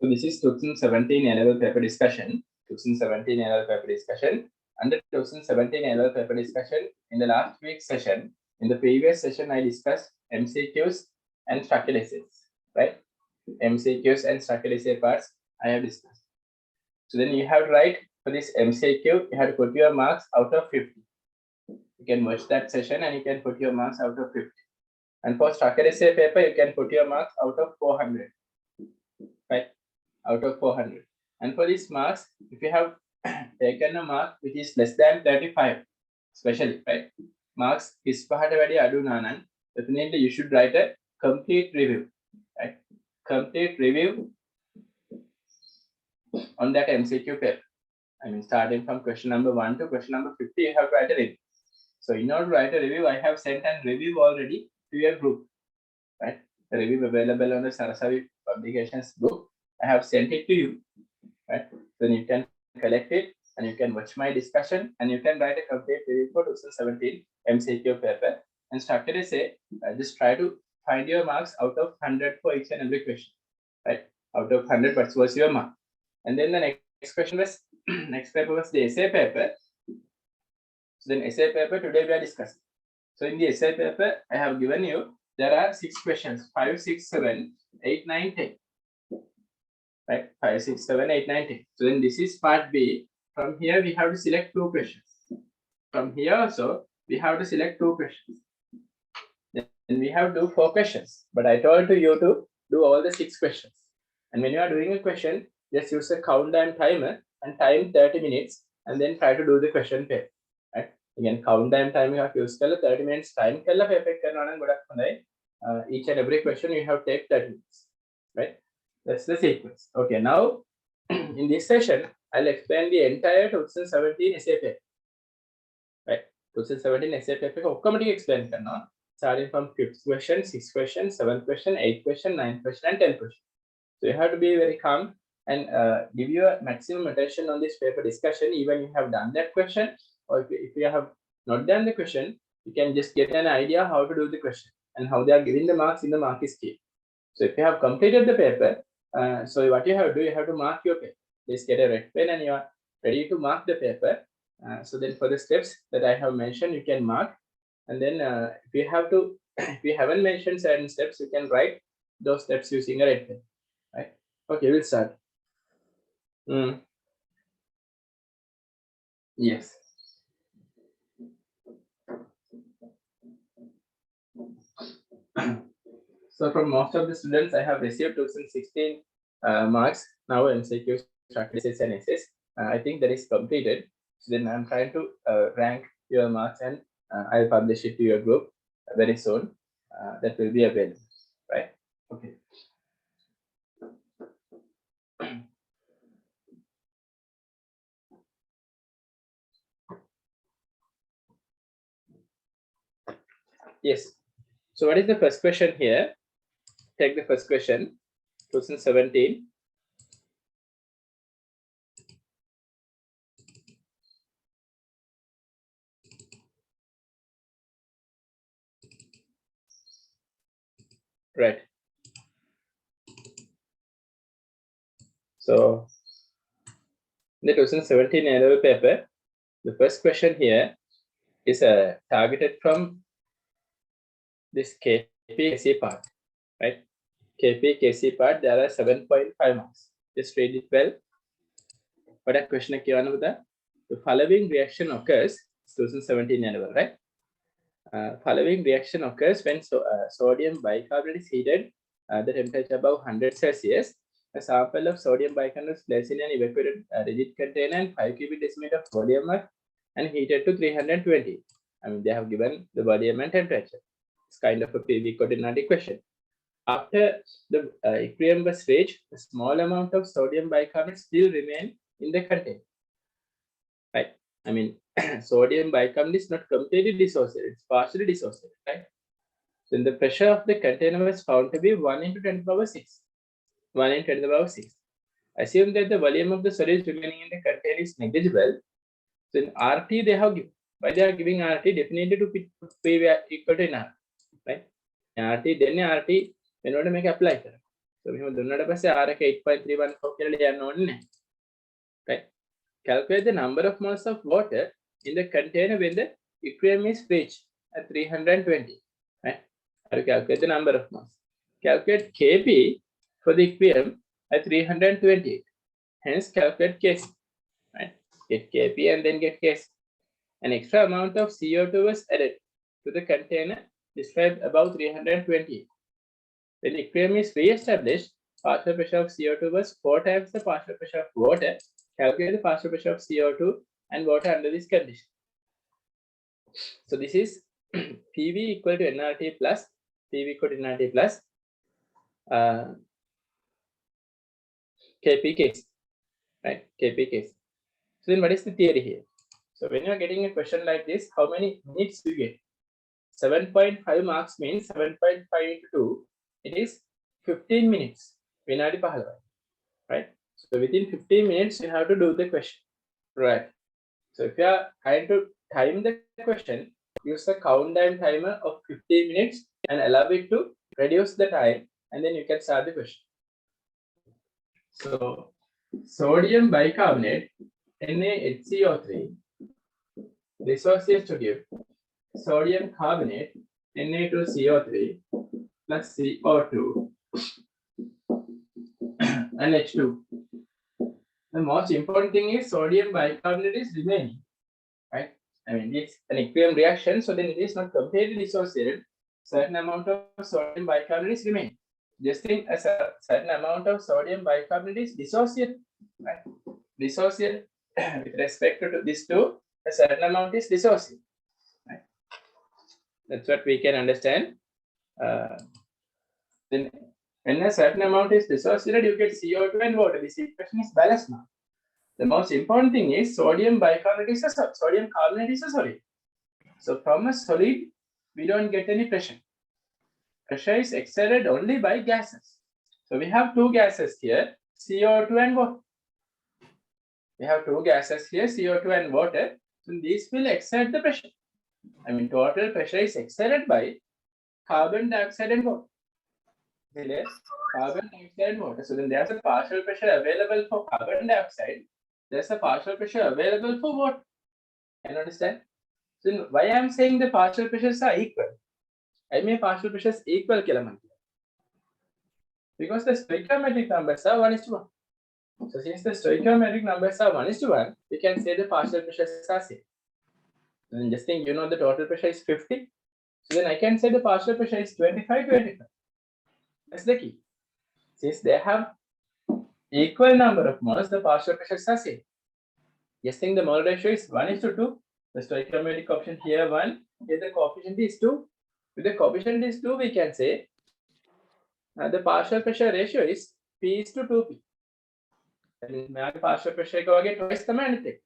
So this is 2017 A-level paper discussion. 2017 A-level paper discussion. Under 2017 A-level paper discussion, in the last week's session, in the previous session, I discussed MCQs and structured essays, right? MCQs and structured essay parts I have discussed. So then you have to write for this MCQ, you have to put your marks out of 50. You can watch that session and you can put your marks out of 50. And for structured essay paper, you can put your marks out of 400, right? Out of 400. And for these marks, if you have taken a mark which is less than 35, especially, right? Marks is definitely you should write a complete review, right? Complete review on that MCQ paper. I mean, starting from question number 1 to question number 50, you have to write a review. So in order to write a review, I have sent a review already to your group, right? The review available on the Sarasavi Publications book. I have sent it to you, right? Then you can collect it and you can watch my discussion and you can write a complete review for 2017 MCQ paper. And structured essay, just try to find your marks out of 100 for each and every question, right? Out of 100, what was your mark? And then the next question was, next paper was the essay paper. So then essay paper today we are discussing. So in the essay paper, I have given you, there are 6 questions, 5, 6, 7, 8, 9, 10. Right, 5, 6, 7, 8, 9, 10. So then this is part B. From here, we have to select 2 questions. From here also, we have to select 2 questions. Then we have to do 4 questions. But I told you to do all the 6 questions. And when you are doing a question, just use a countdown timer and time 30 minutes and then try to do the question paper. Right? Again, countdown time you have to use 30 minutes time. Each and every question you have to take 30 minutes. Right? That's the sequence. Okay, now in this session, I'll explain the entire 2017 essay paper. Right? 2017 essay paper automatically explain karna. Starting from 5th question, 6th question, 7th question, 8th question, 9th question, and 10th question. So you have to be very calm and give your maximum attention on this paper discussion, even you have done that question, or if you have not done the question, you can just get an idea how to do the question and how they are giving the marks in the mark scheme. So if you have completed the paper, so what you have to do, you have to mark your paper. Just get a red pen and you are ready to mark the paper. So then for the steps that I have mentioned, you can mark. And then if you have to, if you haven't mentioned certain steps, you can write those steps using a red pen. Right? Okay, we'll start. Yes. So from most of the students, I have received 2016 marks. Now MCQ, structured essays and essays. I think that is completed. So then I'm trying to rank your marks and I'll publish it to your group very soon. That will be available, right? Okay. Yes. So what is the first question here? Take the first question, 2017. Right. So in the 2017 A-level paper, the first question here is targeted from this KP-KC part, right? KP-KC part, there are 7.5 marks. Just read it well. What a question the following reaction occurs, 2017 A-level, right? Following reaction occurs when sodium bicarbonate is heated at the temperature above 100 Celsius. A sample of sodium bicarbonate is placed in an evaporated rigid container and 5 cubic decimeter of volume and heated to 320. I mean, they have given the volume and temperature. It's kind of a PV coordinate question. After the equilibrium was reached, a small amount of sodium bicarbonate still remain in the container. Right? I mean, sodium bicarbonate is not completely dissociated, it's partially dissociated, right? Then the pressure of the container was found to be 1 into 10 to the power 6. 1 into 10 to the power 6. Assume that the volume of the solids remaining in the container is negligible. So in RT they have given. Why they are giving RT? Definitely to put P equal to NR, right? RT, then RT, when order make apply. So we have දුන්නට පස්සේ R එක 8.314 කියලා ලියන්න ඕනේ නැහැ. Right? Calculate the number of moles of water in the container when the equilibrium is reached at 320. Right? How to calculate the number of moles? Calculate Kp for the equilibrium at 328. Hence, calculate Kc. Right? Get Kp and then get Kc. An extra amount of CO2 was added to the container described above 328. When the equilibrium is re-established, partial pressure of CO2 was 4 times the partial pressure of water. Calculate the partial pressure of CO2 and water under this condition. So this is PV equal to nRT plus PV equal to nRT plus Kp case, right? Kp case. So then what is the theory here? So when you are getting a question like this, how many minutes do you get? 7.5 marks means 7.5 into 2. It is 15 minutes. Vinadi 15. Right? So within 15 minutes, you have to do the question. Right. So if you are trying to time the question, use the countdown timer of 15 minutes and allow it to reduce the time, and then you can start the question. So sodium bicarbonate, NaHCO3, dissociates to give sodium carbonate, Na2CO3 plus CO2 and H2. The most important thing is sodium bicarbonate is remaining, right? I mean, it's an equilibrium reaction, so then it is not completely dissociated. Certain amount of sodium bicarbonate is remaining. Just think as a certain amount of sodium bicarbonate is dissociated, right? Dissociated with respect to this two, a certain amount is dissociated, right? That's what we can understand. Then when a certain amount is dissociated, you get CO2 and water. This equation is balanced now. The most important thing is sodium bicarbonate is a sodium carbonate is a solid. So from a solid, we don't get any pressure. Pressure is exerted only by gases. So we have two gases here, CO2 and water. We have two gases here, CO2 and water. So these will exert the pressure. I mean, total pressure is exerted by carbon dioxide and water. Carbon dioxide and water. So then there's a partial pressure available for carbon dioxide. There's a partial pressure available for water. Can you understand? So why I'm saying the partial pressures are equal? I mean partial pressures equal because the stoichiometric numbers are 1:1. So since the stoichiometric numbers are 1:1, we can say the partial pressures are same. Then just think, you know, the total pressure is 50. So then I can say the partial pressure is 25. That's the key. Since they have equal number of moles, the partial pressures are same. Just think the mole ratio is 1:2. The stoichiometric option here 1. Here the coefficient is 2. With the coefficient is 2, we can say the partial pressure ratio is P:2P. That means my partial pressure එක වගේ twice තමයි අනිත් එක.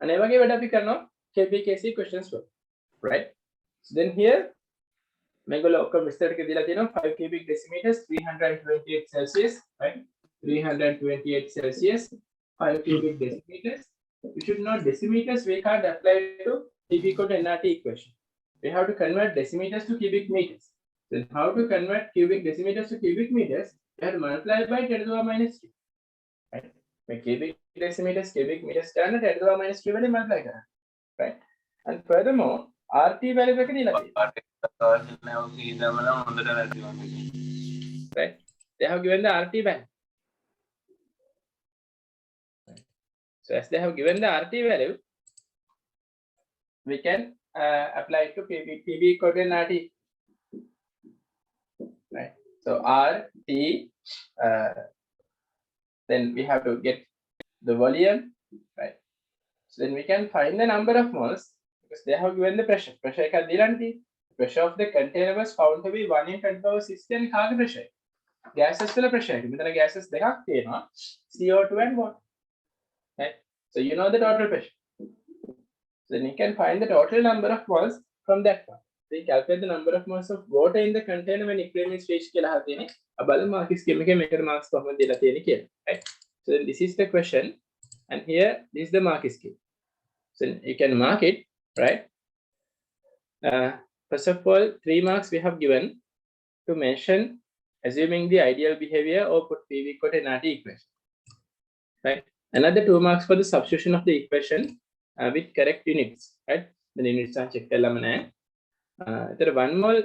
අනේ වගේ වැඩ අපි කරනවා KPKC questions වල. Right? So then here මේගොල්ලෝ ඔක්කොම විස්තර ටික දීලා තියෙනවා 5 cubic decimeters 328 Celsius, right? 328 Celsius, 5 cubic decimeters. We should know decimeters we can't apply to P equal to nRT equation. We have to convert decimeters to cubic meters. Then how to convert cubic decimeters to cubic meters? We have to multiply by 10 to the power minus 3. Right? When cubic decimeters, cubic meters standard 10 to the power minus 3 value multiply කරන්න. Right? And furthermore, RT value එක දීලා තියෙනවා. Right? They have given the RT value. So as they have given the RT value, we can apply it to PV equal to nRT. Right? So RT, then we have to get the volume, right? So then we can find the number of moles because they have given the pressure. Pressure එකක් දීලා තියෙන්නේ. Pressure of the container was found to be 1 in 10⁻⁶ කාගේ pressure? Gases වල pressure එක. මෙතන gases දෙකක් තියෙනවා, CO2 and water. Right? So you know the total pressure. So then you can find the total number of moles from that one. So you calculate the number of moles of water in the container when equilibrium is reached කියලා අහලා තියෙන්නේ. බලමු markers scheme එකේ මේකට Marx කොහොමද දීලා තියෙන්නේ කියලා. Right? So then this is the question, and here this is the mark scheme. So you can mark it, right? First of all, 3 marks we have given to mention assuming the ideal behavior or put PV equal to NRT equation. Right. Another 2 marks for the substitution of the equation with correct units. Right. The units are check there 1 mole.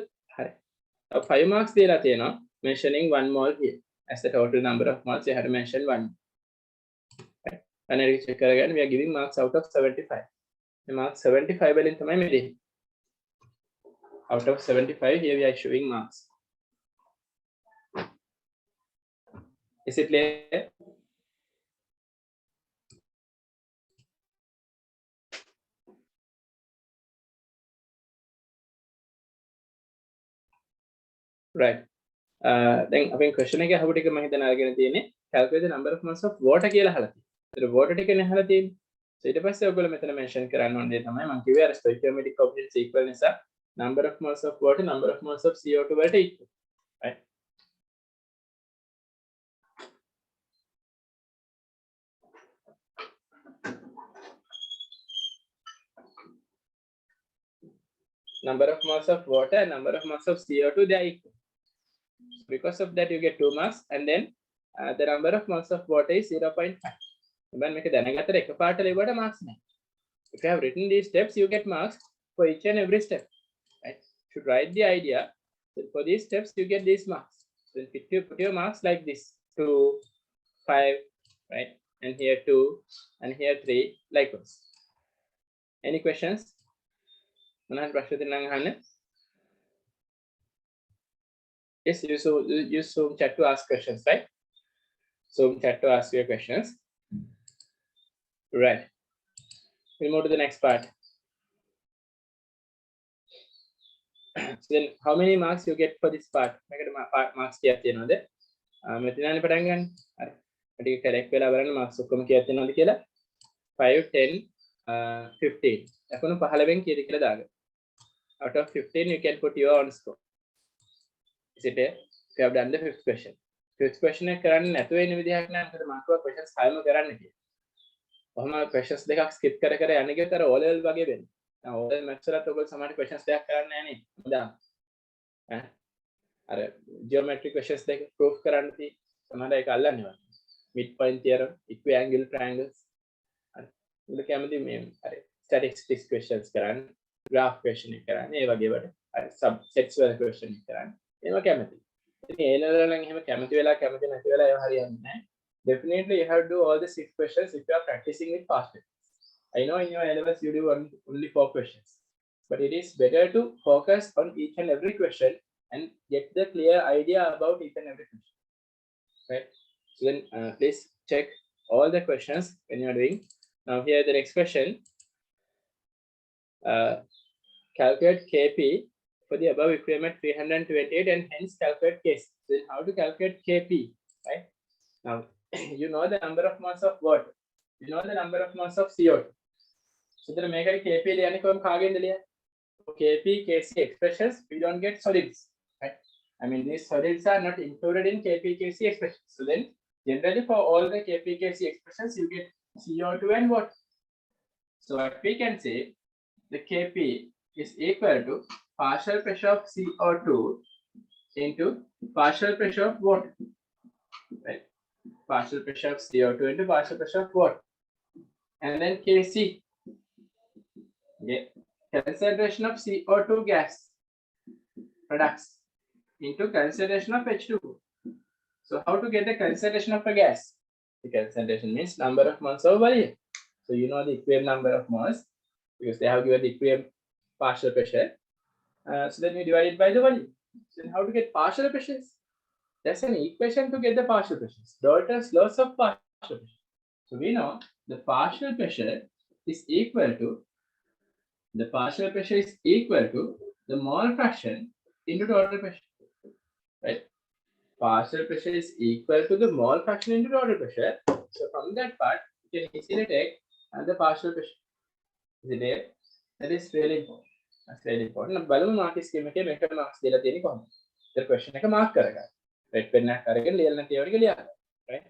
5 marks there mentioning 1 mole here as the total number of moles. You have to mention 1. Right. And I check again. We are giving marks out of 75. The marks 75 well in the out of 75 here we are showing marks. Is it clear? Right. Then අපෙන් question එක අහපු ටික මම හිතන අරගෙන තියෙන්නේ calculate the number of moles of water කියලා අහලා තියෙනවා. ඒතර water ටිකනේ අහලා තියෙන්නේ. So ඊට පස්සේ ඔයගොල්ලෝ මෙතන mention කරන්න ඕන දේ තමයි මම කිව්වේ අර stoichiometric coefficient equal නිසා number of moles of water number of moles of CO2 වලට equal. Right. Number of moles of water and number of moles of CO2 they are equal. Because of that you get 2 marks and then the number of moles of water is 0.5. Then make දැනගත්තට එකපාරට ලැබුවට marks නැහැ. If you have written these steps you get marks for each and every step. Right? You should write the idea. So for these steps you get these marks. So if you put your marks like this 2, 5, right? And here 2 and here 3 likewise. Any questions? මොනවාද ප්‍රශ්න තියෙනවා අහන්න? Yes, use Zoom chat to ask questions, right? Zoom chat to ask your questions. Right. We'll move to the next part. So then, how many marks you get for this part? Marks kya තියෙනවද? මෙතනනේ පටන් ගන්න. හරි. ටික correct වෙලා බලන්න marks ඔක්කොම කීයක් තියෙනවද කියලා. 5, 10, 15. ලකුණු 15න් කීයද කියලා දාගන්න. Out of 15 you can put your own score. Is it there? You have done the 5th question. 5th question එක කරන්නේ නැතුව ඉන්න විදිහක් නෑ. මොකද මාකුව questions 5ම කරන්න කියලා. කොහොම questions දෙකක් skip කර කර යන්නේ කියලා අර O level වගේ වෙන්නේ. දැන් O level maths වලත් ඔයගොල්ලෝ සමහර questions දෙකක් කරන්නේ නැහැ නේ. හොඳා. අර geometry questions දෙක proof කරන්න තියෙයි. සමහර එක අල්ලන්නේ වගේ. Midpoint theorem, equiangle triangles. හරි. උඹ කැමති මේ අර statistics questions කරන්න, graph question එක කරන්න, ඒ වගේ වට. අර subsets වල question එක කරන්න. ඒවා කැමති. ඉතින් ඒ level වලින් එහෙම කැමති වෙලා කැමති නැති වෙලා ඒවා හරියන්නේ නැහැ. Definitely you have to do all the 6 questions if you are practicing with past tense. I know in your A-levels you do only 4 questions, but it is better to focus on each and every question and get the clear idea about each and every question. Right? So then please check all the questions when you are doing. Now here the next question. Calculate KP for the above equation 328 and hence calculate KC. Then how to calculate KP? Right? Now you know the number of moles of water. You know the number of moles of CO2. So then make a KP ලියන්නේ කොහොම කාගෙන්ද ලියන්නේ? KP, KC expressions we don't get solids. Right? I mean these solids are not included in KP, KC expressions. So then generally for all the KP, KC expressions you get CO2 and water. So what we can say the KP is equal to partial pressure of CO2 into partial pressure of water. Right? Partial pressure of CO2 into partial pressure of water. And then Kc, okay, concentration of CO2 gas products into concentration of H2O. So how to get the concentration of a gas? The concentration means number of moles over volume. So you know the equilibrium number of moles because they have given the equilibrium partial pressure. So then you divide it by the volume. So then how to get partial pressures? That's an equation to get the partial pressures. Dalton's laws of partial pressure. So we know the partial pressure is equal to the mole fraction into total pressure. Right? Partial pressure is equal to the mole fraction into total pressure. So from that part you can easily take the partial pressure. Is it there? That is really important. That's really important. බලමු mark scheme එකේ මේකට Marx දීලා තියෙන්නේ කොහොමද? The question එක mark කරගන්න. Red pen එක අරගෙන ලියලා නැති ඒවා ටික ලියන්න. Right?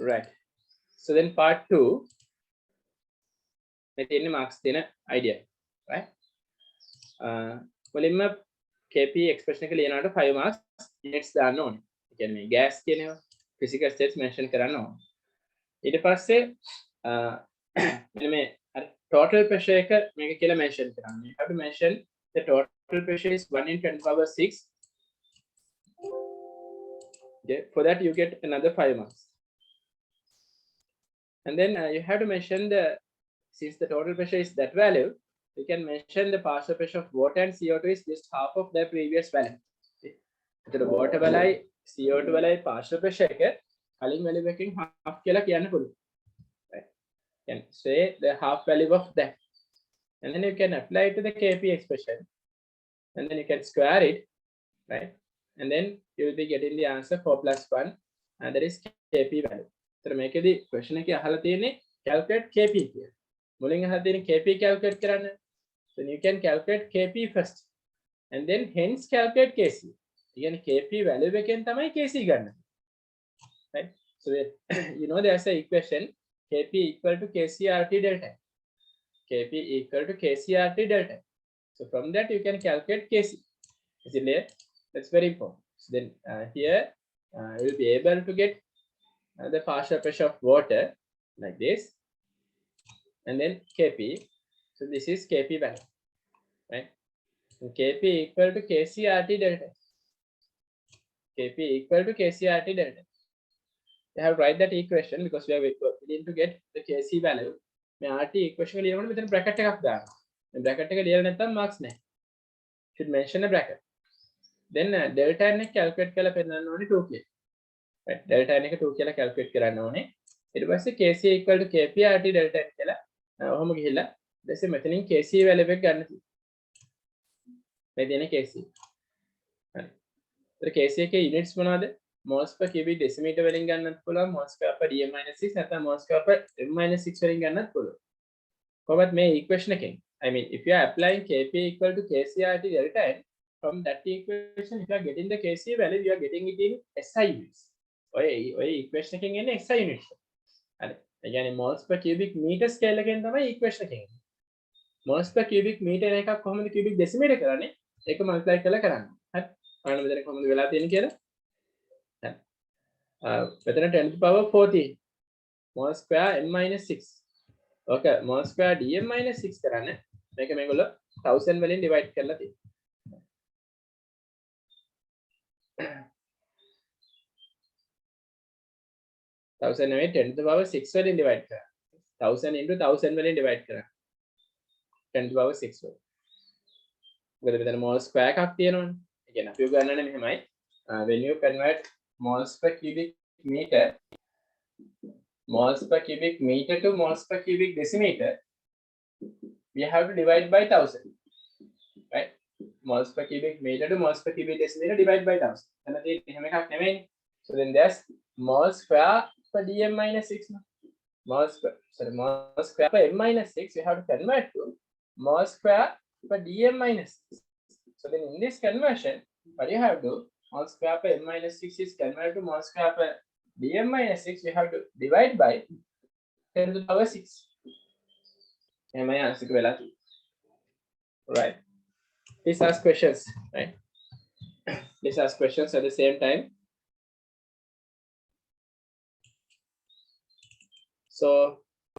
Right. So then part 2 මේ තියෙන්නේ marks තියෙන idea. Right? මුලින්ම KP expression එක ලියනකොට 5 marks units දාන්න ඕනේ. ඒ කියන්නේ මේ gas කියන ඒවා physical states mention කරන්න ඕනේ. ඊට පස්සේ මෙන්න මේ total pressure එක මේක කියලා mention කරන්න. You have to mention the total pressure is 1 in 10 power 6. Okay, for that you get another 5 marks. And then you have to mention since the total pressure is that value, you can mention the partial pressure of water and CO2 is just half of their previous value. So the water value, CO2 value, partial pressure එක කලින් value එකකින් half කියලා කියන්න පුළුවන්. Right? Can say the half value of that. And then you can apply it to the KP expression. And then you can square it, right? And then you will be getting the answer 4 plus 1, and that is KP value. So මේකෙදි question එකේ අහලා තියෙන්නේ calculate KP කියලා. මුලින් අහලා තියෙන්නේ KP calculate කරන්න. So you can calculate KP first, and then hence calculate KC. කියන්නේ KP value එකෙන් තමයි KC ගන්න. Right? So you know there's an equation KP equal to KCRT delta. KP equal to KCRT delta. So from that you can calculate KC. Is it clear? That's very important. So then here you will be able to get the partial pressure of water like this, and then KP. So this is KP value, right? So KP equal to KCRT delta. KP equal to KCRT delta. You have to write that equation because we are willing to get the KC value. මේ RT equation එක ලියනකොට මෙතන bracket එකක් දානවා. මේ bracket එක ලියලා නැත්නම් marks නැහැ. Should mention a bracket. Then delta n එක calculate කරලා පෙන්නන්න ඕනේ 2 කියලා. Right? Delta n එක 2 කියලා calculate කරන්න ඕනේ. ඊට පස්සේ KC equal to KP RT delta n කියලා ඔහොම ගිහිල්ලා ඊට මෙතනින් KC value එක ගන්න තියෙනවා. මේ දෙන KC. හරි. ඒතර KC එකේ units මොනවද? moles per cubic decimeter වලින් ගන්නත් පුළුවන්, moles square per dm - 6 නැත්නම් moles square per m - 6 වලින් ගන්නත් පුළුවන්. කොහොමද මේ equation එකෙන්? I mean if you are applying KP equal to KC RT delta n, from that equation if you are getting the KC value, you are getting it in SI units. ඔය equation එකෙන් එන්නේ SI units. හරි. ඒ කියන්නේ moles per cubic meter scale එකෙන් තමයි equation එකෙන් එන්නේ. moles per cubic meter එකක් කොහොමද cubic decimeter කරන්නේ? ඒක multiply කරලා කරන්නේ. හරි. බලන්න මෙතන කොහොමද වෙලා තියෙන්නේ කියලා. හරි. මෙතන 10 to the power 14 moles square m - 6. Okay, moles square dm - 6 කරන්න. මේක මේගොල්ලෝ 1000 වලින් divide කරලා තියෙනවා. 1000 නෙවෙයි 10 to the power 6 වලින් divide කරා. 1000 into 1000 වලින් divide කරා. 10 to the power 6 වලින්. මොකද මෙතන mole square එකක් තියෙනවනේ. ඒ කියන්නේ අපි උගන්නන්නේ මෙහෙමයි. When you convert moles per cubic meter to moles per cubic decimeter, we have to divide by 1000. Right? Moles per cubic meter to moles per cubic decimeter divide by 1000. එතන තියෙන්නේ එහෙම එකක් නෙවෙයි. So then there's mole square per dm - 6. Mole square per m - 6 we have to convert to mole square per dm - 6. So then in this conversion, what you have to do, mole square per m - 6 is converted to mole square per dm - 6. You have to divide by 10 to the power 6. My answer to right. Please ask questions. Right. Please ask questions at the same time. So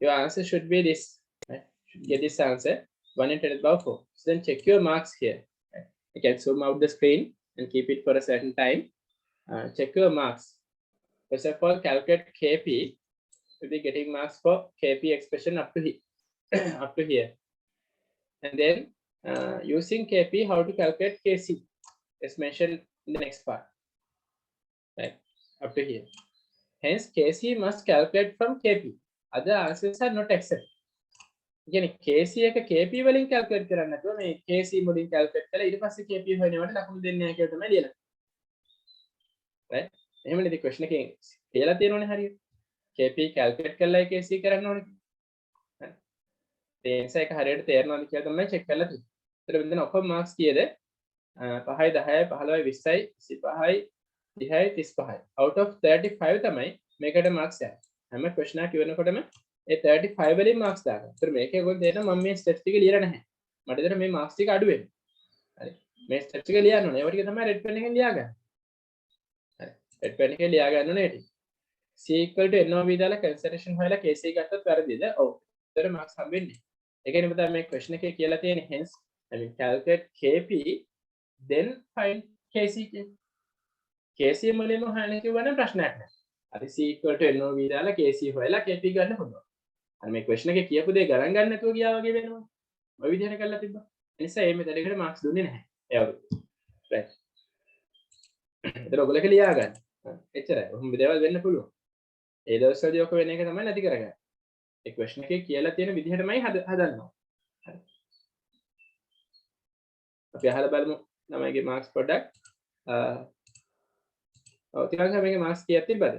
your answer should be this. Right? Should get this answer 1 in 10 to the power 4. So then check your marks here. Right? You can zoom out the screen and keep it for a certain time. Check your marks. First of all, calculate KP. You'll be getting marks for KP expression up to here. And then using KP, how to calculate KC is mentioned in the next part. Right? Up to here. Hence, KC must calculate from KP. Other answers are not accepted. කියන්නේ KC එක KP වලින් calculate කරන්න නැතුව මේ KC මුලින් calculate කරලා ඊට පස්සේ KP හොයනවට ලකුණු දෙන්නේ නැහැ කියලා තමයි ලියලා. right? එහෙමනේ ඉතින් question එකේ කියලා තියෙනවනේ හරියට. KP calculate කරලා KC කරන්න ඕනේ. හරි. ඒ නිසා ඒක හරියට තේරෙනවද කියලා තමයි check කරලා තියෙන්නේ. ඒතර මෙතන ඔක්කොම marks කීයද? 5යි 10යි 15යි 20යි 25යි 30යි 35යි. out of 35 තමයි මේකට marks යන්නේ. හැම question එකක් ඉවරනකොටම ඒ 35 වලින් marks දානවා. ඒතර මේකේ ඔයගොල්ලෝ දෙන්න මම මේ steps ටික ලියලා නැහැ. මට දෙන්න මේ marks ටික අඩු වෙනවා. හරි. මේ ස්ටෙප්ස් එක ලියන්න ඕනේ. ඒව ටික තමයි රෙඩ් පෙන් එකෙන් ලියා ගන්න. හරි. රෙඩ් පෙන් එකෙන් ලියා ගන්න ඕනේ ටික. c equal to n/v දාලා කන්සිඩරේෂන් හොයලා kc ගත්තොත් වැරදිද? ඔව්. ඒතර මාක්ස් හම්බෙන්නේ. ඒ කියන්නේ පුතා මේ ක්වෙස්චන් එකේ කියලා තියෙන්නේ hence I mean calculate kp then find kc කියන. kc මුලින්ම හොයන්න කිව්වනම් ප්‍රශ්නයක් නැහැ. හරි c equal to n/v දාලා kc හොයලා kp ගන්න පුළුවන්. අර මේ ක්වෙස්චන් එකේ කියපු දේ ගණන් ගන්න නැතුව ගියා වගේ වෙනවා. ඔය විදිහට කරලා තිබ්බා. ඒ නිසා මේ මෙතන එකට මාක්ස් දුන්නේ නැහැ. ඒ අවුරුදු. right. ඒතර ඔයගොල්ලෝ ලියා ගන්න. එච්චරයි. ඔහොම දේවල් වෙන්න පුළුවන්. ඒ දවස්වලදී ඔක වෙන එක තමයි නැති කරගන්නේ. ඒ ක්වෙස්චන් එකේ කියලා තියෙන විදිහටමයි හදන්නවා. හරි. අපි අහලා බලමු ළමයිගේ මාක්ස් පොඩ්ඩක්. ඔව් ටිකක් මේකේ මාක්ස් කීයක් තිබ්බද?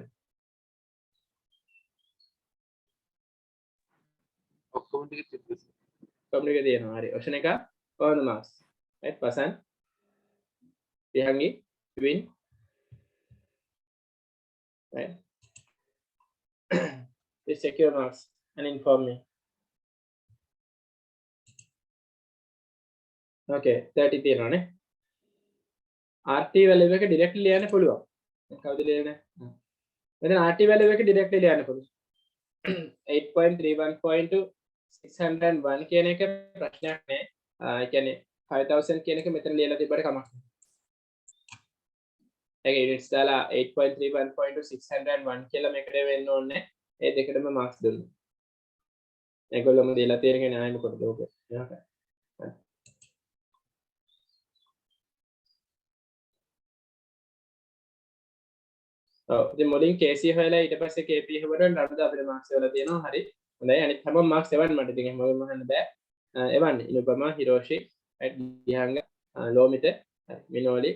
ඔක්කොම ටික තිබ්බා. කොම්ප්ලීට් තියෙනවා. හරි. ඔප්ෂන් එක on the marks. right person Pihangi win. Right. Please check your marks and inform me. Okay, 30 තියෙනවානේ. RT value එක directly ලියන්න පුළුවන්. කවුද ලියන්නේ? මෙතන RT value එක directly ලියන්න පුළුවන්. 8.31.601 කියන එක ප්‍රශ්නයක් නෑ. ඒ කියන්නේ 5000 කියන එක මෙතන ලියලා තිබ්බට කමක් නෑ. ඒක units දාලා 8.31.601 කියලා මේකට වෙන්න ඕනේ. ඒ දෙකටම marks දුන්නා. ඒගොල්ලෝම දීලා තියෙන එක න්යායම කොටද ඕක. එහෙනම් ඔව් ඉතින් මුලින් KC හොයලා ඊට පස්සේ KP හොයලා නඩු අපිට මාක්ස් වල තියෙනවා හරි හොඳයි අනිත් හැමෝම මාක්ස් එවන්න මට ඉතින් එහෙම වගේම අහන්න බෑ එවන්න ඉනුපම හිරෝෂි රයිට් ගිහංග ලෝමිත මිනෝලි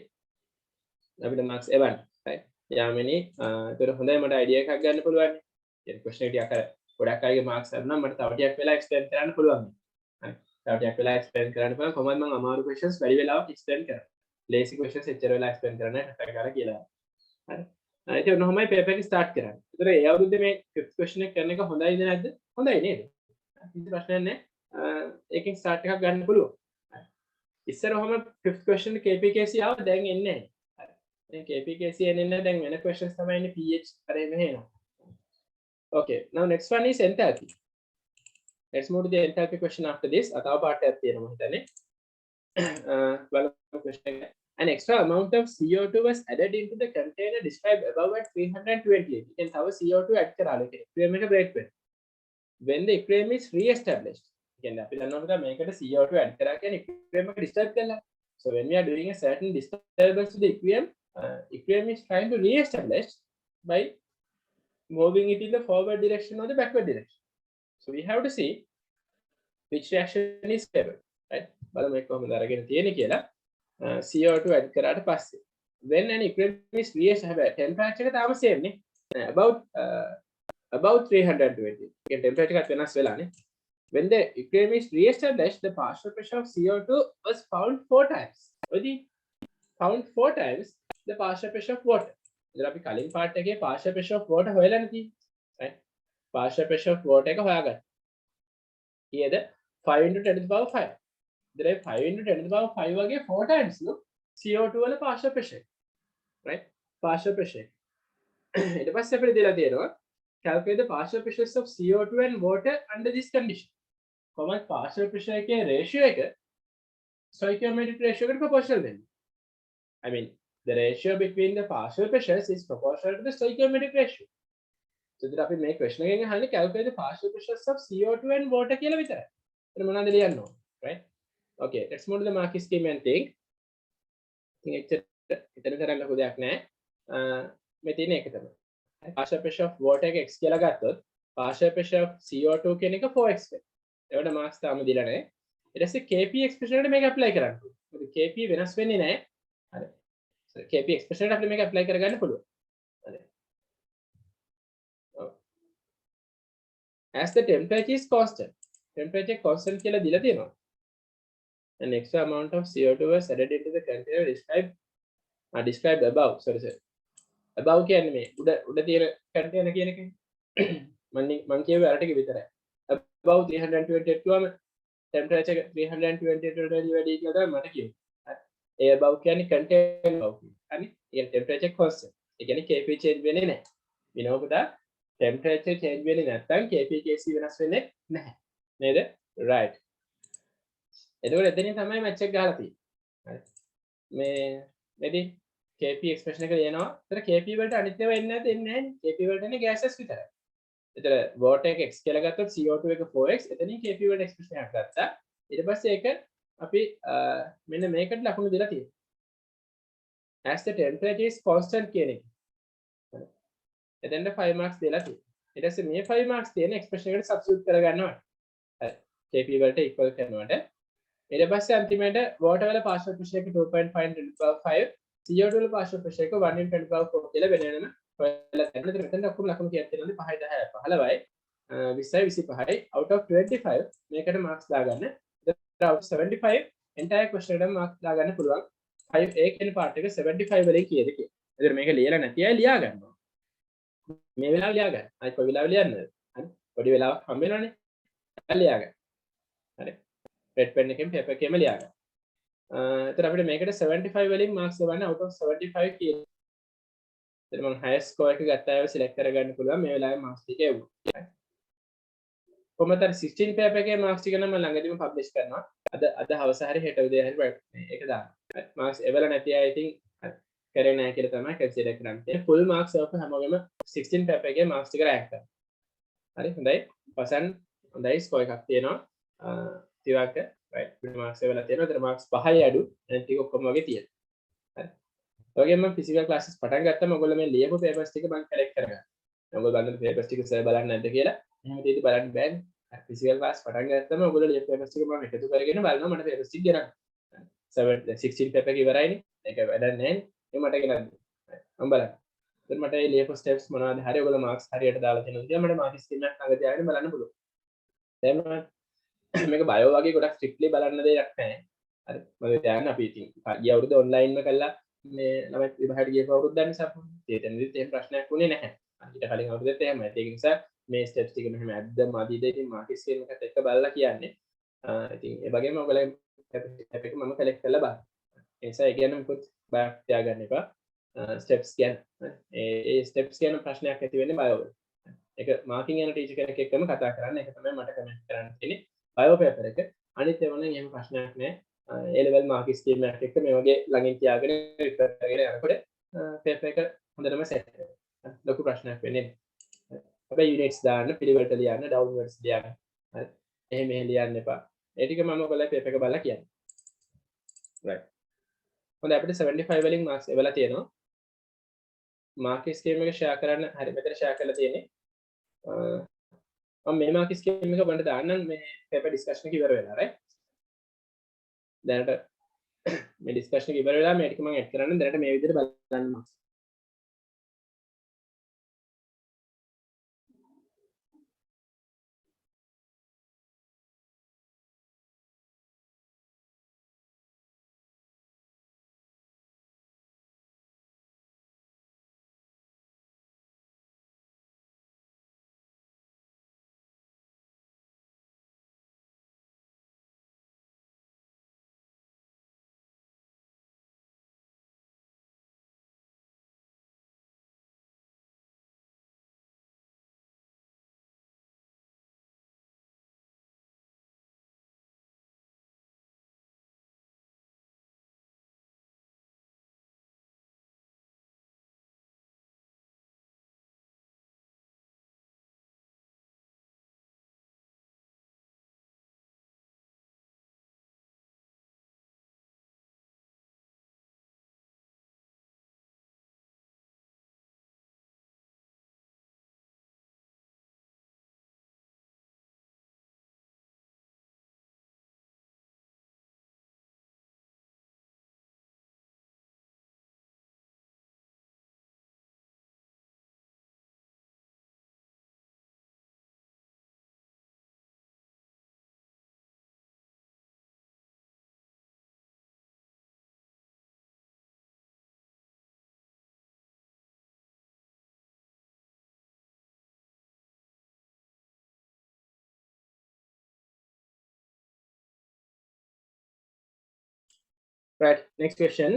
අපිට මාක්ස් එවන්න රයිට් යාමිනි ඒතර හොඳයි මට අයිඩියා එකක් ගන්න පුළුවන් නේ ක්වෙස්චන් එක ටිකක් අර ගොඩක් අයගේ මාක්ස් අරනම් මට තව ටිකක් වෙලා එක්ස්ප්ලেইন කරන්න පුළුවන් හරි තව ටිකක් වෙලා එක්ස්ප්ලেইন කරන්න පුළුවන් කොහොමද මම අමාරු ක්වෙස්චන්ස් වැඩි වෙලාවක් එක්ස්ප්ලেইন කරන්නේ ලේසි ක්වෙස්චන්ස් එච්චර වෙලා එක්ස්ප්ලেইন කරන්නේ නැහැ කරලා කියලා හරි ඒක නොමයි පේපර් එක ස්ටාර්ට් කරන්නේ. ඒතර ඒ අවුරුද්දේ මේ 5th question එක කරන එක හොඳයිද නැද්ද? හොඳයි නේද? කිසි ප්‍රශ්නයක් නැහැ. ඒකෙන් ස්ටාර්ට් එකක් ගන්න පුළුවන්. ඉස්සර ඔහම 5th question KPKC ආව දැන් එන්නේ නැහැ. හරි. දැන් KPKC එන්නේ නැහැ දැන් වෙන questions තමයි ඉන්නේ PH කරේ මෙහෙනවා. Okay, now next one is enthalpy. Let's move to the enthalpy question after this. අතව පාඩයක් තියෙනවා හිතන්නේ. බලමු question එක. An extra amount of CO2 was added into the container described above at 328. You can have a CO2 add කරාලේ equilibrium එක break වෙනවා. When the equilibrium is re-established. කියන්නේ අපි දන්නවා මේකට CO2 add කරා කියන්නේ equilibrium එක disturb කරලා. So when we are doing a certain disturbance to the equilibrium, equilibrium is trying to re-establish by moving it in the forward direction or the backward direction. So we have to see which reaction is favored, right? බලමු මේක කොහොමද අරගෙන තියෙන්නේ කියලා. CO2 add කරාට පස්සේ when an equilibrium is reached හැබැයි temperature එක තාම same නේ about 320 ඒ temperature එකත් වෙනස් වෙලානේ when the equilibrium is re-established the partial pressure of CO2 was found 4 times ඔයදී found 4 times the partial pressure of water ඉතින් අපි කලින් part එකේ partial pressure of water හොයලානේ තියෙන්නේ right partial pressure of water එක හොයාගන්න කීයද 5 into 10 to the power 5 there 5 into 10 to the power 5 වගේ 4 times no CO2 වල partial pressure right partial pressure ඊට පස්සේ අපිට දෙලා තියෙනවා calculate the partial pressures of CO2 and water under this condition කොහොමද partial pressure එකේ ratio එක stoichiometric ratio එකට proportional වෙන්නේ I mean the ratio between the partial pressures is proportional to the stoichiometric ratio so ඉතින් අපි මේ question එකෙන් අහන්නේ calculate the partial pressures of CO2 and water කියලා විතරයි එතන මොනවද ලියන්න ඕන right okay let's move to the marking scheme and think ඉතින් එතන කරන්න ලොකු දෙයක් නැහැ මේ තියෙන එක තමයි partial pressure of water එක x කියලා ගත්තොත් partial pressure of CO2 කියන එක 4x වෙනවා ඒවට මාක්ස් තාම දීලා නැහැ ඊට පස්සේ kp expression එකට මේක apply කරන්න ඕනේ මොකද kp වෙනස් වෙන්නේ නැහැ හරි so kp expression එකට අපි මේක apply කරගන්න පුළුවන් හරි as the temperature is constant temperature constant කියලා දීලා තියෙනවා an extra amount of CO2 was added into the container described above sorry above කියන්නේ මේ උඩ තියෙන container කියන එකනේ මම කියුවේ අර ටික විතරයි above 328 කිව්වම temperature 328 වලට වැඩි කියලා තමයි මට කිව්වේ හරි air above කියන්නේ container above. හරි. ඒ temperature constant. ඒ කියන්නේ Kp change වෙන්නේ නැහැ. විනෝ පුතා temperature change වෙන්නේ නැත්නම් Kp Kc වෙනස් වෙන්නේ නැහැ. නේද? right. එතකොට එතනින් තමයි මැච් එක ගහලා තියෙන්නේ. හරි. මේ ready Kp expression එක ලියනවා. ඒතර Kp වලට අනිත් ඒවා එන්නේ නැද්ද? එන්නේ නැහැ. Kp වලට එන්නේ gases විතරයි. එතන water එක x කියලා ගත්තොත් CO2 එක 4x එතනින් Kp වලට expression එකක් ගත්තා. ඊට පස්සේ ඒක අපි මෙන්න මේකට ලකුණු දීලා තියෙනවා. as the temperature is constant කියන එක. එතෙන්ට 5 marks දීලා තියෙනවා. ඊට පස්සේ මේ 5 marks තියෙන expression එකට substitute කරගන්නවා. හරි. Kp වලට equal කරනකොට ඊට පස්සේ අන්තිමට water වල partial pressure එක 2.5 × 10⁵ CO2 වල partial pressure එක 1 × 10⁴ කියලා වෙනම ඔයාලා දැන් මෙතන ඔක්කොම ලකුණු කීයක් තියෙනවද 5 10 15යි 20යි 25යි out of 25 මේකට marks දාගන්න. out of 75 entire question එකට marks දාගන්න පුළුවන්. 5A කියන part එක 75 වලින් කීයද කියලා. එතන මේක ලියලා නැති අය ලියා ගන්නවා. මේ වෙලාව ලියා ගන්න. අයි කොයි වෙලාව ලියන්නද? හරි. පොඩි වෙලාවක් හම්බ වෙනවනේ. ලියා ගන්න. හරි. red pen එකෙන් paper එකේම ලියා ගන්න. එතන අපිට මේකට 75 වලින් marks ලබන්න out of 75 කියලා. එතන මම highest score එක ගත්ත අයව select කරගන්න පුළුවන් මේ වෙලාවේ marks ටික එවුවා. කොහොමද 16 paper එකේ marks ටික නම් මම ළඟදීම publish කරනවා. අද හවස හරි හෙට උදේ හරි මේක දාන්න. marks එවල නැති අය ඉතින් කරේ නැහැ කියලා තමයි consider කරන්නේ. full marks එක හැමෝගෙම 16 paper එකේ marks ටික rank කරනවා. හරි හොඳයි. පසන් හොඳයි score එකක් තියෙනවා. තිවාක right marks එවල තියෙනවා. ඒතර marks 5යි අඩු. අනිත් ටික ඔක්කොම වගේ තියෙනවා. හරි. ඔයගෙම ෆිසිකල් ක්ලාසස් පටන් ගත්තම ඔයගොල්ලෝ මේ ලියපු පේපර්ස් ටික මම කලෙක්ට් කරගන්නවා. ඔයගොල්ලෝ බලන්න පේපර්ස් ටික සර් බලන්න නැද්ද කියලා. එහෙම දෙයිද බලන්න බෑ. ෆිසිකල් ක්ලාස් පටන් ගත්තම ඔයගොල්ලෝ ලියපු පේපර්ස් ටික මම එකතු කරගෙන බලනවා මට පේපර්ස් ටික ගෙනන්න. 16 පේපර් එක ඉවරයිනේ. ඒක වැඩක් නැහැ. ඒ මට ගෙනන්න. මම බලන්න. දැන් මට මේ ලියපු ස්ටෙප්ස් මොනවද හරි ඔයගොල්ලෝ මාක්ස් හරියට දාලා තියෙනවා කියලා මට මාක්ස් ස්කීම් එකක් ළඟ තියාගෙන බලන්න පුළුවන්. දැන් මේක බයෝ වගේ ගොඩක් ස්ට්‍රික්ට්ලි බලන්න දෙයක් නැහැ. හරි. මම දැන් අපි ඉතින් ගිය අවුරුද්ද ඔන්ලයින්ම කළා මේ ළමයි විභාගයට ගියපු අවුරුද්දක් නිසා ඒතනදිත් එහෙම ප්‍රශ්නයක් වුණේ නැහැ. ඊට කලින් අවුරුද්දෙත් එහෙමයි. ඒක නිසා මේ ස්ටෙප්ස් ටික මෙහෙම ඇද්ද මදිද ඉතින් මාකස් ස්කීම් එකත් එක්ක බලලා කියන්නේ. ඉතින් ඒ වගේම ඔයගොල්ලෝ ස්ටෙප් එක මම කලෙක්ට් කරලා බලන්න. ඒ නිසා ඒ කියන්නේ මොකද බයක් තියාගන්න එපා. ස්ටෙප්ස් කියන්නේ ඒ ස්ටෙප්ස් කියන ප්‍රශ්නයක් ඇති වෙන්නේ බයෝ වල. ඒක මාකින් යන ටීචර් කෙනෙක් එක්කම කතා කරන්න. ඒක තමයි මට කමෙන්ට් කරන්න තියෙන්නේ. බයෝ පේපර් එක. අනිත් ඒවා නම් එහෙම ප්‍රශ්නයක් නැහැ. A level mark scheme එකක් එක්ක මේ වගේ ළඟින් තියාගෙන රිපෙර් කරගෙන යනකොට පේපර් එක හොඳටම සෙට් වෙනවා. ලොකු ප්‍රශ්නයක් වෙන්නේ නැහැ. හැබැයි යුනිට්ස් දාන්න, පිළිවෙලට ලියන්න, ඩවුන්වර්ඩ්ස් ලියන්න. හරි. එහෙම ලියන්න එපා. ඒ ටික මම ඔයගොල්ලෝ පේපර් එක බලලා කියන්නේ. right. හොඳයි අපිට 75 වලින් මාක්ස් එවලා තියෙනවා. මාක් ස්කීම් එක ෂෙයා කරන්න හරි මෙතන ෂෙයා කරලා තියෙන්නේ. මම මේ මාක් ස්කීම් එක බලන්න දාන්නම් මේ පේපර් ඩිස්කෂන් එක ඉවර වෙලා right. දැනට මේ ඩිස්කෂන් එක ඉවර වෙලා මේ ටික මම ඇඩ් කරන්න දැනට මේ විදිහට බලන්න මාක්ස් Right, next question.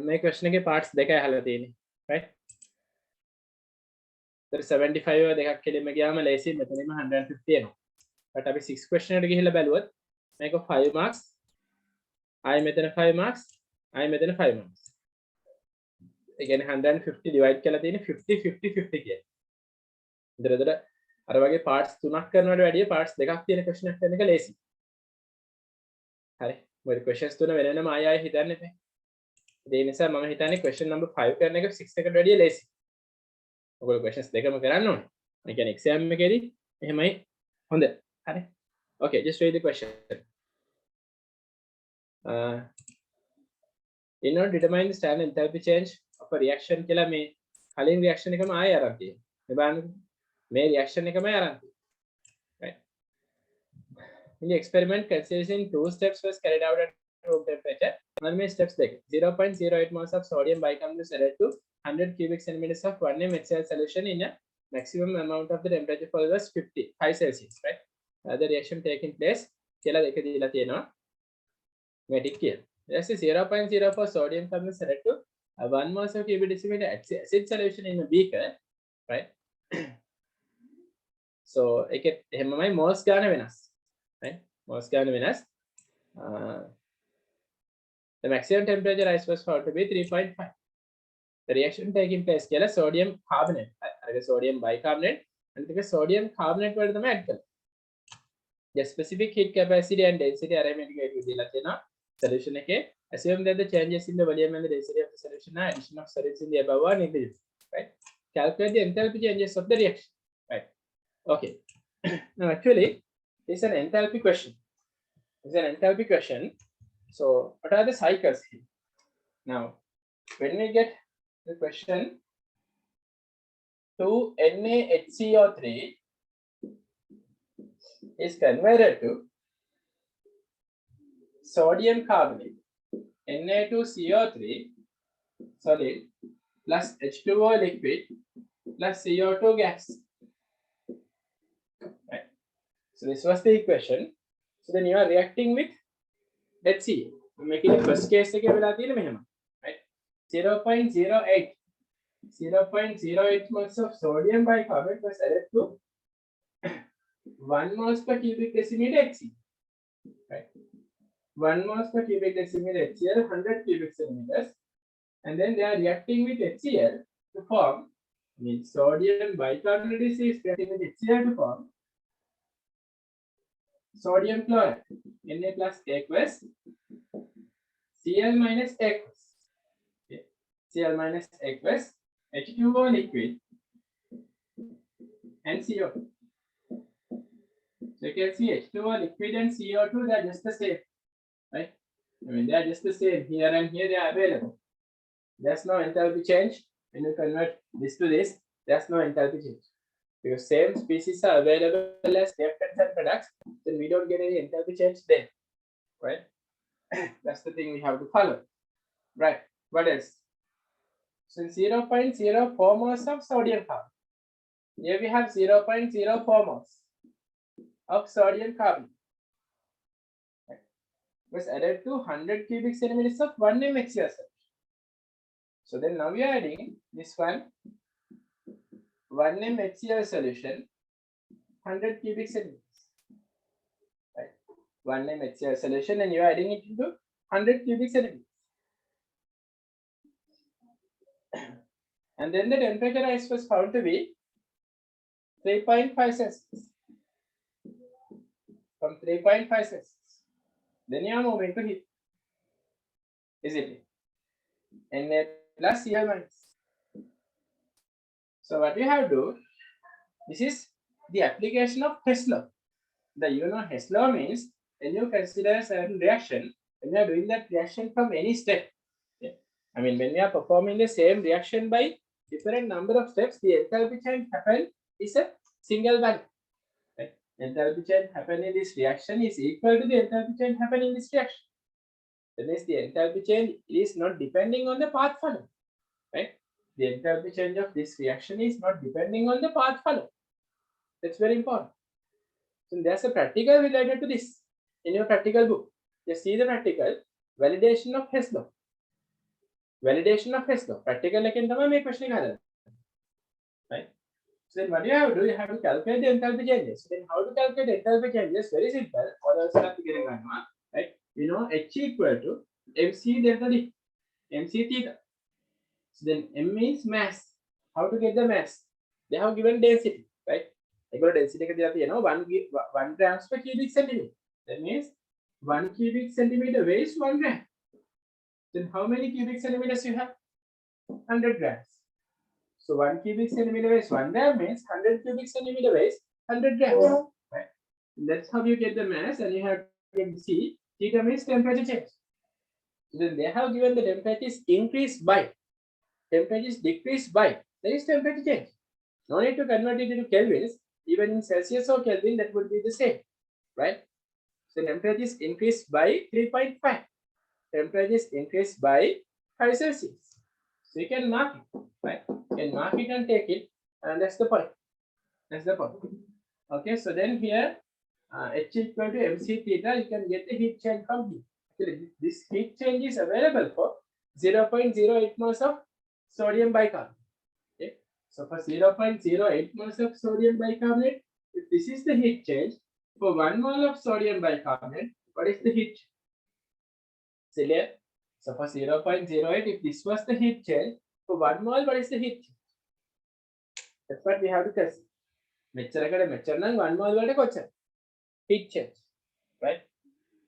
මේ question එකේ parts දෙකයි අහලා තියෙන්නේ. Right? 75 දෙකක් කෙලින්ම ගියාම ලේසි මෙතනම 150 එනවා. but අපි 6 question එකට ගිහිල්ලා බැලුවොත් මේක 5 marks ආයි මෙතන 5 marks ආයි මෙතන 5 marks. ඒ කියන්නේ 150 divide කරලා තියෙන්නේ 50 50 50 කියන්නේ. ඉතින් අර වගේ parts තුනක් කරනවට වැඩිය parts දෙකක් තියෙන question එකක් කරන එක ලේසි. හරි. මොකද questions තුන වෙන වෙනම ආයෙ හිතන්න එපා. ඒ නිසා මම හිතන්නේ question number 5 කරන එක 6 එකට වැඩිය ලේසි. ඔයගොල්ලෝ questions දෙකම කරන්න ඕනේ. ඒ කියන්නේ exam එකේදී එහෙමයි හොඳ. හරි. Okay, just read the question. In order to determine the standard enthalpy change of a reaction කියලා මේ කලින් reaction එකම ආයෙ අරන් තියෙනවා. මේ බලන්න මේ reaction එකමයි අරන් තියෙන්නේ. Right. In the experiment consisting two steps was carried out at room temperature. One may steps like 0.08 moles of sodium bicarbonate is added to 100 cubic centimeters of 1m HCl solution in a maximum amount of the temperature for was 55 Celsius. Right. The reaction taking place කියලා දෙක දීලා තියෙනවා. මේ ටික කියලා. That's 0.04 sodium carbonate is added to 1 moles of cubic decimeter acid solution in a beaker. Right. So ඒකෙත් එහෙමමයි moles ගන්න වෙනස්. Right. Moles ගන්න වෙනස්. The maximum temperature rise was found to be 3.5. The reaction taking place කියලා sodium carbonate. අර sodium bicarbonate and the sodium carbonate වලට තමයි add කරන්නේ. The specific heat capacity and density arithmetic එක දීලා තියෙනවා solution එකේ. Assume that the changes in the volume and the density of the solution are addition of solids in the above are negligible. Right. Calculate the enthalpy changes of the reaction. Right. Okay. Now actually it's an enthalpy question. It's an enthalpy question. So what are the cycles here? Now when we get the question 2NaHCO3 is converted to sodium carbonate Na2CO3 solid plus H2O liquid plus CO2 gas. Right. So this was the equation. So then you are reacting with HCl. I'm making the first case එකේ වෙලා තියෙන මෙහෙම. Right. 0.08 moles of sodium bicarbonate was added to 1 moles per cubic decimeter HCl. Right. 1 moles per cubic decimeter HCl, 100 cubic centimeters, and then they are reacting with HCl to form. Sodium bicarbonate is reacting with HCl to form sodium chloride, Na plus aqueous, Cl minus aqueous, okay. Cl minus aqueous, H2O liquid, and CO2. So you can see H2O liquid and CO2, they are just the same, right? I mean, they are just the same here and here, they are available. There's no enthalpy change. When you convert this to this, there's no enthalpy change. Because same species are available as reactants and products, then we don't get any enthalpy change there, right? That's the thing we have to follow, right? What else? So 0.04 moles of sodium carbonate. Here we have 0.04 moles of sodium carbonate. Right? Was added to 100 cubic centimeters of 1m HCl. So then now we are adding this one 1m HCl solution 100 cubic centimeters. Right. 1m HCl solution and you are adding it into 100 cubic centimeters. And then the temperature rise was found to be 3.5 Celsius. From 3.5 Celsius. Then you are moving to heat. Easily. Na plus Cl minus. So what we have to do, this is the application of Hess law. Hess law means when you consider a certain reaction, when you are doing that reaction from any step. Okay. I mean, when we are performing the same reaction by different number of steps, the enthalpy change happen is a single value. Right? Enthalpy change happen in this reaction is equal to the enthalpy change happen in this reaction. That is, the enthalpy change is not depending on the path followed. Right? The enthalpy change of this reaction is not depending on the path followed. That's very important. So there's a practical related to this. in your practical book. Just see the practical validation of Hess law. Validation of Hess law. Practical again, the question right? So then what do? You have to calculate the enthalpy changes. So then how to calculate enthalpy changes? Very simple. All else have to get right? You know H equal to MC delta D, MC theta. So then M means mass. How to get the mass? They have given density, right? I got density one grams per cubic centimeter. That means 1 cubic centimeter weighs 1 gram. Then how many cubic centimeters you have? 100 grams. So 1 cubic centimeter weighs 1 gram means 100 cubic centimeter weighs 100 grams. Right? That's how you get the mass, and you have to see theta means temperature change. So then they have given the temperature is increased by, temperature is decreased by. There is temperature change. No need to convert it into kelvins. Even in Celsius or Kelvin, that would be the same, right? So temperature is increased by 3.5. Temperature is increased by 5 Celsius. So you can mark it, right? You can mark it and take it, and that's the point. That's the point. Okay, so then here H equal to MC theta, you can get the heat change from here. Actually, this heat change is available for 0.08 moles of sodium bicarbonate. Okay, so for 0.08 moles of sodium bicarbonate, if this is the heat change for 1 mole of sodium bicarbonate, what is the heat? So for 0.08, if this was the heat change for 1 mole, what is the heat change? That's what we have to test. Measure 1 mole heat change, right?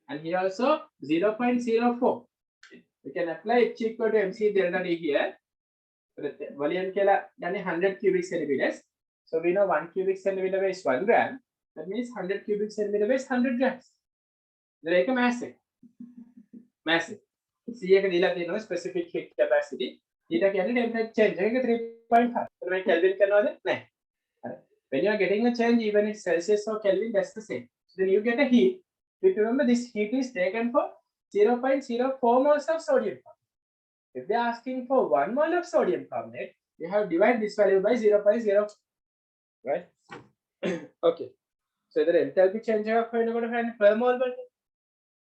And here also 0.04. We can apply H equal to MC delta D here. Volume 100 cubic centimeters. So we know 1 cubic centimeter weighs 1 gram. That means 100 cubic centimeter weighs 100 grams. There is a massive. Massive. See a specific heat capacity. Theta can temperature change 3.5. Kelvin when you are getting a change, even in Celsius or Kelvin, that's the same. So then you get a heat. Remember, this heat is taken for 0.04 moles of sodium carbonate. If they are asking for 1 mole of sodium carbonate, you have to divide this value by 0.0, right? Okay. So the enthalpy change per mole,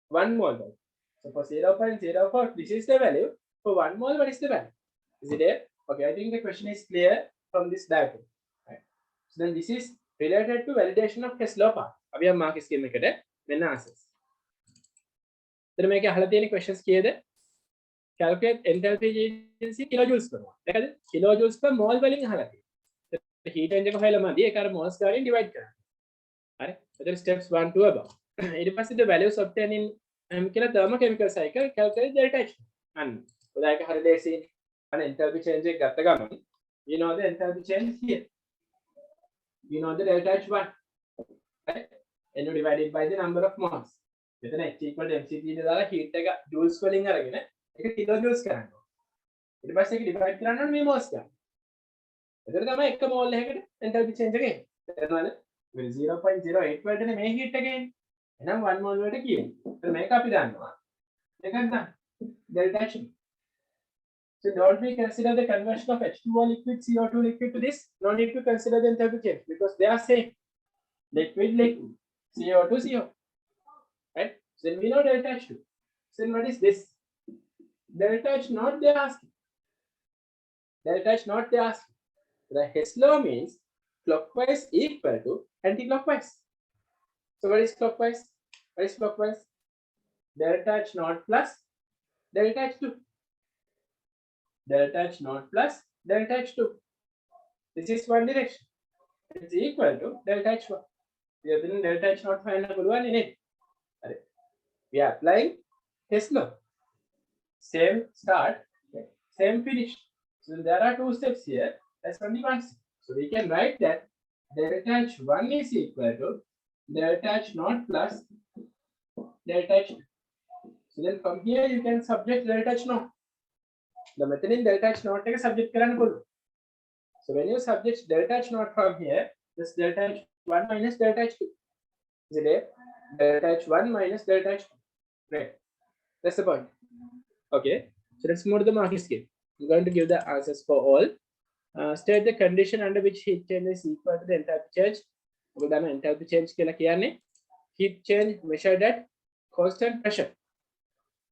1 mole. So for 0.04, this is the value. For 1 mole, what is the value? Is it there? Okay, I think the question is clear from this diagram. Right? So then this is related to validation of Hess law part. We have mark scheme answers. Then make a questions here. Calculate enthalpy change in kilojoules per mole. Kilojoules per mole value the heat change moles divide. Right? So steps 1 to above. It is the values obtained in thermochemical cycle. Calculate delta H. And like an enthalpy change, you know the enthalpy change here. You know the delta H1, right? And you divide it by the number of moles. Then H equal to MC theta heat joules filling kilojoules කරන්න. ඊට පස්සේ ඒක divide කරන්න ඕනේ මේ moles ගන්න. එතකොට තමයි එක mole එකකට enthalpy change එක එන්නේ. තේරුණාද? මේ 0.08 වලටනේ මේ heat එක එන්නේ. එහෙනම් 1 mole වලට කියන්නේ. එතකොට මේක අපි දන්නවා. ඒකත් දාන්න. delta H. So don't we consider the conversion of H2O liquid, CO2 liquid to this? No need to consider the enthalpy change because they are same. Liquid, CO2, CO. Right? So then we know delta H2. So then what is this? Delta H not they asking. Delta H not they asking. The Hess law means clockwise equal to anti-clockwise. So what is clockwise? What is clockwise? Delta H naught plus delta H2. Delta H naught plus delta H2. This is one direction. It's equal to delta H1. We are doing delta H naught find in it. We are applying Hess law. Same start, same finish. So there are 2 steps here. That's only one step. So we can write that delta H1 is equal to delta H naught plus delta H2. So then from here you can subject delta H naught. The method in delta H naught is subject karan. So when you subject delta H naught from here, this delta H1 minus delta H2. Is it there? Delta H1 minus delta H2. Right. That's the point. Okay. So let's move to the marking scheme. I'm going to give the answers for all. State the condition under which heat change is equal to the enthalpy change. Enthalpy change heat change measured at constant pressure.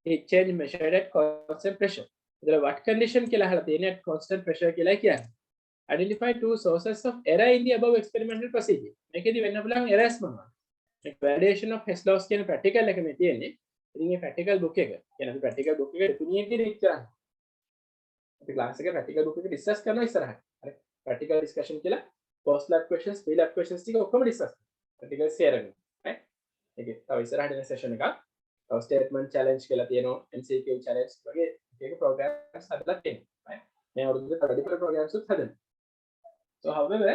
Heat change measured at constant pressure. What condition කියලා අහලා තියෙන්නේ at constant pressure කියලා කියන්නේ. Identify two sources of error in the above experimental procedure. මේකෙදි වෙන්න පුළුවන් errors මොනවද? Validation of Hess laws කියන practical එක මේ තියෙන්නේ. ඉතින් මේ practical book එක කියන්නේ අපි practical book එක තුනියෙන්දී read කරන්නේ. අපි class එකේ practical book එක discuss කරනවා ඉස්සරහට. හරි. Practical discussion කියලා post lab questions, pre lab questions ටික ඔක්කොම discuss කරනවා. Practical share කරනවා. right? ඒකේ තව ඉස්සරහට එන session එකක් තව statement challenge කියලා තියෙනවා, MCQ challenge වගේ එක programs හදලා තියෙනවා. right? මේ අවුරුද්දේ particular programs උත් හදනවා. So however,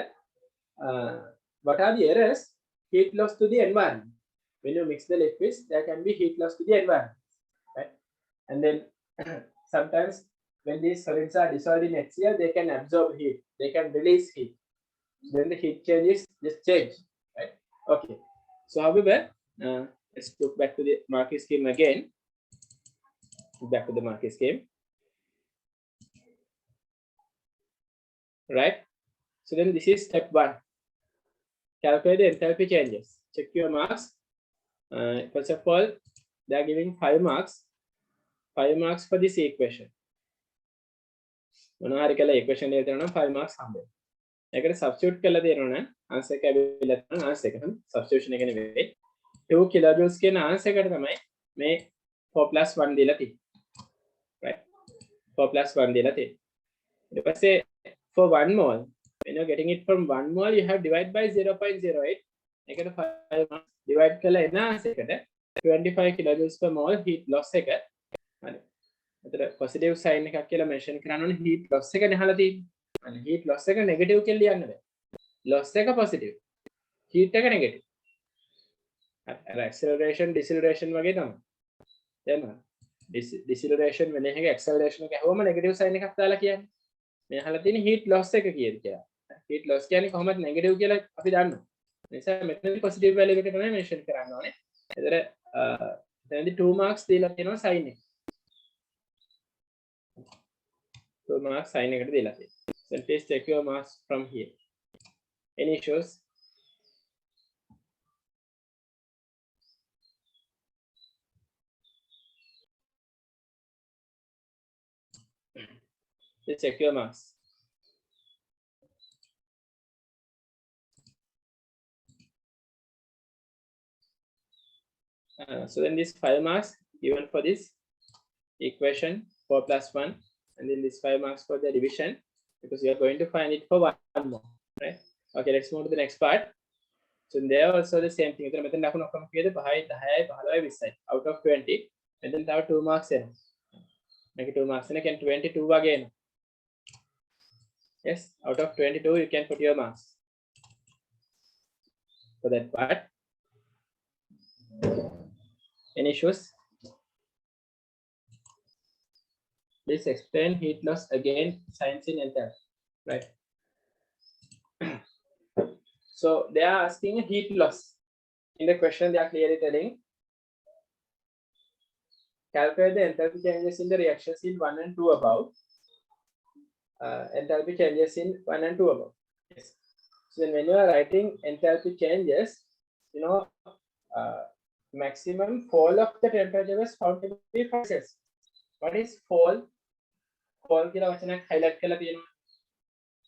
what are the errors? Heat loss to the environment. When you mix the liquids, there can be heat loss to the environment. Right? And then sometimes when these solids are dissolved in HCl, they can absorb heat. They can release heat. Then the heat changes just change. Right? Okay. So however, let's look back to the marking scheme again. Back to the marking scheme. Right? So then this is step 1. Calculate the enthalpy changes. Check your marks. First of all, they are giving 5 marks. 5 marks for this equation. මොනවා හරි කළා equation එක දෙනවා නම් 5 marks හම්බෙනවා. ඒකට substitute කරලා දෙනවා නම් answer එක ඇවිල්ලා තියෙනවා answer එක නම් substitution එක නෙවෙයි. 2 kilojoules කියන answer එකට තමයි මේ 4 + 1 දීලා තියෙන්නේ. right? 4 + 1 දීලා තියෙන්නේ. ඊට පස්සේ for 1 mole, when you're getting it from 1 mole, you have divide by 0.08. එකට 5 marks divide කරලා එන answer එකට 25 kilojoules per mole heat loss එක. හරි. එතන positive sign එකක් කියලා mention කරන්න ඕනේ heat loss එක නහලා තියෙන්නේ. අනේ heat loss එක negative කියලා ලියන්න බෑ. loss එක positive. heat එක negative. acceleration deceleration වගේ තමයි. තේරුණාද? deceleration වෙන එක acceleration එක හැවම negative sign එකක් දාලා කියන්නේ. මේ අහලා තියෙන heat loss එක කියලා. heat loss කියන්නේ කොහොමද negative කියලා අපි දන්නවා. ඒ නිසා මෙතනදී positive value එක තමයි mention කරන්න ඕනේ. එතන එතනදී 2 marks දීලා තියෙනවා sign එක. 2 marks sign එකට දීලා තියෙනවා. So please check your marks from here. Any issues? Please check your marks. So then this 5 marks given for this equation 4 + 1, and then this 5 marks for the division, because we are going to find it for 1 more, right? Okay, let's move to the next part. So there also the same thing. එතන මෙතන ලකුණු ඔක්කොම කීයද 5යි 10යි 15යි 20යි out of 20. මෙතන තව 2 marks එනවා. මේක 2 marks එන කියන්නේ 22 වගේ එනවා. Yes, out of 22 you can put your marks for that part. Any issues? Please explain heat loss again, signs in enthalpy, right? So they are asking a heat loss. In the question, they are clearly telling calculate the enthalpy changes in the reactions in 1 and 2 above. Enthalpy changes in 1 and 2 above. Yes. So then when you are writing enthalpy changes, you know, maximum fall of the temperature was found to be 5 Celsius. What is fall? Fall කියලා වචනයක් highlight කරලා තියෙනවා.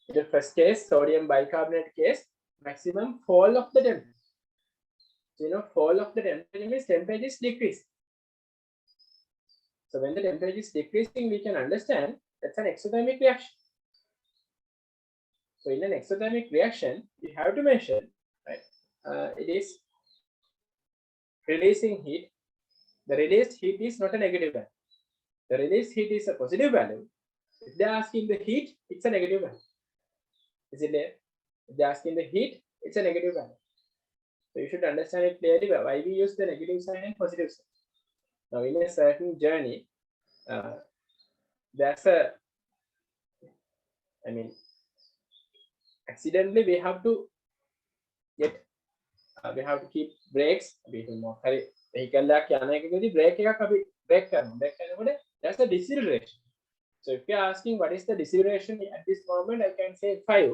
In the first case, sodium bicarbonate case, maximum fall of the temperature. So you know, fall of the temperature means temperature is decreasing. So when the temperature is decreasing, we can understand that's an exothermic reaction. So in an exothermic reaction, we have to mention, right? It is releasing heat. The released heat is not a negative value. The released heat is a positive value. If they are asking the heat, it's a negative value. Is it there? If they are asking the heat, it's a negative value. So you should understand it clearly why we use the negative sign and positive sign. Now in a certain journey, there's a, accidentally we have to keep brakes. vehicle එකක් යන එකකදී brake එකක් අපි brake කරනකොට there's a deceleration. So if you are asking what is the deceleration at this moment, I can say 5.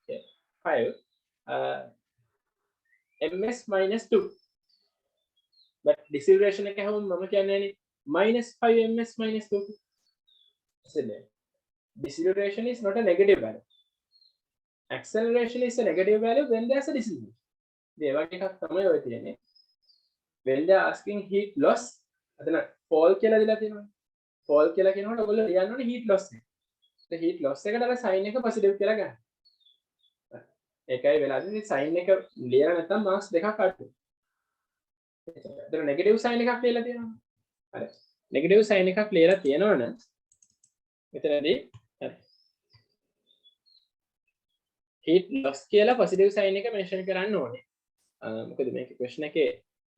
Okay, 5 ms -2. but deceleration එක හැමෝම මම කියන්නේ -5 ms -2 isn't deceleration is not a negative value. Acceleration is a negative value when there's a deceleration. ඒ වගේ එකක් තමයි ඔය තියෙන්නේ. When they are asking heat loss, අතන fall කියලා දීලා තියෙනවා. Fall කියලා කියනකොට ඔයගොල්ලෝ ලියන්න ඕනේ heat loss එක. ඒ heat loss එකට අර sin එක positive කියලා ගන්න. ඒකයි වෙලාදී sin එක ලියලා නැත්නම් marks දෙකක් අඩු. ඒතර negative sin එකක් ලියලා තියෙනවා. හරි. negative sin එකක් ලියලා තියෙනවනම් මෙතනදී හරි. heat loss කියලා positive sign එක mention කරන්න ඕනේ. මොකද මේකේ question එකේ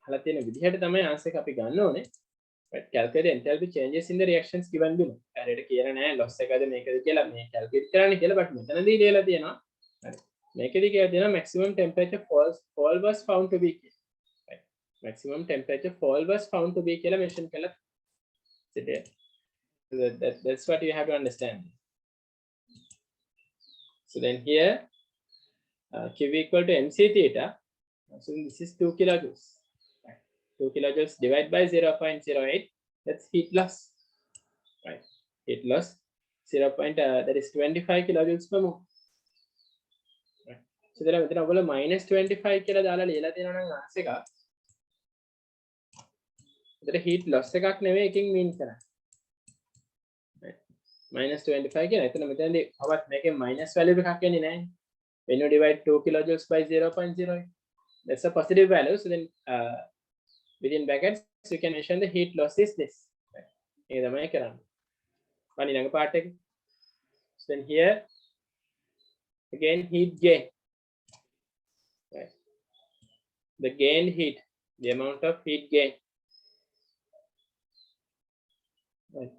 අහලා තියෙන විදිහට තමයි answer එක අපි ගන්න ඕනේ. Right, calculate the enthalpy changes in the reactions given below. හරියට කියලා නෑ loss එකද මේකද කියලා මේ calculate කරන්න කියලා but මෙතනදී ලියලා තියෙනවා. හරි. මේකෙදි කියලා තියෙනවා maximum temperature fall was found to be. Right. Maximum temperature fall was found to be කියලා mention කරලා there. So that's what you have to understand. So then here Q equal to mc theta. So this is 2 kilojoules. 2 kilojoules divided by 0.08. That's heat loss. Right. Heat loss that is 25 kilojoules per mole. Right. So then මෙතන ඔයගොල්ලෝ -25 කියලා දාලා ලියලා තියෙනවා නම් answer එක. ඒතර heat loss එකක් නෙවෙයි එකකින් mean කරන්නේ. Right. -25 කියලා. එතන මෙතනදී අවත් මේකේ minus value එකක් එන්නේ නැහැ. When you divide 2 kilojoules by 0.08, that's a positive value. So then within brackets you can mention the heat loss is this. Right. තමයි කරන්නේ. වනි ළඟ part එක. So then here again heat gain. Right. The gained heat, the amount of heat gain. Right.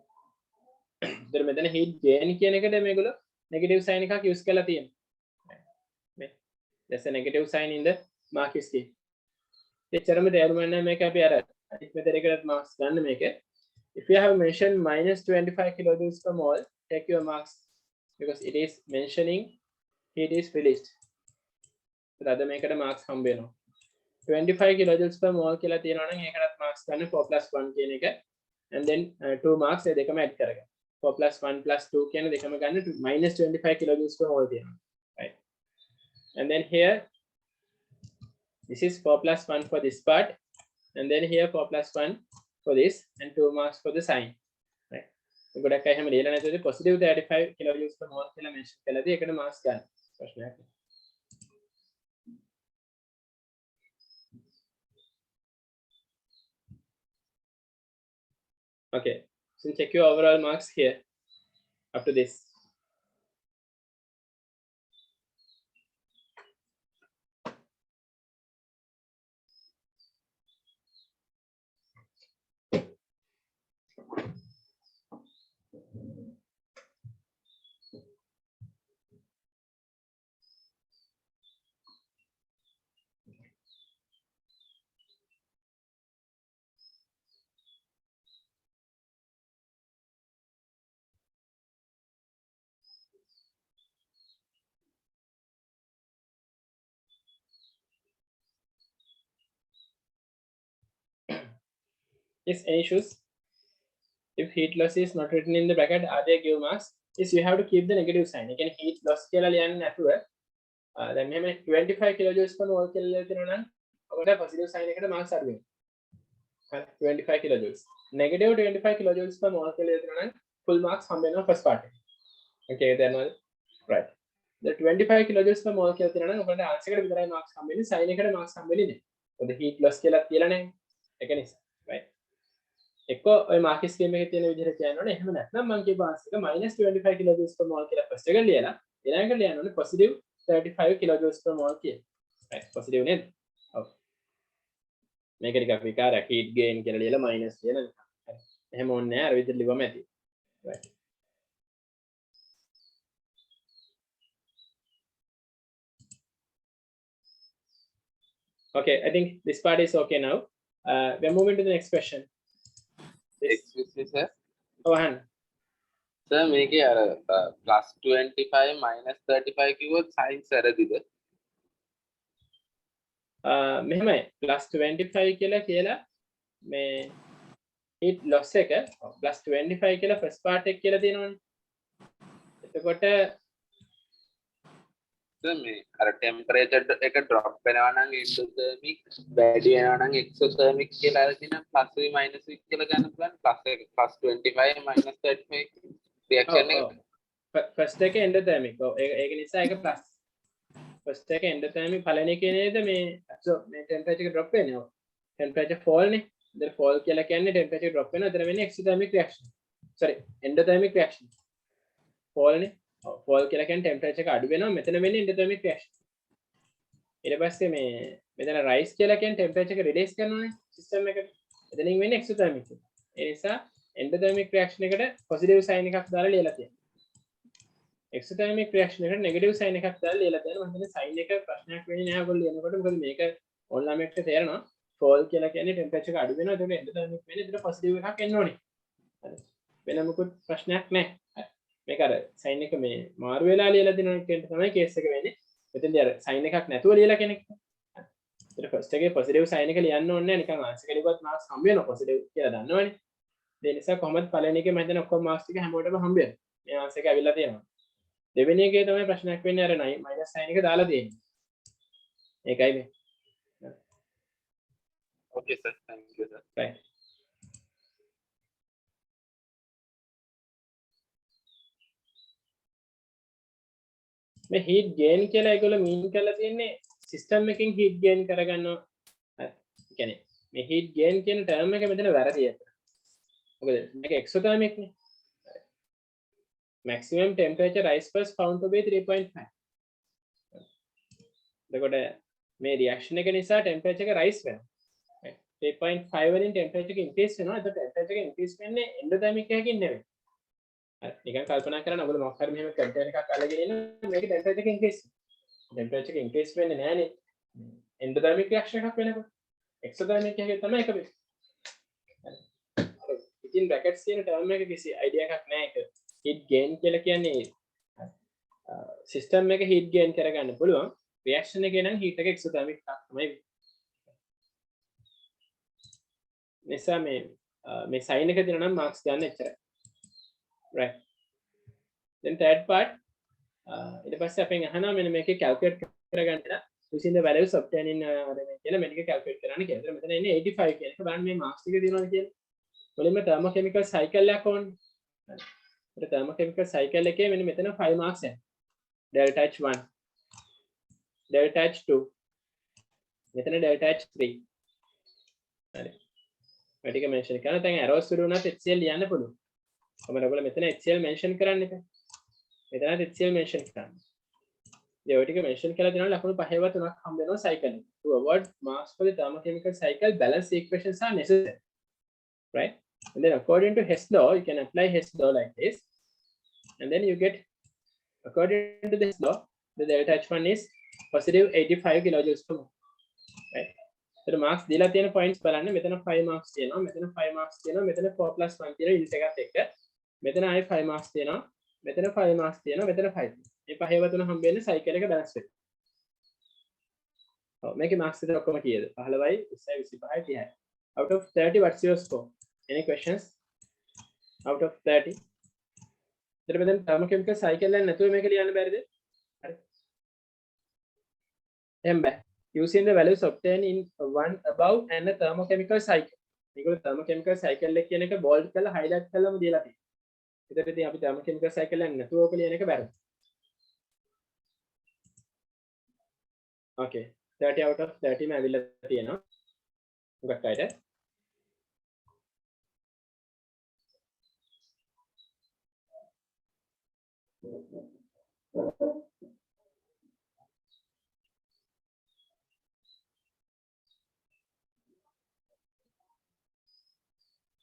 ඉතින් මෙතන heat gain කියන එකට මේගොල්ලෝ negative sign එකක් use කරලා තියෙනවා. There's a negative sign in the mark scheme. එච්චරම තේරුම් ගන්න මේක අපි අර අනිත් method එකකට marks ගන්න මේක. If you have mentioned -25 kilojoules per mole, take your marks because it is mentioning heat is released. So අද මේකට marks හම්බ වෙනවා. 25 kilojoules per mole කියලා තියෙනවා නම් ඒකටත් marks ගන්න 4+1 කියන එක and then 2 marks ඒ දෙකම add කරගන්න. 4+1+2 කියන දෙකම ගන්න -25 kilojoules per mole තියෙනවා. Right. And then here this is 4+1 for this part and then here 4+1 for this and 2 marks for the sign. Right. ගොඩක් අය හැම ලියලා නැතුවදී positive 35 kilojoules per mole කියලා mention කළාදී ඒකට marks ගන්න. ප්‍රශ්නයක්. Okay. So check your overall marks here up to this. Yes, any issues? If heat loss is not written in the bracket, are they give marks? Yes, you have to keep the negative sign. You can heat loss කියලා ලියන්න නැතුව දැන් මෙහෙම 25 kilojoules per mole කියලා ලියලා තියෙනවා නම් ඔකට positive sign එකට marks අඩු වෙනවා. හරි 25 kilojoules. Negative 25 kilojoules per mole කියලා ලියලා තියෙනවා නම් full marks හම්බ වෙනවා first part එකේ. Okay, then right. The 25 kilojoules per mole කියලා තියෙනවා නම් ඔකට answer එකට විතරයි marks හම්බ වෙන්නේ, sign එකට marks හම්බ වෙන්නේ නැහැ. මොකද heat loss කියලා කියලා නැහැ. ඒක නිසා. Right. එක්ක ඔය මාක් ස්කීම් එකේ තියෙන විදිහට කියන්න ඕනේ. එහෙම නැත්නම් මම කියපු ආන්සර් එක -25 kilojoules per mole කියලා ෆස්ට් එක ලියලා ඊළඟට ලියන්න ඕනේ positive 35 kilojoules per mole කියලා. right positive නේද? ඔව්. මේක ටිකක් විකාරයක් heat gain කියලා ලියලා minus ලියන නිසා. හරි. එහෙම ඕනේ නැහැ. අර විදිහට ලිව්වම ඇති. right. Okay, I think this part is okay now. We're moving to the next question. Excuse me, sir. Oh, Han. Sir, මේකේ අර +25 -35 කිව්වොත් signs වැරදිද? මෙහෙමයි +25 කියලා මේ heat loss එක plus 25 කියලා first part එක කියලා තියෙනවනේ. එතකොට මේ අර ටෙම්පරේචර් එක ඩ්‍රොප් වෙනවා නම් එන්ඩෝතර්මික් වැඩි වෙනවා නම් එක්සෝතර්මික් කියලා තියෙන plus v minus v කියලා ගන්න පුළුවන් plus 25 minus 35 රියැක්ෂන් එක first එක endothermic. ඔව් ඒක නිසා ඒක plus. first එක endothermic පළවෙනි එකේ නේද මේ මේ temperature එක drop වෙන්නේ. ඔව්. temperature fall නේ. ඉතින් fall කියලා කියන්නේ temperature drop වෙනවා. එතන වෙන්නේ exothermic reaction. sorry endothermic reaction. fall නේ. fall කියලා කියන්නේ temperature එක අඩු වෙනවා. මෙතන වෙන්නේ endothermic reaction. ඊට පස්සේ මේ මෙතන rise කියලා කියන්නේ temperature එක release කරනවානේ system එකට. එතනින් වෙන්නේ exothermic. ඒ නිසා endothermic reaction එකට positive sign එකක් දාලා ලියලා තියෙනවා. exothermic reaction එකට negative sign එකක් දාලා ලියලා තියෙනවා. මම හිතන්නේ sign එක ප්‍රශ්නයක් වෙන්නේ නැහැ ඔයගොල්ලෝ ලියනකොට. මොකද මේක online එකට තේරෙනවා. fall කියලා කියන්නේ temperature එක අඩු වෙනවා. ඒකට endothermic වෙන්නේ ඒකට positive එකක් එන්න ඕනේ. හරි. වෙන මොකුත් ප්‍රශ්නයක් නැහැ. මේක අර sign එක මේ මාරු වෙලා ලියලා දෙන එකෙන් තමයි case එක වෙන්නේ. මෙතෙන්දී අර sign එකක් නැතුව ලියලා කෙනෙක්. ඊට first එකේ positive sign එක ලියන්න ඕනේ නැහැ. නිකන් answer එක ලියුවත් marks හම්බ වෙනවා positive කියලා දන්නවනේ. ඒ නිසා කොහොමද පළවෙනි එකේ මම හිතන්නේ ඔක්කොම marks ටික හැමෝටම හම්බ වෙනවා. මේ answer එක ඇවිල්ලා තියෙනවා. දෙවෙනි එකේ තමයි ප්‍රශ්නයක් වෙන්නේ අර minus sign එක දාලා තියෙන්නේ. ඒකයි මේ. okay sir thank you sir right. මේ heat gain කියලා ඒගොල්ලෝ mean කරලා තියෙන්නේ system එකකින් heat gain කරගන්නවා. හරි. ඒ කියන්නේ මේ heat gain කියන term එක මෙතන වැරදි අතන. මොකද මේක exothermic නේ. maximum temperature rise was found to be 3.5. එතකොට මේ reaction එක නිසා temperature එක rise වෙනවා. 3.5 වලින් temperature එක increase වෙනවා. එතකොට temperature එක increase වෙන්නේ endothermic එකකින් නෙවෙයි. හරි. නිකන් කල්පනා කරන්න ඔයගොල්ලෝ මොකක් හරි මෙහෙම container එකක් අල්ලගෙන ඉන්නවා. මේකේ temperature එක increase. temperature එක increase වෙන්නේ නැහනේ. endothermic reaction එකක් වෙනකොට. exothermic එකේ තමයි එක වෙන්නේ. හරි. ඉතින් brackets කියන term එක කිසි idea එකක් නැහැ ඒක. heat gain කියලා කියන්නේ system එක heat gain කරගන්න පුළුවන්. reaction එකේ නම් heat එක exothermic එකක් තමයි. නිසා මේ sign එක දෙනවා නම් marks ගන්න එච්චරයි. right. then third part ඊට පස්සේ අපෙන් අහනවා මෙන්න මේකේ calculate කරගන්න using the values obtained in මේ කියලා මේක calculate කරන්න කියලා. මෙතන ඉන්නේ 85 කියන එක. බලන්න මේ marks ටික දිනවද කියලා. මුලින්ම thermochemical cycle එකක් ඕනේ. හරි. thermochemical cycle එකේ මෙන්න මෙතන 5 marks යනවා. delta H1 delta H2 මෙතන delta H3 හරි. මේ ටික mention කරනවා. දැන් arrows සුළු වුණත් HCl ලියන්න පුළුවන්. කොහමද ඔයගොල්ලෝ මෙතන HCl mention කරන්න එපා. මෙතනත් HCl mention කරන්න. ඒ ඔය ටික mention කරලා දෙනවා ලකුණු 5ව 3ක් හම්බ වෙනවා cycle එක. To avoid marks for the thermochemical cycle, balance equations are necessary. Right? And then according to Hess law, you can apply Hess law like this. And then you get, according to this law, the delta H1 is positive 85 kilojoules per mole. Right? So the marks දීලා තියෙන points බලන්න. මෙතන 5 marks තියෙනවා. මෙතන 5 marks තියෙනවා. මෙතන 4 plus 1 තියෙනවා int එකත් එක්ක. මෙතන ආයෙ 5 marks තියෙනවා. මෙතන 5 marks තියෙනවා. මෙතන 5. මේ 5ව 3 හම්බ වෙන්නේ cycle එක balance වෙනවා. ඔව් මේකේ marks විතර ඔක්කොම කීයද? 15යි 20යි 25යි 30යි. Out of 30 what's your score? Any questions? Out of 30. ඊට මෙතන thermochemical cycle එක නැතුව මේක ලියන්න බැරිද? හරි. එහෙනම් බෑ. Using the values obtained in one above and the thermochemical cycle. මේකේ thermochemical cycle එක කියන එක bold කරලා highlight කරලාම දීලා තියෙනවා. ඒකට ඉතින් අපි thermochemical cycle එක නැතුව ඔක ලියන එක බැරිද? Okay. 30 out of 30 ම ඇවිල්ලා තියෙනවා. හුඟක් අයට.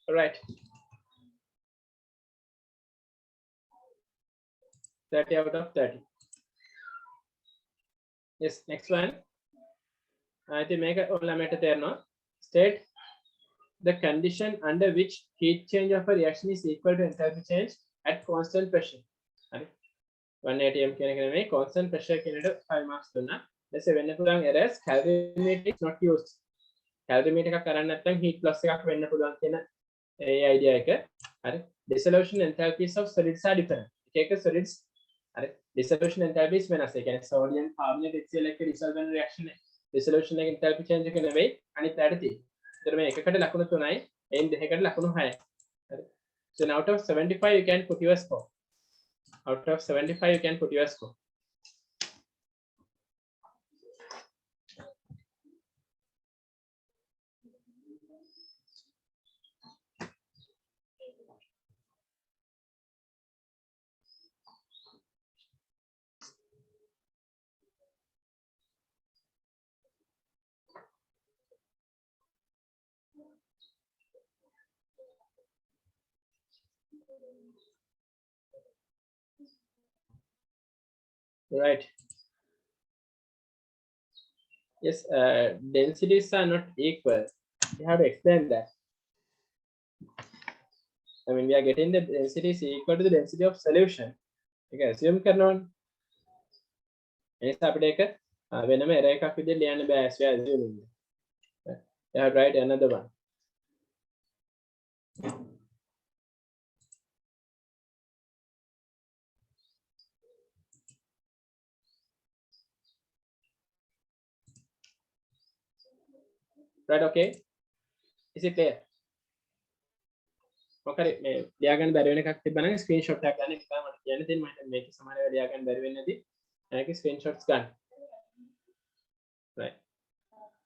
All right. 30 out of 30. Yes, next one. I think make a state the condition under which heat change of a reaction is equal to enthalpy change at constant pressure. 180 M can constant pressure can 5 marks. Let's say when errors calorimeter is not used. කැලරිමීටර් එකක් කරන්නේ නැත්නම් heat plus එකක් වෙන්න පුළුවන් කියන ඒ idea එක. හරි. Dissolution enthalpies of solids are different. එක එක solids හරි dissolution enthalpies වෙනස්. ඒ කියන්නේ sodium carbonate HCl එක dissolve වෙන reaction එක dissolution එක enthalpy change එක නෙවෙයි අනිත් පැයට තියෙන්නේ. ඒතර මේ එකකට ලකුණු 3යි එයින් දෙකකට ලකුණු 6යි. හරි. So out of 75 you can put your score. Out of 75 you can put your score. Right. Yes, densities are not equal. You have to explain that. I mean, we are getting the density is equal to the density of solution. Okay, assume කරනවා. එනිසා අපිට ඒක වෙනම error එකක් විදිහට ලියන්න බෑ as we are assuming. You have to write another one. Right, okay. Is it clear? මොකද මේ ලියා ගන්න බැරි වෙන එකක් තිබ්බනම් ස්ක්‍රීන්ෂොට් එකක් ගන්න එක තමයි මට කියන්න තියෙන්නේ. මම හිතන්නේ මේක සමාන වෙලා ලියා ගන්න බැරි වෙන්නේ නැති. ඒකේ ස්ක්‍රීන්ෂොට්ස් ගන්න. Right.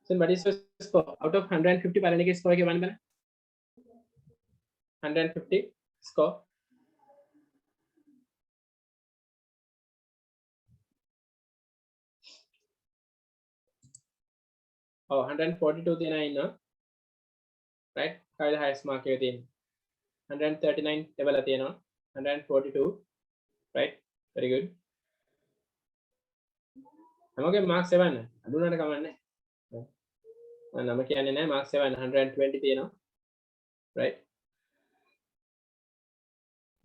So what is your score? Out of 150 පළවෙනි එකේ score එක ගන්න බලන්න. 150 score. Oh, 142 තියෙනවා ඉන්නවා. Right? කායිද highest mark එක තියෙන්නේ? 139 level තියෙනවා. 142. Right? Very good. හැමෝගේ marks 7 අඩු වුණාට කමන්නේ. නම කියන්නේ නැහැ marks 7 120 තියෙනවා. Right?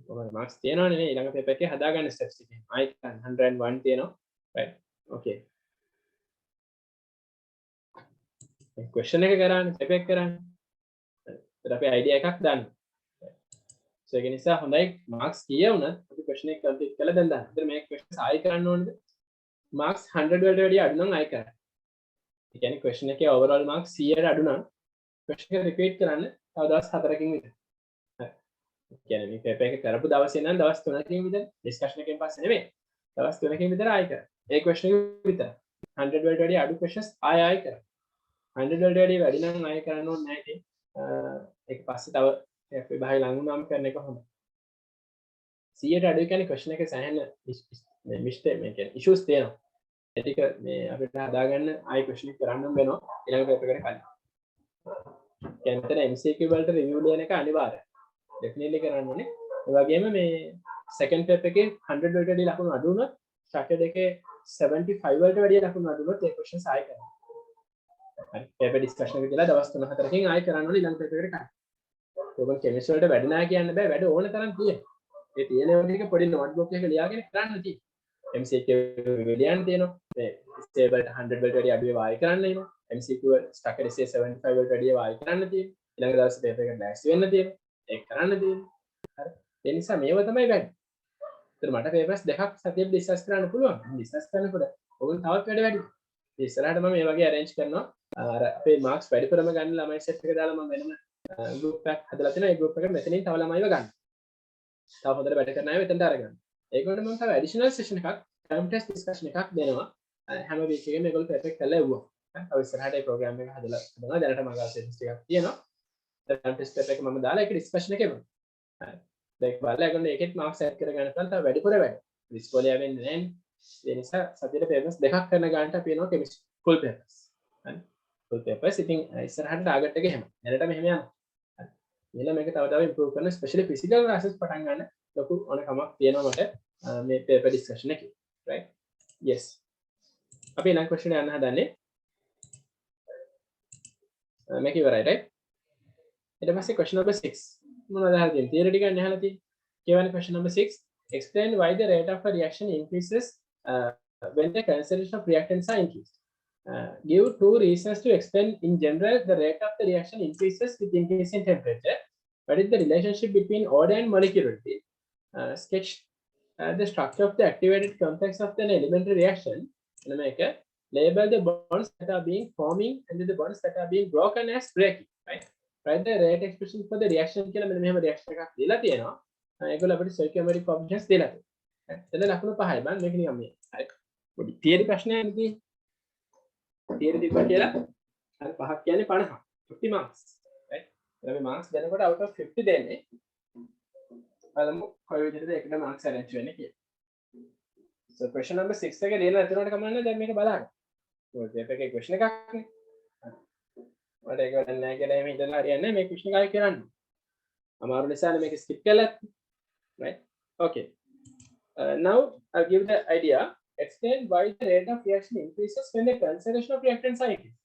ඔයාලා marks තියෙනවනේ නේ ඊළඟ paper එකේ හදාගන්න steps ටික. I 101 තියෙනවා. Right? Okay. question එක කරන්නේ step එක කරන්නේ. ඒත් අපි idea එකක් දාන්න. So ඒක නිසා හොඳයි marks කීය වුණත් අපි question එක complete කරලා දැන් දාන්න. ඒතර මේ questions ආයි කරන්න ඕනේද? marks 100 වලට වැඩිය අඩු නම් ආයි කරන්න. ඒ කියන්නේ question එකේ overall marks 100ට අඩු නම් question එක repeat කරන්න තව දවස් 4කින් විතර. හරි. ඒ කියන්නේ මේ paper එක කරපු දවසේ නම් දවස් 3කින් විතර discussion එකෙන් පස්සේ නෙමෙයි. දවස් 3කින් විතර ආයි කරන්න. ඒ question එක විතර. 100 වලට වැඩිය අඩු questions ආයි කරන්න. 100 වලට වැඩිය වැඩි නම් ආයි කරන්න ඕනේ නැහැ ඉතින්. ඒක පස්සේ තව විභාගය ලඟ වුණාම කරන එක හොඳයි. 100ට අඩු කියන්නේ question එකේ සෑහෙන මේ mistake මේ කියන්නේ issues තියෙනවා. ඒ ටික මේ අපිට හදාගන්න ආයි question එක කරන්න වෙනවා ඊළඟ paper එකට කලින්. කියන්නේ මෙතන MCQ වලට review දෙන එක අනිවාර්යයි. definitely කරන්න ඕනේ. ඒ වගේම මේ second paper එකේ 100 වලට වැඩි ලකුණු අඩු වුණොත් started එකේ 75 වලට වැඩි ලකුණු අඩු වුණොත් ඒ questions ආයි කරන්න. හරි. paper discussion එක කියලා දවස් 3-4කින් ආයි කරන්න ඕනේ ඊළඟ paper එකට කලින්. ඔයගොල්ලෝ chemistry වලට වැඩි නැහැ කියන්න බෑ වැඩ ඕන තරම් තියෙනවා. ඒ තියෙන එක පොඩි notebook එකක ලියාගෙන කරන්න තියෙනවා. MCQ ලියන්න තියෙනවා. මේ stable 100 වලට වැඩි අඩු ඒවා ආයි කරන්න වෙනවා. MCQ stuck at 75 වලට වැඩි ඒවා ආයි කරන්න තියෙනවා. ඊළඟ දවසේ paper එකට දැක්ස් වෙන්න තියෙනවා. ඒක කරන්න තියෙනවා. හරි. ඒ නිසා මේව තමයි වැඩි. ඒතර මට papers දෙකක් සතියේ discuss කරන්න පුළුවන්. discuss කරනකොට ඔයගොල්ලෝ තවත් වැඩ වැඩි. ඉස්සරහට මම මේ වගේ arrange කරනවා. අර අපේ marks වැඩිපුරම ගන්න ළමයි set එක දාලා මම වෙනම group එකක් හදලා තියෙනවා. ඒ group එකට මෙතනින් තව ළමයිව ගන්න. තව හොඳට වැඩ කරන අය මෙතනට අරගන්න. ඒකට මම තව additional session එකක් term test discussion එකක් දෙනවා. හැම week එකෙම මේගොල්ලෝ perfect කරලා එවුවා. තව ඉස්සරහට ඒ program එක හදලා හදනවා. දැනට මගේ sessions ටිකක් තියෙනවා. term test paper එක මම දාලා ඒක discussion එක එවනවා. හරි. දැන් බලලා ඒගොල්ලෝ ඒකෙත් marks set කරගන්න පුළුවන්. තව වැඩිපුර වැඩ. ඉස්කෝලේ යවෙන්නේ නැහැ. ඒ නිසා සතියේ papers දෙකක් කරන ගන්නට අපි එනවා chemistry full papers. හරි. full papers ඉතින් ඉස්සරහට target එක එහෙම. දැනට මෙහෙම යනවා. ඊළඟ මේක තව තව improve කරන especially physical classes පටන් ගන්න ලොකු ඕනකමක් තියෙනවා මට මේ paper discussion එකේ right yes අපි ඊළඟ question යන්න හදන්නේ මේක ඉවරයි right ඊට පස්සේ question number 6 මොනවද අහලා තියෙන්නේ theory ටික ගන්න අහලා තියෙන්නේ කියවන්නේ question number 6 explain why the rate of a reaction increases when the concentration of reactants are increased Give two reasons to explain. In general, the rate of the reaction increases with increasing temperature. What is the relationship between order and molecularity? Sketch the structure of the activated complex of an elementary reaction. Label the bonds that are being forming and the bonds that are being broken as breaking. Right? Write the rate expression for the reaction. Reaction stoichiometric coefficients. Theory ප්‍රශ්නයක්නේ. theory දීපුවා කියලා අර පහක් කියන්නේ 50 50 marks right අපි marks දෙනකොට out of 50 දෙන්නේ බලමු කොයි විදිහටද එකට marks arrange වෙන්නේ කියලා so question number 6 එක ලියලා නැතුනට කමන්නේ දැන් මේක බලන්න මොකද මේකේ question එකක්නේ මට ඒක වැඩක් නැහැ කියලා එහෙම හිතලා හරියන්නේ මේ question එකයි කරන්නේ අමාරු නිසානේ මේක skip කළා right okay now I'll give the idea. Explain why the rate of reaction increases when the concentration of reactants are increasing.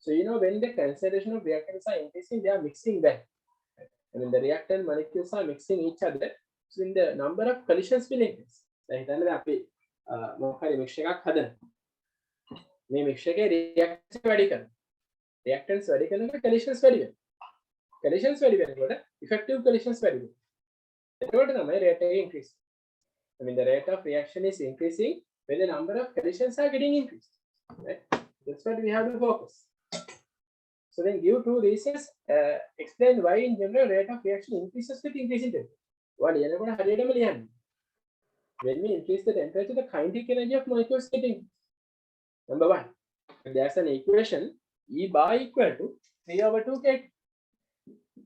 So you know when the concentration of reactants are increasing, they are mixing well. I mean the reactant molecules are mixing each other. So then the number of collisions will increase. So හිතන්න අපි මොකක් හරි mix එකක් හදනවා. මේ mix එකේ reactants වැඩි කරනවා. Reactants වැඩි කරනකොට collisions වැඩි වෙනවා. Collisions වැඩි වෙනකොට effective collisions වැඩි වෙනවා. එතකොට තමයි rate එක increase. I mean the rate of reaction is increasing when the number of collisions are getting increased. Right? That's what we have to focus. So then give two reasons. Explain why in general rate of reaction increases with increasing temperature. When we increase the temperature, the kinetic energy of molecules getting increased. Number one, there's an equation E bar equal to 3/2 kT.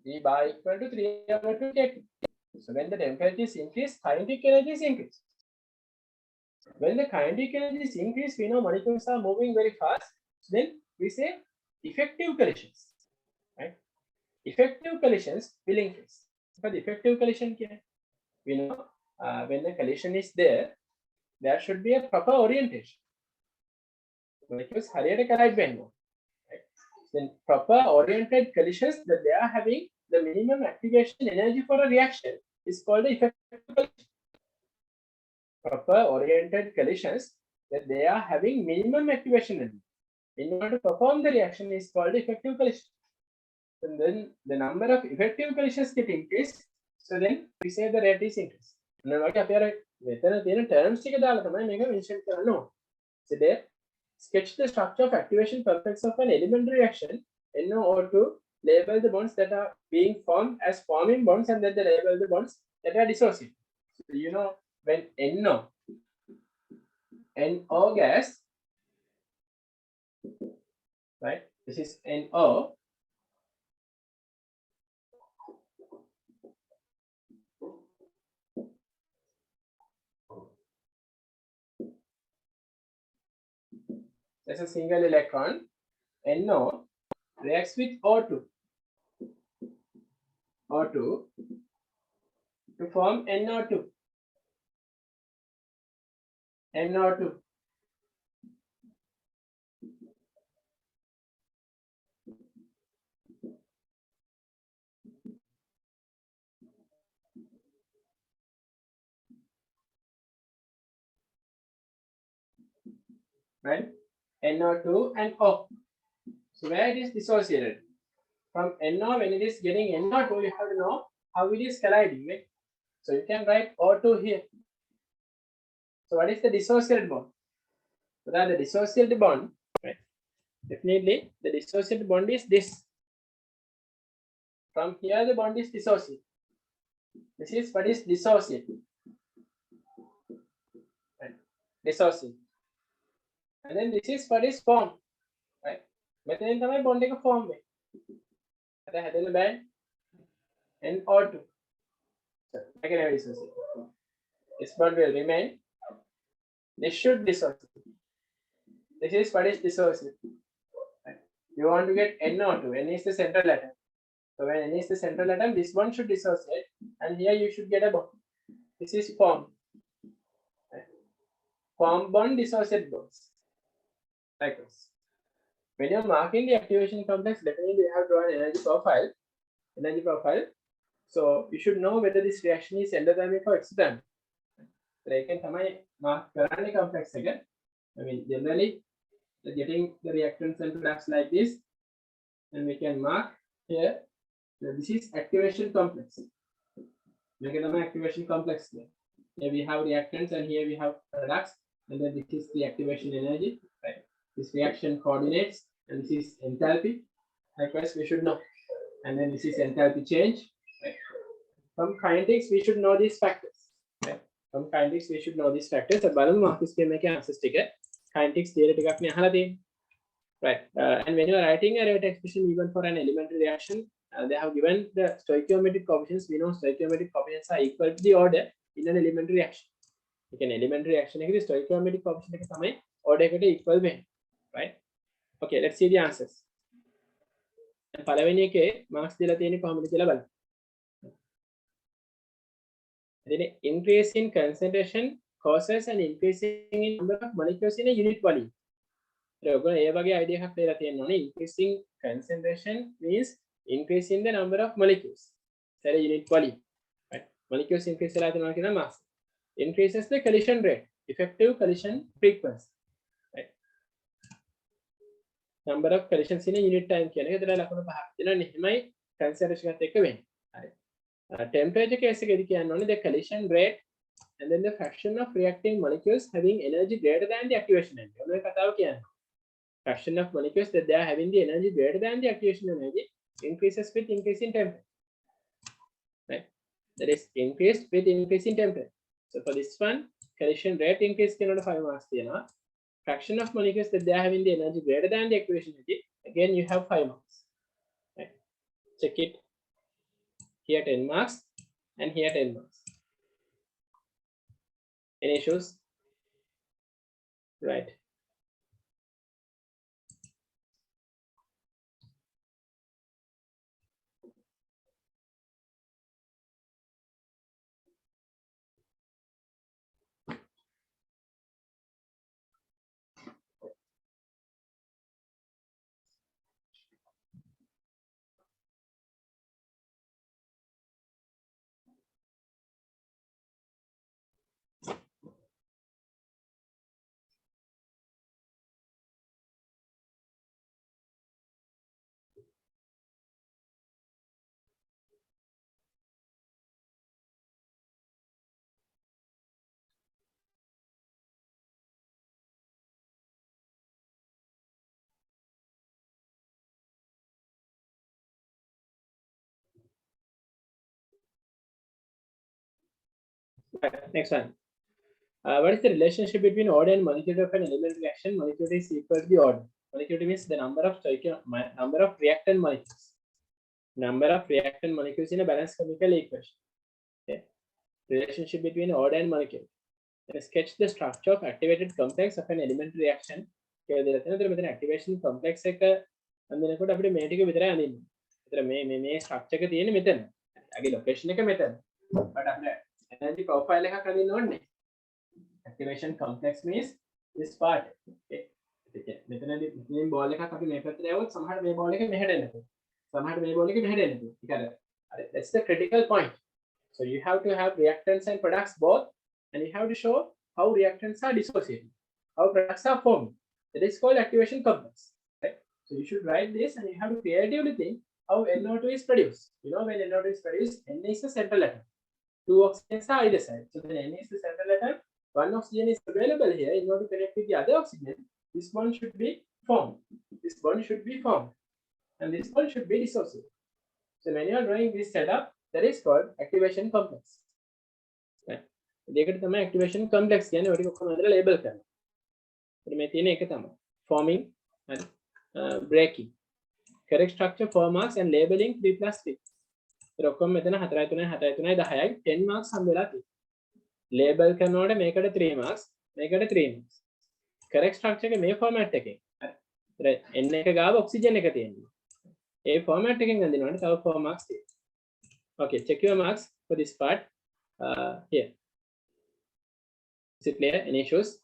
E bar equal to 3/2 kT. So when the temperature is increased, kinetic energy is increased. When the kinetic energy is increased, we know molecules are moving very fast. So then we say effective collisions. Right? Effective collisions will increase. For the effective collision, we know when the collision is there, there should be a proper orientation. Molecules hurry collide when more. Right? Then proper oriented collisions that they are having the minimum activation energy for a reaction is called the effective collision. Proper oriented collisions that they are having minimum activation energy in order to perform the reaction is called the effective collision. And then the number of effective collisions get increased. So then we say the rate is increased. And what appear terms mention so there sketch the structure of activation complex of an elementary reaction NO2 label the bonds that are being formed as forming bonds and then they label the bonds that are dissociated. So you know when NO gas, right? This is NO. That's a single electron. NO reacts with O2. O2 to form NO2. NO2. Right? NO2 and O. So where it is dissociated? From NO, when it is getting NO2, you have to know how it is colliding. Right? So you can write O2 here. So what is the dissociated bond? So that the dissociated bond, right? Definitely the dissociated bond is this. From here the bond is dissociated. This is what is dissociated. Right? Dissociated. And then this is what is formed. Right? Methane තමයි bond එක form වෙන්නේ. අද හැදෙන band NO2. So again dissociate. This bond will remain. This should dissociate. This is what is dissociate. Right? You want to get NO2. N is the central atom. So when N is the central atom, this one should dissociate, and here you should get a bond. This is form. Right? Form bond, dissociate bonds. Like this. When you're marking the activation complex, definitely you have to draw an energy profile. Energy profile. So you should know whether this reaction is endothermic or exothermic. So I can mark complex again. I mean generally getting the reactants and products like this, and we can mark here that this is activation complex. Look at the activation complex here. Here we have reactants and here we have products, and then this is the activation energy, right? This reaction coordinates, and this is enthalpy. Likewise, we should know. And then this is enthalpy change. Right? From kinetics, we should know these factors. Right? From kinetics, we should know these factors. So, balance marks can make an answer sticker. Kinetics theoretically, right? And when you are writing a rate expression even for an elementary reaction, they have given the stoichiometric coefficients. We know stoichiometric coefficients are equal to the order in an elementary reaction. You can elementary reaction the stoichiometric coefficient order equal, right? Okay, let's see the answers. And පළවෙනි එකේ marks දීලා තියෙන්නේ කොහොමද කියලා බලන්න. Then increase in concentration causes an increasing in number of molecules in a unit volume. ඔයගොල්ලෝ ඒ වගේ idea එකක් දෙලා තියෙන්න ඕනේ. Increasing concentration means increasing the number of molecules. So unit volume, right? Molecules increase වෙලා තියෙනවා කියන mass. Increases the collision rate, effective collision frequency, right? Number of collisions in a unit time කියන එක ඒතර ලකුණු පහක් දෙනවා. එහෙමයි concentration එකත් එක්ක වෙන්නේ. හරි. Temperature case එකේදී කියන්න ඕනේ the collision rate and then the fraction of reacting molecules having energy greater than the activation energy. ඔන්න ඔය කතාව කියන්නේ. Fraction of molecules that they are having the energy greater than the activation energy increases with increasing temperature. Right? That is increased with increasing temperature. So for this one, collision rate increase cannot 5 marks. Fraction of molecules that they are having the energy greater than the activation energy, again you have 5 marks. Right? Check it. Here 10 marks and here 10 marks. Any issues? Right. Next one. What is the relationship between order and molecule of an elementary reaction? Molecule is equal to the order. Molecule means the number of reactant molecules. Number of reactant molecules in a balanced chemical equation. Okay. Relationship between order and molecule. Then sketch the structure of activated complex of an elementary reaction. Activation complex එක අඳිනකොට අපිට මේ ටික විතරයි අඳින්න. ඒතර මේ structure එක තියෙන්නේ මෙතන. අගේ location එක මෙතන. But අපිට energy profile එකක් අඳින්න ඕනේ. Activation complex means this part. Okay. මෙතනදී මේ බෝල් එකක් අපි මේ පැත්තට යවුවොත් සමහරට මේ බෝල් එක මෙහෙට එන්න පුළුවන්. සමහරට මේ බෝල් එක මෙහෙට එන්න පුළුවන්. That's the critical point. So you have to have reactants and products both, and you have to show how reactants are dissociating, how products are formed. That is called activation complex. Right? So you should write this, and you have to creatively think how NO2 is produced. You know, when NO2 is produced, N is the central atom. 2 oxygens are either side. So then N is the central atom. 1 oxygen is available here. In order to connect with the other oxygen, this bond should be formed. This bond should be formed. And this bond should be dissociated. So when you are drawing this setup, that is called activation complex. Right? දෙකට තමයි activation complex කියන්නේ ඔය ටික ඔක්කොම හදලා label කරනවා. ඊට මේ තියෙන එක තමයි forming and breaking. Correct structure 4 marks and labeling 3 plus 3. ඊට ඔක්කොම මෙතන 4 3 4 3 10යි 10 marks හම්බ වෙලා තියෙනවා. Label කරනකොට මේකට 3 marks මේකට 3 marks. Correct structure එක මේ format එකේ. හරි. N එක ගාව oxygen එක තියෙනවා. ඒ format එකෙන් අඳිනවනේ තව 4 marks තියෙනවා. Okay, check your marks for this part. Here. Is it clear? Any issues?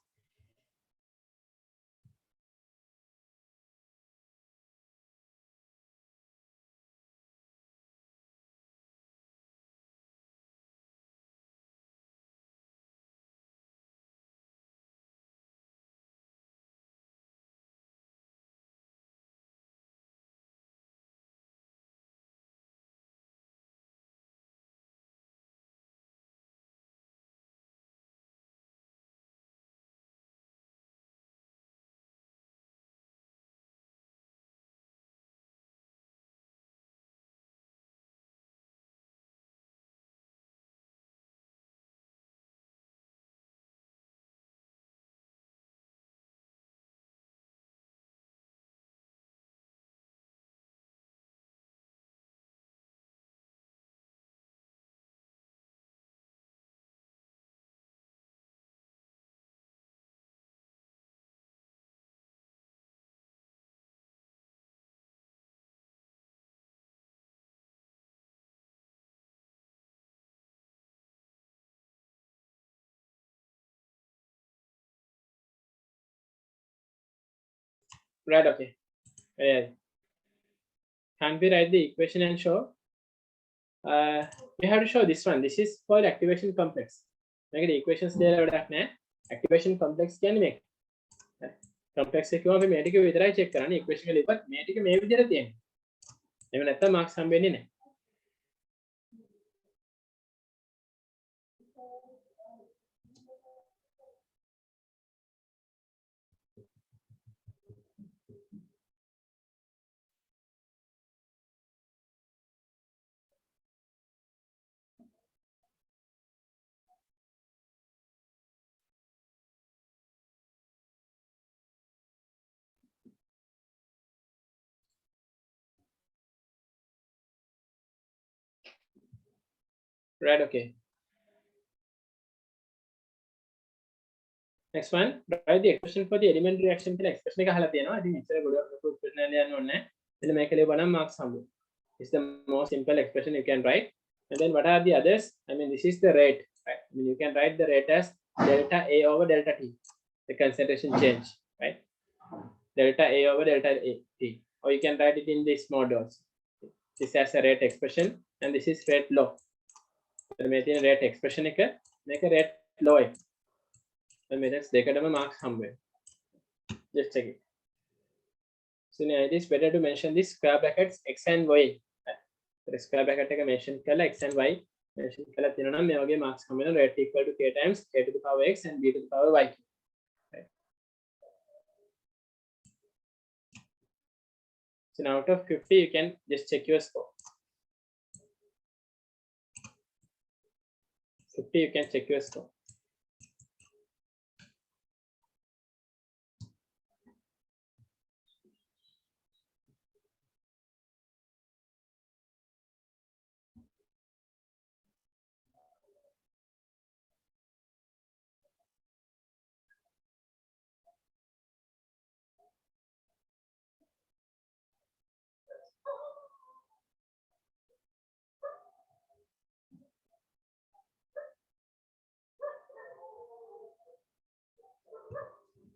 Right, okay. Can't we write the equation and show? We have to show this one. This is called activation complex. Make the equations there. Activation complex can make. Complex එක කිව්වම මේ ටික විතරයි check කරන්නේ. equation එක ලියපුවත් මේ ටික මේ විදිහට තියෙනවා. එහෙම නැත්නම් marks හම්බෙන්නේ නැහැ. Right, okay. Next one, write the expression for the element reaction කියලා expression එක අහලා තියෙනවා. ඉතින් ඉතල ගොඩක් expression එක ලියන්න ඕනේ නැහැ. එතන මේක ලියපුවනම් marks හම්බෙනවා. It's the most simple expression you can write. And then what are the others? I mean, this is the rate, right? I mean, you can write the rate as delta A over delta T, the concentration change, right? Delta A over delta T. Or you can write it in this mode also. This has a rate expression and this is rate law. So මේ තියෙන rate expression එක මේක rate law එක. Methods දෙකටම marks හම්බ වෙනවා. Just check it. So now it is better to mention this square brackets x and y. The square bracket එක mention කරලා x and y mention කරලා තියෙනවා නම් මේ වගේ marks හම්බ වෙනවා. rate equal to k times a to the power x and b to the power y. Right. So now out of 50 you can just check your score. 50 you can check your score.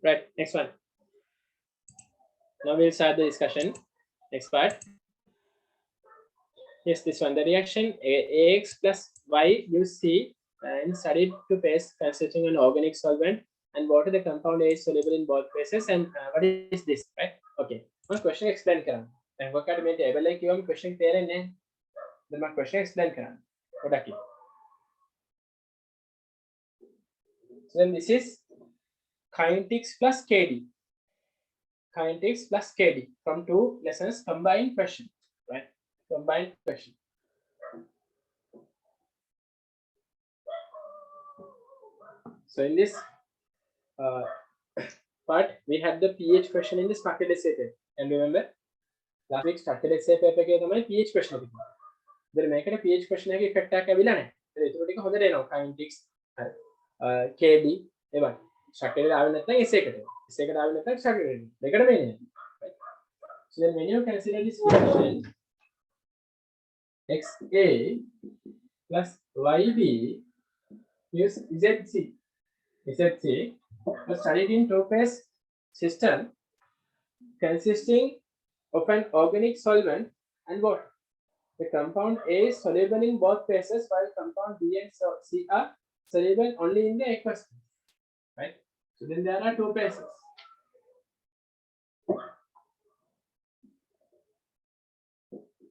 Right, next one. Now we'll start the discussion. Next part. Yes, this one. The reaction AX plus Y gives C and studied to phase consisting an organic solvent and water. The compound A is soluble in both phases. And what is this, right? Okay. One question explain karan. Then what kind of table like you question there and then my question explain karan. What are So then this is kinetics plus KD. Kinetics plus KD from two lessons combined question, right? Combined question. So in this part, we had the pH question in the structured essay paper. And remember, last week structured essay paper එකේ තමයි pH question එක තිබුණා. ඉතින් මේකට pH question එකේ effect එකක් ඇවිල්ලා නැහැ. ඒක ටික හොඳට එනවා. Kinetics, KD ඒවා. structured ආවෙ නැත්නම් essay එකට. essay එකට ආවෙ නැත්නම් structured එකට. දෙකටම එන්නේ. So then when you consider this reaction, XA plus YB is ZC. ZC was studied in two-phase system consisting of an organic solvent and water. The compound A is soluble in both phases, while compound B and C are soluble only in the aqueous phase. Right? So then there are two phases.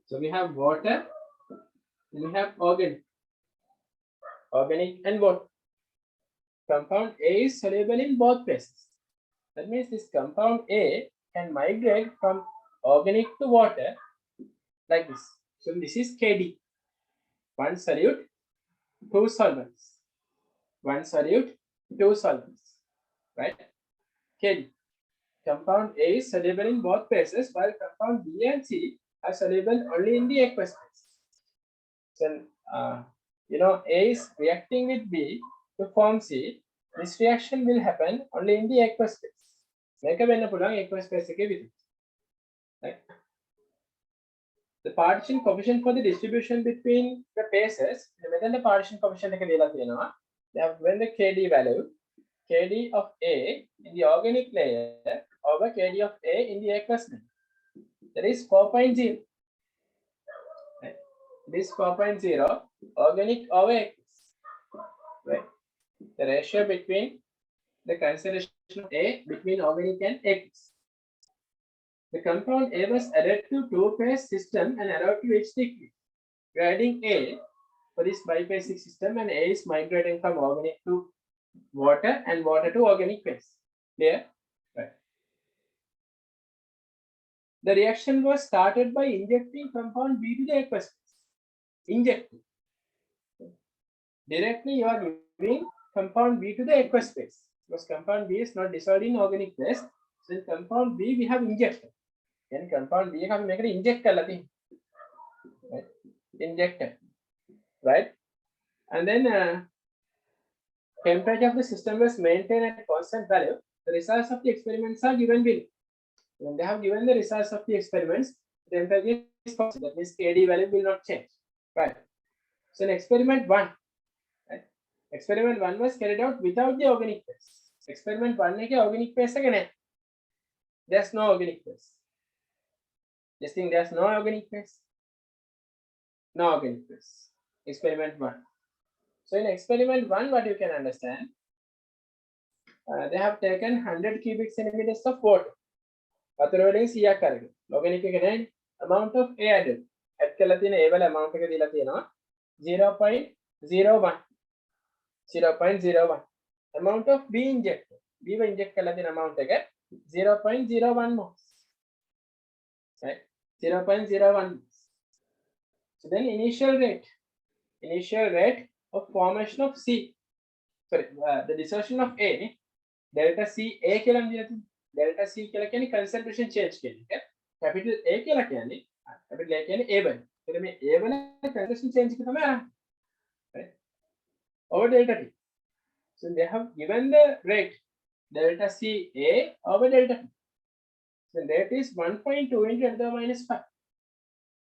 So we have water and we have organic and water. Compound A is soluble in both phases. That means this compound A can migrate from organic to water like this. So this is KD. One solute, two solvents. One solute, two solvents. Right? KD. Compound A is soluble in both phases, while compound B and C are soluble only in the aqueous phase. So, A is reacting with B to form C. This reaction will happen only in the aqueous phase. Make a aqueous phase again. Right? The partition coefficient for the distribution between the phases, the partition coefficient when the KD value, KD of A in the organic layer over KD of A in the A cluster. That is 4.0. Right? This 4.0 organic over X. Right? The ratio between the concentration of A between organic and X. The compound A was added to two-phase system and allowed to reach liquid. We are adding A for this biphasic system, and A is migrating from organic to water and water to organic phase. Clear? Right. The reaction was started by injecting compound B to the aqueous phase. Injecting. Directly you are giving compound B to the aqueous phase, because compound B is not dissolved in organic phase. So in compound B we have injected. And compound B have make inject right? Injected, right? And then temperature of the system was maintained at constant value. The results of the experiments are given below. When they have given the results of the experiments, the temperature is constant. That means KD value will not change, right? So in experiment 1, right? Experiment 1 was carried out without the organic phase. Experiment 1 is organic phase again. There's no organic phase. Just think there's no organic phase. No organic phase. Experiment 1. So in experiment 1, what you can understand, they have taken 100 cubic centimeters of water. Organic amount of A added. Add kala thiyena A wala amount එක දීලා තියෙනවා 0.01. 0.01. Amount of B injected. B wa inject kala තියෙන amount එක 0.01 moles. Right? 0.01 moles. So then initial rate of formation of C. Sorry, the dissolution of A, delta C A කියලා දීලා තියෙනවා. Delta C කියලා කියන්නේ concentration change කියන එක. Capital A කියලා කියන්නේ capital A කියන්නේ A වල. එතකොට මේ A වල concentration change එක තමයි අරන්. Right? Over delta T. So they have given the rate delta C A over delta T. So that is 1.2 into 10 to the minus 5.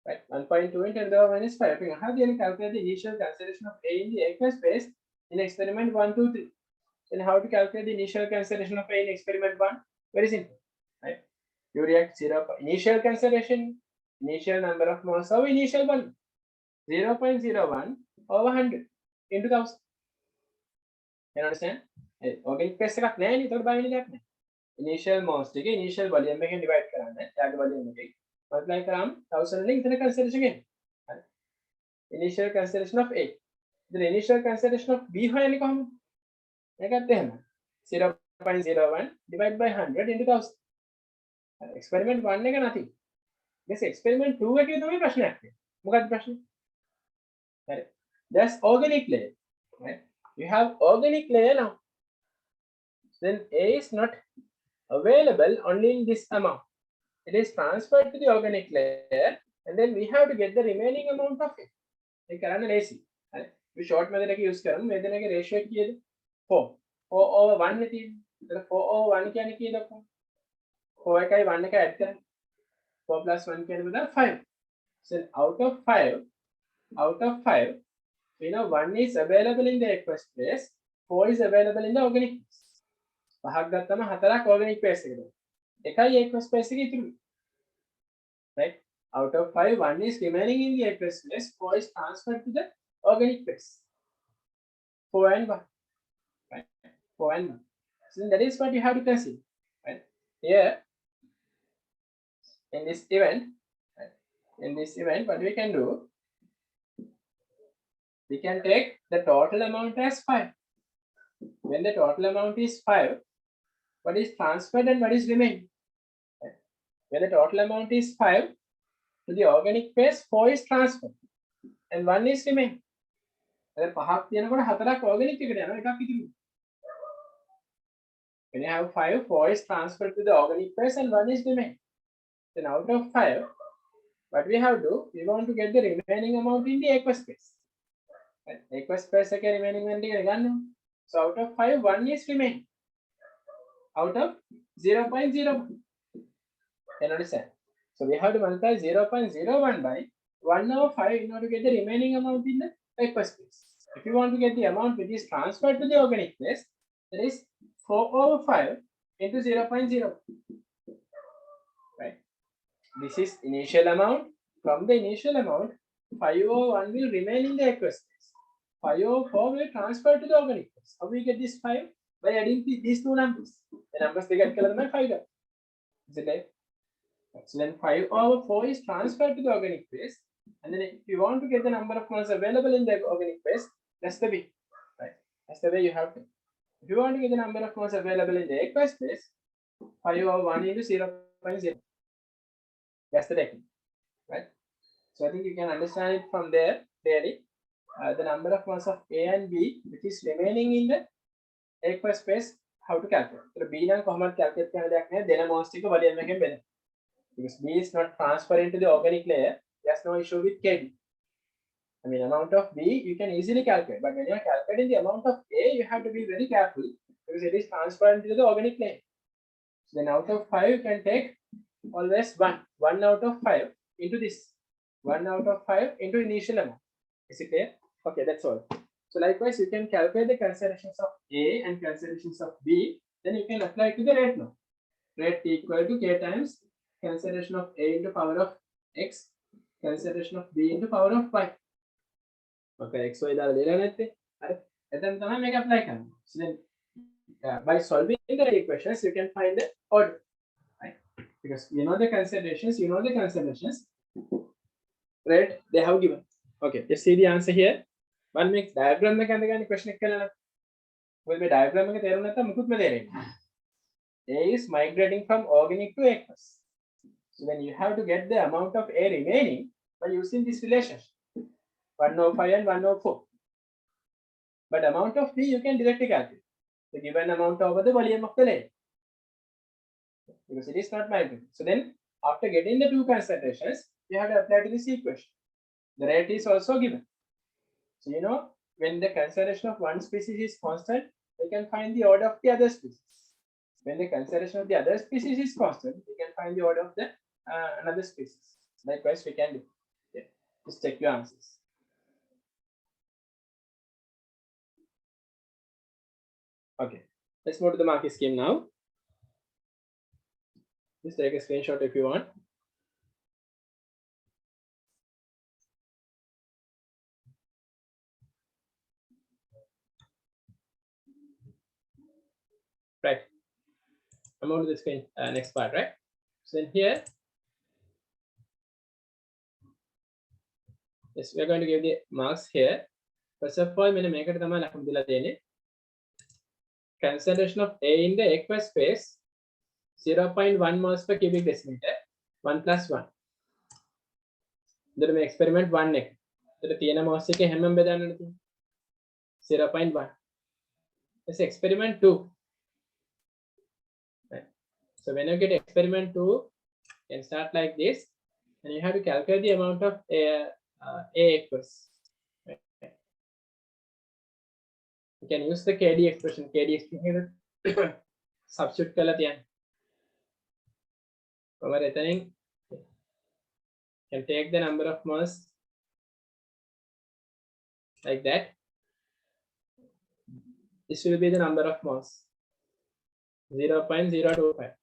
Right? 1.2 into 10 to the minus 5. How do you calculate the initial concentration of A in the aqueous phase in experiment 1, 2, 3? Then how to calculate the initial concentration of A in experiment 1? Very simple, right? You react initial concentration, initial number of moles over initial volume, 0.01 over 100 into 1000. You understand? Organic phase එකක් නැහැ නේ. ඒකට බය වෙන්න දෙයක් නැහැ. Initial moles ටික initial volume එකෙන් divide කරන්න. එයාගේ volume එකෙන් multiply කරාම 1000 වලින් ඉතන concentration එන්නේ. හරි. Initial concentration of A. The initial concentration of B හොයන්නේ කොහොමද? ඒකත් එහෙම. 0.01 divided by 100 into 1000. Experiment 1 එක nothing. This experiment 2 එකේ තමයි ප්‍රශ්නයක් තියෙන්නේ. මොකක්ද ප්‍රශ්නේ? හරි. That's organic layer. Right? You have organic layer now. Then A is not available only in this amount. It is transferred to the organic layer, and then we have to get the remaining amount of it. ඒක කරන්න ලේසි. හරි. We short method එක use කරමු. මේ දෙනගේ ratio එක කීයද? 4. 4 over 1 නේ තියෙන්නේ. එතන 4 over 1 කියන්නේ කීයද අපෝ? 4 එකයි 1 එකයි add කරන්න. 4 plus 1 කියන්නේ මොකද? 5. So out of 5, we know 1 is available in the aqueous phase, 4 is available in the organic phase. පහක් ගත්තම 4ක් organic phase එකට. එකයි aqueous phase එකේ ඉතුරු. Right? Out of 5, 1 is remaining in the aqueous phase, 4 is transferred to the organic phase. 4 and 1. Right? 4 and 1. So that is what you have to consider. Right? Here, in this event, what we can do, we can take the total amount as 5. When the total amount is 5, what is transferred and what is remaining? Right? When the total amount is 5, to the organic phase, 4 is transferred and 1 is remaining. When you have 5, 4 is transferred to the organic phase and 1 is remaining. Then out of 5, what we have to do, we want to get the remaining amount in the aqueous phase. Right? Aqueous phase is remaining. So out of 5, 1 is remaining. Out of 0.01. Can you understand? So we have to multiply 0.01 by 1 over 5 in order to get the remaining amount in the aqueous phase. If you want to get the amount which is transferred to the organic phase, that is 4 over 5 into 0.01. This is initial amount. From the initial amount, 501 will remain in the aqueous phase. 504 will transfer to the organic phase. How we get this 5? By adding these two numbers. The numbers they get 5. Is it right? So then 5/4 is transferred to the organic phase. And then if you want to get the number of moles available in the organic phase, that's the way. Right? That's the way you have to. If you want to get the number of moles available in the aqueous phase, 5/1 into 0.0. That's the technique. Right? So I think you can understand it from there clearly. The number of moles of A and B which is remaining in the aqueous phase, how to calculate. So B නම් කොහොමද calculate කරන්න දෙයක් නැහැ. දෙන moles ටික volume එකෙන් බෙදන්න. Because B is not transferring to the organic layer, there's no issue with KD. I mean, amount of B you can easily calculate, but when you are calculating the amount of A, you have to be very careful because it is transferring to the organic layer. So then out of 5, you can take always 1. 1 out of 5 into this. 1 out of 5 into initial amount. Is it clear? Okay, that's all. So likewise, you can calculate the considerations of A and considerations of B. Then you can apply it to the rate law. Rate equal to K times consideration of A into power of X, consideration of B into power of Y. Okay, X, Y දාලා දෙලා නැත්තේ. හරි. එතන තමයි මේක apply කරන්නේ. So then by solving the equations, you can find the order. Right? Because you know the considerations, right? They have given. Okay, just see the answer here. One makes diagram එක අඳගන්න question එක කරලා. මොකද මේ diagram එක තේරුම් නැත්නම් මුකුත්ම තේරෙන්නේ නැහැ. A is migrating from organic to aqueous. So then you have to get the amount of A remaining by using this relationship. 105 and 104. But amount of B you can directly calculate. The given amount over the volume of the layer. Because it is not migrating. So then after getting the two concentrations, you have to apply to this equation. The rate is also given. So you know when the concentration of one species is constant, we can find the order of the other species. When the concentration of the other species is constant, we can find the order of the another species. Likewise, we can do. Okay. Just check your answers. Okay, let's move to the marking scheme now. Just take a screenshot if you want. Right. I'm on to the screen. Next part, right? So in here, yes, we are going to give the marks here. First of all, मैंने මේකට තමයි ලකුණු දීලා දෙන්නේ. Concentration of A in the aqueous phase 0.1 moles per cubic decimeter. 1 plus 1. එතකොට මේ experiment 1 එක. එතකොට තියෙන moles එකේ හැමම බෙදන්නද තියෙන්නේ? 0.1. This experiment 2. Right. So when you get experiment 2, you can start like this, and you have to calculate the amount of A aqueous. Right. You can use the KD expression. KD expression substitute කරලා තියන්න. Over එතනින් can take the number of moles like that. This will be the number of moles. 0.025.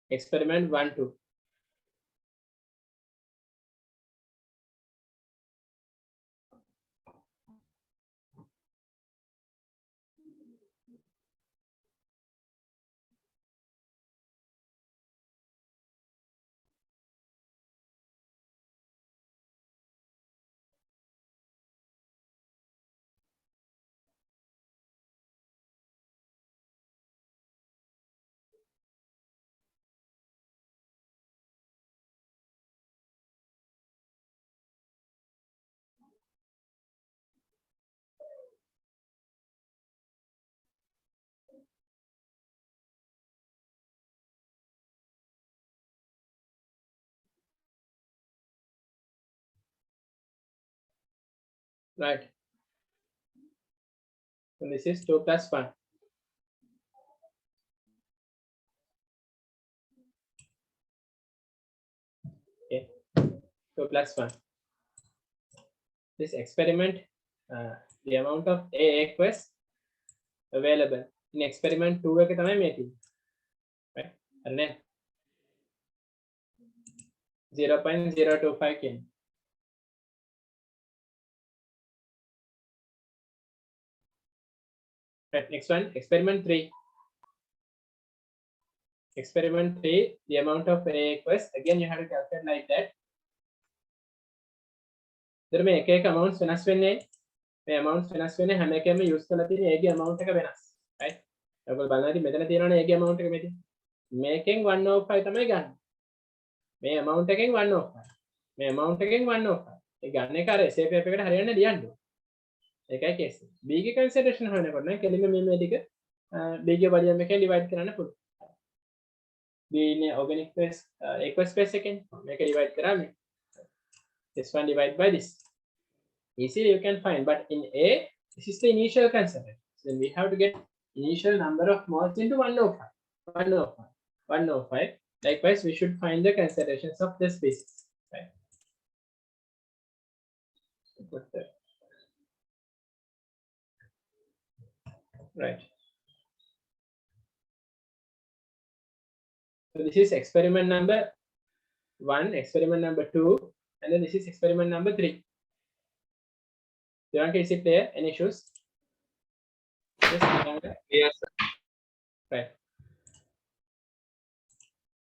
Experiment 1, 2. Right. And this is 2 plus 1. 2 plus 1. This experiment, the amount of A aqueous available in experiment 2 එක තමයි මේ තියෙන්නේ. Right? හරිනේ? 0.025 කියන්නේ. Right, next one, experiment 3. Experiment 3, the amount of A aqueous, again you have to calculate like that. There may එක amounts වෙනස් වෙන්නේ. මේ amounts වෙනස් වෙන්නේ හැම එකෙම use කරලා තියෙන A ගේ amount එක වෙනස්. Right? ඔයගොල්ලෝ බලනවා ඉතින් මෙතන තියෙනවනේ A ගේ amount එක මෙතන. මේකෙන් 1/5 තමයි ගන්න. මේ amount එකෙන් 1/5. මේ amount එකෙන් 1/5. ඒ ගන්න එක අර SAP එකට හරියන්නේ ලියන්න ඕනේ. ඒකයි case. B ගේ consideration හොයනකොට නම් කෙලින්ම මේ ටික B ගේ volume එකෙන් divide කරන්න පුළුවන්. B in organic phase aqueous phase again make a divide කරාම this one divide by this easily you can find, but in A this is the initial concentration, so then we have to get initial number of moles into 105. Likewise we should find the concentrations of the species, right? Right. So this is experiment number 1, experiment number 2, and then this is experiment number 3. Devanka, is it clear? Any issues? Yes, Devanka? Yes, sir. Right.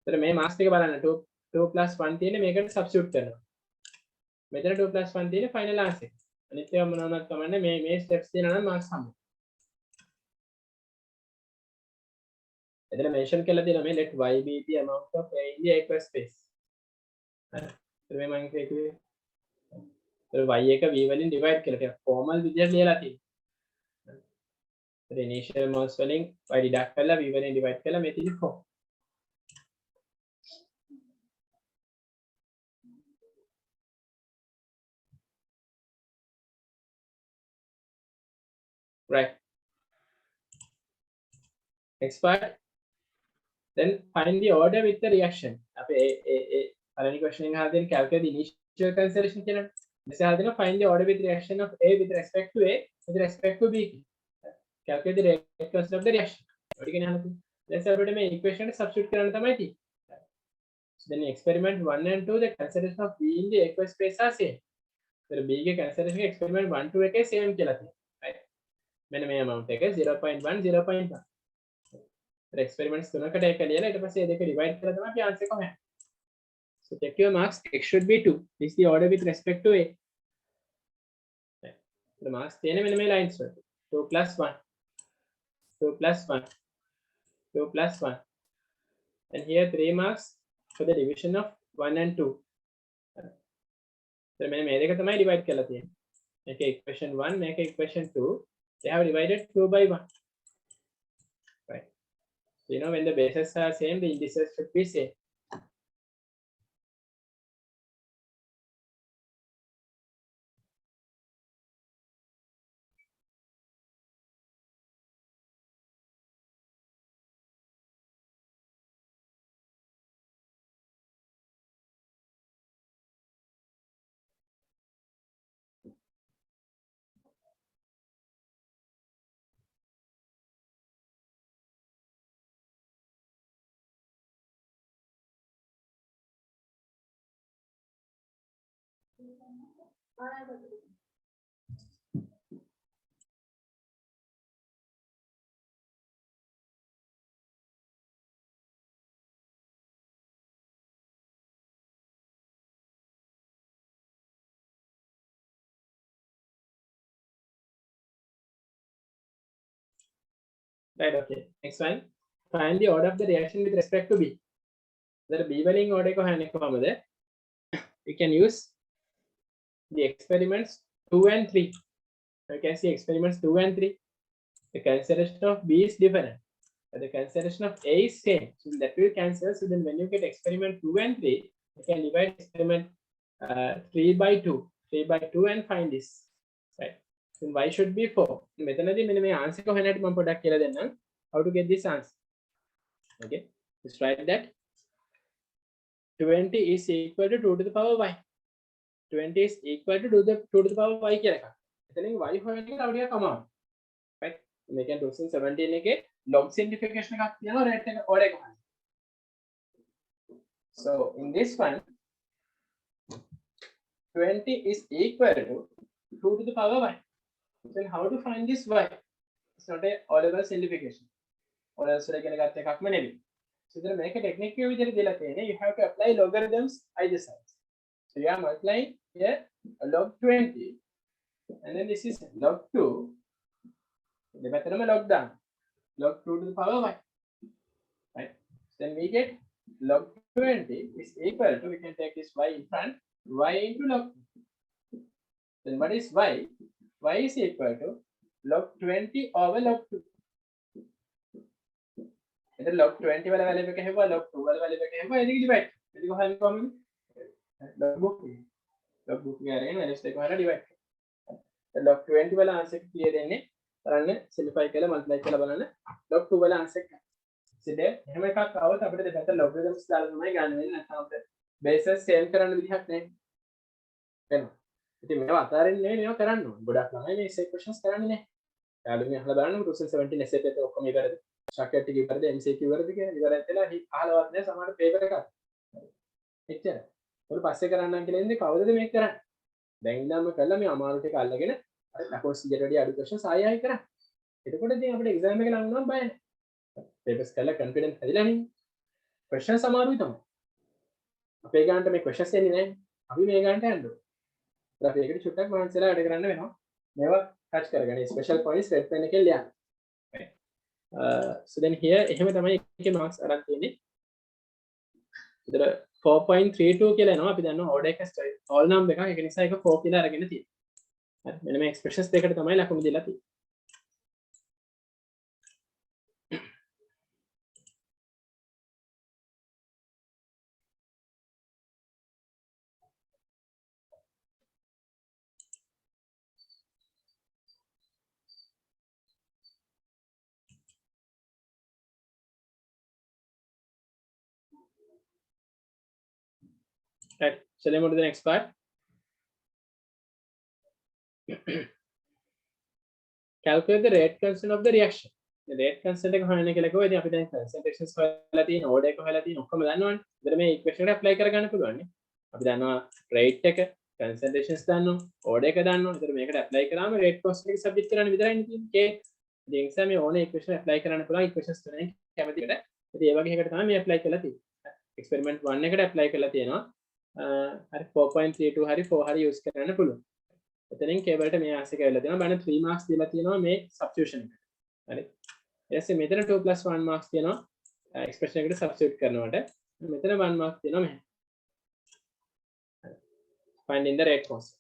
So මේ මාස් එක බලන්න 2 plus 1 තියෙන්නේ මේකට substitute කරනවා. මෙතන 2 plus 1 තියෙන්නේ final answer එක. අනිත් ඒවා මොනවද කමන්නේ මේ steps තියෙනවා නම් marks හම්බ. එතන mention කරලා තියෙනවා මේ let y be the amount of A in the aqueous space. හරි. මේ මම කිව්වේ y එක v වලින් divide කරලා ටික formal විදිහට ලියලා තියෙනවා. the initial moles වලින් y deduct කරලා v වලින් divide කරලා මේ තියෙන්නේ 4. Right. Next part. Then find the order with the reaction. අපේ අරණි question එක හදලා calculate the initial concentration කියලා. This හදලා find the order with reaction of A with respect to A with respect to B. Calculate the rate constant of the reaction. ඔඩි කියන හදලා. දැන් අපිට මේ equation එක substitute කරන්න තමයි තියෙන්නේ. So then experiment 1 and 2 the concentration of B in the aqueous space are same. So B ගේ concentration experiment 1 2 එකේ same කියලා තියෙනවා. Right. මෙන්න මේ amount එක 0.1 0.1. experiments තුනකට එක ලියලා ඊට පස්සේ ඒ දෙක divide කරලා තමයි අපි answer එක හොයන්නේ. So check your marks. X should be 2. This is the order with respect to A. Right. The marks තියෙන්නේ මෙන්න මේ lines වලට. 2 plus 1 2 plus 1 2 plus 1 and here 3 marks for the division of 1 and 2. So මෙන්න මේ දෙක තමයි divide කරලා තියෙන්නේ. මේක equation 1 මේක equation 2. They have divided 2 by 1. Right. So, you know, when the bases are same, the indices should be same. Right, okay. Next one. Find the order of the reaction with respect to B. The B වලින් order එක හොයන්නේ කොහමද? You can use the experiments 2 and 3. You can see experiments 2 and 3. The concentration of B is different, but the concentration of A is same. So that will cancel. So then when you get experiment 2 and 3, you can divide experiment 3 by 2 and find this. Right. So y should be 4. මෙතනදී මෙන්න මේ answer එක හොයන්නට මම පොඩ්ඩක් කියලා දෙන්නම්. How to get this answer. Okay. Just write that 20 is equal to 2 to the power y. 20 is equal to 2 to the power y කියලා එකක්. එතනින් y හොයන එක තව ටිකක් අමාරුයි. right? මේ කියන්නේ 2017 එකේ log simplification එකක් තියෙනවා rate එක order එක හොයන්න. So in this one 20 is equal to 2 to the power y. Then how to find this y? It's not a O-level simplification. O-level වල ඉගෙන ගත්ත එකක්ම නෙවෙයි. So ඉතින් මේක ටෙක්නික් එක විදිහට දෙලා තියෙන්නේ you have to apply logarithms either sides. So you are multiplying here log 20 and then this is log 2. දෙපැත්තටම log දාන්න. Log 2 to the power y. Right? Then we get log 20 is equal to, we can take this y in front, y into log 2. Then what is y? Y is equal to log 20 over log 2. එතන log 20 වල value එක හැවුවා log 2 වල value එක හැවුවා ඒක divide. ඒක කොහොමද කොහොමද? log book එක අරගෙන වැලියුස් දෙක වල ඩිවයිඩ් කරනවා. log 20 වල ආන්සර් එක කීයද එන්නේ? බලන්න සිම්ප්ලිෆයි කරලා මල්ටිප්ලයි කරලා බලන්න log 2 වල ආන්සර් එක. ඉතින් එහෙම එකක් આવොත් අපිට දෙපැත්ත logarithms දාලා තමයි ගන්න වෙන්නේ නැත්නම් අපිට bases same කරන්න විදිහක් නැහැ. වෙනවා. ඉතින් මේවා අතාරින්න නෙවෙයි මේවා කරන්න ඕනේ. ගොඩක් ළමයි මේ equations කරන්නේ නැහැ. යාළුවනේ අහලා බලන්න 2017 essay එකේ ඔක්කොම ඉවරද? structure ටික ඉවරද? MCQ ඉවරද කියලා ඉවරත් වෙලා අහලවත් නැහැ සමහර paper එකක්. එච්චර. ඒක පස්සේ කරන්නම් කියලා ඉන්නේ කවදද මේක කරන්නේ? දැන් ඉඳන්ම කළා මේ අමාරු ටික අල්ලගෙන අර ලකෝ 100ට වැඩි අඩු questions ආයෙ කරා. එතකොට ඉතින් අපිට exam එක ලඟ නම් බය නැහැ. papers කරලා confidence හැදිලා නේ. questions අමාරුයි තමයි. අපේ ගානට මේ questions එන්නේ නැහැ. අපි මේ ගානට යන්න ඕනේ. අපි ඒකට චුට්ටක් මහන්සියලා වැඩ කරන්න වෙනවා. මේවා touch කරගන්න. special points red pen එකෙන් ලියන්න. right? So then here එහෙම තමයි එකේ marks අරන් තියෙන්නේ. ඉතල 4.32 කියලා එනවා. අපි දන්නවා order එක all number එකක්. ඒක නිසා ඒක 4 කියලා අරගෙන තියෙනවා. හරි. මෙන්න මේ expressions දෙකට තමයි ලකුණු දීලා තියෙන්නේ. Right. Shall I move to the next part? Calculate the rate constant of the reaction. The rate constant එක හොයන්න කියලා කිව්වා. ඉතින් අපි දැන් concentrations හොයලා තියෙන, order එක හොයලා තියෙන ඔක්කොම දන්නවනේ. ඉතින් මේ equation එක apply කරගන්න පුළුවන් නේ. අපි දන්නවා rate එක, concentrations දන්නවා, order එක දන්නවා. ඉතින් මේකට apply කරාම rate constant එක subject කරන්න විතරයි තියෙන්නේ. ඉතින් ඒ නිසා මේ ඕනේ equation apply කරන්න පුළුවන් equations තුනෙන් කැමතිකට. ඉතින් ඒ වගේ එකකට තමයි මේ apply කරලා තියෙන්නේ. experiment 1 එකට apply කරලා තියෙනවා. හරි 4.32 හරි 4 හරි use කරන්න පුළුවන්. එතනින් කේබල්ට මේ ආන්සර් එක ඇවිල්ලා තියෙනවා. බලන්න 3 marks දීලා තියෙනවා මේ substitution එකට. හරි. ඊට පස්සේ මෙතන 2 + 1 marks තියෙනවා expression එකට substitute කරනකොට. මෙතන 1 mark තියෙනවා මෙහෙම. Finding the rate constant.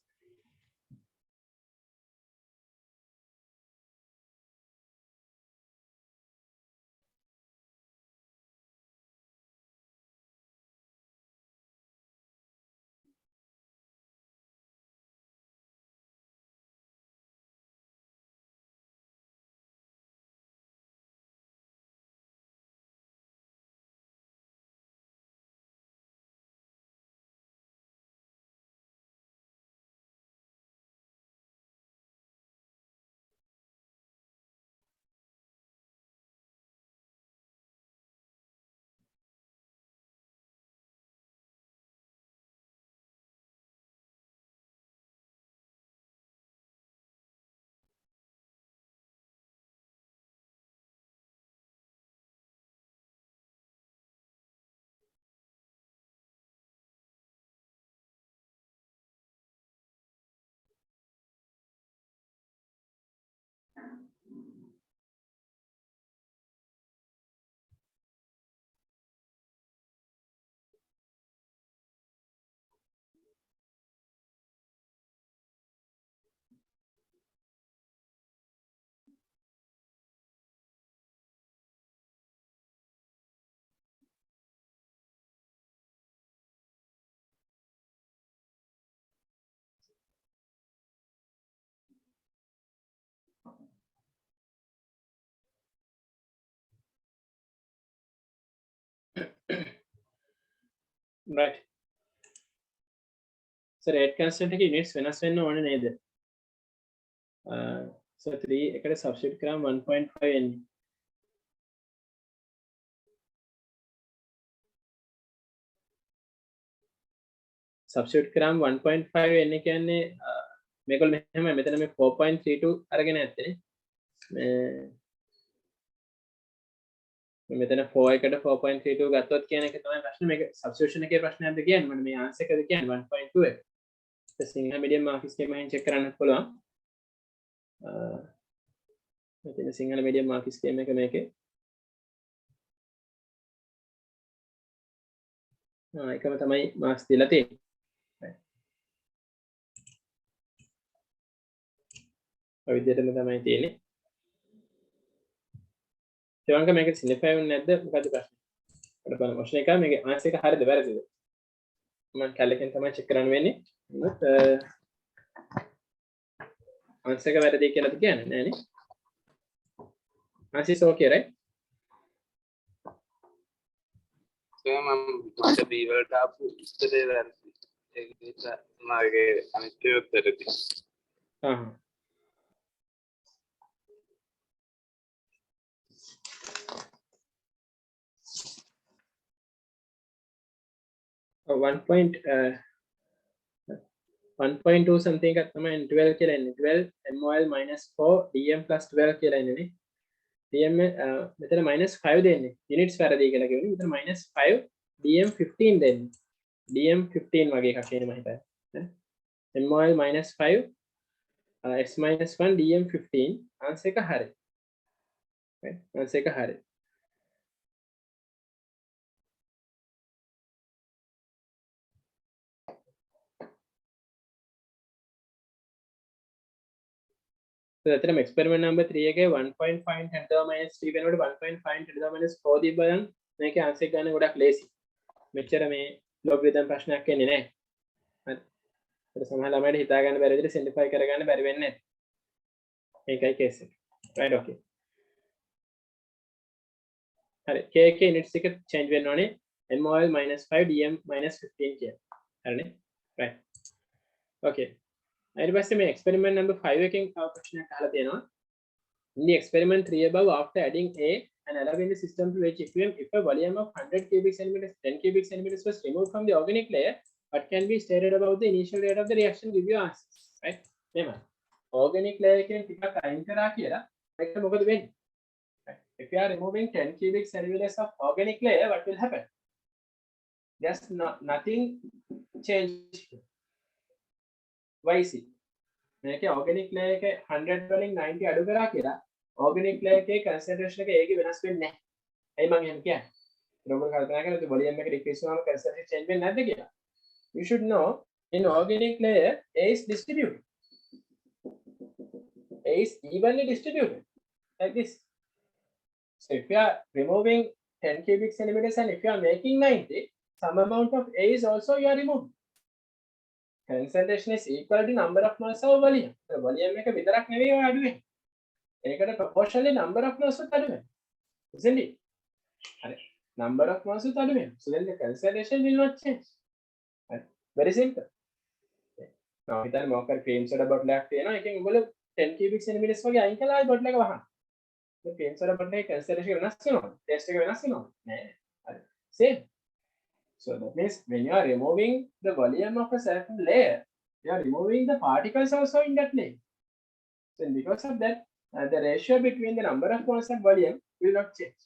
Right. so rate constant එකේ units වෙනස් වෙන්න ඕනේ නේද? so 3 එකට substitute කරාම 1.5 එන්නේ. substitute කරාම 1.5 එන්නේ කියන්නේ මේගොල්ලෝ මෙහෙම මෙතන මේ 4.32 අරගෙන ඇත්තනේ. මෙතන 4 එකට 4.32 ගත්තොත් කියන එක තමයි ප්‍රශ්නේ. මේක substitution එකේ ප්‍රශ්නයක්ද කියන්නේ? මම මේ answer එකද කියන්නේ 1.2 එක. සිංහල medium marks එකේ මම check කරන්නත් පුළුවන්. මෙතන සිංහල medium marks එකේ මේකේ එකම තමයි marks දීලා තියෙන්නේ. ඔය විදිහටම තමයි තියෙන්නේ. ඒවංග මේක සිලිෆයි වෙන්නේ නැද්ද? මොකද ප්‍රශ්නේ? අපිට බලමු ප්‍රශ්න එක මේකේ answer එක හරියද වැරදිද? මම කැලේකින් තමයි check කරන්න වෙන්නේ. answer එක වැරදි කියලාද කියන්නේ නෑනේ. answer is okay right? so මට B වලට ආපු උත්තරේ වැරදි. ඒක නිසා මාගේ අනිත් උත්තරේ. 1.2 something එකක් තමයි 12 කියලා එන්නේ. 12 mol minus 4 dm plus 12 කියලා එන්නේ නේ. dm මෙතන minus 5 දෙන්නේ. units වැරදි කියලා කියවනේ. මෙතන minus 5 dm 15 දෙන්නේ. dm 15 වගේ එකක් එන්නේ මම හිතන්නේ. mol minus 5 x minus 1 dm 15 answer එක හරි. right answer එක හරි. so ඇත්තටම experiment number 3 එකේ 1.5 10 to the minus 3 වෙනකොට 1.5 10 to the minus 4 දීපන් මේකේ answer එක ගන්න ගොඩක් ලේසි. මෙච්චර මේ logarithm ප්‍රශ්නයක් එන්නේ නැහැ. හරි. ඒක සමහර ළමයිට හිතා ගන්න බැරි විදිහට simplify කරගන්න බැරි වෙන්නේ නැහැ. මේකයි case එක. right okay. හරි. k එකේ units එක change වෙන්න ඕනේ mol minus 5 dm minus 15 කියලා. හරිනේ? right. okay. ඊට පස්සේ මේ experiment number 5 එකෙන් තව ප්‍රශ්නයක් අහලා තියෙනවා. In the experiment 3 above, after adding A and allowing the system to reach equilibrium, if a volume of 100 cubic centimeters, 10 cubic centimeters was removed from the organic layer, what can be stated about the initial rate of the reaction? Give you answers. Right? Remember, organic layer එකෙන් ටිකක් අයින් කරා කියලා ඒක මොකද වෙන්නේ? Right? If you are removing 10 cubic centimeters of organic layer, what will happen? There's nothing changed. Why is it? මේකේ organic layer එකේ 100 වලින් 90 අඩු කරා කියලා organic layer එකේ concentration එක ඒකේ වෙනස් වෙන්නේ නැහැ. එයි මම එහෙම කියන්නේ. ඔයගොල්ලෝ කල්පනා කරලා volume එක decrease වුණාම concentration change වෙන්නේ නැද්ද කියලා. You should know in organic layer A is distributed. A is evenly distributed like this. So if you are removing 10 cubic centimeters and if you are making 90, some amount of A is also you are removing. Concentration is equal to number of moles of volume. So volume එක විතරක් නෙවෙයි ඔය අඩු වෙන්නේ. ඒකට proportionally number of moles උත් අඩු වෙනවා. Isn't it? හරි. Number of moles උත් අඩු වෙනවා. So then the concentration will not change. Right? Very simple. Now හිතන්න මොකක් හරි frame soda bottle එකක් තියෙනවා. එකෙන් උඹලා 10 cubic centimeters වගේ අයින් කළා ආයි bottle එක වහන්න. මේ frame soda bottle එකේ concentration වෙනස් වෙනවද? Taste එක වෙනස් වෙනවද? නෑ. හරි. Same. So that means when you are removing the volume of a certain layer, you are removing the particles also in that layer. So because of that, the ratio between the number of moles and volume will not change.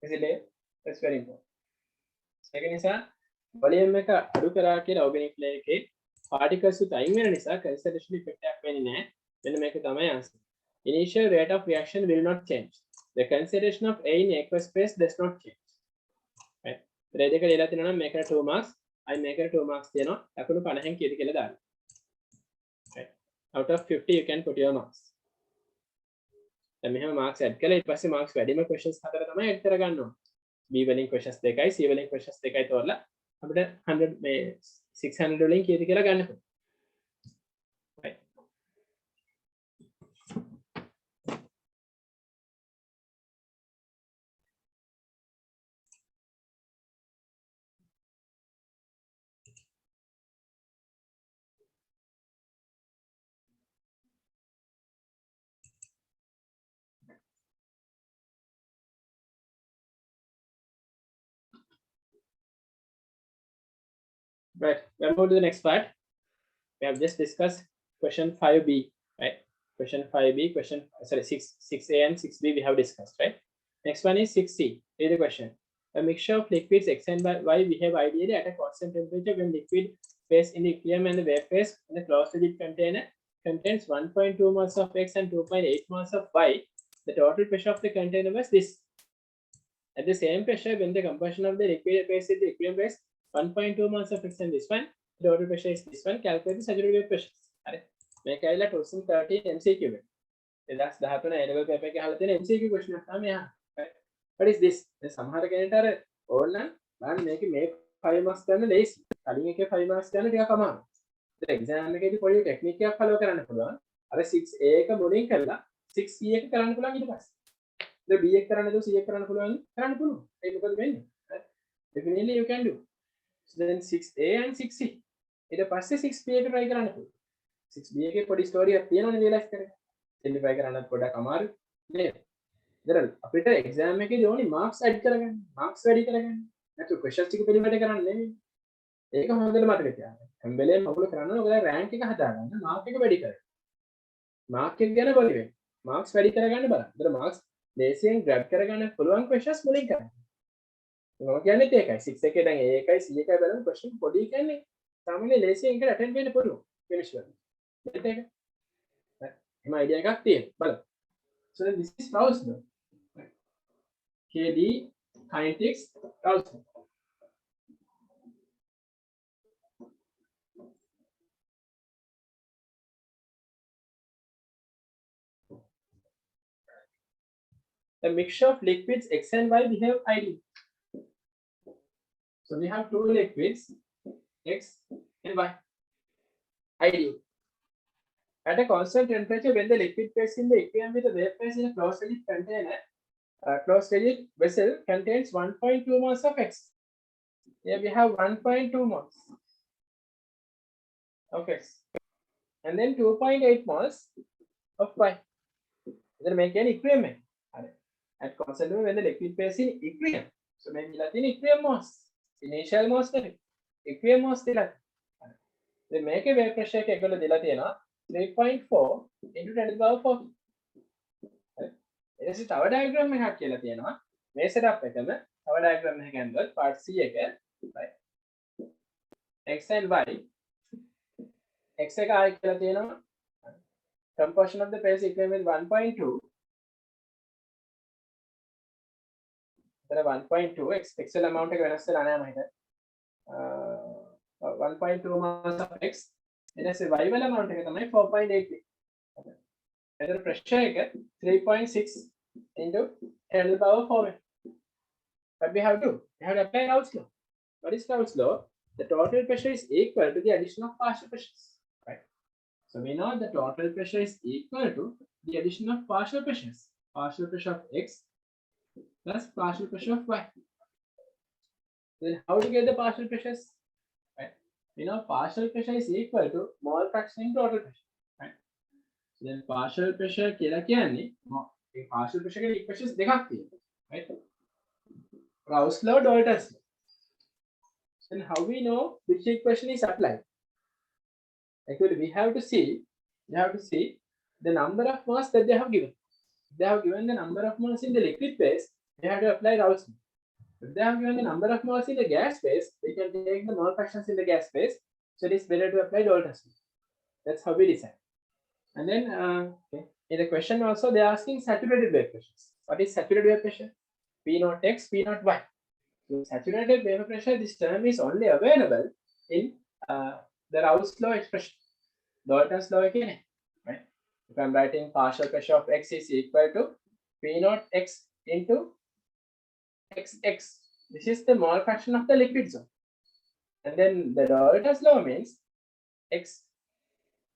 Is it clear? That's very important. Second is volume එක අඩු කරා කියලා organic layer එකේ particles උත් අයින් වෙන නිසා concentration effect එකක් වෙන්නේ නැහැ. මෙන්න මේක තමයි answer. Initial rate of reaction will not change. The concentration of A in aqueous phase does not change. Right? දෙක දෙලා තියෙනවා නම් මේකට 2 marks අයි මේකට 2 marks දෙනවා ලකුණු 50න් කීයද කියලා දාන්න. right out of 50 you can put your marks. දැන් මෙහෙම marks add කළා ඊට පස්සේ marks වැඩිම questions හතර තමයි add කරගන්න ඕනේ. B වලින් questions දෙකයි C වලින් questions දෙකයි තෝරලා අපිට 100 මේ 600 වලින් කීයද කියලා ගන්න පුළුවන්. Right. We'll move to the next part. We have just discussed question 5b, right? Question 5b, question 6a and 6b we have discussed, right? Next one is 6c. Read the question. A mixture of liquids X and Y behave ideally at a constant temperature when liquid phase in the equilibrium and the wave phase in the closed rigid container contains 1.2 moles of X and 2.8 moles of Y. The total pressure of the container was this. At the same pressure, when the composition of the liquid phase in the equilibrium phase, 1.2 moles of X and this one, the total pressure is this one. Calculate the saturated wave pressure. මේක ඇවිල්ලා 2013 MCQ එක. 2013 A level paper එකේ අහලා තියෙන MCQ question එකක් තමයි අහන්නේ. What is this? දැන් සමහර කෙනෙක්ට අර ඕනනම් බලන්න මේකේ මේ 5 marks ගන්න ලේසි. කලින් එකේ 5 marks ගන්න ටිකක් අමාරුයි. ඒ එක්සෑම් එකේදී පොඩි ටෙක්නික් එකක් ෆලෝ කරන්න පුළුවන්. අර 6A එක මුලින් කරලා 6C එක කරන්න පුළුවන් ඊට පස්සේ. The B එක කරන්න දෝ C එක කරන්න පුළුවන් කරන්න පුළුවන්. ඒක මොකද වෙන්නේ? Definitely you can do. So then 6A and 6C. ඊට පස්සේ 6B එක try කරන්න පුළුවන්. 6B එකේ පොඩි ස්ටෝරි එකක් තියෙනවනේ රියලයිස් කරගන්න. සිම්ප්ලිෆයි කරන්නත් පොඩ්ඩක් අමාරුයි. නේද? ඉතින් අපිට එක්සෑම් එකේදී ඕනි මාක්ස් ඇඩ් කරගන්න. මාක්ස් වැඩි කරගන්න. නැත්නම් ක්වෙස්චන්ස් ටික පිළිවෙලට කරන්න නෙමෙයි. ඒක හොඳට මතක තියාගන්න. හැම වෙලේම ඔයගොල්ලෝ කරන්නේ ඔයගොල්ලෝ රෑන්ක් එක හදාගන්න. මාක් එක වැඩි කරගන්න. මාක් එක ගැන බලන්න වෙන්නේ. මාක්ස් වැඩි කරගන්න බලන්න. ඉතින් මාක්ස් ලේසියෙන් ග්‍රැබ් කරගන්න පුළුවන් ක්වෙස්චන්ස් මුලින් කරන්න. මම කියන්නේ ඒකයි. 6 එකේ දැන් A එකයි C එකයි බලමු ක්වෙස්චන් පොඩි කියන්නේ. සාමාන්‍ය ලේසියෙන් එකට අටෙන්ඩ් වෙන්න පුළුවන්. කෙමිස්ට්‍රි වල. ඒක එහෙම අයිඩියා එකක් තියෙනවා. බලමු. So then this is Raoult's law. KD kinetics Raoult's law. The mixture of liquids X and Y behave ideally. So we have two liquids X and Y. Ideal. At a constant temperature, when the liquid phase in the equilibrium with the wave phase in a closed rigid container, closed rigid vessel contains 1.2 moles of X. Here we have 1.2 moles of X, and then 2.8 moles of Y. Then make an equilibrium. At constant temperature, when the liquid phase in equilibrium, so make Latin equilibrium moles, initial moles, equilibrium moles. Then make a wave pressure equal to 3.4 into 10 to the power 4. This is our diagram. We have කියලා තියෙනවා. මේ setup එකම our diagram එක ගන්නොත් part C එක right. X and Y. X එක ආයි කියලා තියෙනවා. Composition of the phase equilibrium with 1.2. එතන 1.2 XL amount එක වෙනස් වෙලා නැහැ මම හිතන්නේ. 1.2 moles of X. ඊට පස්සේ Y වල amount එක තමයි 4.8. එතන pressure එක 3.6 into 10 to the power 4. What we have to do? We have to apply Raoult's law. What is Raoult's law? The total pressure is equal to the addition of partial pressures. Right? So we know the total pressure is equal to the addition of partial pressures. Partial pressure of X plus partial pressure of Y. Then how to get the partial pressures? Right? We know partial pressure is equal to mole fraction in total pressure. Right? So then partial pressure කියලා කියන්නේ මේ partial pressure එකේ equations දෙකක් තියෙනවා. Right? Raoult's law, Dalton's law. Then how we know which equation is applied? Actually, we have to see the number of moles that they have given. If they have given the number of moles in the liquid phase, they have to apply Raoult's law. If they have given the number of moles in the gas phase, we can take the mole fractions in the gas phase. So it is better to apply Dalton's law. That's how we decide. And then in the question also they are asking saturated wave pressures. What is saturated wave pressure? P naught X, P naught Y. So saturated vapor pressure, this term is only available in the Raoult's law expression. Dalton's law again, right? If I'm writing partial pressure of X is equal to P naught X into XX. This is the mole fraction of the liquid zone. And then the Dalton's law means X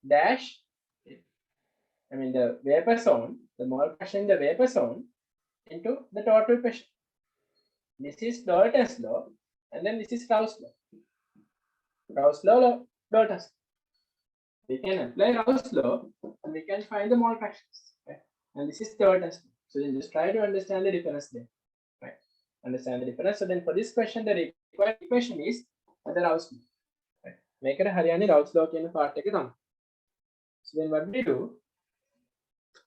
dash, I mean the vapor zone, the mole fraction in the vapor zone into the total pressure. This is Dalton's law, and then this is Raoult's law. Raoult's law, Dalton's law. We can apply Raoult's law, and we can find the mole fractions. Right? And this is Dalton's law. So you just try to understand the difference there. Right? Understand the difference. So then for this question, the required equation is the Raoult's law. Make it a Haryani Routes law in the part take it on. So then what we do?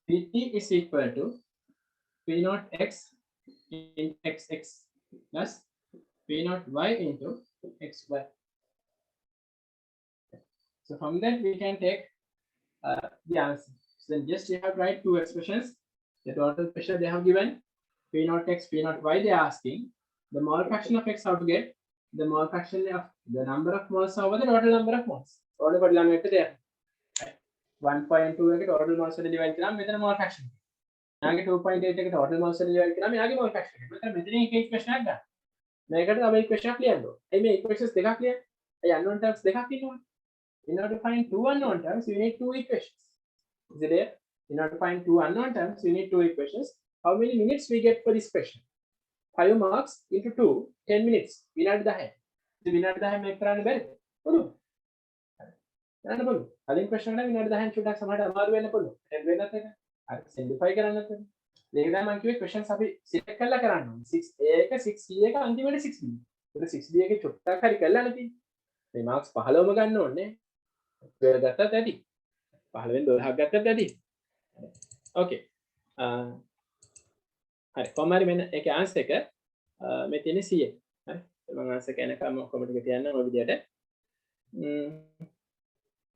Pt is equal to P naught x into xx plus P naught y into xy. So from that we can take the answer. So then just you have to write two expressions. The total pressure they have given, P naught x, P naught y, they are asking. The mole fraction of x, how to get? The mole fraction of the number of moles over the total number of moles. Total body there. 1.2 के total moles से divide करा मेरे mole fraction. यहाँ के 2.8 के total moles से divide करा मेरे आगे mole fraction. मतलब मेरे एक equation आएगा. मैं कहता हूँ अब equation clear लो. मैं equations देखा clear. ये unknown terms देखा clear. In order to find two unknown terms, you need two equations. Is it there? In order to find two unknown terms, you need two equations. How many minutes we get for this question? 5 marks into 2, 10 minutes. We not the head. So we not the head make කරන්න බැරිද? පුළුවන්. කරන්න පුළුවන්. කලින් question වල we not the hand චුට්ටක් සමහරට අමාරු වෙන්න පුළුවන්. එහෙම වෙනත් එක. අර simplify කරන්නත් වෙනවා. මේක තමයි මම කිව්වේ questions අපි select කරලා කරන්න ඕනේ. 6A එක 6C එක අන්තිමට 6B. ඒක 6B එකේ චුට්ටක් හරි කරලා නැති. මේ marks 15ම ගන්න ඕනේ. 12 ගත්තත් ඇති. 15න් 12ක් ගත්තත් ඇති. Okay. හරි කොහමද මෙන්න ඒකේ ආන්සර් එක මේ තියෙන්නේ 100. හරි. මම ආන්සර් කියනකම කොමන්ට් එක තියන්න ඔය විදියට.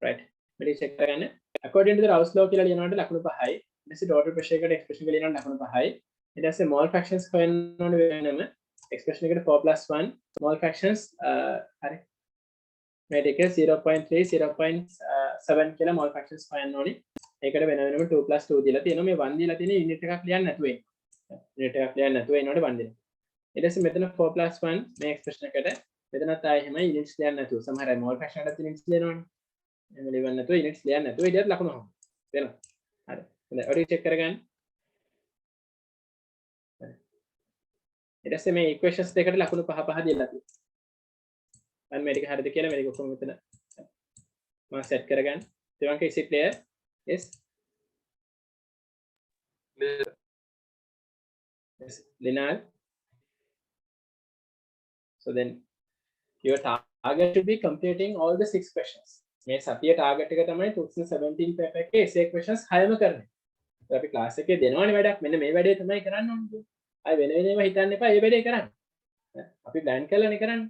right. මෙලි චෙක් කරගන්න. according to the Rouse law කියලා ලියනකොට ලකුණු 5යි. ඊට පස්සේ total pressure එකට expression එක ලියනකොට ලකුණු 5යි. ඊට පස්සේ mole fractions හොයන්න ඕනේ වෙනම expression එකට 4 + 1 mole fractions හරි. මේ දෙක 0.3 0.7 කියලා mole fractions හොයන්න ඕනේ. ඒකට වෙන වෙනම 2 + 2 දීලා තියෙනවා. මේ 1 දීලා තියෙන unit එකක් ලියන්න නැතුව එන්නේ. unit එකක් ලියන්න නැතුව එනකොට 1 දෙනවා. ඊට පස්සේ මෙතන 4 + 1 මේ expression එකට මෙතනත් ආයෙ හැම units ලියන්න නැතුව සමහර අය mole fraction එකකට units ලියනවනේ. එහෙම ලියන්න නැතුව units ලියන්න නැතුව ඉතින් ලකුණු හොම. තේරෙනවද? හරි. හොඳයි. ඔය ටික check කරගන්න. හරි. ඊට පස්සේ මේ equations දෙකට ලකුණු 5 5 දීලා තියෙනවා. මම මේ ටික හරියද කියලා මේ ටික ඔක්කොම මෙතන මම set කරගන්න. දෙවන්ක is it clear? Yes. Yes. Linal. So then your target should be completing all the 6 questions. මේ සතිය target එක තමයි 2017 paper එකේ essay questions 6ම කරන්නේ. අපි class එකේ දෙනවනේ වැඩක්. මෙන්න මේ වැඩේ තමයි කරන්න ඕනේ. අය වෙන වෙනම හිතන්න එපා. මේ වැඩේ කරන්න. අපි plan කරලානේ කරන්නේ.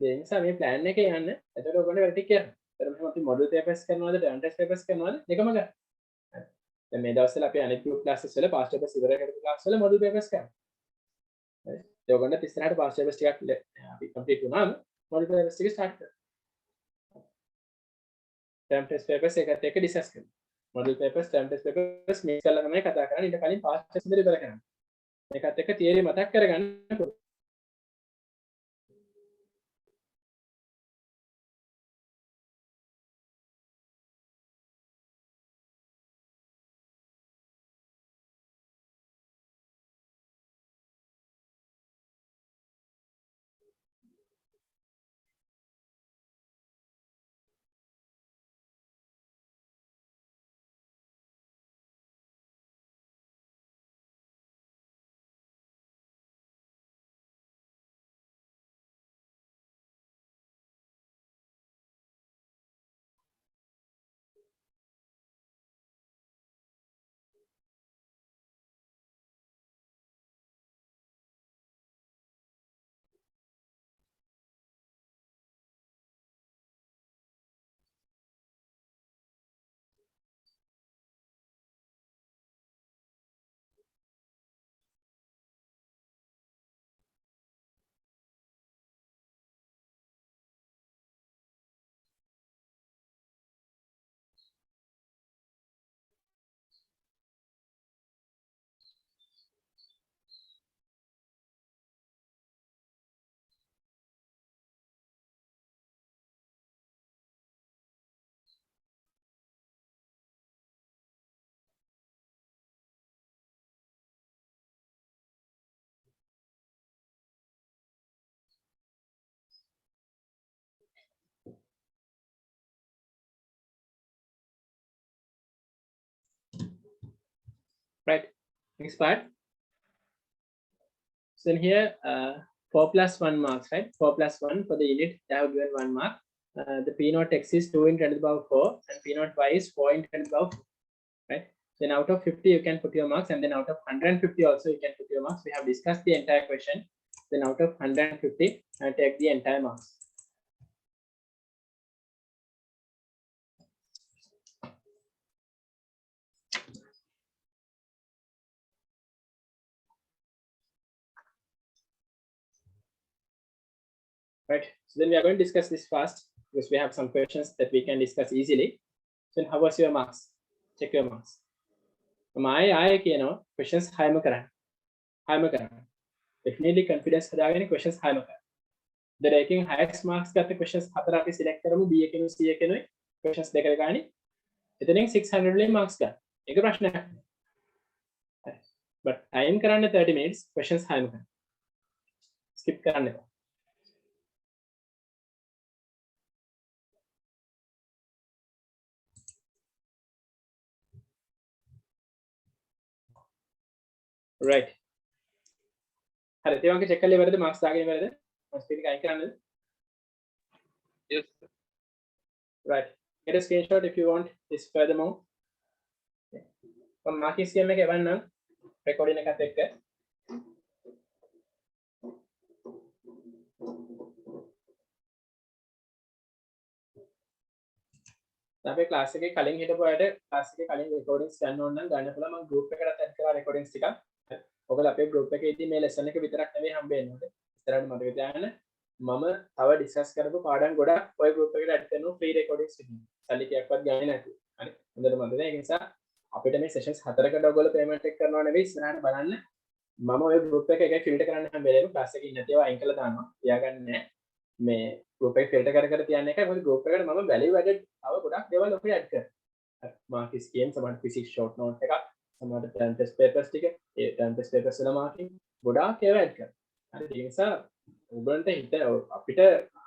ඒ නිසා මේ plan එකේ යන්න. එතකොට ඔයගොල්ලෝ වැඩ ටික කරනවා. ඒතර මෙහෙම අපි model papers කරනවද, term test papers කරනවද? දෙකම කරනවා. දැන් මේ දවස්වල අපි අනිත් group classes වල past papers ඉවර කරපු class වල model papers කරනවා. හරි. ඒ ඔයගොල්ලෝ ඉස්සරහට past papers ටිකක් අපි complete වුණාම model papers ටික start කරනවා. term test papers එකත් එක්ක discuss කරනවා. model papers term test papers mix කරලා තමයි කතා කරන්නේ. ඊට කලින් past test ඉවර කරගන්න. මේකත් එක්ක theory මතක් කරගන්න පුළුවන්. Right. Next part. So in here, 4 + 1 marks, right? 4 + 1 for the unit. They have given 1 mark. the P naught x is 2 into 10 to the power 4 and P naught y is 4 into 10 to the power 4, right? Then out of 50 you can put your marks, and then out of 150 also you can put your marks. We have discussed the entire question. Then out of 150 take the entire marks. Right, so then we are going to discuss this fast because we have some questions that we can discuss easily. So how was your marks? Check your marks. I questions high definitely confidence questions high the ranking highest marks got the questions අපි select කරමු B එකෙනු C එකෙනුයි questions දෙකකට ගානේ එතනින් 600 marks ගන්න. ඒක ප්‍රශ්නයක් නෑ. But time කරන්න 30 minutes questions high කරන්න. skip කරන්න එපා. Right. හරි ඒ වගේ check කරලා ඉවරද marks දාගෙන ඉවරද? marks ටික අයින් කරන්නද? Yes. Right. Get a screenshot if you want this furthermore. marking scheme එක එවන්නම් recording එකත් එක්ක. අපේ class එකේ කලින් හිටපු අයට class එකේ කලින් recordings ගන්න ඕන නම් ගන්න පුළුවන්. මම group එකකට add කරලා recordings ටිකක්. ඔයගොල්ලෝ අපේ group එකේ ඉතින් මේ lesson එක විතරක් නෙවෙයි හම්බෙන්නේ. ඉස්සරහට මතක තියාගන්න. මම තව discuss කරපු පාඩම් ගොඩක් ඔය group එකට add කරනවා free recordings ටික. සල්ලි ටිකක්වත් ගන්නේ නැතුව. හරි. හොඳට මතක. ඒ නිසා අපිට මේ sessions 4කට ඔයගොල්ලෝ payment එක කරනවා නෙවෙයි ඉස්සරහට බලන්න. මම ඔය group එක එකයි filter කරන්න හැම වෙලේම class එකේ ඉන්න ඒවා අයින් කරලා දානවා. තියාගන්නේ නැහැ. මේ group එක filter කර තියන්න එකයි. මොකද group එකට මම value added තව ගොඩක් දේවල් ඔකට add කරනවා. marking scheme සමහර physics short note එකක්, සමහර term test papers ටික, ඒ term test papers වල marking ගොඩාක් ඒවා add කරනවා. හරි. ඒ නිසා ඔයගොල්ලන්ට හිත අපිට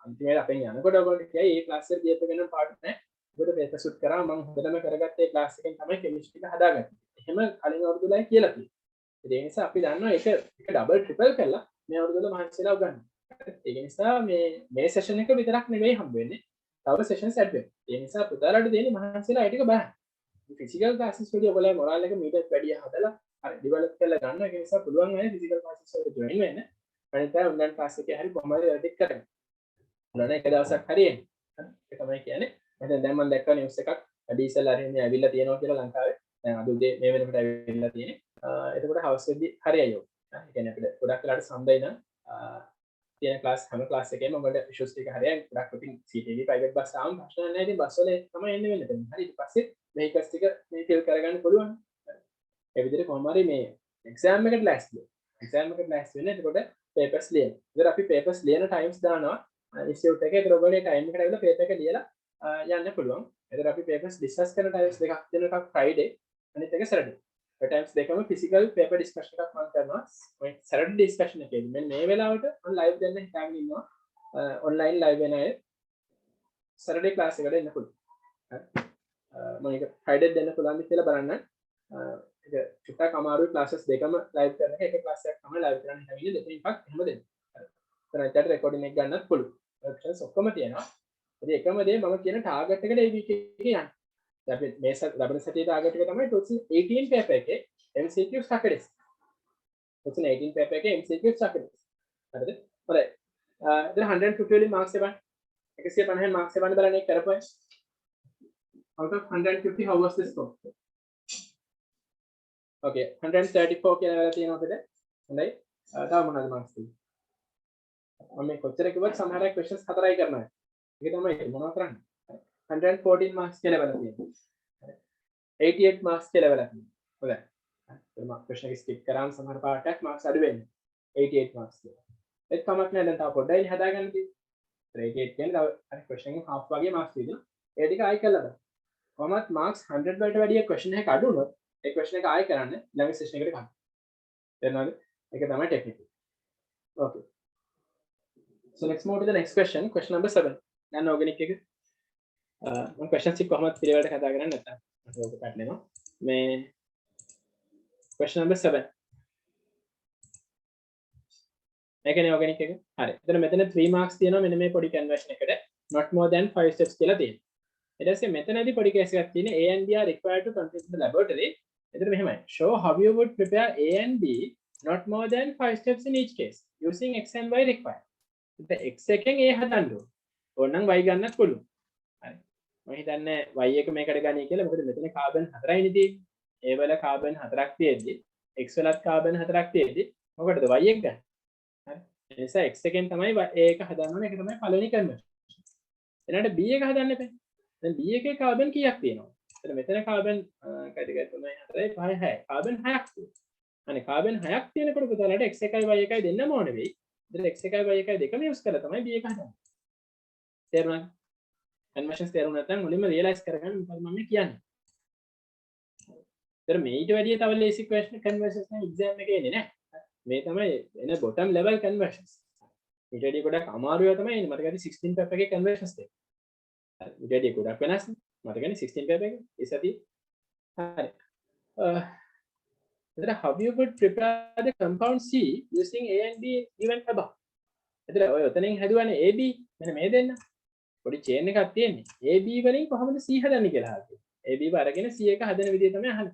අන්තිමට අපෙන් යනකොට ඔයගොල්ලෝ කියයි මේ class එක ගියප ගැන පාඩම් නැහැ. ඔයගොල්ලෝ paper shoot කරා මම හොඳටම කරගත්තේ class එකෙන් තමයි chemistry එක හදාගත්තේ. එහෙම කලින් අවුරුද්දලයි කියලා තියෙනවා. ඒ නිසා අපි දන්නවා ඒක double triple කරලා මේ අවුරුද්දල මහන්සියලා උගන්වනවා. ඒක නිසා මේ session එක විතරක් නෙවෙයි හම්බ වෙන්නේ. තව sessions add වෙනවා. ඒ නිසා පුතාලට දෙන්නේ මහන්සියලා ඒ ටික බලන්න. physical classes වලදී ඔයගොල්ලෝ මොරල් එක මීටර් වැඩිය හදලා හරි develop කරලා ගන්නවා. ඒක නිසා පුළුවන් අය physical classes වලට join වෙන්න. අනිත් අය online class එකේ හරි කොහමද වැඩික් කරගන්න. බලන්න එක දවසක් හරි එන්න. ඒක තමයි කියන්නේ. දැන් මම දැක්කා news එකක් ඩීසල් අරින්නේ ඇවිල්ලා තියෙනවා කියලා ලංකාවේ. දැන් අද උදේ මේ වෙනකොට ඇවිල්ලා තියෙන්නේ. එතකොට house වෙද්දි හරියයි ඔය. ඒ කියන්නේ අපිට ගොඩක් වෙලාට සම්බයි නම් තියෙන class හැම class එකේම ඔබට issues ටික හරියයි. ගොඩක් ඉතින් CTV private bus ආවම ප්‍රශ්න නැහැ. ඉතින් බස් වල තමයි එන්න වෙන්නේ. දැන් හරි ඊට පස්සේ vehicles ටික මේ fill කරගන්න පුළුවන්. ඒ විදිහට කොහොම හරි මේ exam එකට ලෑස්ති වෙන්න. exam එකට ලෑස්ති වෙන්න. එතකොට papers ලියන්න. ඉතින් අපි papers ලියන times දානවා institute එකේ. ඒතර ඔයගොල්ලෝ time එකට ඇවිල්ලා paper එක ලියලා යන්න පුළුවන්. එතකොට අපි papers discuss කරන times දෙකක් දෙන එකක් Friday අනිත් එක Saturday. ඒ times දෙකම physical paper discussion එකක් මම කරනවා. මේ Saturday discussion එකේදී මෙන්න මේ වෙලාවට මම live දෙන්න හිතාගෙන ඉන්නවා. online live වෙන අය Saturday class එකට එන්න පුළුවන්. මම ඒක Friday දෙන්න පුළුවන්ද කියලා බලන්න. ඒක චුට්ටක් අමාරුයි classes දෙකම live කරන එක. එක class එකක් තමයි live කරන්න හැමිනේ දෙකක් එහෙම දෙන්න. හරි. ඒකට recording එක ගන්නත් පුළුවන්. options ඔක්කොම තියෙනවා. ඉතින් එකම දේ මම කියන target එකට ඒ week එකේ යන්න. අපි මේ ලබන සතියේ target එක තමයි 2018 paper එකේ MCQ studies. 2018 paper එකේ MCQ studies. හරිද? හොඳයි. ඉතින් 150 වලින් marks එපන්. 150 marks එපන් බලන්න ඒක කරපුවා. Out of 150 how was the score? Okay, 134 කියලා වෙලා තියෙනවා අපිට. හොඳයි. තව මොනවද marks තියෙන්නේ? මම මේ කොච්චර කිව්වත් සමහර අය questions 4යි කරනවා. ඒක තමයි මොනවද කරන්නේ? 114 marks කියලා වෙලා තියෙනවා. 88 marks කියලා වෙලා තියෙනවා. හොඳයි. ඒක මම question එක skip කරාම සමහර පාඩයක් marks අඩු වෙන්නේ. 88 marks කියලා. ඒක කමක් නැහැ දැන් තව පොඩ්ඩයි හදාගන්න තියෙන්නේ. 88 කියන්නේ තව අර question එකේ half වගේ marks තියෙනවා. ඒ ටික ආයි කළා බලන්න. කොහොමත් marks 100 වලට වැඩිය question එක අඩු වුණොත් ඒ question එක ආයි කරන්න ළඟ session එකට ගන්න. තේරුණාද? ඒක තමයි technique. Okay. So let's move to the next question. Question number 7. දැන් organic එක මම questions එක කොහොමද පිළිවෙලට කතා කරන්නේ නැත්නම් මට ඔක පැටලෙනවා. මේ question number 7. මේකනේ organic එක. හරි. එතන මෙතන 3 marks තියෙනවා මෙන්න මේ පොඩි conversion එකට. not more than 5 steps කියලා තියෙනවා. ඊට පස්සේ මෙතනදී පොඩි කේස් එකක් තියෙන A and B are required to complete the laboratory. එතන මෙහෙමයි. Show how you would prepare A and B not more than 5 steps in each case using X and Y required. ඉතින් X එකෙන් A හදන්න ඕන. ඕනනම් Y ගන්නත් පුළුවන්. හරි. මම හිතන්නේ Y එක මේකට ගන්නේ කියලා. මොකද මෙතන කාබන් 4යිනේ තියෙන්නේ. A වල කාබන් 4ක් තියෙද්දි X වලත් කාබන් 4ක් තියෙද්දි මොකටද Y එක ගන්න? හරි. ඒ නිසා X එකෙන් තමයි A එක හදන්න ඕනේ. ඒක තමයි පළවෙනි කන්වර්ෂන්. ඊළඟට B එක හදන්න එපා. දැන් B එකේ කාබන් කීයක් තියෙනවද? එතන මෙතන කාබන් කයිද 3 4 5 6 කාබන් 6ක් තියෙනවා. අනේ කාබන් 6ක් තියෙනකොට පුතාලට x එකයි y එකයි දෙන්නම ඕන වෙයි. ඉතින් x එකයි y එකයි දෙකම යූස් කරලා තමයි B එක හදන්නේ. තේරුණාද? කන්වර්ෂන්ස් තේරුම් නැත්නම් මුලින්ම රියලයිස් කරගන්න මොකද මම කියන්නේ. ඒතර මේට වැඩිය තව ලේසි ක්වෙස්චන් කන්වර්ෂන්ස් නම් එක්සෑම් එකේ එන්නේ නැහැ. මේ තමයි එන බොටම් ලෙවල් කන්වර්ෂන්ස්. ඊට වැඩිය ගොඩක් අමාරුව තමයි එන්නේ. මට ගත්තේ 16 පෙප් එකේ කන්වර්ෂන්ස් දෙක. ඊට වැඩිය ගොඩක් වෙනස්. මට ගන්නේ 16 පෙප් එක. ඒ සතිය. හරි. how you would prepare the compound C using A and B given above. එතන ඔය ඔතනින් හදුවනේ AB මෙන්න මේ දෙන්න. පොඩි චේන් එකක් තියෙන්නේ. AB වලින් කොහොමද C හදන්නේ කියලා අහන්නේ. AB ව අරගෙන C එක හදන විදිය තමයි අහන්නේ.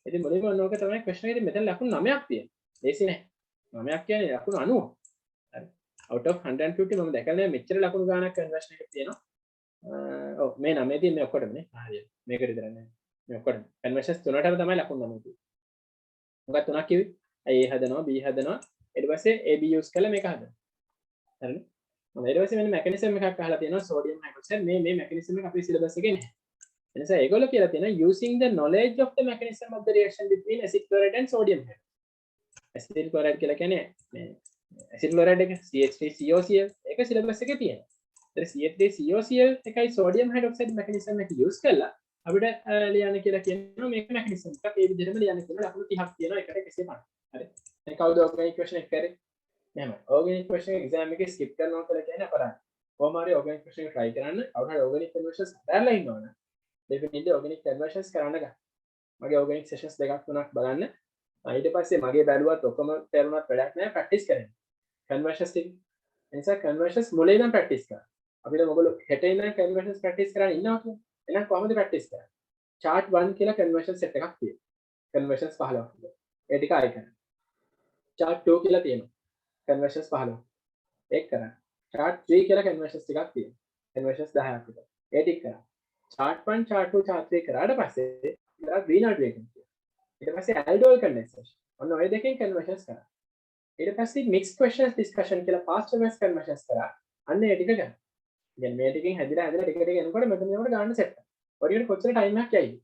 ඉතින් මුලින්ම ඔන්නෝක තමයි ක්වෙස්චන් එකේ මෙතන ලකුණු 9ක් තියෙනවා. ලේසි නෑ. 9ක් කියන්නේ ලකුණු 90. හරි. out of 150 මම දැකලා නෑ මෙච්චර ලකුණු ගානක් කන්වර්ෂන් එකක් තියෙනවා. ඔව් මේ 9 තියෙන්නේ ඔක්කොටම නේ. හරියට. මේක විතර නෑ. මේ ඔක්කොටම කන්වර්ෂන්ස් තුනටම තමයි ලකුණු 9 තියෙන්නේ. මොකක්ද තුනක් කිව්වේ? A හදනවා B හදනවා ඊට පස්සේ AB යූස් කරලා මේක හදනවා. හරිනේ? මම ඊට පස්සේ මෙන්න මෙකැනිසම් එකක් අහලා තියෙනවා සෝඩියම් හයිඩ්‍රොක්සයිඩ් මේ මෙකැනිසම් එක අපේ සිලබස් එකේ නැහැ. ඒ නිසා ඒගොල්ලෝ කියලා තියෙනවා using the knowledge of the mechanism of the reaction between acid chloride and sodium hydroxide. acid chloride කියලා කියන්නේ මේ acid chloride එක CH3COCl ඒක සිලබස් එකේ තියෙනවා. ඒතර CH3COCl එකයි sodium hydroxide mechanism එක use කරලා අපිට ලියන්න කියලා කියනවා මේක මෙකැනිසම් එකක් ඒ විදිහටම ලියන්න කියලා ලකුණු 30ක් තියෙනවා එකට 150. හරි. දැන් කවුද ඕගනික් ක්වෙස්චන් එක කරේ? එහෙමයි. ඕගනික් ක්වෙස්චන් එක එක්සෑම් එකේ ස්කිප් කරනවා කියලා කියන්නේ අපරාධ. කොහොම හරි ඕගනික් ක්වෙස්චන් එක try කරන්න. කවුරු හරි ඕගනික් කන්වර්ෂන්ස් හදාලා ඉන්නවනේ. definitely ඕගනික් කන්වර්ෂන්ස් කරන්න ගන්න. මගේ ඕගනික් සෙෂන්ස් දෙකක් තුනක් බලන්න. ඊට පස්සේ මගේ බැලුවත් ඔක්කොම තේරුණාත් වැඩක් නැහැ ප්‍රැක්ටිස් කරන්න. කන්වර්ෂන්ස් ටික. ඒ නිසා කන්වර්ෂන්ස් මුලින් ඉඳන් ප්‍රැක්ටිස් කරන්න. අපිට මොකද හෙට ඉඳන් කන්වර්ෂන්ස් ප්‍රැක්ටිස් කරන්න ඉන්නවා කියන්නේ. එහෙනම් කොහොමද ප්‍රැක්ටිස් කරන්නේ? chart 1 කියලා කන්වර්ෂන් සෙට් එකක් තියෙනවා. කන්වර්ෂන්ස් 15ක් තියෙනවා. ඒ ටික ආයි කරන්න. chart 2 කියලා තියෙනවා. කන්වර්ෂන්ස් 15ක්. ඒක කරන්න. chart 3 කියලා කන්වර්ෂන්ස් ටිකක් තියෙනවා. කන්වර්ෂන්ස් 10ක් විතර. ඒ ටික කරන්න. chart 1, chart 2, chart 3 කරාට පස්සේ ඉතලා greenard reaction තියෙනවා. ඊට පස්සේ aldol condensation. ඔන්න ඔය දෙකෙන් කන්වර්ෂන්ස් කරා. ඊට පස්සේ mixed questions discussion කියලා past tense කන්වර්ෂන්ස් කරා. අන්න ඒ ටික ගන්න. දැන් මේ ටිකෙන් හැදිලා ටික ටික එනකොට මෙතන යනකොට ගන්න සෙට් එක. ඔරියට කොච්චර ටයිම් එකක් යයිද?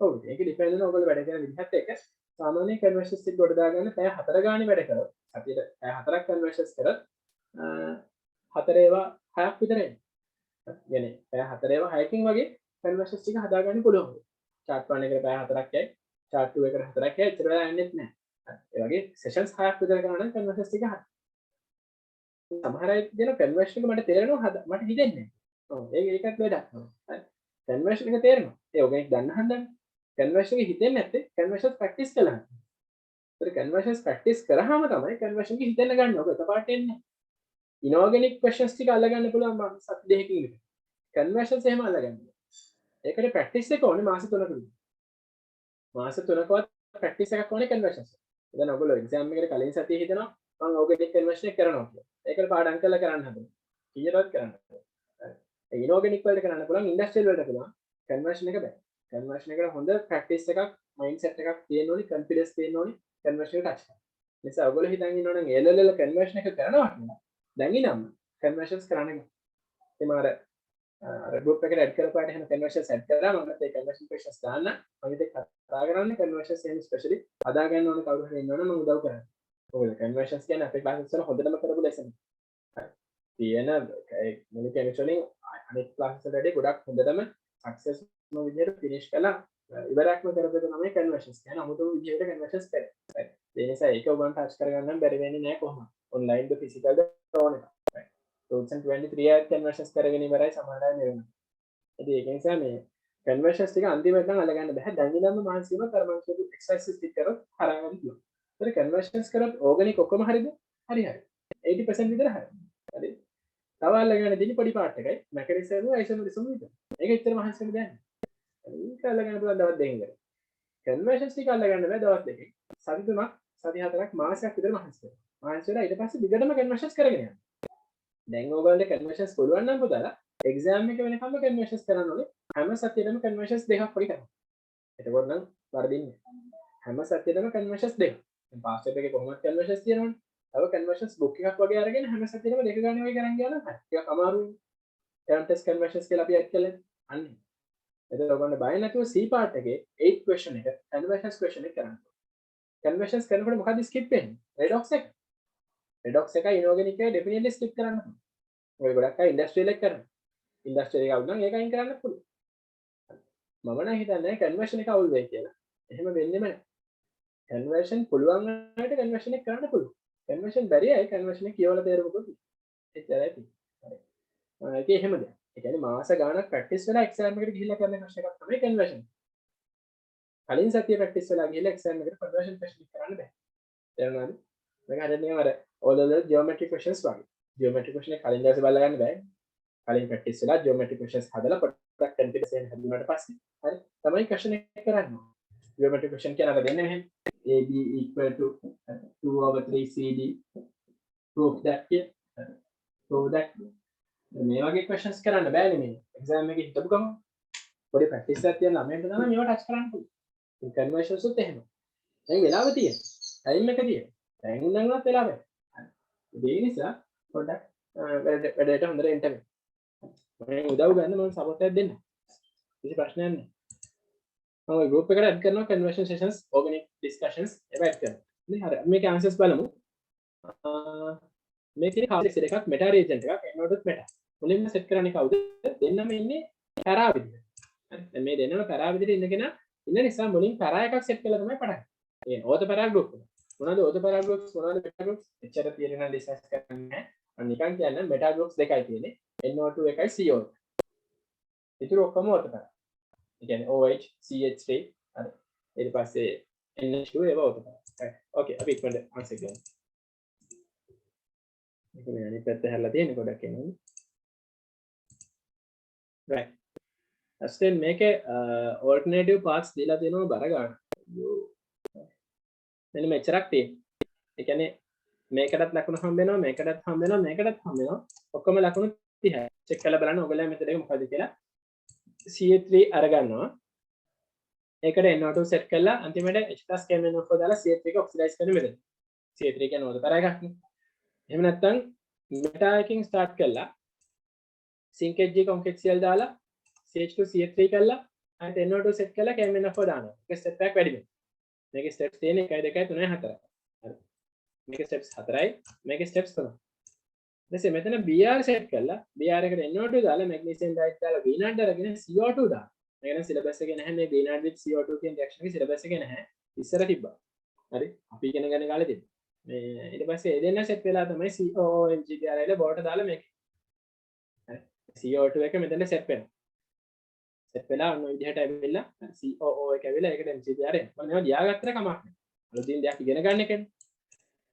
ඔව් ඒක ඩිපෙන්ඩ් වෙනවා ඔයගොල්ලෝ වැඩ කරන විදිහත් එක්ක. සාමාන්‍ය කන්වර්ෂන්ස් ටික ගොඩ දාගන්න පැය 4 ගානේ වැඩ කරොත් සතියට පැය 4ක් කන්වර්ෂන්ස් කරොත් 4 ඒවා 6ක් විතර එන්නේ. يعني පැය 4 ඒවා 6කින් වගේ කන්වර්ෂන්ස් ටික හදාගන්න පුළුවන්. chart 1 එකට පැය 4ක් යයි, chart 2 එකට 4ක් යයි, ඉතින් වෙලා යන්නේත් නැහැ. ඒ වගේ සෙෂන්ස් 6ක් විතර කරනවා නම් කන්වර්ෂන්ස් ටික හරි. සමහර අය කියන කන්වර්ෂන් එක මට තේරෙනවා මට හිතෙන්නේ නැහැ. ඔව් ඒකත් වැඩක්. හරි. කන්වර්ෂන් එක තේරෙනවා. ඒ ඕගනික් දන්න හන්දන්නේ. කන්වර්ෂන් එක හිතෙන්නේ නැත්තේ කන්වර්ෂන්ස් ප්‍රැක්ටිස් කළා. ඒතර කන්වර්ෂන්ස් ප්‍රැක්ටිස් කරාම තමයි කන්වර්ෂන් එක හිතෙන්න ගන්න. ඔක එකපාරට එන්නේ නැහැ. ඉනෝගනික් ක්වෙස්චන්ස් ටික අල්ලගන්න පුළුවන් මම සති දෙකකින් විතර. කන්වර්ෂන්ස් එහෙම අල්ලගන්න. ඒකට ප්‍රැක්ටිස් එක ඕනේ මාස 3කදී. මාස 3කවත් ප්‍රැක්ටිස් එකක් ඕනේ කන්වර්ෂන්ස්. දැන් ඔයගොල්ලෝ එක්සෑම් එකට කලින් සතියේ හිතනවා මම ඕගනික් කන්වර්ෂන් එක කරනවා කියලා. ඒකට පාඩම් කරලා කරන්න හදනවා. කීයටවත් කරන්න. ඉනෝගනික් වලට කරන්න පුළුවන් ඉන්ඩස්ට්‍රියල් වලට පුළුවන් කන්වර්ෂන් එක බෑ. කන්වර්ෂන් එකට හොඳ ප්‍රැක්ටිස් එකක් මයින්ඩ්සෙට් එකක් තියෙන්න ඕනේ කොන්ෆිඩන්ස් තියෙන්න ඕනේ කන්වර්ෂන් එක ටච් කරන්න. නිසා ඔයගොල්ලෝ හිතන් ඉන්නවනම් එල්එල් කන්වර්ෂන් එක කරනවා කියලා. දැන් ඉනම්ම කන්වර්ෂන්ස් කරන්න ගන්න. ඉතින් මම අර ගෲප් එකට ඇඩ් කරපාට එහෙම කන්වර්ෂන්ස් ඇඩ් කරලා මම ඒ කන්වර්ෂන් ක්වෙස්චන්ස් දාන්න. මම ඉතින් කතා කරන්නේ කන්වර්ෂන්ස් එහෙම ස්පෙෂලි හදා ගන්න ඕනේ කවුරු හරි ඉන්නවනම් මම උදව් කරන්න. ඔයගොල්ලෝ කන්වර්ෂන්ස් කියන්නේ අපේ ක්ලාසස් වල හොඳටම කරපු ලෙසන්. හරි. තියෙන මොනික කෙමිස්ට්‍රි අනිත් ක්ලාසස් වලදී ගොඩක් හොඳටම සක්සස් විදිහට ෆිනිෂ් කළා ඉවරක්ම කරපු තමයි කන්වර්ෂන්ස් කියන්නේ අමුතුම විදිහට කන්වර්ෂන්ස් කරේ. right. ඒ නිසා ඒක ඔයගොල්ලන් ටච් කරගන්න බැරි වෙන්නේ නැහැ කොහොමද? ඔන්ලයින් ද ෆිසිකල් ද ඕන එක. right. 2023 ආත් කන්වර්ෂන්ස් කරගෙන ඉවරයි සමහර අය මෙවන. ඉතින් ඒක නිසා මේ කන්වර්ෂන්ස් ටික අන්තිමට නම් අල්ලගන්න බෑ. දැන් ඉඳන්ම මහන්සියම කරමන් කියපු එක්සර්සයිස් ටික කරොත් හරහාගන්න පුළුවන්. ඒතර කන්වර්ෂන්ස් කරොත් ඕගනික් ඔක්කොම හරිද? හරි හරි. 80% විතර හරි. හරි. තව අල්ලගෙන තියෙන පොඩි පාර්ට් එකයි මැකනිසම් අයිසෝමරිසම් විතර. ඒක ඇත්තටම මහන්සි වෙන්න දෙයක් නෑ. ඒක අල්ලගෙන පුළුවන් දවස් දෙකකින් කරලා. කන්වර්ෂන්ස් ටික අල්ලගන්න බෑ දවස් දෙකකින්. සති 3ක් සති 4ක් මාසයක් විතර මහන්සි වෙනවා. මහන්සි වෙලා ඊට පස්සේ දිගටම කන්වර්ෂන්ස් කරගෙන යනවා. දැන් ඕගොල්ලන්ට කන්වර්ෂන්ස් පුළුවන් නම් පුතාලා එක්සෑම් එක වෙනකම්ම කන්වර්ෂන්ස් කරන්න ඕනේ. හැම සතියෙදම කන්වර්ෂන්ස් දෙකක් පොඩි කරනවා. එතකොට නම් වරදින්නේ නැහැ. හැම සතියෙදම කන්වර්ෂන්ස් දෙකක්. දැන් පාස් එකේ කොහොමද කන්වර්ෂන්ස් තියෙනවනේ. තව කන්වර්ෂන්ස් බුක් එකක් වගේ අරගෙන හැම සතියෙදම දෙක ගන්න වගේ කරන් ගියා නම් හරි. ටිකක් අමාරුයි. ටර්ම් ටෙස්ට් කන්වර්ෂන්ස් කියලා අපි ඇඩ් කළා. අන්න. එතකොට ඔයගොල්ලෝ බය නැතුව C part එකේ 8 question එක කන්වර්ෂන්ස් question එක කරන්න. කන්වර්ෂන්ස් කරනකොට මොකද ස්කිප් වෙන්නේ? රෙඩොක්ස් එක. රෙඩොක්ස් එකයි ඉනෝගැනික් එකයි ඩෙෆිනිට්ලි ස්කිප් කරන්න. ඔය ගොඩක් අය ඉන්ඩස්ට්‍රියල් එක කරනවා. ඉන්ඩස්ට්‍රියල් එක අවුල් නම් ඒක අයින් කරන්න පුළුවන්. මම නම් හිතන්නේ කන්වර්ෂන් එක අවුල් වෙයි කියලා. එහෙම වෙන්නේම නැහැ. කන්වර්ෂන් පුළුවන් වලට කන්වර්ෂන් එක කරන්න පුළුවන්. කන්වර්ෂන් බැරි අය කන්වර්ෂන් එක කියවලා තේරුමකුත් එච්චරයි තියෙන්නේ. හරි. ඒක එහෙම දෙයක්. ඒ කියන්නේ මාස ගාණක් ප්‍රැක්ටිස් වෙලා එක්සෑම් එකට ගිහිල්ලා කරන ප්‍රශ්න එකක් තමයි කන්වර්ෂන්. කලින් සතිය ප්‍රැක්ටිස් වෙලා ගිහිල්ලා එක්සෑම් එකට කන්වර්ෂන් ප්‍රශ්න කරන්න බෑ. තේරුණාද? මේක හරියට නිකන් අර ඕලෙවල් ජියෝමෙට්‍රික් ක්වෙස්චන්ස් වගේ. ජියෝමෙට්‍රික් ක්වෙස්චන් එක කලින් දවසේ බලලා ගන්න බෑ. කලින් ප්‍රැක්ටිස් වෙලා ජියෝමෙට්‍රික් ක්වෙස්චන්ස් හදලා පොඩ්ඩක් කන්ෆිඩන්ස් එක හදුනාට පස්සේ හරි තමයි ක්වෙස්චන් එක කරන්න. ජියෝමෙට්‍රික් ක්වෙස්චන් කියන අර දෙන්නේ මෙහෙම AB equal to 2/3 CD prove that prove that මේ වගේ ක්වෙස්චන්ස් කරන්න බෑනේ මේ එක්සෑම් එකේ හිටපු ගමන් පොඩි ප්‍රැක්ටිස් එකක් තියන ළමයින්ට තමයි මේවා ටච් කරන්න පුළුවන්. මේ කන්වර්ෂන්ස් උත් එහෙම. දැන් වෙලාව තියෙන. ටයිම් එක තියෙන. දැන් ඉඳන්වත් වෙලාව නැහැ. හරි. ඒ නිසා පොඩ්ඩක් වැඩට හොඳට එන්න මේ. මම උදව් ගන්න මම සපෝට් එකක් දෙන්න. කිසි ප්‍රශ්නයක් නැහැ. මම ගෲප් එකට ඇඩ් කරනවා කන්වර්ෂන් සෙෂන්ස්, ඕගනික් ඩිස්කෂන්ස් ඒවා ඇඩ් කරනවා. ඉතින් හරි මේකේ ආන්සර්ස් බලමු. මේකේ කාලෙක්ස් එකක් මෙටා රීජන්ට් එකක් එනෝඩුත් මෙටා. මුලින්ම සෙට් කරන්නේ කවුද? දෙන්නම ඉන්නේ පැරා විදිහට. හරි. දැන් මේ දෙන්නම පැරා විදිහට ඉඳගෙන ඉන්න නිසා මුලින් පැරා එකක් සෙට් කරලා තමයි පටන් ගන්න. ඒ ඕත පැරා ගෲප් එක. මොනවද ඕත පැරා ගෲප්ස් මොනවද මෙටා ගෲප්ස්? එච්චර තියෙන නම් ඩිස්කස් කරන්නේ නැහැ. මම නිකන් කියන්නේ මෙටා ගෲප්ස් දෙකයි තියෙන්නේ. NO2 එකයි CO එක. ඉතුරු ඔක්කොම ඕත පැරා. ඒ කියන්නේ OH, CH3 හරි. ඊට පස්සේ NH2 ඒවා ඕත පැරා. හරි. ඕකේ අපි ඉක්මනට ආන්සර් ගමු. මේක මේ අනිත් පැත්ත හැරලා තියෙන ගොඩක් එනවා. right අස්තෙන් මේකේ alternative paths දීලා තියෙනවා බර ගන්න. මෙන්න මෙච්චරක් තියෙනවා. ඒ කියන්නේ මේකටත් ලකුණු හම්බ වෙනවා මේකටත් හම්බ වෙනවා මේකටත් හම්බ වෙනවා. ඔක්කොම ලකුණු 30යි. චෙක් කරලා බලන්න ඔයගොල්ලෝ මෙතන එක මොකද කියලා. CH3 අරගන්නවා. ඒකට NO2 සෙට් කරලා අන්තිමට H+ KMnO4 දාලා CH3 එක ඔක්සිඩයිස් කරන මෙතන. CH3 කියන්නේ ඕක තරහ එකක් නේ. එහෙම නැත්නම් මෙටා එකකින් ස්ටාර්ට් කරලා සින්කේජ් G කොන්කෙක්සියල් දාලා CH2 CH3 කරලා අන්ත NO2 සෙට් කරලා KMnO4 දානවා. ඒක ස්ටෙප් එකක් වැඩි වෙනවා. මේකේ ස්ටෙප්ස් තියෙන්නේ 1 2 3 4. හරි. මේකේ ස්ටෙප්ස් 4යි මේකේ ස්ටෙප්ස් 3යි. ඊට මෙතන Br සෙට් කරලා Br එකට NO2 දාලා මැග්නීසියම් ඩයොක්සයිඩ් දාලා V0 අරගෙන CO2 දානවා. මේක නම් සිලබස් එකේ නැහැ මේ V0 with CO2 කියන රියැක්ෂන් එකේ සිලබස් එකේ නැහැ. ඉස්සර තිබ්බා. හරි. අපි ඉගෙන ගන්න කාලේ තිබ්බා. මේ ඊට පස්සේ ඒ දෙන්න සෙට් වෙලා තමයි COOH GR බෝට දාලා මේක. හරි. CO2 එක මෙතන සෙට් වෙනවා. සෙට් වෙලා ඔන්න විදිහට ඇවිල්ලා COO එක ඇවිල්ලා ඒකට MCR එනවා. මම මේවා ලියාගත්තට කමක් නැහැ. අලුතින් දෙයක් ඉගෙන ගන්න එකනේ.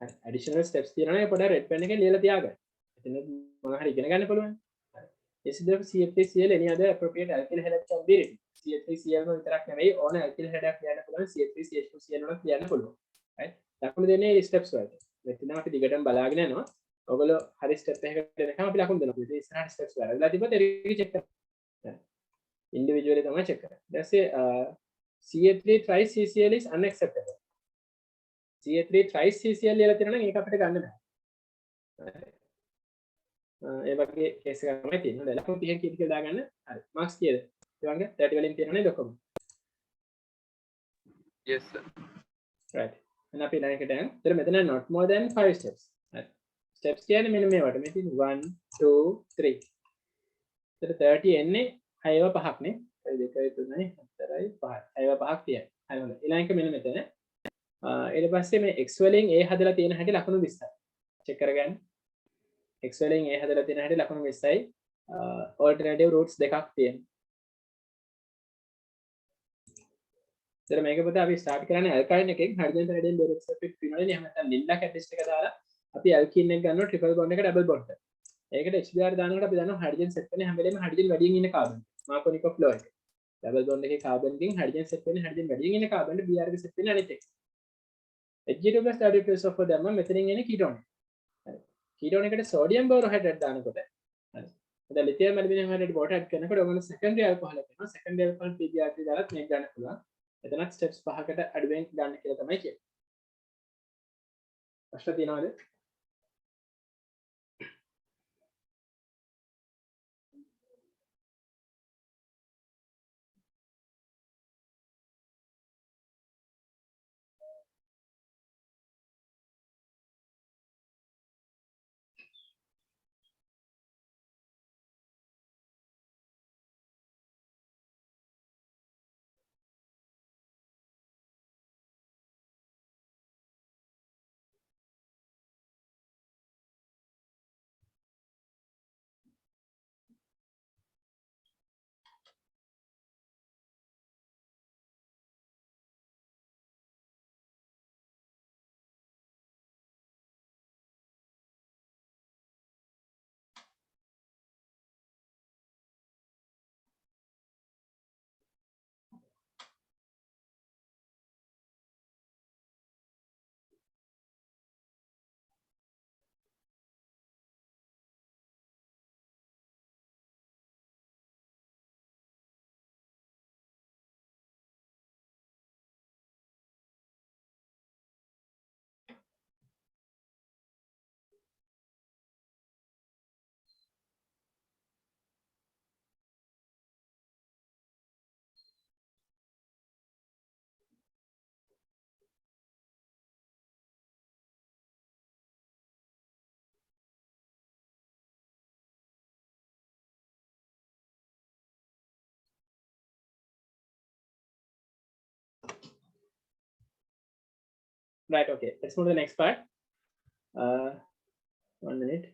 හරි. ඇඩිෂනල් ස්ටෙප්ස් තියෙනවා නේ පොඩ්ඩක් රෙඩ් පෙන් එකෙන් ලියලා තියාගන්න. එතන මොනවා හරි ඉගෙන ගන්න පුළුවන්. හරි. ACDF CH3Cl any other appropriate alkyl halide can be written. CH3Cl નો විතරක් නෙවෙයි ඕන alkyl halide ලියන්න පුළුවන් CH3CH2Cl වලත් ලියන්න පුළුවන්. right ලකුණු දෙන්නේ ස්ටෙප්ස් වලට. මෙතන අපි දිගටම බලාගෙන යනවා. ඔයගොල්ලෝ හරි ස්ටෙප් එකකට එනකම් අපි ලකුණු දෙනවා. ඉතින් ඉස්සරහට ස්ටෙප්ස් වලලා තිබ්බත් ඒක චෙක් කරන්න. ඉන්ඩිවිජුවලි තමයි චෙක් කරන්නේ. ඊට පස්සේ CH3 tri-CCl is unacceptable. CH3 tri-CCl ලියලා තියෙනවා නම් ඒක අපිට ගන්න බෑ. ඒ වගේ කේස් එකක් තමයි තියෙන්නේ. දැන් ලකුණු 30 කීයද කියලා දාගන්න. හරි. මාක්ස් කීයද? ඒ වගේ 30 වලින් තියෙනවා නේද ඔක්කොම? yes sir. right. and අපි line එකට යන්න. ඒතර මෙතන not more than 5 steps. හරි. steps කියන්නේ මෙන්න මේවට. මේ තියෙන 1 2 3. ඒතර 30 එන්නේ 6ව 5ක් නේ. 2 3 4යි 5යි. 6ව 5ක් තියෙනවා. හරි හොඳයි. ඊළඟ එක මෙන්න මෙතන. ඊට පස්සේ මේ x වලින් a හදලා තියෙන හැටි ලකුණු 20යි. චෙක් කරගන්න. x වලින් a හදලා තියෙන හැටි ලකුණු 20යි. alternative routes දෙකක් තියෙනවා. ඉතින් මේක පුතා අපි ස්ටාර්ට් කරන්නේ ඇල්කයින් එකෙන් හයිඩ්‍රජන් පැරඩින් බෝරොක්සයිඩ් ෆිනෝල් එහෙම නැත්නම් ලින්ඩා කැටලිස්ට් එක දාලා අපි ඇල්කීන් එක ගන්නවා ට්‍රිපල් බොන්ඩ් එක ඩබල් බොන්ඩ් එක. ඒකට HBr දානකොට අපි දන්නවා හයිඩ්‍රජන් සෙට් වෙන්නේ හැම වෙලේම හයිඩ්‍රජන් වැඩියෙන් ඉන්න කාබන්. මාකෝනික් ඔෆ් ලෝ එක. ඩබල් බොන්ඩ් එකේ කාබන් එකෙන් හයිඩ්‍රජන් සෙට් වෙන්නේ හයිඩ්‍රජන් වැඩියෙන් ඉන්න කාබන්ට Br එක සෙට් වෙන්නේ අනිත් එක. Hg2+32 දැම්ම මෙතනින් එන්නේ කීටෝන්. හරි. කීටෝන් එකට සෝඩියම් බෝරෝහයිඩ්‍රේට් දානකොට හරි. දැන් ලිතියම් ඇලුමිනියම් හයිඩ්‍රේට් බෝරෝහයිඩ්‍රේට් කරනකොට ඔයගොල්ලෝ සෙකන්ඩරි ඇල්කොහොල් එක කරනවා. සෙකන්ඩරි ඇල්කොහොල් PBr3 දාලා මේක ගන්න පුළුවන්. එතනත් ස්ටෙප්ස් 5කට අඩුවෙන් ගන්න කියලා තමයි කියන්නේ. ප්‍රශ්න තියෙනවද? Right, okay. Let's move to the next part. 1 minute.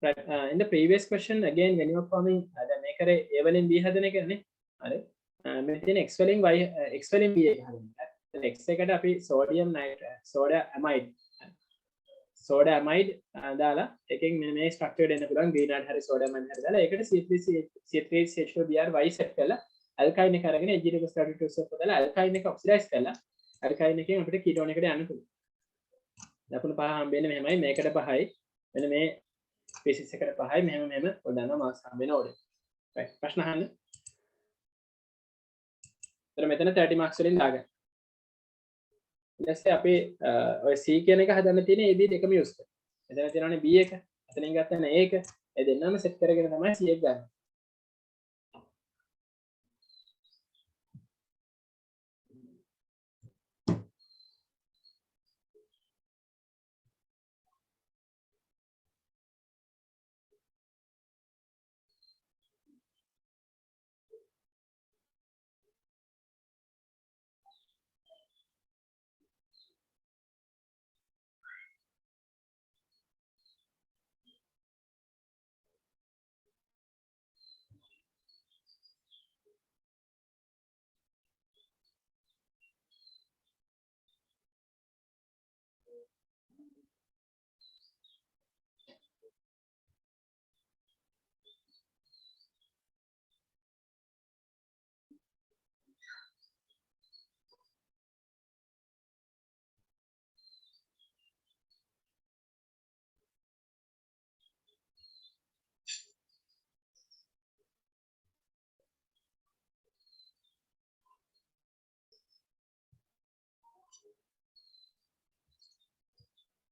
Right. In the previous question, again, when you are forming the maker A වලින් B හදන එක නේ. හරි. මෙතන X වලින් Y X වලින් B එක හදන්න. දැන් X එකට අපි sodium nitrate, soda amide දාලා එකෙන් මේ ස්ට්‍රක්චර් දෙන්න පුළුවන් green and හරි soda amide හරි දාලා ඒකට C3H4Br Y set කරලා alkyne එක අරගෙන Hg2+32 දාලා alkyne එක oxidize කරලා alkyne එකෙන් අපිට ketone එකට යන්න පුළුවන්. ලකුණු පහ හම්බෙන්නේ මෙහෙමයි මේකට 5යි මෙන්න මේ species එකට 5යි මෙහෙම ඔය දන්නවා මාක්ස් හම්බෙන ඕඩර්. right ප්‍රශ්න අහන්න. එතන මෙතන 30 මාක්ස් වලින් දාගන්න. ඊට පස්සේ අපි ඔය C කියන එක හදන්න තියෙන AB දෙකම යූස් කරනවා. එතන තියෙනවානේ B එක. එතනින් ගත්තම A එක. ඒ දෙන්නම සෙට් කරගෙන තමයි C එක ගන්න.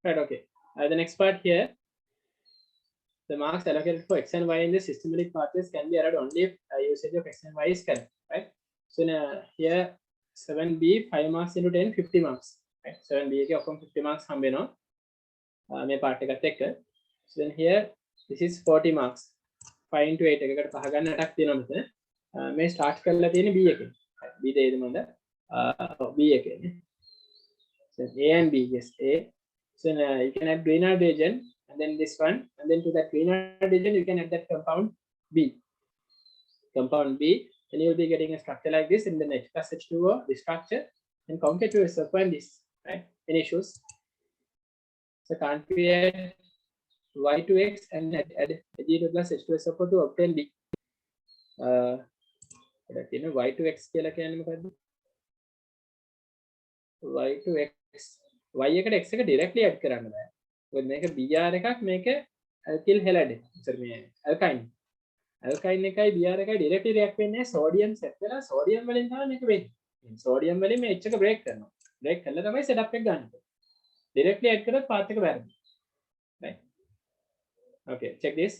Right, okay. The next part here, the marks allocated for X and Y in the systematic pathways can be added only if usage of X and Y is correct, right? So here 7B 5 marks into 10 50 marks, right? 7B එක ඔක්කොම 50 marks හම්බ වෙනවා මේ part එකත් එක්ක. So then here this is 40 marks 5 into 8 එකකට පහ ගන්න 8ක් තියෙනවා මෙතන. මේ start කරලා තියෙන්නේ B එකෙන්. B දෙයද මොකද? B එකෙන්. So A and B, yes, A. So you can add green hydrogen and then this one, and then to that green hydrogen you can add that compound B. Compound B, then you will be getting a structure like this, and then H plus H2O, this structure, and concatenate yourself and this, right? Any issues? So can't we add y to x and add g to plus h to s to obtain d? y to x කියලා කියන්නේ මොකද්ද? y to x y එකට x එක directly add කරන්න බෑ. මොකද මේක br එකක් මේක alkyl halide. මේ alkyne. alkyne එකයි br එකයි directly react වෙන්නේ sodium set වෙලා sodium වලින් තමයි මේක වෙන්නේ. sodium වලින් මේ h එක break කරනවා. break කළා තමයි setup එක ගන්න. directly add කරොත් path එක වැරදි. Right? Okay, check this.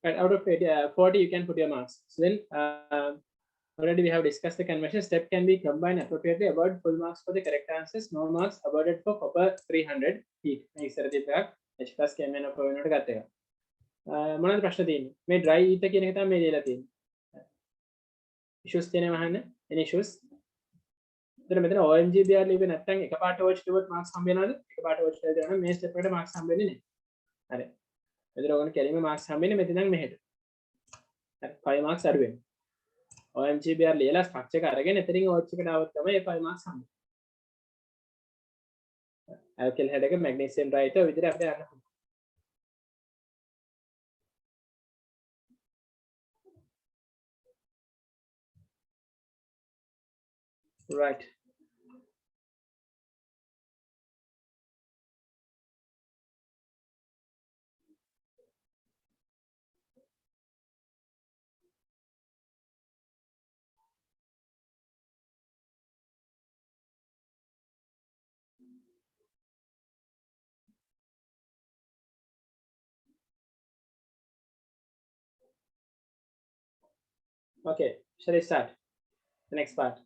Right, out of 40, you can put your marks. So then, already we have discussed the conversion step can be combined appropriately. Award full marks for the correct answers. No marks awarded for copper 300 heat. H plus came in for not got there. මොනවද ප්‍රශ්න තියෙන්නේ? මේ dry ether කියන එක තමයි මේ දීලා තියෙන්නේ. issues තියෙනවා අහන්න. any issues? එතන මෙතන OMGBR ලියුවේ නැත්නම් එකපාරට watch ලියුවොත් marks හම්බ වෙනවද? එකපාරට watch ලියලා දෙනවා මේ step එකට marks හම්බ වෙන්නේ නැහැ. හරි. මෙතන ඕගොල්ලෝ කැලිම marks හම්බ වෙන්නේ මෙතන ඉඳන් මෙහෙට. හරි 5 marks අඩු වෙනවා. OMGBR ලියලා structure එක අරගෙන එතනින් watch එකට આવොත් තමයි මේ 5 marks හම්බ වෙන්නේ. alkyl halide එක magnesium right ඔය විදිහට අපිට යන්න පුළුවන්. Right. Okay, shall I start the next part?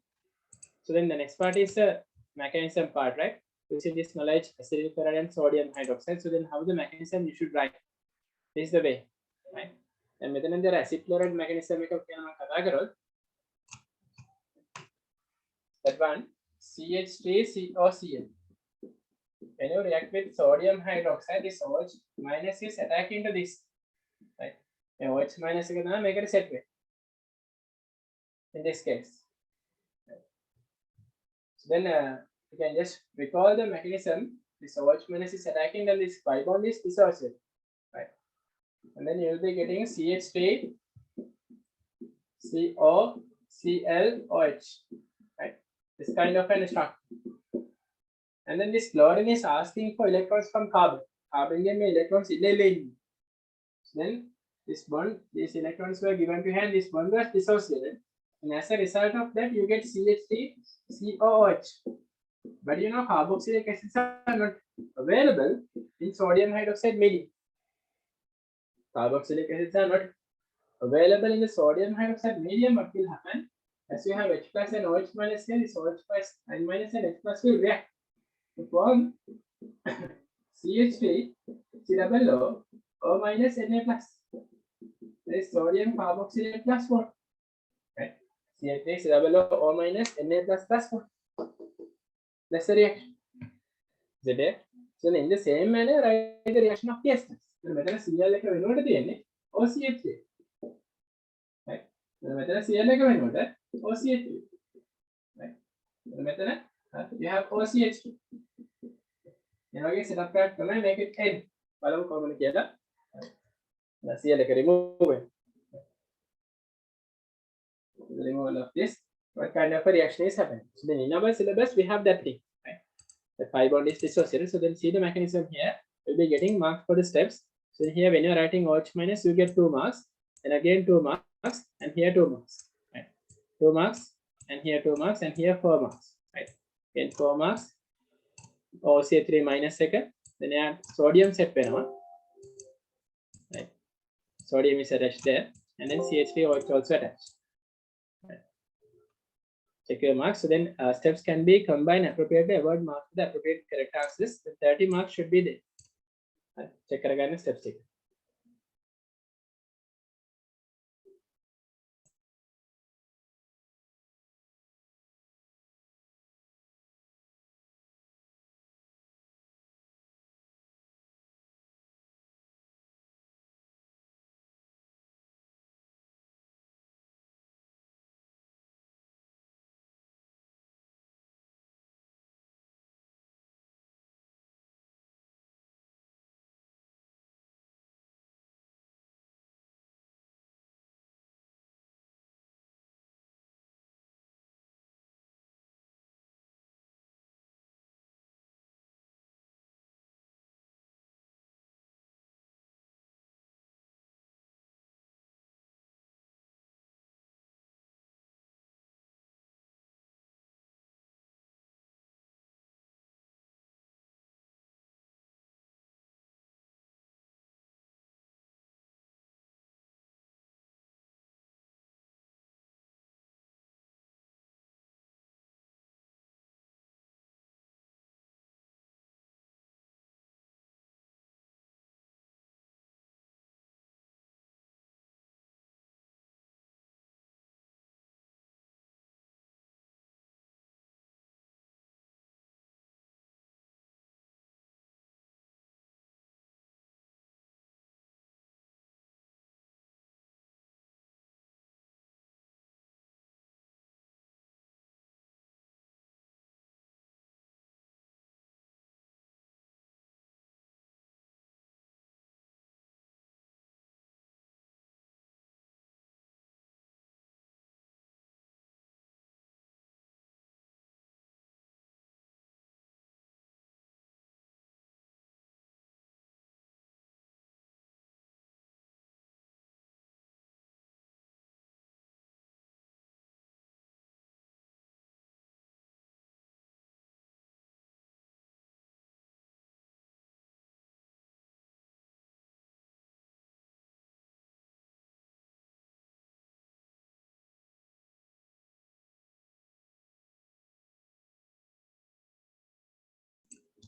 So then the next part is the mechanism part, right? Using this knowledge, acyl chloride and sodium hydroxide. So then how the mechanism you should write? This is the way, right? And within the acid chloride mechanism, that one CH3COCl. When you react with sodium hydroxide, this OH minus is attacking to this, right? And OH minus is gonna make it set way. In this case. So then you can just recall the mechanism. This OH minus is attacking and this pi bond is dissociated, right? And then you will be getting CH3 COClOH, right? This kind of an structure. And then this chlorine is asking for electrons from carbon. Carbon gave me electrons in. So then this bond, these electrons were given to hand. This bond was dissociated. And as a result of that, you get CH3COOH. But you know, carboxylic acids are not available in sodium hydroxide medium. Carboxylic acids are not available in the sodium hydroxide medium. What will happen? As you have H plus and OH minus here, this OH plus and minus and H plus will react to form CH3COO O minus Na plus. There is sodium carboxylate plus 1. CH3COO minus Na plus plus 1. That's the reaction. Is it there? So in the same manner, write the reaction of PS plus. The method Cl like a venota OCH3. Right? The method Cl like a venota OCH3. Right? මෙතන you have OCH2. මේ වගේ setup එකක් තමයි make it n. බලමු කොහොමද කියලා. CL එක remove වෙනවා. Removal of this, what kind of a reaction is happening? So then in our syllabus we have that thing, right? The pi bond is dissociated. So then see the mechanism here. We'll be getting marks for the steps. So here when you're writing OH minus, you get 2 marks, and again 2 marks, and here 2 marks, right? 2 marks, and here 2 marks, and here 4 marks, right? Again 4 marks. OCA3 minus second. Then you have sodium set penama, right? Sodium is attached there, and then CH3OH also attached. Check your marks. So then steps can be combined appropriately. Award marks to the appropriate correct answers. The 30 marks should be there. Check again steps. Check.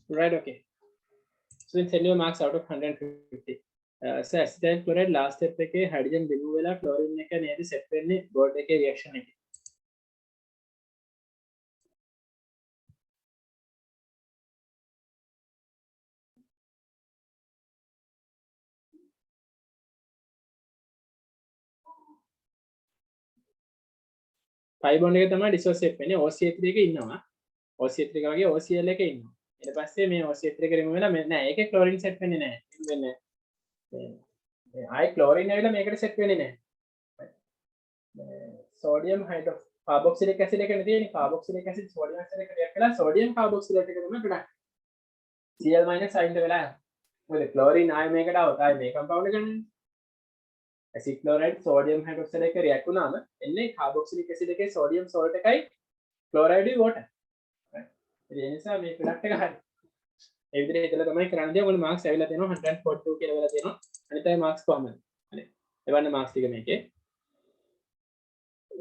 Right, okay. So then send your marks out of 150. So acetyl chloride last step එකේ hydrogen remove වෙලා chlorine එක නේද set වෙන්නේ board එකේ reaction එකේ. pi bond එක තමයි dissociate වෙන්නේ OCH3 එකේ ඉන්නවා. OCH3 එක වගේ OCl එකේ ඉන්නවා. ඊට පස්සේ මේ OCH3 එක remove වෙලා නෑ ඒකේ chlorine set වෙන්නේ නෑ. වෙන්නේ ආයි chlorine ඇවිල්ලා මේකට set වෙන්නේ නෑ. sodium hydro carboxylic acid එක නෙදීනේ carboxylic acid sodium acid එක react වෙලා sodium carboxylate එක තමයි product. Cl minus sign එක වෙලා මොකද chlorine ආයි මේකට આવත් ආයි මේ compound එක ගන්නනේ. acid chloride sodium hydroxide එක react වුණාම එන්නේ carboxylic acid එකේ sodium salt එකයි chloride water. right. ඒ නිසා මේ product එක හරි. ඒ විදිහට හිතලා තමයි කරන්න දෙන්නේ. ඔයගොල්ලෝ marks ඇවිල්ලා තියෙනවා 142 කියලා වෙලා තියෙනවා. අනිත් අය marks කොහමද? හරි. එවන්න marks ටික මේකේ.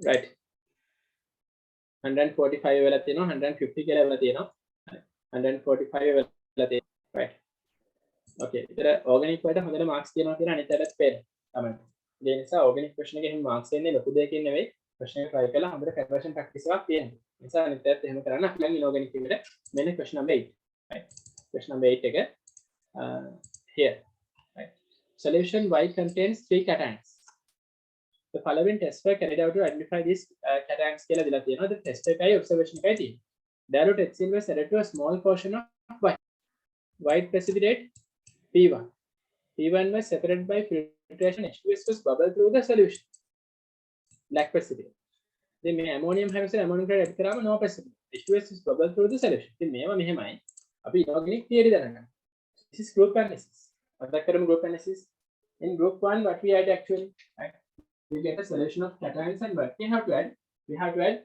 right 145 වෙලා තියෙනවා 150 කියලා වෙලා තියෙනවා 145 වෙලා තියෙනවා right okay ඉතින් organic වලට හොඳට marks තියෙනවා කියන අනිත් පැත්තට පේන තමයි ඒ නිසා organic question එකේ එහෙම marks එන්නේ ලොකු දෙයකින් නෙවෙයි question එක try කරලා හොඳට conversion practice එකක් තියෙනවා ඒ නිසා අනිත් පැත්ත එහෙම කරන්න අපි inorganic එකට මෙන්න question number 8 right question number 8 එක here right solution y contains 3 cations. The following tests were carried out to identify these cations කියලා දීලා තියෙනවා. The test එකයි observation එකයි තියෙන්නේ. dilute X inverse added to a small portion of white. White precipitate P1. P1 was separated by filtration. H2S was bubbled through the solution. Black precipitate. Then ammonium hydroxide, ammonium chloride add කරාම no precipitate. H2S is bubbled through the solution. ඉතින් මේවා මෙහෙමයි. අපි inorganic theory දැනගන්න. This is group analysis. මතක් කරමු group analysis. In group 1, what we had actually, right? We get a solution of cations and what we have to add? We have to add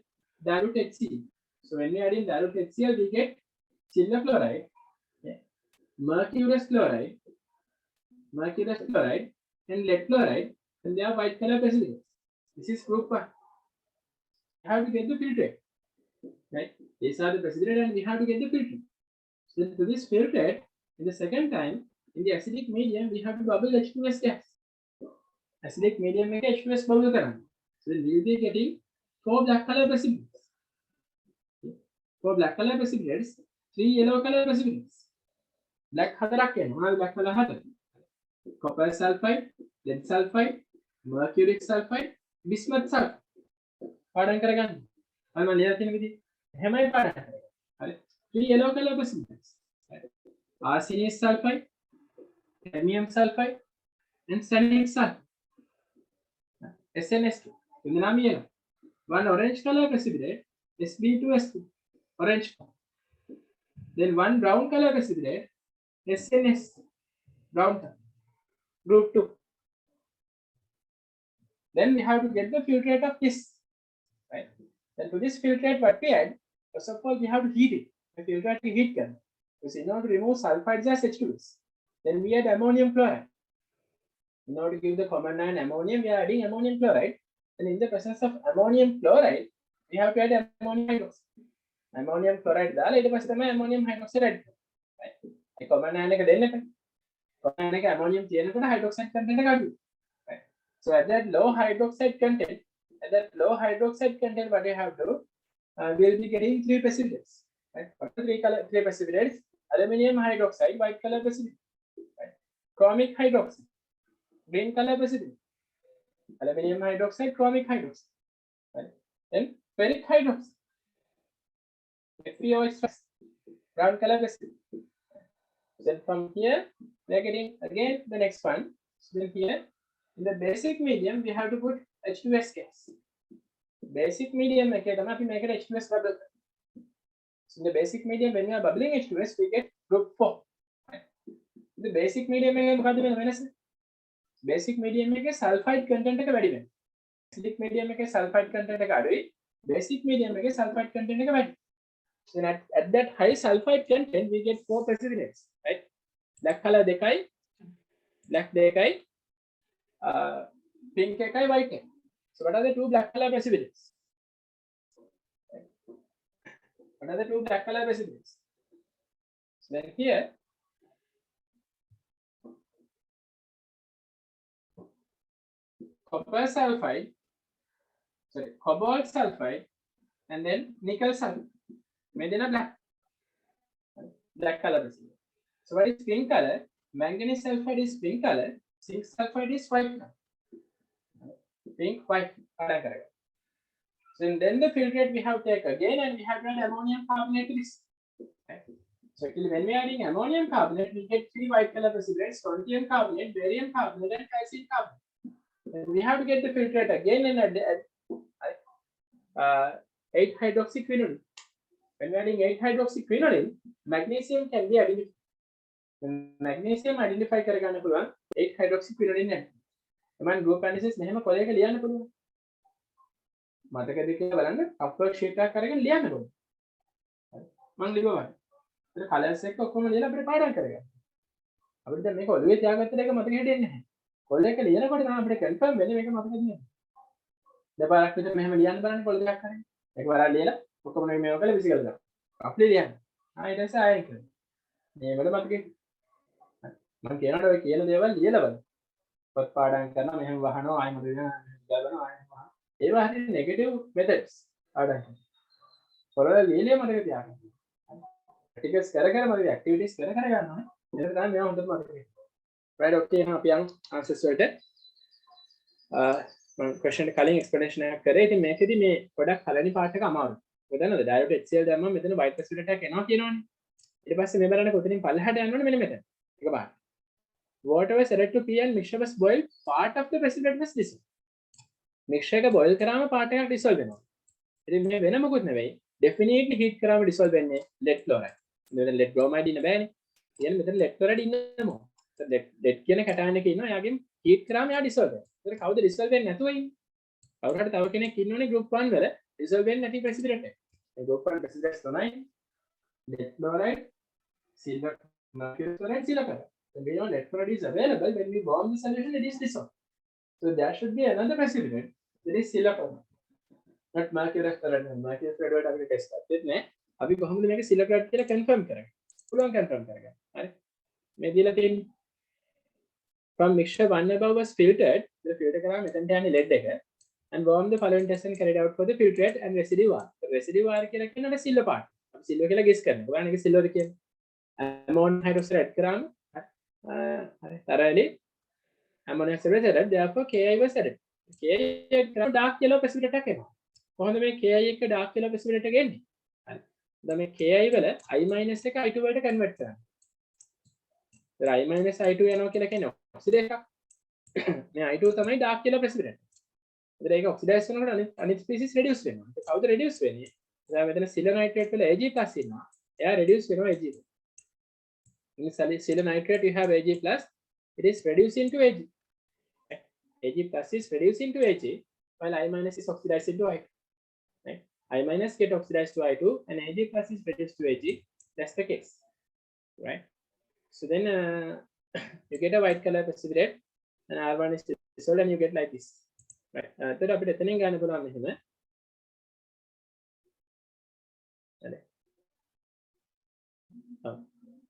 dilute HCl. So when we add in dilute HCl, we get silver chloride, okay, mercurous chloride, and lead chloride, and they are white color precipitates. This is group 1. We have to get the filtrate, right? These are the precipitate, and we have to get the filtrate. So to this filtrate, in the second time, in the acidic medium, we have to bubble H2S gas. Acidic medium make H2S bubble current. So then we will be getting 4 black color precipitates. 4 black color precipitates, 3 yellow color precipitates. Black hadarak and black color hadar. Copper sulfide, lead sulfide, mercuric sulfide, bismuth sulfide. පාඩම් කරගන්න. මම ලියලා තියෙන විදිහ හැමයි පාඩම් කරගන්න. හරි. 3 yellow color precipitates. Arsenic sulfide, cadmium sulfide, and stannic sulfide. SNS2. In the name yellow. One orange color precipitate, Sb2S2. Orange. Then one brown color precipitate, SNS. Brown. Group 2. Then we have to get the filtrate of this. Right. Then to this filtrate, what we add, first of all, we have to heat it. The filtrate we heat can. Because in order to remove sulfides as H2S, then we add ammonium chloride. In order to give the common ion ammonium, we are adding ammonium chloride. And in the presence of ammonium chloride, we have to add ammonium hydroxide. Ammonium chloride දාලා ඊට පස්සේ තමයි ammonium hydroxide add කරන්නේ. Right. ඒ common ion එක දෙන්න එපා. Common ion එක ammonium තියෙනකොට hydroxide content එක අඩුයි. Right. So at that low hydroxide content, what we have to do, we will be getting 3 precipitates. Right. What are 3 precipitates? Aluminium hydroxide, white color precipitate. Right. Chromic hydroxide, green color precipitate. Aluminium hydroxide, chromic hydroxide. Right. Then ferric hydroxide, FeOH, brown color precipitate. Then from here, we are getting again the next one. So then here, in the basic medium, we have to put H2S gas. Basic medium, make it H2S bubble. So in the basic medium, when we are bubbling H2S, we get group 4. Right. The basic medium, basic medium make a sulfide content එක වැඩි වෙනවා. Acidic medium එකේ sulfide content එක අඩුයි. Basic medium එකේ sulfide content එක වැඩි. Then at that high sulfide content, we get 4 precipitates. Right? Black color දෙකයි, black දෙකයි, pink එකයි, white එකයි. So what are the 2 black color precipitates? What are the 2 black color precipitates? So then here, copper sulfide, cobalt sulfide, and then nickel sulfide. Made in a black color precipitate. So what is pink color? Manganese sulfide is pink color. Zinc sulfide is white color. Pink, white. So then the filtrate we have to take again, and we have to add ammonium carbonate to this. Okay. So actually when we are adding ammonium carbonate, we get 3 white color precipitates: strontium carbonate, barium carbonate, and calcium carbonate. And we have to get the filtrate again and add 8-hydroxyquinoline. When we are adding 8-hydroxyquinoline, magnesium can be identified. When magnesium identify කරගන්න පුළුවන් 8-hydroxyquinoline එක. මම group analysis මෙහෙම කොලයක ලියන්න පුළුවන්. මතකද කියලා බලන්න අප්ලෝඩ් ෂීට් එකක් අරගෙන ලියන්න ඕනේ. මම ලියුවා. ඒක කලර්ස් එක ඔක්කොම ලියලා අපිට පාඩම් කරගන්න. අපිට දැන් මේක ඔළුවේ තියාගත්ත එක මතක හිටින්නේ නැහැ. කොලයක ලියනකොට තමයි අපිට කන්ෆර්ම් වෙන්නේ මේක මතක තියෙන්නේ. දෙපාරක් විතර මෙහෙම ලියන්න බලන්න කොල දෙකක් කරගෙන. එකවරක් ලියලා ඔක්කොම මේව කරලා විසිකලා දාන්න. අප්ලේ ලියන්න. ඊට පස්සේ ආයෙත් කරන්න. මේ වල මතකේ. මම කියනකොට ඔය කියන දේවල් ලියලා බලන්න. පොත් පාඩම් කරනවා මෙහෙම වහනවා ආයෙ මතක දානවා ආයෙ වහනවා. ඒවා හරිය නෙගටිව් මෙතඩ්ස් පාඩම් කරනවා. පොරවල ලියලා මතක තියාගන්න. ප්‍රැක්ටිකල්ස් කර කර මතක ඇක්ටිවිටිස් කර කර ගන්නවා. ඒක තමයි මේවා හොඳට මතක තියෙන්නේ. right okay එහෙනම් අපි යන් ආන්සර්ස් වලට මම ක්වෙස්චන් එක කලින් එක්ස්ප්ලනේෂන් එකක් කරේ. ඉතින් මේකෙදි මේ පොඩක් පළවෙනි පාර්ට් එක අමාරුයි. මෙතනද direct HCl දැම්මම මෙතන white precipitate එකක් එනවා කියනවනේ. ඊට පස්සේ මේ බලන්න කොතනින් පල්ලෙහාට යන්න ඕනේ මෙන්න මෙතන. එක බලන්න. Water was added to P and mixture was boiled, part of the precipitate was dissolved. Mixture එක boil කරාම part එකක් dissolve වෙනවා. ඉතින් මේ වෙන මොකුත් නෙවෙයි. Definitely heat කරාම dissolve වෙන්නේ lead chloride. මෙතන lead bromide ඉන්න බෑනේ. කියන්නේ මෙතන lead chloride ඉන්නම. lead කියන කැටයන් එක ඉන්නවා. එයාගෙන් heat කරාම එයා dissolve වෙනවා. ඒතර කවුද dissolve වෙන්නේ නැතුව ඉන්නේ? කවුරු හරි තව කෙනෙක් ඉන්නෝනේ group 1 වල dissolve වෙන්නේ නැති precipitate එක. මේ group 1 precipitate තමයි lead chloride, silver mercury chloride, silicon. Then we know lead chloride is available when we warm the solution, it is dissolved. So there should be another precipitate that is silicon. Not mercury chloride. Mercury chloride අපිට test කරද්දිත් නෑ. අපි කොහොමද මේක silicon කියලා confirm කරන්නේ? පුළුවන් confirm කරගන්න. හරි. මේ දීලා තියෙන්නේ from mixture 1 above was filtered, the filter කරාම මෙතනට යන්නේ lead එක and warm the following test and carried out for the filtrate and residue R. Residue R කියලා කියන්නේ silver part. අපි silver කියලා guess කරනවා. ඔයාලා මේක silver කියන්නේ. Ammonium hydroxide add කරාම හරි thoroughly ammonium hydroxide added, therefore Ki was added. Ki add කරාම dark yellow precipitate එකක් එනවා. කොහොමද මේ Ki එක dark yellow precipitate එක එන්නේ? හරි. දැන් මේ Ki වල I- එක I2 වලට convert කරන්න. දැන් I- I2 යනවා කියලා කියන්නේ oxidation එකක්. මේ I2 තමයි dark yellow precipitate. ඒතර ඒක oxidize වෙනකොට අනිත් species reduce වෙනවා. ඒක කවුද reduce වෙන්නේ? දැන් මෙතන silver nitrate වල Ag+ ඉන්නවා. එයා reduce වෙනවා Ag. In silver nitrate you have Ag+, it is reduced into Ag. Ag+ is reduced into Ag, while I- is oxidized into I2. Right? I- get oxidized to I2 and Ag+ is reduced to Ag. That's the case. Right? So then you get a white color precipitate and R1 is dissolved and you get like this. Right. එතකොට අපිට එතනින් ගන්න පුළුවන් මෙහෙම. හරි.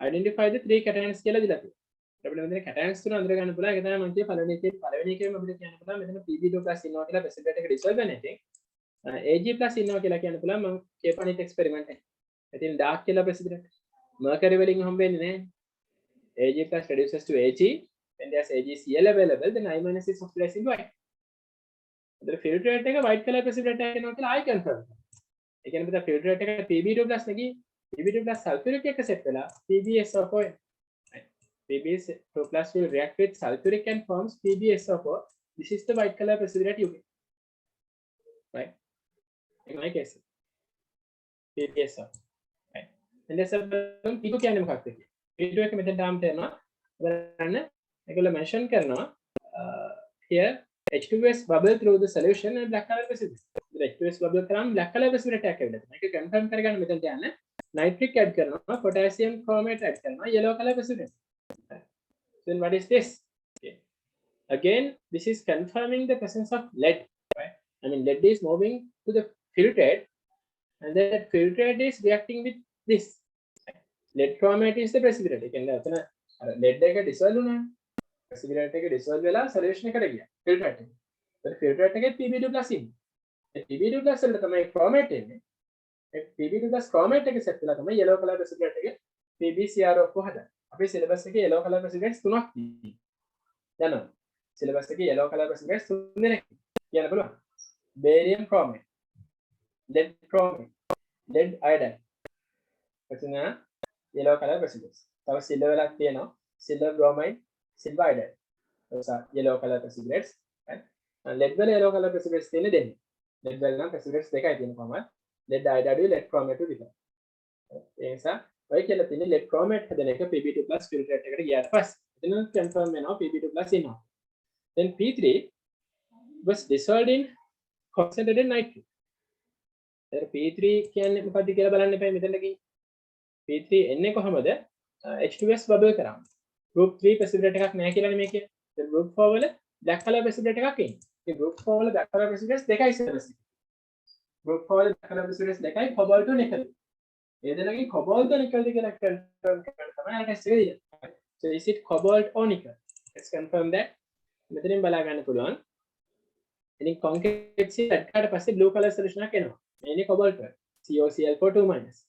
Identify the three cations කියලා දීලා තියෙනවා. අපිට මෙතන cations තුන අඳුර ගන්න පුළුවන්. ඒක තමයි මම කියේ පළවෙනි එකේම අපිට කියන්න පුළුවන් මෙතන Pb2+ ඉන්නවා කියලා precipitate එක dissolve වෙන එකෙන්. Ag+ ඉන්නවා කියලා කියන්න පුළුවන් මම කියපනිත් experiment එක. ඉතින් dark කියලා precipitate. mercury වලින් හම්බ වෙන්නේ නැහැ. Ag+ reduces to Ag, when there's AgCl available, then I- is oxidized into I. The filtrate එක white color precipitate එකක් එනවා කියලා I confirm කරනවා. ඒ කියන්නේ මෙතන filtrate එක Pb2+ නෙගී Pb2+ sulfuric එක set වෙලා PbSO4. Right. Pb2+ will react with sulfuric and forms PbSO4. This is the white color precipitate you get. Right. In my case, PbSO4. Right. And there's a P2 කියන්නේ මොකක්ද කියන්නේ? P2 එක මෙතෙන් තාමට එනවා. බලන්න ඒකල mention කරනවා here H2S bubble through the solution and black color precipitate. The H2S bubble කරාම black color precipitate එකක් ඇවිල්ලා තියෙනවා. ඒක confirm කරගන්න මෙතනට යන්න nitric add කරනවා, potassium chromate add කරනවා, yellow color precipitate. Then what is this? Okay. Again, this is confirming the presence of lead. Right? I mean, lead is moving to the filtrate, and then that filtrate is reacting with this. Lead chromate is the precipitate. ඒ කියන්නේ අතන lead එක dissolve වුණා. precipitate එක dissolve වෙලා solution එකට ගියා filtrate එක. ඒත් filtrate එකේ Pb2+ ඉන්නේ. ඒ Pb2+ වල තමයි chromate එන්නේ. ඒ Pb2+ chromate එක set වෙලා තමයි yellow color precipitate එක PbCrO4 හදන්නේ. අපේ syllabus එකේ yellow color precipitates තුනක් තියෙනවා. දන්නවද? syllabus එකේ yellow color precipitates තුන දෙනෙක් කියන්න පුළුවන්. barium chromate, lead chromate, lead iodide. එතන yellow color precipitates. තව silver එකක් තියෙනවා. silver bromide, silver iodide. Those are yellow color precipitates. Right? And lead වල yellow color precipitates තියෙන්නේ දෙන්නේ. lead වල නම් precipitates දෙකයි තියෙන කොහමද? lead iodide lead chromate විතරයි. ඒ නිසා ඔය කියලා තියෙන්නේ lead chromate හදන එක Pb2+ filtrate එකට ගියාට පස්සේ. එතන confirm වෙනවා Pb2+ ඉන්නවා. Then P3 was dissolved in concentrated nitrate. එතන P3 කියන්නේ මොකක්ද කියලා බලන්න එපා මෙතනට ගිහින්. P3 එන්නේ කොහමද? H2S bubble කරාම. group 3 precipitate එකක් නැහැ කියලානේ මේ කියන්නේ. then group 4 වල black color precipitate එකක් එන්නේ. ඒ group 4 වල black color precipitates දෙකයි syllabus එකේ. group 4 වල black color precipitates දෙකයි cobalt to nickel. A දෙනගේ cobalt to nickel කියලා confirm කරන්න තමයි අර test එක දීලා. so is it cobalt or nickel? let's confirm that. මෙතනින් බලා ගන්න පුළුවන්. ඉතින් concrete seal add කරාට පස්සේ blue color solution එකක් එනවා. මේනේ cobalt වල. COCl4 2-.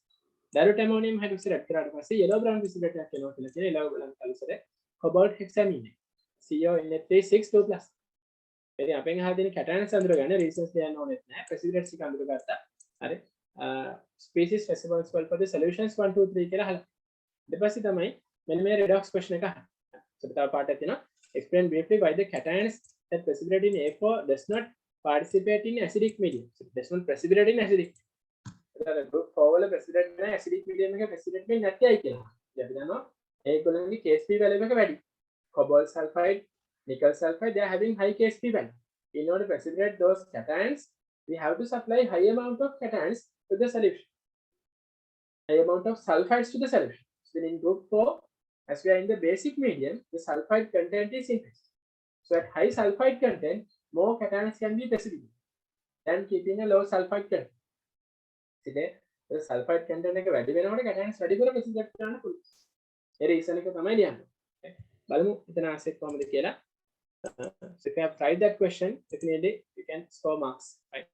direct ammonium hydroxide add කරාට පස්සේ yellow brown precipitate එකක් එනවා කියලා කියන yellow brown කලුසරේ cobalt hexamine CONA362+. ඉතින් අපෙන් අහලා තියෙන cations අඳුර ගන්න reasons දෙන්න ඕනෙත් නැහැ. precipitates ටික අඳුර ගත්තා. හරි. species responsible for the solutions 1 2 3 කියලා අහලා. ඊට පස්සේ තමයි මෙන්න මේ redox question එක අහන්නේ. So තව පාඩයක් තියෙනවා. Explain briefly why the cations that precipitate in A4 does not participate in acidic medium. So it does not precipitate in acidic. group 4 වල precipitate වෙන acidic medium එක precipitate වෙන්නේ නැතියි කියලා. ඉතින් අපි දන්නවා ඒගොල්ලන්ගේ Kp value එක වැඩි. Cobalt sulfide, nickel sulfide, they are having high Kp value. In order to precipitate those cations, we have to supply high amount of cations to the solution. High amount of sulfides to the solution. So then in group 4, as we are in the basic medium, the sulfide content is increased. So at high sulfide content, more cations can be precipitated than keeping a low sulfide content. See, the sulfide content එක වැඩි වෙනකොට cations වැඩි කර precipitate කරන්න පුළුවන්. ඒ reason එක තමයි ලියන්නේ. බලමු එතන ආන්සර් කොහොමද කියලා. So if you have tried that question, definitely you can score marks. Right?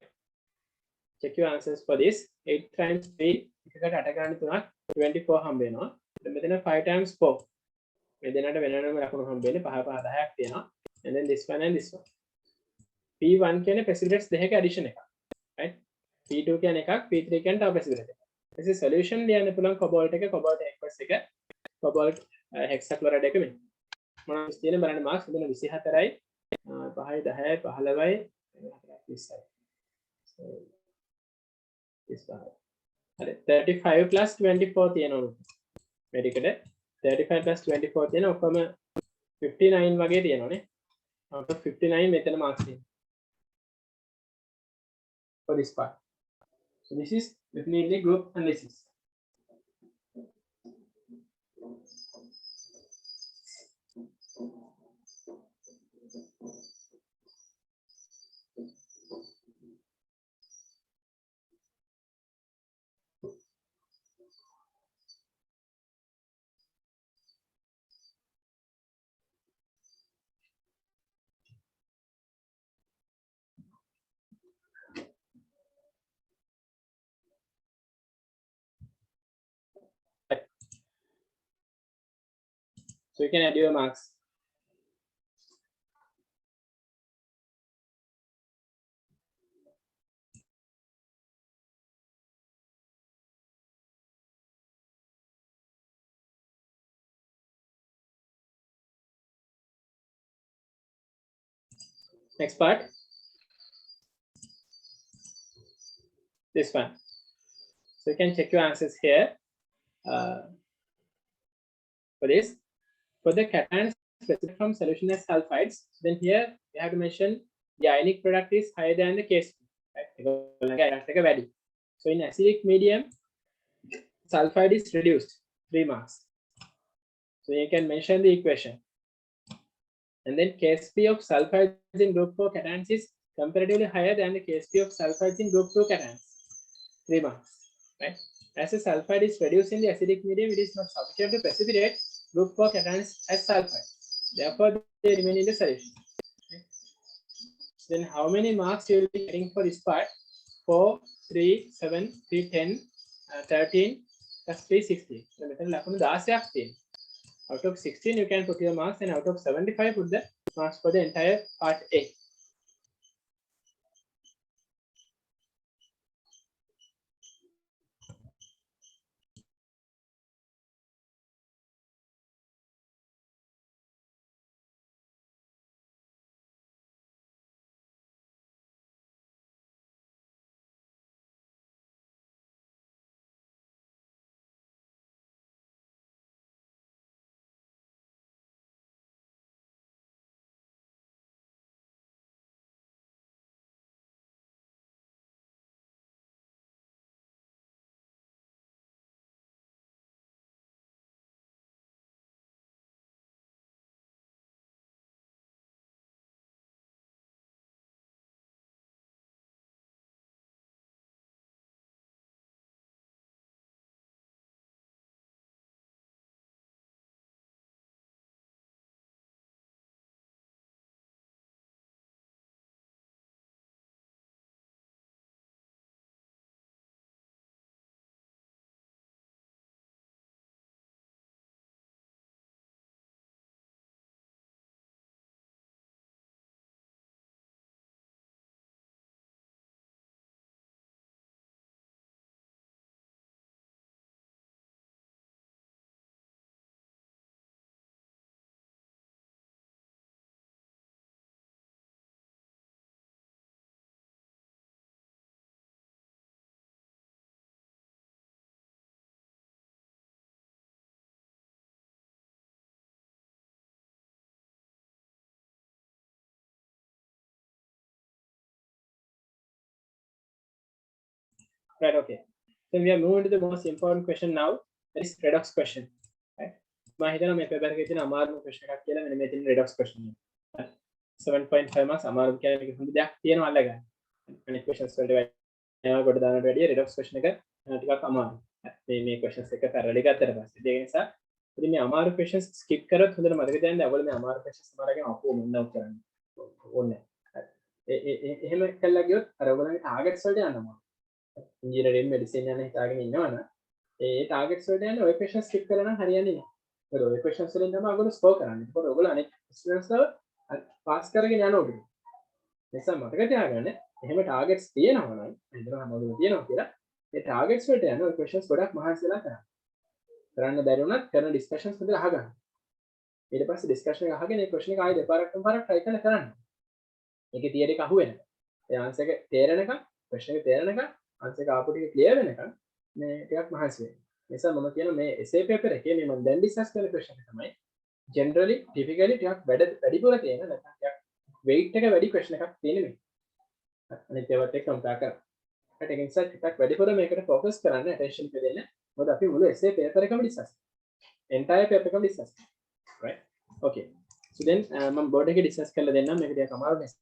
Check your answers for this. 8 times 3 එකකට 8 ගන්න 3ක් 24 හම්බ වෙනවා. මෙතන 5 times 4. මේ දෙන්නට වෙනම ලකුණු හම්බ වෙන්නේ 5 5 10ක් තියෙනවා. And then this one and this one. P1 කියන්නේ precipitates දෙකක addition එකක්. Right? P2 කියන්නේ එකක්, P3 කියන්නේ තව precipitate එකක්. This is solution ලියන්න පුළුවන් cobalt එක, cobalt aqueous එක, cobalt hexachloride එක මෙන්න. මොනවද තියෙන්නේ බලන්න මාක්ස් මෙතන 24යි 5යි 10යි 15යි 20යි. So this one. හරි 35 plus 24 තියෙනවා. මේකට 35 plus 24 තියෙනවා ඔක්කොම 59 වගේ තියෙනවානේ. out of 59 මෙතන මාක්ස් තියෙනවා. For this part. So this is definitely group analysis. So you can add your marks. Next part. This one. So you can check your answers here. For this, for the cations specified from solution as sulfides, then here we have to mention the ionic product is higher than the Kp. Right? So in acidic medium, sulfide is reduced 3 marks. So you can mention the equation. And then Kp of sulfides in group 4 cations is comparatively higher than the Kp of sulfides in group 2 cations. 3 marks. Right? As a sulfide is reduced in the acidic medium, it is not sufficient to precipitate group 4 cations as sulfide. Therefore, they remain in the solution. Okay. Then how many marks you will be getting for this part? 4, 3, 7, 3, 10, 13, plus 3, 16. So, out of 16, you can put your marks, and out of 75, put the marks for the entire part A. Right, okay. So we are moving to the most important question now. That is redox question. Right? මම හිතනවා මේ paper එකේ තියෙන අමාරුම question එකක් කියලා මෙන්න මේ තියෙන redox question එක. 7.5 marks අමාරුම කියලා මේක හොඳ දෙයක් තියෙනවා අල්ලගන්න. අනිත් questions වලට ඒවා කොට දානට වැඩිය redox question එක ටිකක් අමාරුයි. මේ questions එක thoroughly ගත්තට පස්සේ ඒ නිසා ඉතින් මේ අමාරු questions skip කරොත් හොඳට මතක තියාගන්න. අවල මේ අමාරු questions සමහරගෙන අපෝ මොනවා කරන්නේ. ඕනේ. එහෙම කළා ගියොත් අර ඔයගොල්ලන්ගේ targets වලට යනවා. engineering medicine යන හිතාගෙන ඉන්නවනම් ඒ targets වලට යන ඔය questions skip කරලා නම් හරියන්නේ නැහැ. මොකද ඔය questions වලින් තමයි ඔයගොල්ලෝ score කරන්නේ. ඒකෝර ඔයගොල්ලෝ අනෙක් students ලව pass කරගෙන යනවා උඩට. නිසා මතක තියාගන්න එහෙම targets තියෙනවා නම් හිතනවා හැමෝටම තියෙනවා කියලා ඒ targets වලට යන ඔය questions ගොඩක් මහන්සියලා කරන්න. කරන්න බැරි වුණත් කරන discussions හොඳට අහගන්න. ඊට පස්සේ discussion එක අහගෙන ඒ question එක ආයෙ දෙපාරක් තුන්පාරක් try කරලා කරන්න. ඒකේ theory එක අහුවෙන්න. ඒ answer එක තේරෙනකම් question එක තේරෙනකම් answer එක ආපු ටික clear වෙනකම් මේ ටිකක් මහන්සි වෙන්න. නිසා මම කියන මේ essay paper එකේ මේ මම දැන් discuss කරන question එක තමයි generally typically ටිකක් වැඩිපුර තියෙන නැත්නම් ටිකක් weight එක වැඩි question එකක් තියෙන මේ. අනිත් ඒවාත් එක්ක compare කරලා. ඒකට ඒ නිසා ටිකක් වැඩිපුර මේකට focus කරන්න attention එක දෙන්න. මොකද අපි මුළු essay paper එකම discuss. entire paper එකම discuss. Right? Okay. So then මම board එකේ discuss කරලා දෙන්නම් මේක ටිකක් අමාරු නිසා.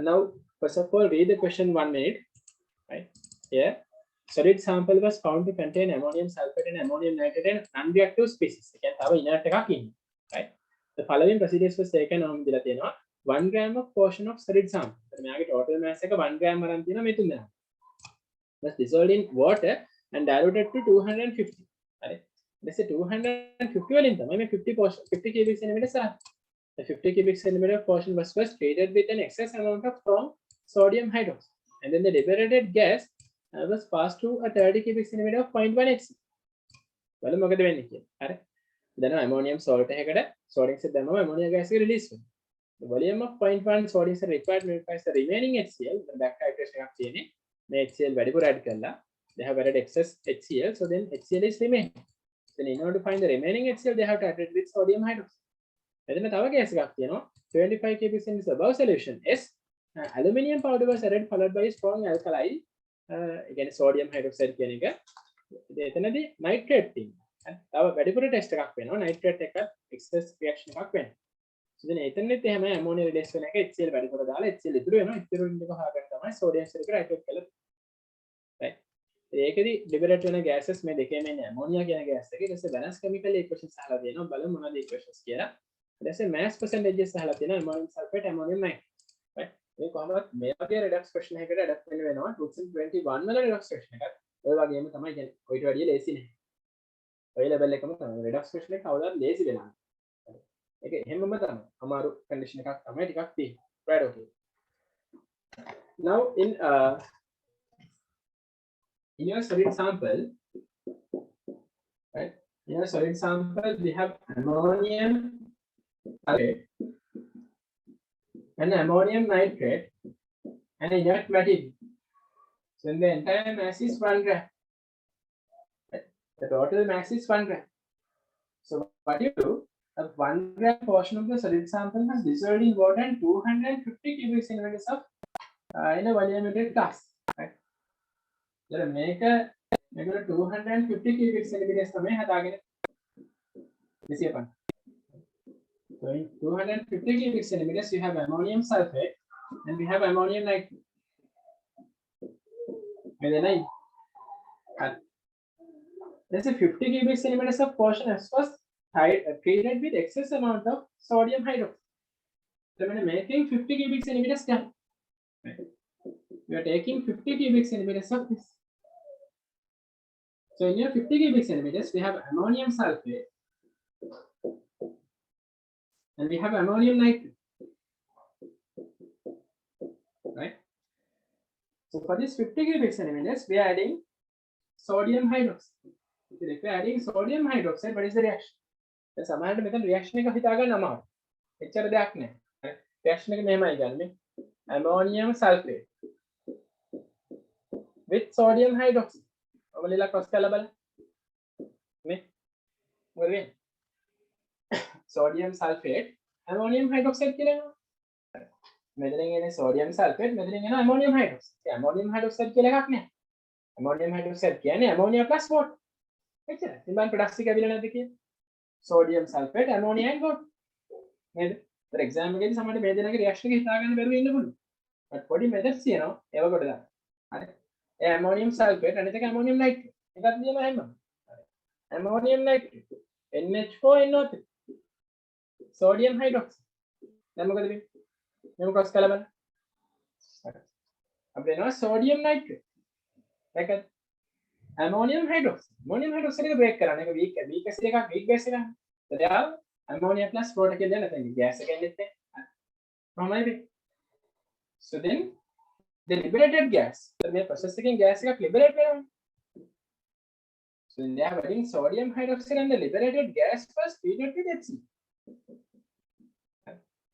Now first of all read the question 1 minute. Right? Here solid sample was found to contain ammonium sulfate and ammonium nitrate and non-reactive species. ඒ කියන්නේ තව inert එකක් ඉන්නේ. Right? The following procedures was taken on දීලා තියෙනවා 1 gram of portion of solid sample. එතන මෙයාගේ total mass එක 1 gram අරන් තියෙනවා මේ තුන් දෙනා. Was dissolved in water and diluted to 250. හරි. ඊට 250 වලින් තමයි මේ 50 cubic centimeters ආවේ. The 50 cubic centimeter portion was first treated with an excess amount of strong sodium hydroxide, and then the liberated gas was passed through a 30 cubic centimeter of 0.1 HC. Well, මොකද වෙන්නේ කියන්නේ? හරි. දැන් ammonium salt එකකට sodium oxide දැම්මම ammonia gas එක release වෙනවා. The volume of 0.1 sodium oxide required to replace the remaining HCl. The back titration එකක් තියෙන්නේ. මේ HCl වැඩිපුර add කරලා they have added excess HCl, so then HCl is remaining. Then in order to find the remaining HCl, they have to add it with sodium hydroxide. එතන තව gas එකක් තියෙනවා 25 cubic centimeters above solution S. Aluminium powder was added followed by strong alkali. Again sodium hydroxide කියන එක. එතනදී nitrate තියෙනවා. තව වැඩිපුර test එකක් වෙනවා nitrate එක excess reaction එකක් වෙනවා. So then එතනෙත් එහෙම ammonia release වෙන එක HCl වැඩිපුර දාලා HCl ඉතුරු වෙනවා. ඉතුරු වෙන එක හොයාගන්න තමයි sodium oxide එක nitrate කළා. Right. ඒකෙදි liberate වෙන gases මේ දෙකේම ඉන්නේ ammonia කියන gas එක. ඊට පස්සේ balance chemical equations අහලා දෙනවා. බලමු මොනවද equations කියලා. ඊට පස්සේ mass percentages අහලා තියෙනවා ammonium sulfate ammonium nitrate. Right. මේ කොහොමවත් මේ වගේ redox question එකකට adapt වෙන්න වෙනවා 2021 වල redox question එකක්. ඔය වගේම තමයි කියන්නේ. ඔයිට වැඩිය ලේසි නෑ. ඔය level එකම තමයි redox question එක කවදාවත් ලේසි වෙලා නෑ. ඒක එහෙමම තමයි. අමාරු condition එකක් තමයි ටිකක් තියෙන්නේ. Right, okay. Now in your solid sample, right? In your solid sample, we have ammonium sulfate and ammonium nitrate and inert material. So then the entire mass is 1 gram. Right? The total mass is 1 gram. So what you do, a 1 gram portion of the solid sample has dissolved in water and 250 cubic centimeters of in a volumetric glass. Right? මේක 250 cubic centimeters තමයි හදාගෙන 25. So in 250 cubic centimeters you have ammonium sulfate and we have ammonium nitrate. There's a 50 cubic centimeters of portion as was treated with excess amount of sodium hydroxide. So when making 50 cubic centimeters done, you are taking 50 cubic centimeters of this. So in your 50 cubic centimeters, we have ammonium sulfate and we have ammonium nitrate. Right? So for this 50 cubic centimeters, we are adding sodium hydroxide. If we are adding sodium hydroxide, what is the reaction? The සමහරට මෙතන reaction එක හිතා ගන්න අමාරුයි. එච්චර දෙයක් නෑ. Reaction එක මෙහෙමයි ගන්න. Ammonium sulfate with sodium hydroxide. ඔබලලා cross කරලා බලන්න. මේ මොකද වෙන්නේ? Sodium sulfate, ammonium hydroxide කියලා එනවා. මෙතනින් එන්නේ sodium sulfate, මෙතනින් එනවා ammonium hydroxide. ඒ ammonium hydroxide කියලා එකක් නෑ. ammonium hydroxide කියන්නේ ammonia plus water. එච්චරයි. ඉතින් බලන්න products ටික ඇවිල්ලා නැද්ද කියලා. sodium sulfate, ammonia and water. නේද? for exam එකේදී සමහරවිට මේ දෙනගේ reaction එක හිතා ගන්න බැරුව ඉන්න පුළුවන්. but පොඩි methods තියෙනවා ඒව කොට දාන්න. හරි. ඒ ammonium sulfate අනිත් එක ammonium nitrate. එකක් ලියලා හැමෝම. හරි. ammonium nitrate NH4NO3 sodium hydroxide. දැන් මොකද වෙන්නේ? මේක cross කරලා බලන්න. හරි. අපිට එනවා sodium nitrate. දැක්කද? ammonium hydroxide. ammonium hydroxide එක break කරන්න. ඒක weak acid එකක්, weak base එකක්. එතකොට ammonia plus water කියලා නැත්නම් gas එක එන්නේ නැහැ. කොහොමයි? So then the liberated gas. මේ process එකෙන් gas එකක් liberate වෙනවා. So then they are adding sodium hydroxide and the liberated gas was treated with HCl.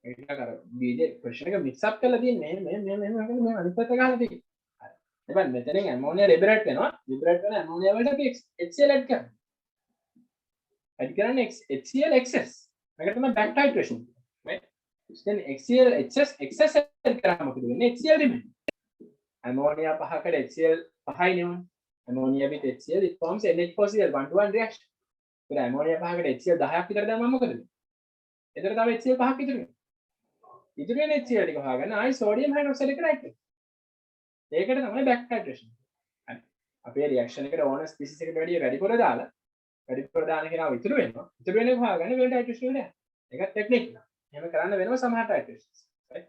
ඒක අර බීජේ ප්‍රශ්න එක mix up කරලා තියෙන්නේ මේ අනිත් පැත්ත ගහලා තියෙන්නේ. හරි. එබැවින් මෙතනින් ammonia liberate වෙනවා. liberate වෙන ammonia වලට අපි HCl add කරනවා. add කරන්නේ HCl excess. මේක තමයි back titration. right? then HCl excess add කරාම මොකද වෙන්නේ? HCl remain. ammonia පහකට HCl පහයි නෙවෙයි. ammonia with HCl it forms NH4Cl 1-to-1 reaction. ඒත් ammonia පහකට HCl 10ක් විතර දැම්මම මොකද වෙන්නේ? එතන තව HCl පහක් ඉතුරු වෙනවා. ඉතුරු වෙන HCl ටික හොයාගන්න ආයි sodium hydroxide එකට add කරනවා. ඒකට තමයි back titration. හරි. අපේ reaction එකට ඕන species එකට වැඩිය වැඩිපුර දාලා වැඩිපුර දාන කෙනාව ඉතුරු වෙනවා. ඉතුරු වෙන එක හොයාගන්න වෙන titration වලට. ඒකත් technique නා. එහෙම කරන්න වෙනවා සමහර titrations. right?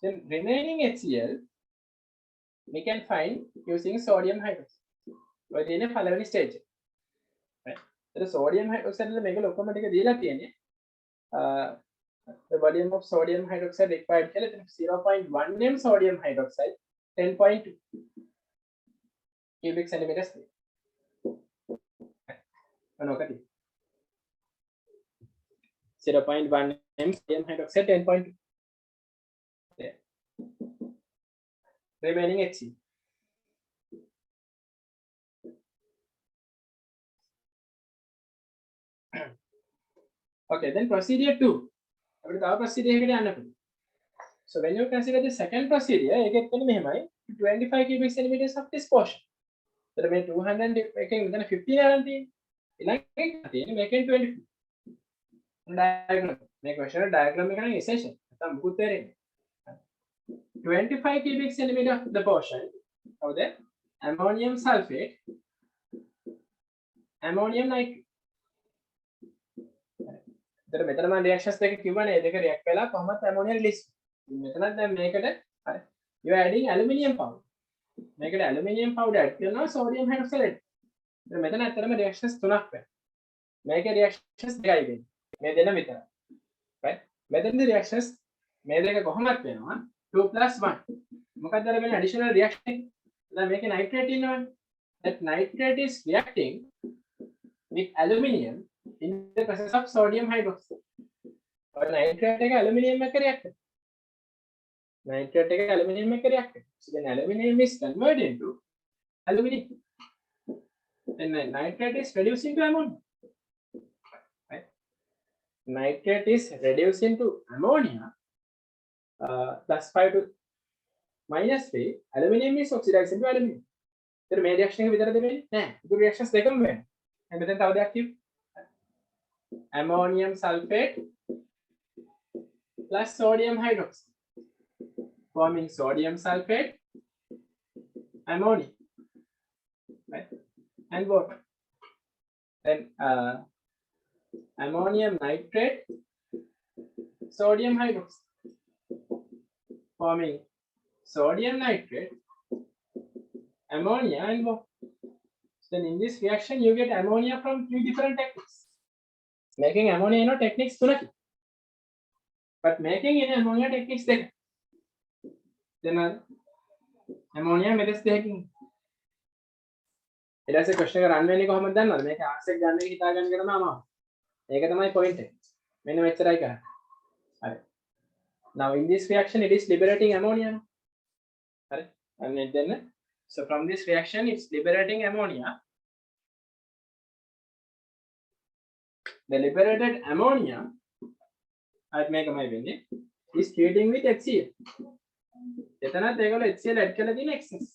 then remaining HCl we can find using sodium hydroxide. ඔය තියෙන්නේ පළවෙනි stage එක. right? ඒක sodium hydroxide වල මේක ලොකම ටික දීලා තියෙන්නේ. The volume of sodium hydroxide required කියලා එතන 0.1 m sodium hydroxide 10.2 cubic centimeters. Anokati 0.1 m sodium hydroxide 10.2. There. Remaining HCl. Okay, then procedure 2. අපිට තව procedure එකකට යන්න පුළුවන්. So when you consider the second procedure, ඒකෙත් වෙන්නේ මෙහෙමයි 25 cubic centimeters of this portion. එතකොට මේ 200 එකෙන් මෙතන 15 අරන් තියෙන්නේ. ඊළඟට තියෙන්නේ මේකෙන් 25. diagram. මේ question එක diagram එක නම් essential. නැත්නම් මුකුත් තේරෙන්නේ නැහැ. 25 cubic centimeter of the portion of the ammonium sulfate, ammonium nitrate. එතකොට මෙතන මම reactions දෙක කිව්වනේ ඒ දෙක react වෙලා කොහොමද ammonia release වෙන්නේ. මෙතනත් දැන් මේකට හරි you are adding aluminium powder. මේකට aluminium powder add කරනවා sodium hydroxide. එතකොට මෙතන ඇත්තටම reactions තුනක් වෙනවා. මේකේ reactions දෙකයි වෙන්නේ. මේ දෙන්න විතරයි. right? මෙතනදී reactions මේ දෙක කොහොමද වෙනවා? 2 + 1. මොකක්ද අර වෙන additional reaction එක? දැන් මේකේ nitrate ඉන්නවනේ. that nitrate is reacting with aluminium in the presence of sodium hydroxide. और nitrate එක aluminium එක්ක react කරනවා. nitrate එක aluminium එක්ක react කරනවා. So then aluminium is converted into aluminium. Then nitrate is reducing to ammonia. Right? Nitrate is reducing to ammonia +5 to -3. Aluminium is oxidized into aluminium. ඉතින් මේ reaction එක විතරද වෙන්නේ? නෑ. ඒක reactions දෙකම වෙනවා. දැන් මෙතන තව දෙයක් කිව්ව. ammonium sulfate plus sodium hydroxide forming sodium sulfate, ammonia, right? And water. Then ammonium nitrate, sodium hydroxide forming sodium nitrate, ammonia and water. Then in this reaction you get ammonia from 3 different techniques. Making ammonia techniques තුනකි. But making in ammonia techniques දෙක. Then ammonia methods දෙකකින්. ඊට පස්සේ question එක run වෙන්නේ කොහොමද දන්නවද? මේක answer එක ගන්න එක හිතා ගන්න එක තමයි අමාරු. ඒක තමයි point එක. මෙන්න මෙච්චරයි කරන්නේ. හරි. Now in this reaction it is liberating ammonia. හරි. and then so from this reaction it's liberating ammonia. The liberated ammonia is treating with HCl. එතනත් ඒගොල්ලෝ HCl add කරලා තියෙන excess.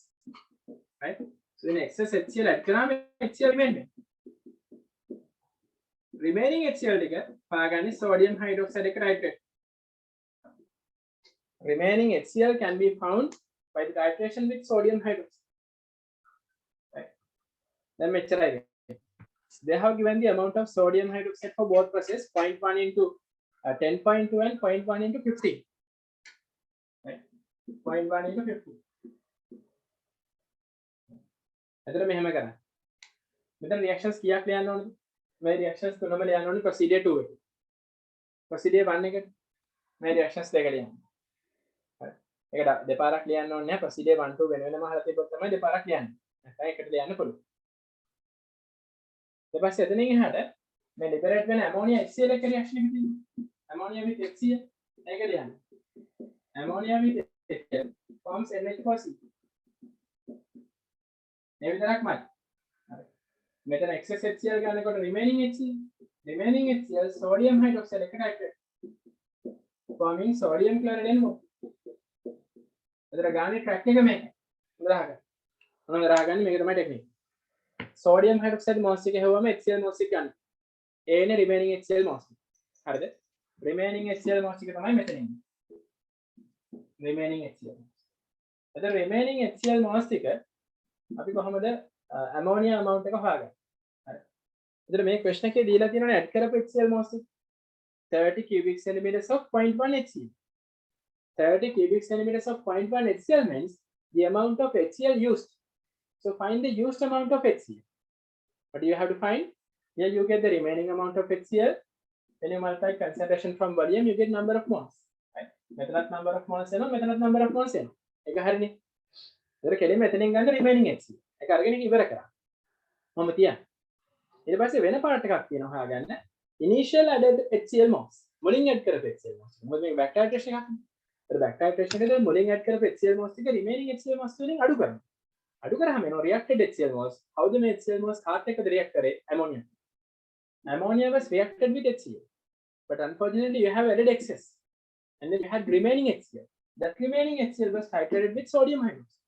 Right? So So in excess HCl add කරාම HCl වෙන්නේ. Remaining HCl ටික පාගන්නේ sodium hydroxide එක nitrate. Remaining HCl can be found by the titration with sodium hydroxide. Right. Then මෙච්චරයි. They have given the amount of sodium hydroxide for both process 0.1 into 10.2 and 0.1 into 15. Right. 0.1 into 15. එතන මෙහෙම කරා. මෙතන reactions කීයක් ලියන්න ඕනද? මේ reactions තුනම ලියන්න ඕනේ procedure 2 එකට. procedure 1 එකට මේ reactions දෙක ලියන්න. හරි. ඒක දෙපාරක් ලියන්න ඕනේ නැහැ. procedure 1 2 වෙන වෙනම අහලා තිබ්බොත් තමයි දෙපාරක් ලියන්නේ. නැත්නම් එකට ලියන්න පුළුවන්. ඊට පස්සේ එතනින් එහාට මේ liberate වෙන ammonia HCl එක reaction එක තියෙනවා. ammonia with HCl ඒක ලියන්න. ammonia with HCl forms NH4C. මේ විතරක්මයි. හරි. මෙතන excess HCl ගන්නකොට remaining HCl sodium hydroxide එකට nitrate forming sodium chloride and more. එතන ගානේ track එක මේක. උදාහරණ. මොනවද රාගන්නේ මේක තමයි ටෙක්නික්. sodium hydroxide moles එක හැවුවම HCl moles එක ගන්න. A නේ remaining HCl moles. හරිද? remaining HCl moles එක තමයි මෙතන ඉන්නේ. remaining HCl. එතන remaining HCl moles එක අපි කොහොමද ammonia amount එක හොයාගන්නේ? හරි. එතන මේ question එකේ දීලා තියෙනවනේ add කරපු HCl moles එක 30 cubic centimeters of 0.1 HCl. 30 cubic centimeters of 0.1 HCl means the amount of HCl used. So find the used amount of HCl. What do you have to find? Here you get the remaining amount of HCl. When you multiply concentration from volume, you get number of moles. Right? Methanol number of moles එනවා, methanol number of moles එනවා. ඒක හරිනේ. ඒතර කෙලින්ම එතනින් ගන්න remaining HCl. ඒක අරගෙන ඉවර කරා. මම තියන්න. ඊට පස්සේ වෙන පාර්ට් එකක් තියෙනවා හොයාගන්න. Initial added HCl moles. මුලින් add කරපු HCl moles. මොකද මේක back titration එකක් නේ. ඒතර back titration එකේදී මුලින් add කරපු HCl moles ටික remaining HCl moles වලින් අඩු කරනවා. අඩු කරාම එනවා reacted HCl moles. Howද මේ HCl moles කාත් එක්කද react කරේ? Ammonia. Ammonia was reacted with HCl. But unfortunately you have added excess. And then you had remaining HCl. That remaining HCl was titrated with sodium hydroxide.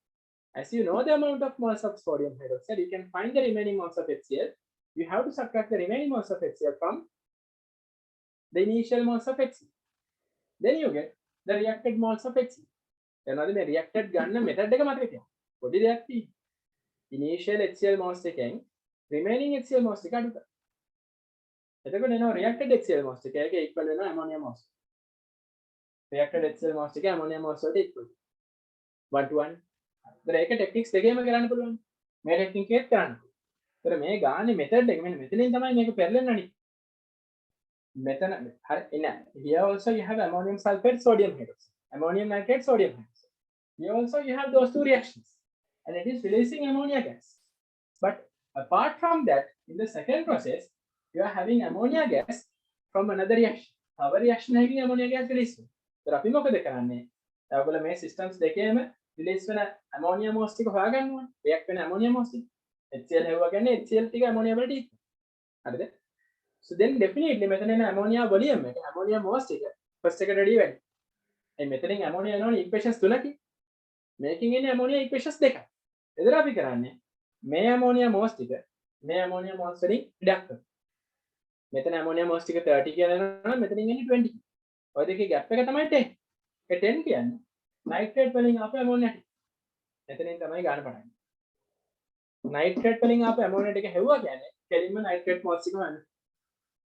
As you know the amount of moles of sodium hydroxide, you can find the remaining moles of HCl. You have to subtract the remaining moles of HCl from the initial moles of HCl. Then you get the reacted moles of HCl. Then the reacted ගන්න method එක මතක තියාගන්න. පොඩි දෙයක් තියෙනවා. Initial HCl moles එකෙන් remaining HCl moles එක අඩු කරා. එතකොට එනවා reacted HCl moles එක. ඒක equal වෙනවා ammonia moles. reacted HCl moles එක ammonia moles වලට equal. 1 to 1. ඒතර ඒක ටෙක්නික්ස් දෙකේම කරන්න පුළුවන්. මේ ටෙක්නික් එකත් කරන්න. ඒතර මේ ගානේ මෙතඩ් එක මෙන්න මෙතනින් තමයි මේක පෙරලෙන්නනේ. මෙතන හරි එන. Here also you have ammonium sulfate sodium hydroxide. Ammonium nitrate sodium hydroxide. Here also you have those two reactions. And it is releasing ammonia gas. But apart from that, in the second process, you are having ammonia gas from another reaction. Our reaction having ammonia gas release. So, අපි මොකද කරන්නේ? ඔයගොල්ලෝ මේ systems දෙකේම release වෙන ammonia moles ටික හොයාගන්න ඕනේ. react වෙන ammonia moles ටික. HCl හැවුවා කියන්නේ HCl ටික ammonia වලට equal. හරිද? So then definitely මෙතන එන ammonia volume එක ammonia moles ටික first එකට ready වෙන්නේ. ඒ මෙතනින් ammonia එනවනේ equations තුනකින්. මේකෙන් එන්නේ ammonia equations දෙකක්. එතන අපි කරන්නේ මේ ammonia moles ටික මේ ammonia moles වලින් deduct කරනවා. මෙතන ammonia moles ටික 30 කියලා එනවා මෙතනින් එන්නේ 20. ඔය දෙකේ gap එක තමයි 10. ඒ 10 කියන්නේ nitrate වලින් ආපු ammonia ටික. එතනින් තමයි ගන්න පටන් ගන්නේ. nitrate වලින් ආපු ammonia ටික හැවුවා කියන්නේ කෙලින්ම nitrate moles ටික ගන්න.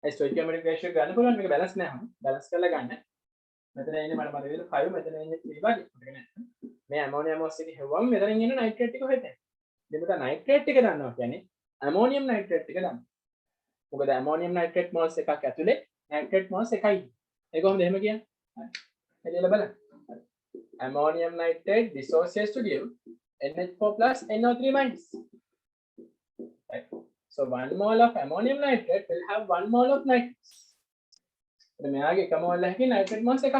ඒ stoichiometric ratio ගන්න පුළුවන් මේක balance නැහැ. balance කරලා ගන්න. මෙතන එන්නේ මට මතක විදිහට 5 මෙතන එන්නේ 3 වගේ. මේ ammonia moles එක හැවුවම මෙතනින් එන nitrate ටික හොයතේ. ඉතින් මෙතන nitrate ටික දන්නවා කියන්නේ ammonium nitrate ටික දන්නවා. මොකද ammonium nitrate moles එකක් ඇතුලේ nitrate moles එකයි. ඒක කොහොමද එහෙම කියන්නේ? හරි. එළියලා බලන්න. Ammonium nitrate dissociates to give NH4 plus NO3 minus. Right. So 1 mole of ammonium nitrate will have 1 mole of nitrates. එතන මෙයාගේ එක mole එකකින් nitrate moles එකක්.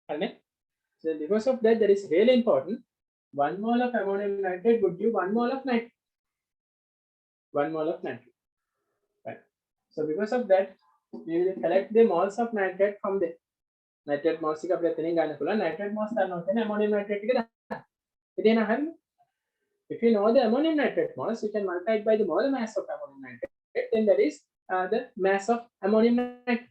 හරිනේ? So because of that, that is really important. 1 mole of ammonium nitrate would give 1 mole of nitrate. 1 mole of nitrate. Right. So because of that, we will collect the moles of nitrate from the nitrate moles එක අපිට එතනින් ගන්න පුළුවන්. nitrate moles ගන්නවා කියන්නේ ammonium nitrate එක දාන්න. ඉතින් එන හරිනේ. If If you know the ammonium nitrate moles, you can multiply it by the molar mass of ammonium nitrate. Then that is the mass of ammonium nitrate.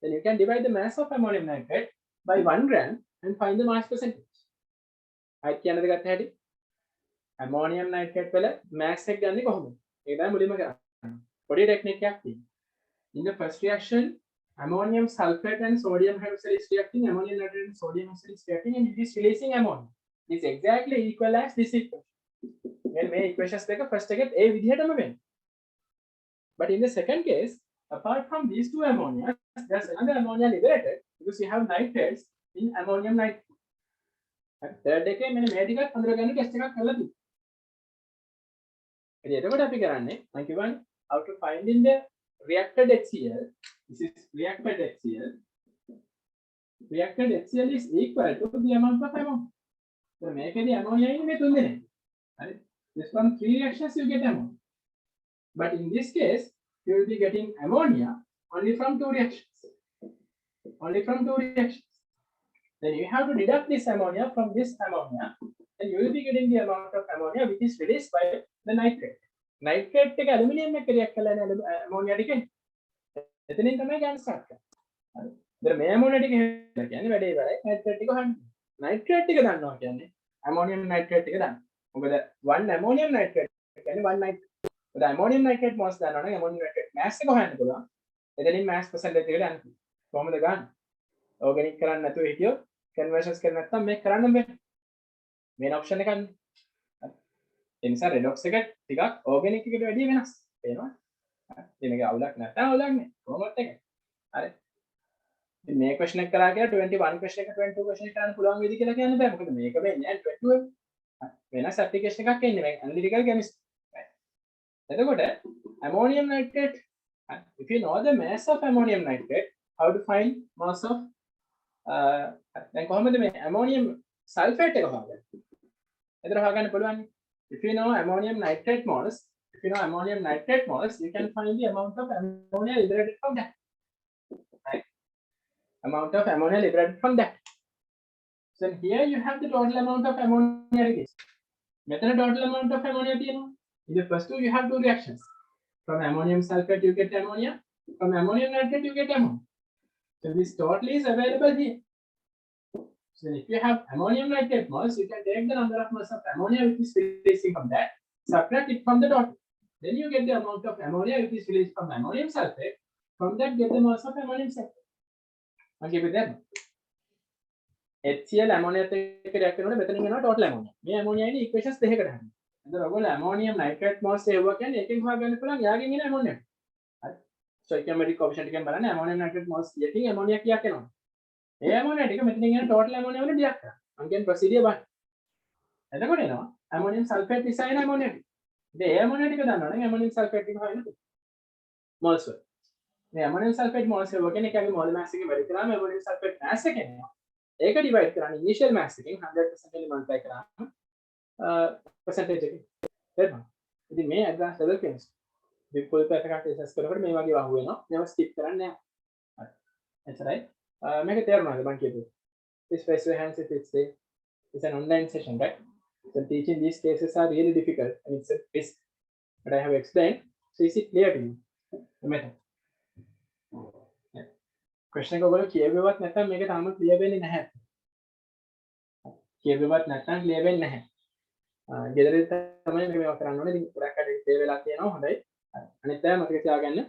Then you can divide the mass of ammonium nitrate by 1 gram and find the mass percentage. I can get ammonium nitrate වල mass එක ගන්නේ කොහොමද? ඒක තමයි මුලින්ම කරන්නේ. පොඩි technique එකක් තියෙනවා. In the first reaction, ammonium sulfate and sodium hydroxide is reacting, ammonium nitrate and sodium hydroxide is reacting, and it is releasing ammonia. This is exactly equal as this equation. Then මේ equations දෙක first එකත් ඒ විදිහටම වෙන්නේ. But in the second case, apart from these two ammonia, there's another ammonia liberated because you have nitrates in ammonium nitrate. And third එකේ මෙන්න මේ ටිකත් හඳුනගන්න test එකක් කරලා තියෙනවා. ඉතින් එතකොට අපි කරන්නේ මම කියවනේ how to find in the reacted HCl. This is reacted HCl. Reacted HCl is equal to the amount of ammonia. So මේකේදී ammonia ඉන්නේ මේ තුන් දෙනෙක්. හරි. This from 3 reactions you get ammonia. But in this case, you will be getting ammonia only from 2 reactions. Only from 2 reactions. Then you have to deduct this ammonia from this ammonia, and you will be getting the amount of ammonia which is released by the nitrate. Nitrate එක aluminium එක react කරලා ammonia ටික එතනින් තමයි ගන්න start කරන්නේ. හරි. ඉතින් මේ ammonia ටික කියන්නේ වැඩේ ඉවරයි. nitrate ටික හොයන්න. nitrate ටික දන්නවා කියන්නේ ammonium nitrate ටික දන්න. මොකද 1 ammonium nitrate කියන්නේ 1 nitrate. The ammonium nitrate moles දන්නවනම් ammonium nitrate mass එක හොයන්න පුළුවන්. එතනින් mass percentage එකට යන්න. කොහොමද ගන්න? organic කරන්න නැතුව හිටියොත් conversions කරන්න නැත්නම් මේක කරන්න බෑ. main option එක ගන්න. ඒ නිසා redox එක ටිකක් organic එකට වැඩිය වෙනස්. පේනවද? හරි. මේක අවුලක් නැත්නම් අවුලක් නෑ. කොහොමද එක? හරි. ඉතින් මේ question එක කරා කියලා 21 question එක 22 question එක කරන්න පුළුවන් වේද කියලා කියන්න බෑ. මොකද මේක වෙන්නේ 22 එක. වෙනස් application එකක් එන්නේ මේ analytical chemistry. එතකොට ammonium nitrate, if you know the mass of ammonium nitrate, how to find mass of දැන් කොහොමද මේ ammonium sulfate එක හොයන්නේ? එතන හොයගන්න පුළුවන්. If you know ammonium nitrate moles, you can find the amount of ammonia liberated from that. Right? Amount of ammonia liberated from that. So here you have the total amount of ammonia released. මෙතන total amount of ammonia තියෙනවා. In the first two, you have 2 reactions. From ammonium sulfate, you get ammonia. From ammonium nitrate, you get ammonia. So this total is available here. So if you have ammonium nitrate moles, you can take the number of moles of ammonia which is releasing from that, subtract it from the total. Then you get the amount of ammonia which is released from ammonium sulfate. From that, get the moles of ammonium sulfate. Okay, with that. HCl ammonia එක react කරනකොට මෙතනින් එනවා total ammonia. මේ ammonia ඉන්නේ equations දෙකකට හරියට. එතකොට ඔයගොල්ලෝ ammonium nitrate moles ඒවා කියන්නේ එකෙන් හොයාගන්න පුළුවන් යාගෙන් එන ammonia. හරි. stoichiometric coefficient එකෙන් බලන්න ammonium nitrate moles 100කින් ammonia කීයක් එනවා. මේ ammonia ටික මෙතනින් එන total ammonia වල deduct කරනවා. මම කියන්නේ procedure 1. එතකොට එනවා ammonium sulfate නිසා එන ammonia ටික. ඉතින් ඒ ammonia ටික දන්නවනම් ammonium sulfate ටික හොයන්න පුළුවන්. moles වල. මේ ammonium sulfate moles ඒවා කියන්නේ එකගේ mole mass එකෙන් වැඩි කරාම ammonium sulfate mass එක එනවා. ඒක divide කරන්නේ initial mass එකෙන් 100% multiply කරාම percentage එකෙන්. හරිද? ඉතින් මේ advanced level chemistry. මේ full paper එකක් access කරනකොට මේ වගේ වහු වෙනවා. මේව skip කරන්නේ නැහැ. හරි. එච්චරයි. මේක තේරුණාද මම කියපු? Please raise your hands if it's an online session, right? So teaching these cases are really difficult and it's a risk. But I have explained. So is it clear to you? The method. Yeah. Question එක ඔයගොල්ලෝ කියවෙවත් නැත්නම් මේක තාම clear වෙන්නේ නැහැ. කියවෙවත් නැත්නම් clear වෙන්නේ නැහැ. ගෙදරින් තමයි මේක කරන්න ඕනේ. ඉතින් ගොඩක් අය ඒ වෙලා තියෙනවා. හොඳයි. අනිත් අය මතක තියාගන්න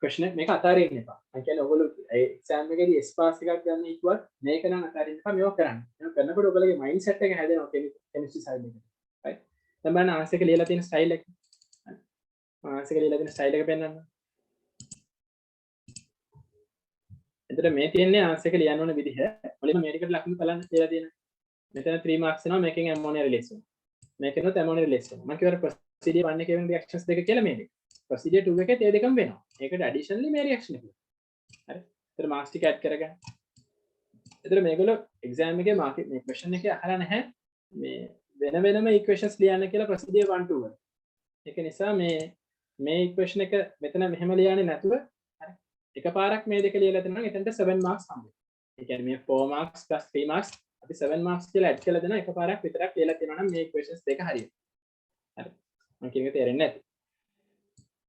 question එක මේක අතාරින්න එපා. මම කියන්නේ ඔයගොල්ලෝ exam එකේදී S pass එකක් ගන්න ඉක්ුවත් මේක නම් අතාරින්න එපා. මේක කරන්න. මේක කරනකොට ඔයගොල්ලෝගේ mindset එක හැදෙනවා chemistry side එකේ. right? දැන් බලන්න answer එක ලියලා තියෙන style එක. answer එක ලියලා තියෙන style එක පෙන්නන්න. එතකොට මේ තියෙන්නේ answer එක ලියන්න ඕන විදිහ. මුලින්ම මේ ටිකට ලකුණු බලන්න කියලා තියෙනවා. මෙතන 3 marks එනවා මේකෙන් ammonia release වෙනවා. මේකෙනොත් ammonia release වෙනවා. මම කියවර procedure 1 එකේ වෙන reactions දෙක කියලා මේ දෙක. procedure 2 එකේ ඒ දෙකම වෙනවා. ඒකට additionally මේ reaction එක. හරි. ඒතර marks ටික add කරගන්න. ඒතර මේගොල්ලෝ exam එකේ මේ question එකේ අහලා නැහැ මේ වෙන වෙනම equations ලියන්න කියලා procedure 1 2 වල. ඒක නිසා මේ equation එක මෙතන මෙහෙම ලියන්නේ නැතුව හරි. එකපාරක් මේ දෙක ලියලා දෙනවා නම් එතනට 7 marks හම්බෙනවා. ඒ කියන්නේ මේ 4 marks plus 3 marks අපි 7 marks කියලා add කරලා දෙනවා එකපාරක් විතරක් ලියලා තියෙනවා නම් මේ equations දෙක හරියට. හරි. මම කියන එක තේරෙන්නේ නැති.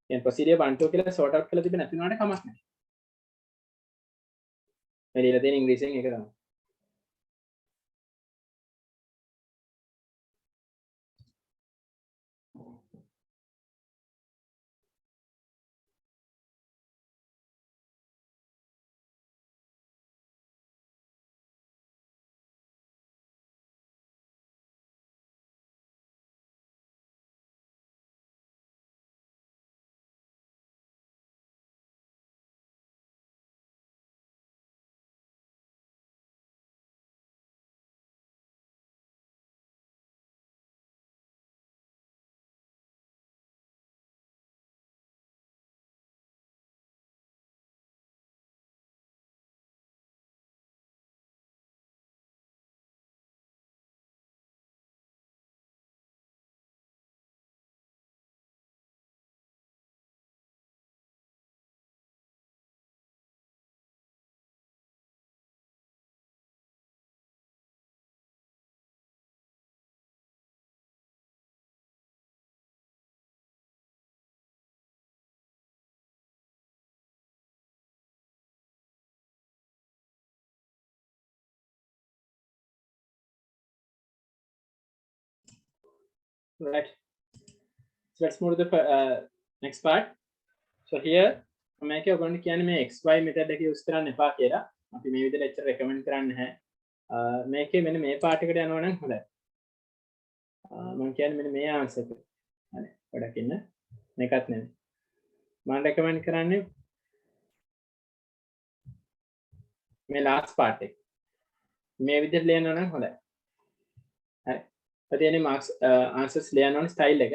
දැන් procedure 1 2 කියලා sort out කරලා තිබෙන්නේ නැති වුණාට කමක් නැහැ. මේ දීලා තියෙන ඉංග්‍රීසියෙන් ඒක තමයි. Right. So let's move to the next part. So here මේක ඔයගොල්ලන්ට කියන්නේ මේ xy method එක use කරන්න එපා කියලා. අපි මේ විදිහට එච්චර recommend කරන්නේ නැහැ. මේකේ මෙන්න මේ part එකට යනවා නම් හොඳයි. මම කියන්නේ මෙන්න මේ answer එක. හරි. ගොඩක් ඉන්න. මේකත් නෙමෙයි. මම recommend කරන්නේ මේ last part එක. මේ විදිහට ලියනවා නම් හොඳයි. හරි. ප්‍රතිනේ marks answers ලියනවා නම් style එක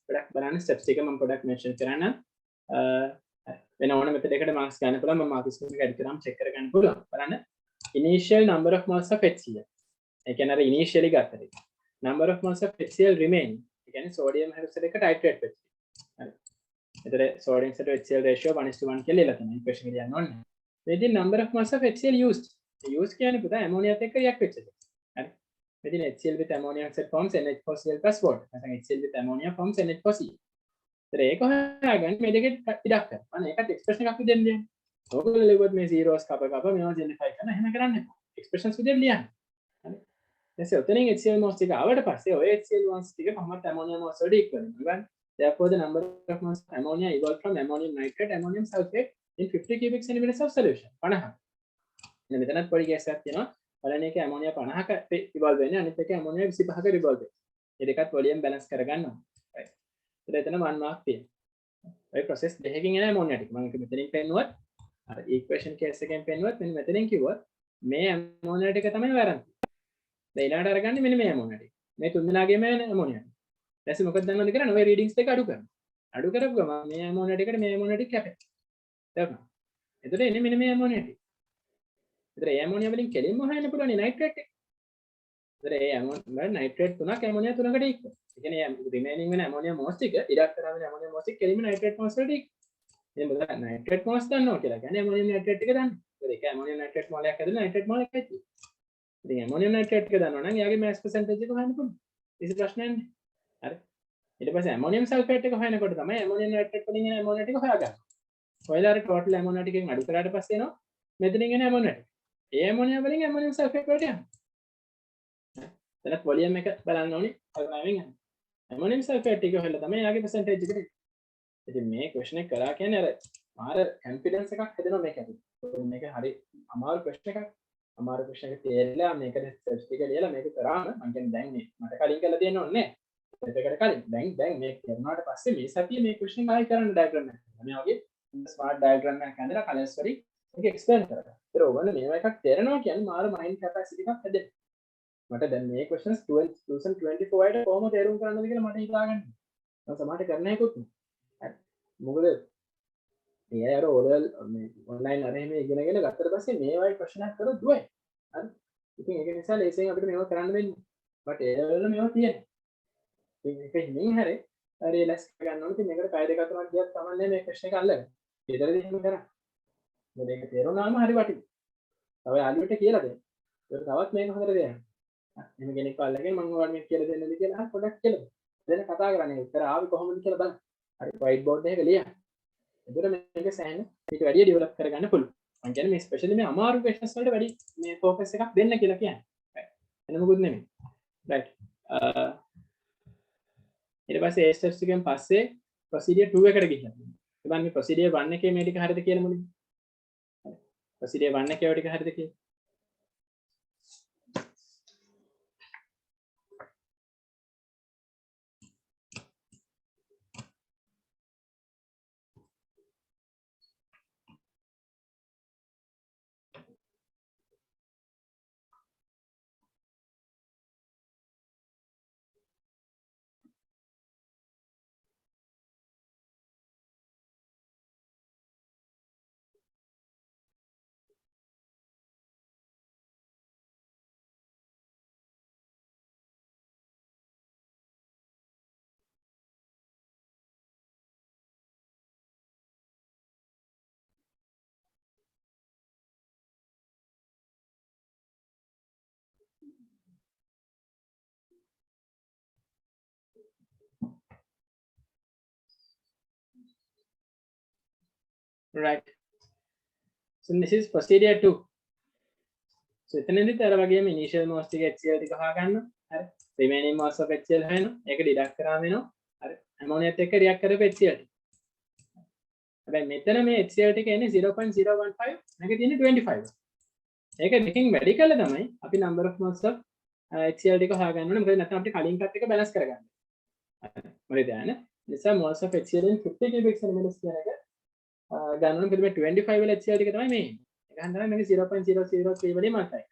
ගොඩක් බලන්න steps ටික මම පොඩක් mention කරන්නම්. වෙන ඕන method එකකට marks ගන්න පුළුවන්. මම marks එක add කරාම check කරගන්න පුළුවන්. බලන්න. Initial number of moles of HCl. ඒ කියන්නේ අර initially ගත්ත එක. Number of moles of HCl remain. ඒ කියන්නේ sodium hydroxide එක titrate වෙච්ච. හරි. එතකොට sodium to HCl ratio 1:1 කියලා ඉලා තමයි. equation එක ලියන්න ඕනේ. Within number of moles of HCl used. Use කියන්නේ පුතා ammoniaත් එක්ක react වෙච්ච එක. හරි. Within HCl with ammonia oxide forms NH4Cl plus water. නැත්නම් HCl with ammonia forms NH4Cl. ඒක හොයාගන්න මේ දෙකේ ඉඩක් කරන්න. අන්න ඒකට එක්ස්ප්‍රෙෂන් එකක් විදිහෙන් ලියන්න. ඔයගොල්ලෝ ලියුවොත් මේ zeros කප මේවා ජෙනිෆයි කරන එහෙම කරන්න එපා. එක්ස්ප්‍රෙෂන්ස් විදිහෙන් ලියන්න. හරි. ඊටසේ උතනින් HCl moles ටික ආවට පස්සේ ඔය HCl moles ටික කොහොමද ammonia moles වලට equal වෙනවා. Therefore the number of moles of ammonia evolved from ammonium nitrate ammonium sulfate in 50 cubic centimeters of solution. 50. ඉතින් මෙතනත් පොඩි කේස් එකක් තියෙනවා. බලන්න ඒකේ ammonia 50ක evolve වෙන්නේ අනිත් එකේ ammonia 25ක evolve වෙන්නේ. මේ දෙකත් වොලියම් බැලන්ස් කරගන්න ඕනේ. right. එතන 1 mark තියෙනවා. ඔය process දෙකකින් එන ammonia ටික. මම මෙතනින් පෙන්නුවත් අර equation case එකෙන් පෙන්නුවත් මෙන්න මෙතනින් කිව්වොත් මේ ammonia ටික තමයි වරන්. දැන් ඊළඟට අරගන්නේ මෙන්න මේ ammonia ටික. මේ තුන් දෙනාගේම ammonia ටික. ඊට පස්සේ මොකද දන්නවද කරන්නේ? ඔය readings දෙක අඩු කරනවා. අඩු කරපු ගමන් මේ ammonia ටිකට මේ ammonia ටික කැපෙනවා. තේරුණා? එතකොට එන්නේ මෙන්න මේ ammonia ටික. එතකොට ඒ ammonia වලින් කෙලින්ම හොයන්න පුළුවන් nitrate එක. එතකොට ඒ ammonia nitrate තුනක් ammonia තුනකට equal. ඒ කියන්නේ remaining වෙන ammonia moles ටික ඉඩක් කරා වෙන ammonia moles ටික කෙලින්ම nitrate moles වලට equal. එහෙනම් බලන්න nitrate moles දන්නවා කියලා කියන්නේ ammonium nitrate ටික දන්න. ඒකද ඒක ammonium nitrate මොලයක් ඇතුළේ nitrate මොලයක් ඇති. ඉතින් ammonium nitrate ටික දන්නවා නම් එයාගේ mass percentage එක හොයන්න පුළුවන්. කිසි ප්‍රශ්නයක් නැහැ. හරි. ඊට පස්සේ ammonium sulfate එක හොයනකොට තමයි ammonium nitrate වලින් එන ammonia ටික හොයාගන්න. ඔයලා අර total ammonia ටිකෙන් අඩු කරාට පස්සේ එනවා මෙතනින් එන ammonia ටික. ඒ ammonia වලින් ammonium sulfate වලට යනවා. එතනත් volume එක බලන්න ඕනේ. කල්පනාවෙන් යන්න. ammonium sulfate ටික හොයලා තමයි එයාගේ percentage එක දෙන්නේ. ඉතින් මේ question එක කරා කියන්නේ අර මාර confidence එකක් හැදෙනවා මේක ඇතුළේ. මේක හරි අමාරු question එකක්. අමාරු question එක තේරෙලා මේකට steps ටික ලියලා මේක කරාම මම කියන්නේ දැන් මේ මට කලින් කරලා තියෙන්න ඕනේ නෑ. ඒකට කලින් දැන් මේක කරනාට පස්සේ මේ සතියේ මේ question එක ආයෙ කරන්න diagram එකක්. මේ වගේ smart diagram එකක් හදලා colors වලින් මේක explain කරලා. ඒතර ඕගොල්ලෝ මේවා එකක් තේරෙනවා කියන්නේ මාර mind capacity එකක් හැදෙනවා. මට දැන් මේ questions 2024 ට කොහොම තේරුම් කරන්නද කියලා මට හිතාගන්න. මම සමහරට කරන්න හැකුත් නෑ. හරි. මොකද මේ අර oral මේ online අර එහෙම ඉගෙනගෙන ගත්තට පස්සේ මේ වගේ ප්‍රශ්නයක් කරොත් දුවයි. හරි. ඉතින් ඒක නිසා ලේසියෙන් අපිට මේවා කරන්න වෙන්නේ. බට් ඒ වල මේවා තියෙනවා. ඉතින් ඒක හිමින් හැරේ රියලයිස් කරගන්න ඕනේ. ඉතින් මේකට පැය දෙකක් තුනක් ගියත් තමයි මේ ප්‍රශ්න එක අල්ලගන්නේ. ඊටරදී එහෙම කරා. මොකද ඒක තේරුණාම හරි වටිනවා. තව යාළුවට කියලා දෙන්න. ඒක තවත් මේක හොඳට දෙන්න. එහෙම කෙනෙක් අල්ලගෙන මම ඔයාලට මේක කියලා දෙන්නද කියලා පොඩ්ඩක් කියලා. දැන් කතා කරන්නේ උත්තර ආවේ කොහොමද කියලා බලන්න. හරි white board එකක ලියන්න. එතකොට මේක සෑහෙන ඊට වැඩිය ඩෙවලොප් කරගන්න පුළුවන්. මම කියන්නේ මේ ස්පෙෂලි මේ අමාරු questions වලට වැඩි මේ focus එකක් දෙන්න කියලා කියන්නේ. එන මොකුත් නෙමෙයි. right. ඊට පස්සේ A steps එකෙන් පස්සේ procedure 2 එකට ගිහින්. ඒ බලන්න මේ procedure 1 එකේ මේ ටික හරියද කියලා මුලින්. procedure 1 එකේ ඔය ටික හරියද කියලා. Right. So this is procedure 2. So එතනදිත් අර වගේම initial most එක HCl ටික හොයාගන්න. හරි. remaining most of HCl හොයනවා. ඒක deduct කරාම වෙනවා. හරි. ammoniaත් එක්ක react කරපු HCl ටික. හැබැයි මෙතන මේ HCl ටික එන්නේ 0.015. මේක තියෙන්නේ 25. ඒක දෙකකින් වැඩි කළා තමයි අපි number of moles of HCl ටික හොයාගන්න ඕනේ. මොකද නැත්නම් අපිට කලින් කට් එක balance කරගන්න. හරි. දැන් නිසා moles of HCl in 50 cubic centimeters කියන එක ගන්න ඕනේ. මොකද මේ 25 වල HCl ටික තමයි මේ. ඒක හන්දරම මේක 0.003 වලින් මාතයි.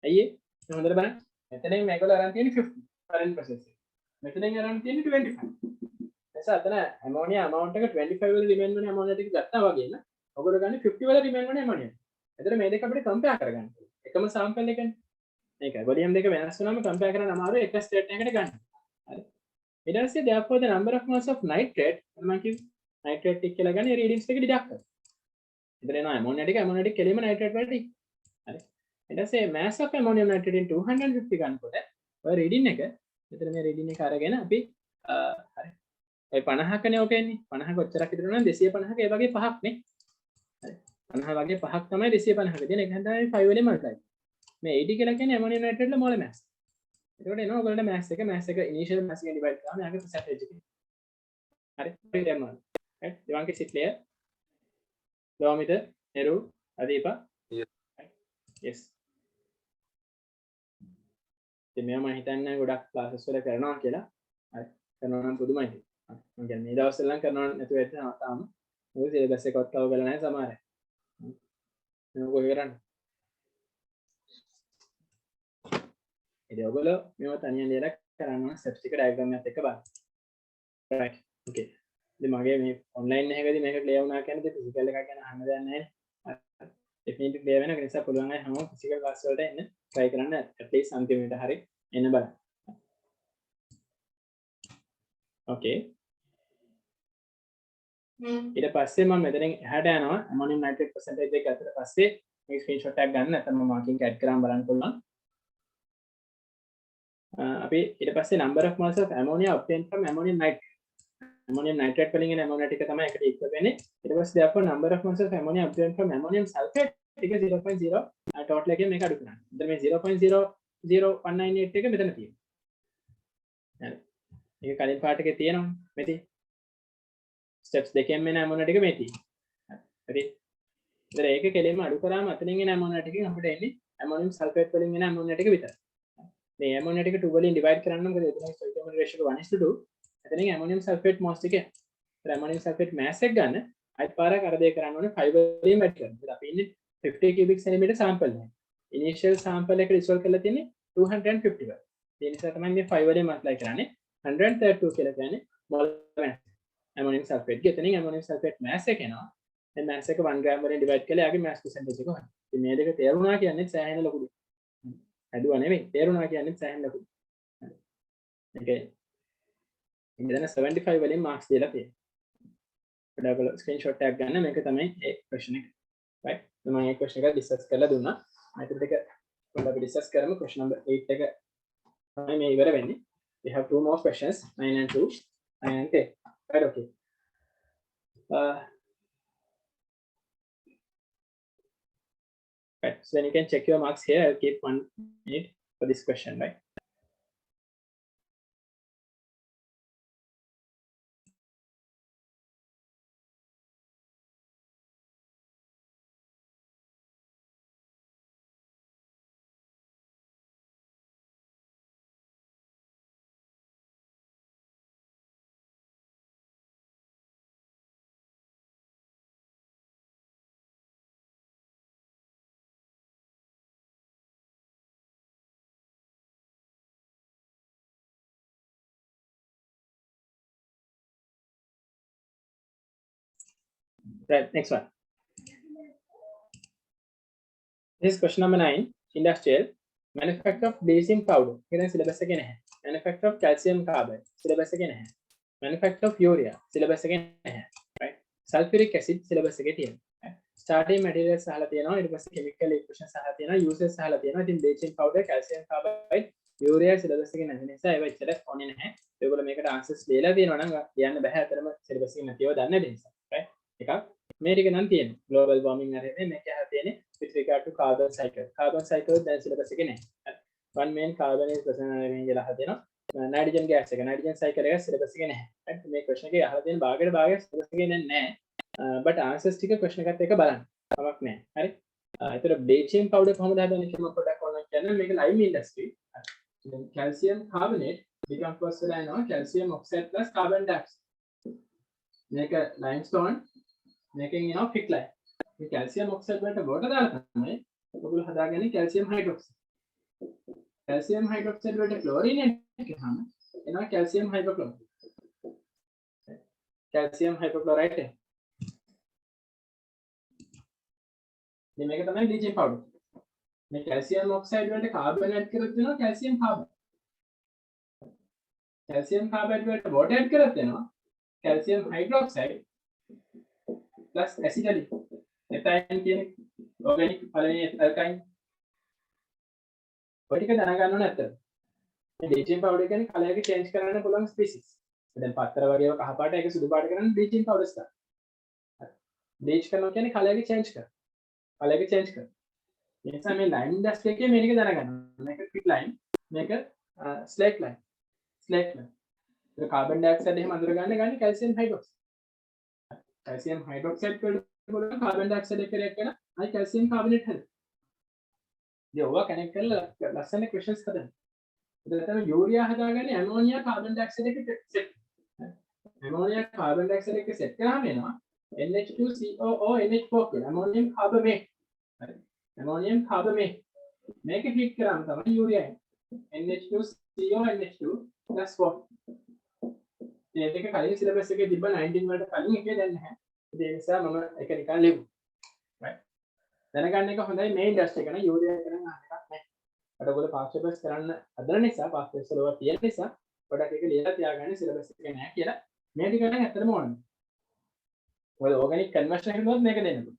අයියේ මේ හොඳට බලන්න. මෙතනින් මේකවල අරන් තියෙන්නේ 50 current process එක. මෙතනින් අරන් තියෙන්නේ 25. එතකොට අතන ammonia amount එක 25 වල remain වෙන ammonia ටික ගත්තා වගේ න. ඔයගොල්ලෝ ගන්නේ 50 වල remain වෙන ammonia. එතකොට මේ දෙක අපිට compare කරගන්න. එකම sample එකනේ. මේක volume දෙක වෙනස් වුණාම compare කරන්න අමාරුයි එක state එකකට ගන්න. හරි. ඊට පස්සේ therefore the number of moles of nitrate මම කිව්වේ nitrate ටික කියලා ගන්නේ readings ටික deduct කරනවා. ඉතින් එනවා ammonia ටික කෙලින්ම nitrate වලට හරි. ඊට පස්සේ mass of ammonium nitrate in 250 ගන්නකොට ඔය reading එක මෙතන මේ reading එක අරගෙන අපි හරි. ඒ 50කනේ ඔක එන්නේ. 50 කොච්චරක් විතර නම් 250ක ඒ වගේ පහක් නේ. හරි. 50 වගේ පහක් තමයි 250ක තියෙන. ඒක හන්දරම 5 වලින් multiply. මේ 80 කියලා කියන්නේ ammonium nitrate වල mole mass. එතකොට එනවා ඔයගොල්ලන්ට mass එක initial mass එකෙන් divide කරාම යාගේ percentage එක. හරි. දැන් මොනවද? right. දෙවන්ගේ sit layer Lomita, Neru, Adipa. Yes. Yes. මෙයා මම හිතන්නේ ගොඩක් ක්ලාසස් වල කරනවා කියලා. හරි. කරනවා නම් පුදුමයි. මම කියන්නේ මේ දවස්වල නම් කරනවා නැතුව ඇත්තම තාම. මොකද සිලබස් එකවත් කව කරලා නැහැ සමහර අය. මම කොහේ කරන්නේ? ඉතින් ඔයගොල්ලෝ මේව තනියෙන් ලියලා කරන්න ඕන ස්ටෙප්ස් ටික ඩයග්‍රෑම් එකත් එක්ක බලන්න. right. okay. ඉතින් මගේ මේ ඔන්ලයින් එකකදී මේක ක්ලියර් වුණා කියන්නේ ෆිසිකල් එකක් ගැන අහන්න දෙයක් නැහැ නේ. ඩෙෆිනිට්ලි ක්ලියර් වෙනවා. ඒ නිසා පුළුවන් අය හැමෝම ෆිසිකල් ක්ලාස් වලට එන්න try කරන්න at least අන්තිමට හරි එන්න බලන්න. okay. ඊට පස්සේ මම මෙතනින් එහාට යනවා ammonium nitrate percentage එක ගත්තට පස්සේ මේ ස්ක්‍රීන්ෂොට් එකක් ගන්න නැත්නම් මම මාකින් ඇඩ් කරාම බලන්න පුළුවන්. අපි ඊට පස්සේ number of moles of ammonia obtained from ammonium nitrate. ammonium nitrate වලින් එන ammonia ටික තමයි එකට equal වෙන්නේ. ඊට පස්සේ therefore number of moles of ammonia obtained from ammonium sulfate ටික 0.0 total එකෙන් මේක අඩු කරන්න. ඉතින් මේ 0.00198 එක මෙතන තියෙනවා. හරි. මේක කලින් පාඩ එකේ තියෙනවා. මෙතන steps දෙකෙන් මෙන්න ammonia ටික මේ තියෙනවා. හරි. ඉතින් ඒක කෙලින්ම අඩු කරාම අතනින් එන ammonia ටිකෙන් අපිට එන්නේ ammonium sulfate වලින් එන ammonia ටික විතරයි. මේ ammonia ටික 2 වලින් divide කරන්න මොකද එතන stoichiometry ratio එක 1:2. එතනින් ammonium sulfate mass එක. ඒත් ammonium sulfate mass එක ගන්න අයිත් පාරක් අර දෙක කරන්න ඕනේ 5 වලින් වැඩි කරන්න. ඉතින් අපි ඉන්නේ 50 cubic centimeter sample එකක්. initial sample එක resolve කරලා තියෙන්නේ 250 වල. ඒ නිසා තමයි මේ 5 වලින් multiply කරන්නේ 132 කියලා කියන්නේ mole mass. ammonium sulfate ගේ එතනින් ammonium sulfate mass එක එනවා. මේ mass එක 1 gram වලින් divide කරලා යාගේ mass percentage එක හොයන්න. ඉතින් මේ දෙක තේරුණා කියන්නේ සෑහෙන ලොකුයි. හැදුවා නෙමෙයි තේරුණා කියන්නේ සෑහෙන ලොකුයි. okay. ඉතින් 75 වලින් marks දීලා තියෙනවා. ඔයාලා ස්ක්‍රීන්ෂොට් එකක් ගන්න මේක තමයි ඒ question එක. right. මම මේ question එක discuss කරලා දුන්නා. මම ඊට දෙක පොඩ්ඩක් අපි discuss කරමු question number 8 එක තමයි මේ ඉවර වෙන්නේ. We have 2 more questions, 9 and 2, 9 and 10. Right, okay. Right, so then you can check your marks here. I'll keep 1 minute for this question, right? Right, next one. This is question number 9. Industrial. Manufacture of bleaching powder. Here syllabus again. Manufacture of calcium carbide. Syllabus again. Manufacture of urea. Syllabus again. Right. Sulfuric acid. Syllabus again. Starting materials සහලා තියෙනවා ඊට පස්සේ chemical equations සහලා තියෙනවා uses සහලා තියෙනවා ඉතින් bleaching powder calcium carbide urea syllabus එකේ නැති නිසා ඒව එච්චර ඕනේ නැහැ ඒගොල්ලෝ මේකට answers ලියලා තියෙනවා නම් කියන්න බෑ අතරම syllabus එකේ නැතිව දන්නේ නිසා right එකක් මේ ටික නම් තියෙනවා global warming හරිනේ මේක අහලා තියෙන්නේ with regard to carbon cycle දැන් syllabus එකේ නැහැ one main carbon is present කියලා අහලා තියෙනවා nitrogen gas එක nitrogen cycle එක syllabus එකේ නැහැ right මේ question එකේ අහලා තියෙන භාගයට භාගය syllabus එකේ නැහැ but answers ටික question එකත් එක්ක බලන්න කමක් නැහැ හරි ඒතර bleaching powder කොහොමද හදන්නේ කියලා පොඩ්ඩක් ඕනනම් කියන්න මේක lime industry calcium carbonate decompose වෙලා යනවා calcium oxide plus carbon dioxide මේක limestone මේකෙන් එනවා quicklime මේ calcium oxide වලට water දාලා තමයි ඔයගොල්ලෝ හදාගන්නේ calcium hydroxide වලට chlorine එකක් ගහම එනවා calcium hypochlorite මේක තමයි bleaching powder. මේ calcium oxide වලට carbon add කරත් වෙනවා calcium carbide. calcium carbide වලට water add කරත් වෙනවා calcium hydroxide plus acetylene. ethane කියන organic පළවෙනි alkyne. ඔය ටික දැනගන්න ඕනේ නැත්තම්. මේ bleaching powder කියන්නේ කලයක change කරන්න පුළුවන් species. දැන් පත්තර වගේව කහ පාට ඒක සුදු පාට කරන්න bleaching powders තමයි. bleach කරනවා කියන්නේ කලයක change කරනවා. කලයක change කරනවා. ඒ නිසා මේ lime industry එකේ මේක දැනගන්න. මේක quicklime, මේක slaked lime. ඒක carbon dioxide එහෙම අඳුර ගන්න calcium hydroxide. calcium hydroxide වල බලන carbon dioxide එක react කරන අයි calcium carbonate හැදෙනවා. ඉතින් ඔවා connect කරලා ලස්සන questions හදන්න. එතන තමයි urea හදාගන්නේ ammonia carbon dioxide එක set. ammonia carbon dioxide එක set කරාම එනවා NH2COO NH4 කියලා ammonium carbamate. හරි. ammonium carbamate. මේක heat කරාම තමයි urea එන්නේ. NH2CO NH2 plus 4. මේක කලින් syllabus එකේ තිබ්බ 19 වලට කලින් එකේ දැන් නැහැ. ඒ නිසා මම ඒක නිකන් ලියමු. right. දැනගන්න එක හොඳයි මේ ඉන්ඩස්ට්‍රි එක නේ urea එක නම් එකක් නැහැ. අර ඔයගොල්ලෝ past papers කරන්න හදන නිසා past papers වල තියෙන නිසා පොඩක් එක ලියලා තියාගන්න syllabus එකේ නැහැ කියලා. මේ ටික නම් ඇත්තටම ඕනේ. ඔය organic conversion එකකට මේක දෙන්න පුළුවන්.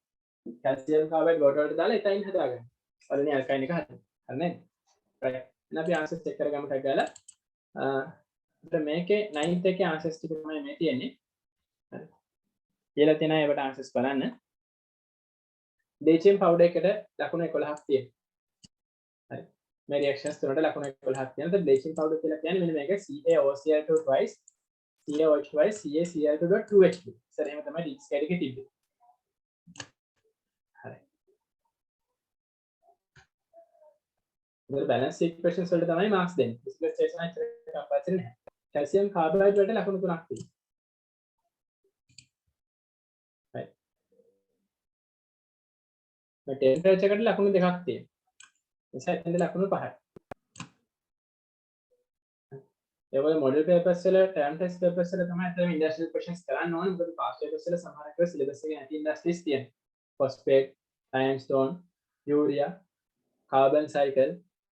calcium carbide water වලට දාලා ethane හදාගන්න. පළවෙනි alkyne එක හදන්න. හරි නේද? right. එහෙනම් අපි answers check කරගමු ටක් ගාලා. අපිට මේකේ 9th එකේ answers ටික තමයි මේ තියෙන්නේ. හරි. කියලා තියෙන ඒවට answers බලන්න. bleaching powder එකට ලකුණු 11ක් තියෙනවා. හරි. මේ reactions තුනට ලකුණු 11ක් තියෙනවා. bleaching powder කියලා කියන්නේ මෙන්න මේක CaOCl2 twice CaOH twice CaCl2.2H2. Sir එහෙම තමයි ඩික්ස් කැඩ එකේ තිබ්බේ. හරි. ඉතින් balance equations වලට තමයි marks දෙන්නේ. display station එක කම්පල්සරි නැහැ. calcium carbide වලට ලකුණු 3ක් තියෙනවා. right. මේ temperature එකට ලකුණු 2ක් තියෙනවා. නිසා එතන ලකුණු 5යි. ඒවල model papers වල term test papers වල තමයි අතන industrial questions කරන්න ඕනේ. මොකද past papers වල සමහරක් වෙලාවට syllabus එකේ නැති industries තියෙනවා. phosphate, limestone, urea, carbon cycle,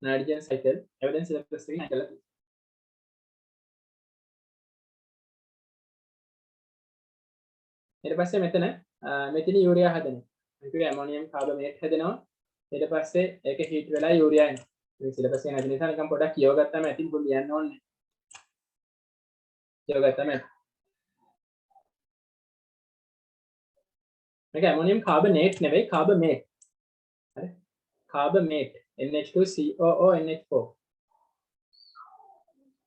nitrogen cycle එවැනි syllabus එකේ නැකලා තියෙනවා. ඊට පස්සේ මෙතන urea හදනවා. මේක ammonium carbamate හදනවා. ඊට පස්සේ ඒක heat වෙලා urea එනවා. මේ syllabus එකේ නැති නිසා නිකන් පොඩ්ඩක් කියව ගත්තාම ඇතින් පොඩ්ඩක් ලියන්න ඕනේ. යෝගත්තම මේක ඇමෝනියම් කාබනේට් නෙවෙයි කාබමේට්. හරි. කාබමේට් NH2COO NH4.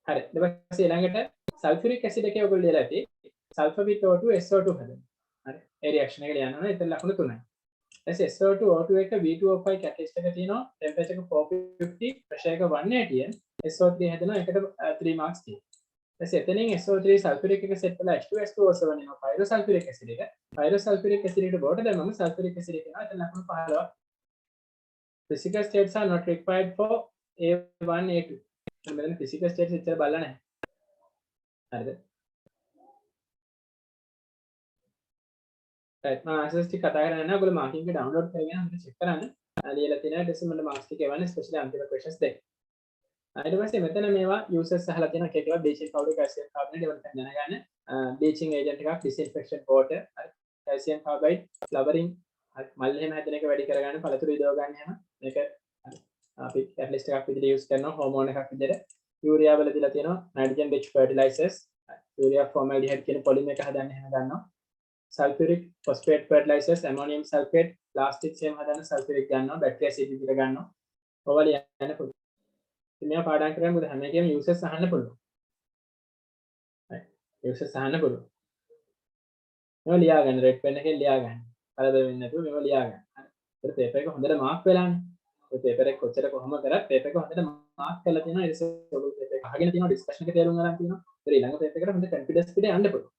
හරි. ඊට පස්සේ ඊළඟට සල්ෆියුරික් ඇසිඩ් එකේ ඔයගොල්ලෝ ලියලා ඇති සල්ෆර් with O2 SO2 හදන්න. හරි. ඒ රියැක්ෂන් එක ලියනවා. එතන ලකුණු තුනයි. ඊට SO2 O2 එක V2O5 catalyst එක තියෙනවා. temperature එක 450, pressure එක 180. SO3 හදනවා. එකට 3 marks තියෙනවා. ඊට එතනින් SO3 සල්ෆියුරික් එක සෙට් වෙලා H2SO7 එනවා. පයිරෝසල්ෆියුරික් ඇසිඩ් එක. පයිරෝසල්ෆියුරික් ඇසිඩ් එකට බෝට දැම්මම සල්ෆියුරික් ඇසිඩ් එක එනවා. එතන ලකුණු 15ක්. Physical states are not required for A1 A2. මෙතන physical states ඉතල බලලා නැහැ. හරිද? right මම ආන්සර්ස් ටික කතා කරන්නේ නැහැ. ඔයගොල්ලෝ මාකින් එක ඩවුන්ලෝඩ් කරගෙන අපිට චෙක් කරන්න. ලියලා තියෙනවා ඩෙසිමල් මාක්ස් ටික එවන්නේ ස්පෙෂලි අන්තිම questions දෙක. ඊට පස්සේ මෙතන මේවා users අහලා තියෙනවා කේකේවා bleaching powder calcium carbonate ඒවා දැනගන්න. bleaching agent එකක් disinfection water calcium carbide flowering මල් එහෙම හැදෙන එක වැඩි කරගන්න පළතුරු ඉදව ගන්න එහෙම මේක අපි catalyst එකක් විදිහට use කරනවා hormone එකක් විදිහට urea වල දීලා තියෙනවා nitrogen rich fertilizers urea formaldehyde කියන polymer එක හදන්න එහෙම ගන්නවා sulfuric phosphate fertilizers ammonium sulfate plastic එහෙම හදන්න sulfuric ගන්නවා battery acid විදිහට ගන්නවා ඔයාලා යන්න පුළුවන් මේවා පාඩම් කරගෙන මොකද හැම එකේම users අහන්න පුළුවන් right users අහන්න පුළුවන් මේවා ලියා ගන්න red pen එකෙන් ලියා ගන්න කලබල වෙන්නේ නැතුව මේවා ලියා ගන්න හරි ඒත් paper එක හොඳට mark වෙලානේ ඔය paper එක කොච්චර කොහොම කරත් paper එක හොඳට mark කරලා තියෙනවා ඊට පස්සේ ඔයගොල්ලෝ paper එක අහගෙන තියෙනවා discussion එක තේරුම් ගන්න තියෙනවා ඒත් ඊළඟ paper එකට හොඳ confidence පිට යන්න පුළුවන්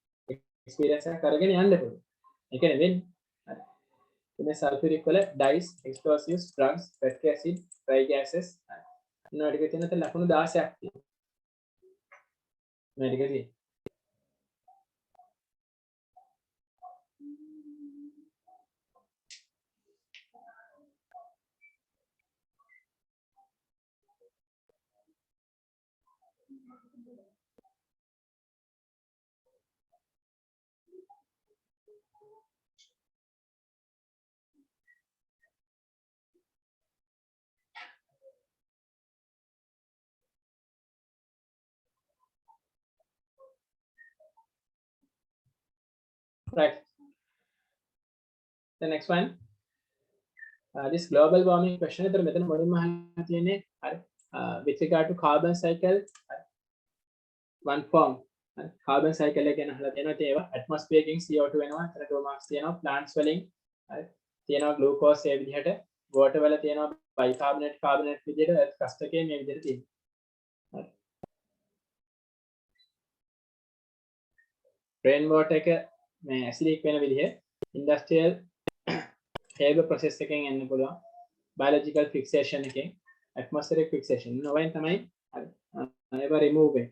experience එකක් අරගෙන යන්න පුළුවන් ඒක නෙවෙයි හරි මේ sulfuric වල dyes explosives drugs battery acid dry gases මේ ටික තියෙන තේ ලකුණු 16ක් තියෙනවා මේ ටික තියෙන්නේ right the next one this global warming question එතන මෙතන මුලින්ම අහලා තියෙන්නේ හරි with regard to carbon cycle one form carbon cycle එක ගැන අහලා තියෙනවා ඒවා atmosphere එකකින් CO2 වෙනවා එතන 2 marks තියෙනවා plants වලින් හරි තියෙනවා glucose ඒ විදිහට water වල තියෙනවා bicarbonate carbonate විදිහට කස්ට් එකේ මේ විදිහට තියෙනවා හරි rain water එක මේ acidic වෙන විදිහ industrial Haber process එකෙන් එන්න පුළුවන් biological fixation එකෙන් atmospheric fixation නොවෙන් තමයි ඒවා remove වෙන්නේ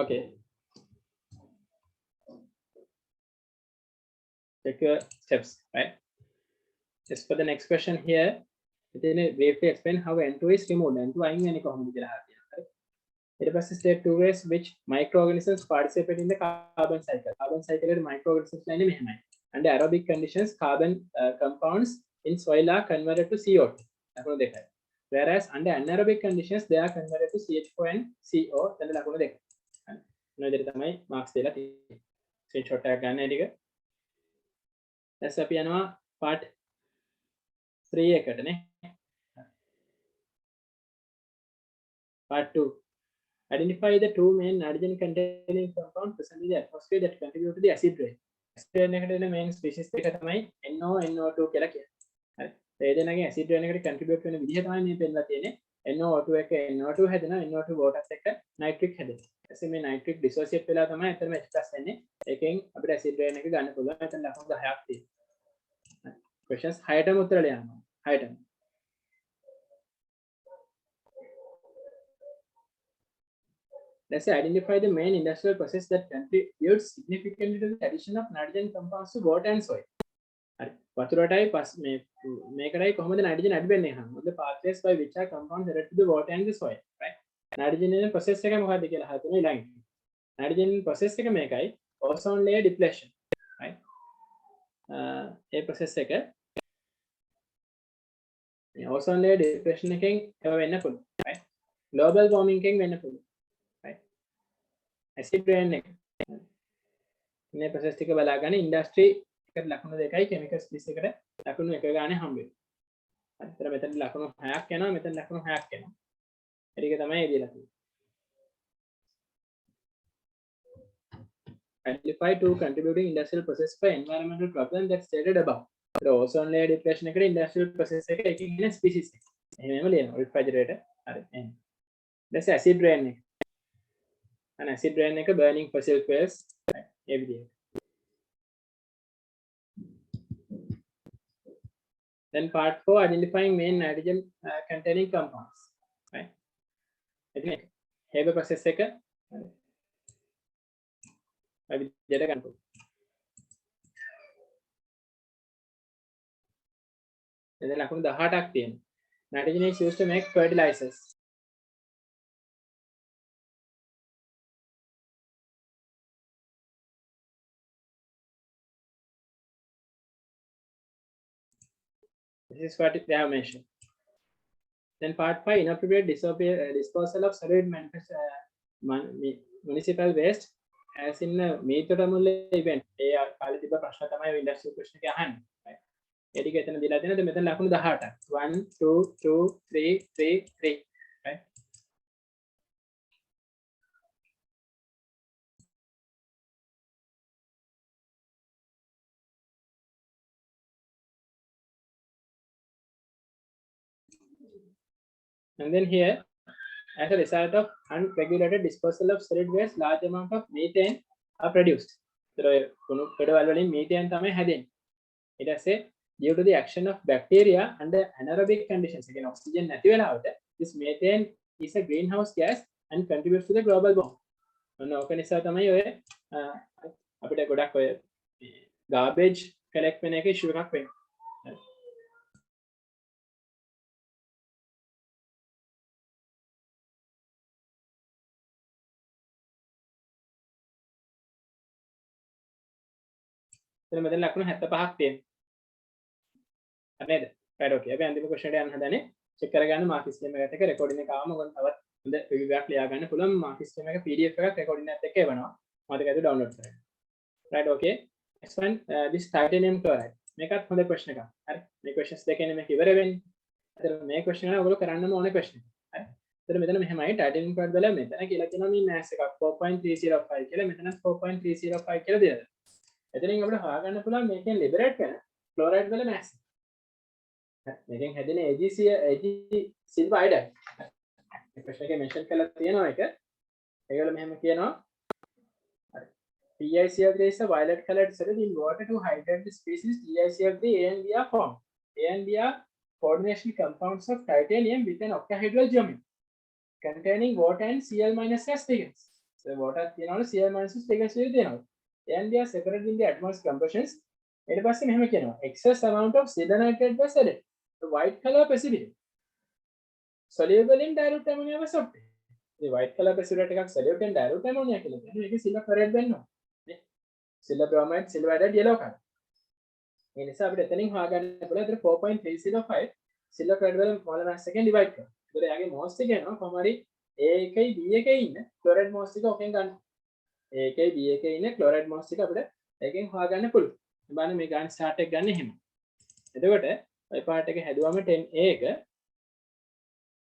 okay take your steps right just for the next question here then briefly explain how N2 is removed N2 අයින් වෙන්නේ කොහොමද කියලා අහලා තියෙනවා හරි ඊට පස්සේ step 2 ways which microorganisms participate in the carbon cycle එකේ microorganisms කියන්නේ මෙහෙමයි under aerobic conditions carbon compounds in soil are converted to CO2 ලකුණු දෙකයි whereas under anaerobic conditions they are converted to CH4 and CO then ලකුණු දෙකයි හරි මේ විදිහට තමයි marks දෙලා තියෙන්නේ screenshot එකක් ගන්න ටික දැන් අපි යනවා part 3 එකට නේ part 2 identify the two main nitrogen containing compounds present in the atmosphere that contribute to the acid rain acid rain එකට එන main species එක තමයි NO NO2 කියලා කියන්නේ හරි ඒ දෙනගේ acid rain එකට contribute වෙන විදිහ තමයි මේ පෙන්නලා තියෙන්නේ NO2 එක NO2 හැදෙනවා NO2 water එක්ක nitric හැදෙනවා ඊපස්සේ මේ nitric dissociate වෙලා තමයි එතනම H+ වෙන්නේ ඒකෙන් අපිට acid rain එක ගන්න පුළුවන් එතන ලකුණු 10ක් තියෙනවා questions 6ටම උත්තර ලියන්න 6ටම let's say identify the main industrial process that contributes significantly to the addition of nitrogen compounds to water and soil හරි වතුරටයි මේ මේකටයි කොහොමද nitrogen add වෙන්නේ අහන්න මොකද pathways by which are compounds added to the water and the soil right nitrogen in process එක මොකක්ද කියලා හතුනේ ඊළඟ nitrogen process එක මේකයි ozone layer depletion right ඒ process එක ozone layer depression එකෙන් ඒව වෙන්න පුළුවන්, right? global warming එකෙන් වෙන්න පුළුවන්, right? acid rain එක මේ process ටික බලා ගන්න industry එකට ලකුණු 2යි chemical space එකට ලකුණු 1 ගානේ හම්බ වෙනවා. හරි. ඒතර මෙතන ලකුණු 6ක් යනවා, මෙතන ලකුණු 6ක් එනවා. ඒක තමයි දීලා තියෙන්නේ. Identify two contributing industrial process for environmental problem that stated above. The ozone layer depletion එකට industrial process එක එකකින් ඉන්න species එක. එහෙමම ලියනවා. refrigerator. හරි. එහෙනම්. ඊට acid rain එක. අන acid rain එක burning fossil fuels ඒ විදිහට. Then part 4, identifying main nitrogen containing compounds. Right. ඉතින් හේබ process එක අපි දෙයට ගන්න පුළුවන්. එතන ලකුණු 18ක් තියෙනවා. Nitrogen is used to make fertilizers. This is what they have mentioned. Then part 5, inappropriate disposal of solid municipal waste as in Meethotamul event. ඒ කාලේ තිබ්බ ප්‍රශ්න තමයි ඉන්ඩස්ට්‍රියල් ප්‍රශ්න එක අහන්නේ. right? ඒ ටික එතන දීලා තියෙනවා. මෙතන ලකුණු 18ක්. 1 2 2 3 3 3. right? And then here, as a result of unregulated disposal of solid waste, large amount of methane are produced. So, methane තමයි හැදෙන්නේ. It has a due to the action of bacteria under anaerobic conditions. Again, oxygen නැති වෙලාවට this methane is a greenhouse gas and contributes to the global warming. ඔන්න ඕක නිසා තමයි ඔය අපිට ගොඩක් ඔය garbage collect වෙන එක issue එකක් වෙන්නේ. එතන මෙතන ලකුණු 75ක් තියෙනවා. නේද? right okay. අපි අන්තිම question එකට යන්න හදනේ. check කරගන්න mark scheme එකට එක recording එක ආවම ඔයගොල්ලෝ තවත් හොඳ review එකක් ලියා ගන්න පුළුවන්. mark scheme එක PDF එකක් recording එකත් එක්ක එවනවා. මතක ඇතුව download කරගන්න. right okay. next one, this titanium chloride. මේකත් හොඳ question එකක්. හරි. මේ questions දෙකෙන් මේක ඉවර වෙන්නේ. ඒතර මේ question එක ඔයගොල්ලෝ කරන්නම ඕනේ question එක. හරි. ඒතර මෙතන මෙහෙමයි titanium chloride වල මෙතන කියලා කියනවා මේ mass එකක් 4.305 කියලා, මෙතන 4.305 කියලා දෙනවා. එතනින් අපිට හොයාගන්න පුළුවන් මේකෙන් ලිබරේට් කරන ක්ලෝරයිඩ් වල mass. මේකෙන් හැදෙන Ag silver iodide. මේ ප්‍රශ්න එකේ මෙන්ෂන් කරලා තියෙනවා එක. ඒගොල්ලෝ මෙහෙම කියනවා. හරි. TiCl3 is a violet colored solid in water to hydrate the species. TiCl3 A and B are formed. A and B are coordination compounds of titanium with an octahedral geometry containing water and Cl- gas ligands. So water තියෙනවලු Cl- ligands තියෙනවා. And they are separated in the atmospheric compressions. ඊට පස්සේ මෙහෙම කියනවා excess amount of silver nitrate was added. The white color precipitate soluble in dilute ammonia was obtained. The white color precipitate එකක් solute in dilute ammonia කියලා කියනවා. මේකේ silver chloride වෙනවා. නේ? silver bromide, silver iodide, yellow color. ඒ නිසා අපිට එතනින් හොයාගන්න පුළුවන්. ඒතර 4.305 silver chloride වල molar mass එකෙන් divide කරනවා. ඒතර එයාගේ mass එක යනවා කොහොම හරි A එකයි B එකයි ඉන්න chloride mass එක ඔකෙන් ගන්න. ඒකයි B එකේ ඉන්න ක්ලෝරයිඩ් මාස් ටික අපිට ඒකෙන් හොයාගන්න පුළුවන්. බලන්න මේ ගන්න ස්ටාර්ට් එක ගන්න එහෙම. එතකොට ඔය පාර්ට් එක හැදුවම 10A එක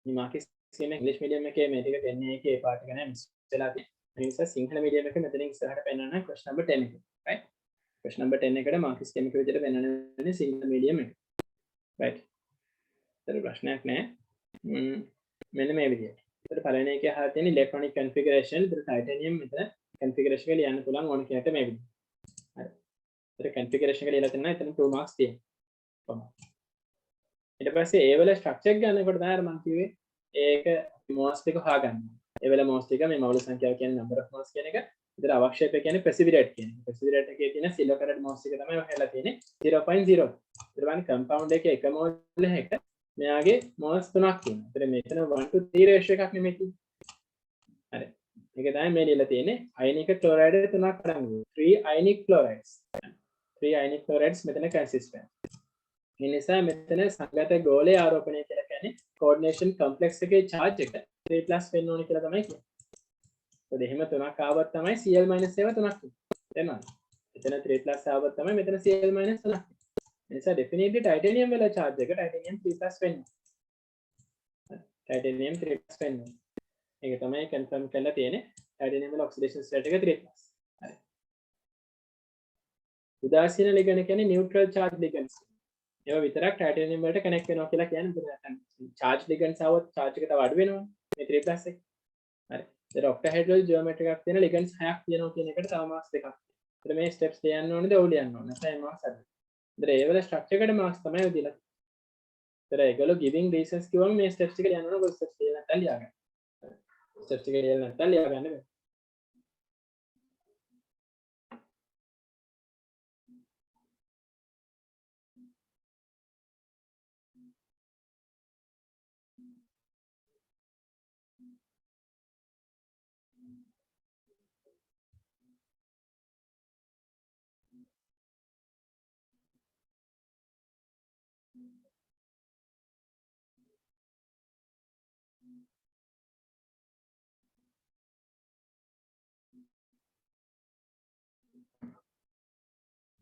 මේ මාකස් කියන ඉංග්‍රීසි මීඩියම් එකේ මේ ටික 10A එකේ පාර්ට් එක නෑ මිස් වෙලා තියෙන්නේ. ඒ නිසා සිංහල මීඩියම් එකේ මෙතනින් ඉස්සරහට පෙන්නන්න question number 10 එක. right? question number 10 එකට මාකස් කෙමික විදිහට පෙන්නන්නේ සිංහල මීඩියම් එක. right? ඒතර ප්‍රශ්නයක් නෑ. මෙන්න මේ විදිහට. ඒතර පළවෙනි එකේ අහලා තියෙන electronic configuration. ඒතර titanium මෙතන configuration එක ලියන්න පුළුවන් ඕන කෙනෙක්ට මේ විදිහට. හරි. ඒතර configuration එක ලියලා තියෙනවා. එතන 2 marks තියෙනවා. ඊට පස්සේ ඒ වල structure එක ගන්නකොට තමයි මම කිව්වේ ඒක moles ටික හොයාගන්න. ඒ වල moles ටික මේ මවුල සංඛ්‍යාව කියන්නේ number of moles කියන එක. ඒතර අවශ්‍යපය කියන්නේ precipitate කියන එක. precipitate එකේ තියෙන silver chloride moles ටික තමයි ඔහෙලා තියෙන්නේ 0.0. ඒතර බලන්න compound එකේ එක mole එක මෙයාගේ moles 3ක් තියෙනවා. ඒතර මෙතන 1:3 ratio එකක් නෙමෙයි තියෙන්නේ. හරි. ඒක තමයි මේ ලියලා තියෙන්නේ ionic chloride 3ක් අරන් 3 ionic chlorides. 3 ionic chlorides මෙතන consistent. මේ නිසා මෙතන සංගත ගෝලයේ ආරෝපණය කියලා කියන්නේ coordination complex එකේ charge එක 3+ වෙන්න ඕනේ කියලා තමයි කියන්නේ. ඒකද එහෙම තුනක් ආවත් තමයි Cl- ඒවා තුනක් වෙනවා. එතන 3+ ආවත් තමයි මෙතන Cl- තුනක්. ඒ නිසා definitely titanium වල charge එක titanium 3+ වෙන්න. titanium 3+ වෙන්න. ඒක තමයි confirm කරලා තියෙන්නේ. titanium වල oxidation state එක 3+. හරි. උදාසීන ligand කියන්නේ neutral charge ligands. ඒවා විතරක් titanium වලට connect වෙනවා කියලා කියන්නේ මොකද නැත්නම් charge ligands આવොත් charge එක තව අඩු වෙනවා. මේ 3+ එක. හරි. ඒතර octahedral geometry එකක් තියෙන ligands 6ක් තියෙනවා කියන එකට තව marks දෙකක්. ඒතර මේ steps ලියන්න ඕනේද ඔව් ලියන්න ඕනේ. නැත්නම් marks අඩුයි. ඒතර ඒ වල structure එකට marks තමයි දීලා. ඒතර ඒගොල්ලෝ giving reasons කිව්වම මේ steps ටික ලියන්න ඕනේ. ඔය steps ලියලා නැත්නම් ලියාගන්න. steps ටික ලියලා නැත්නම් ලියාගන්න බෑ.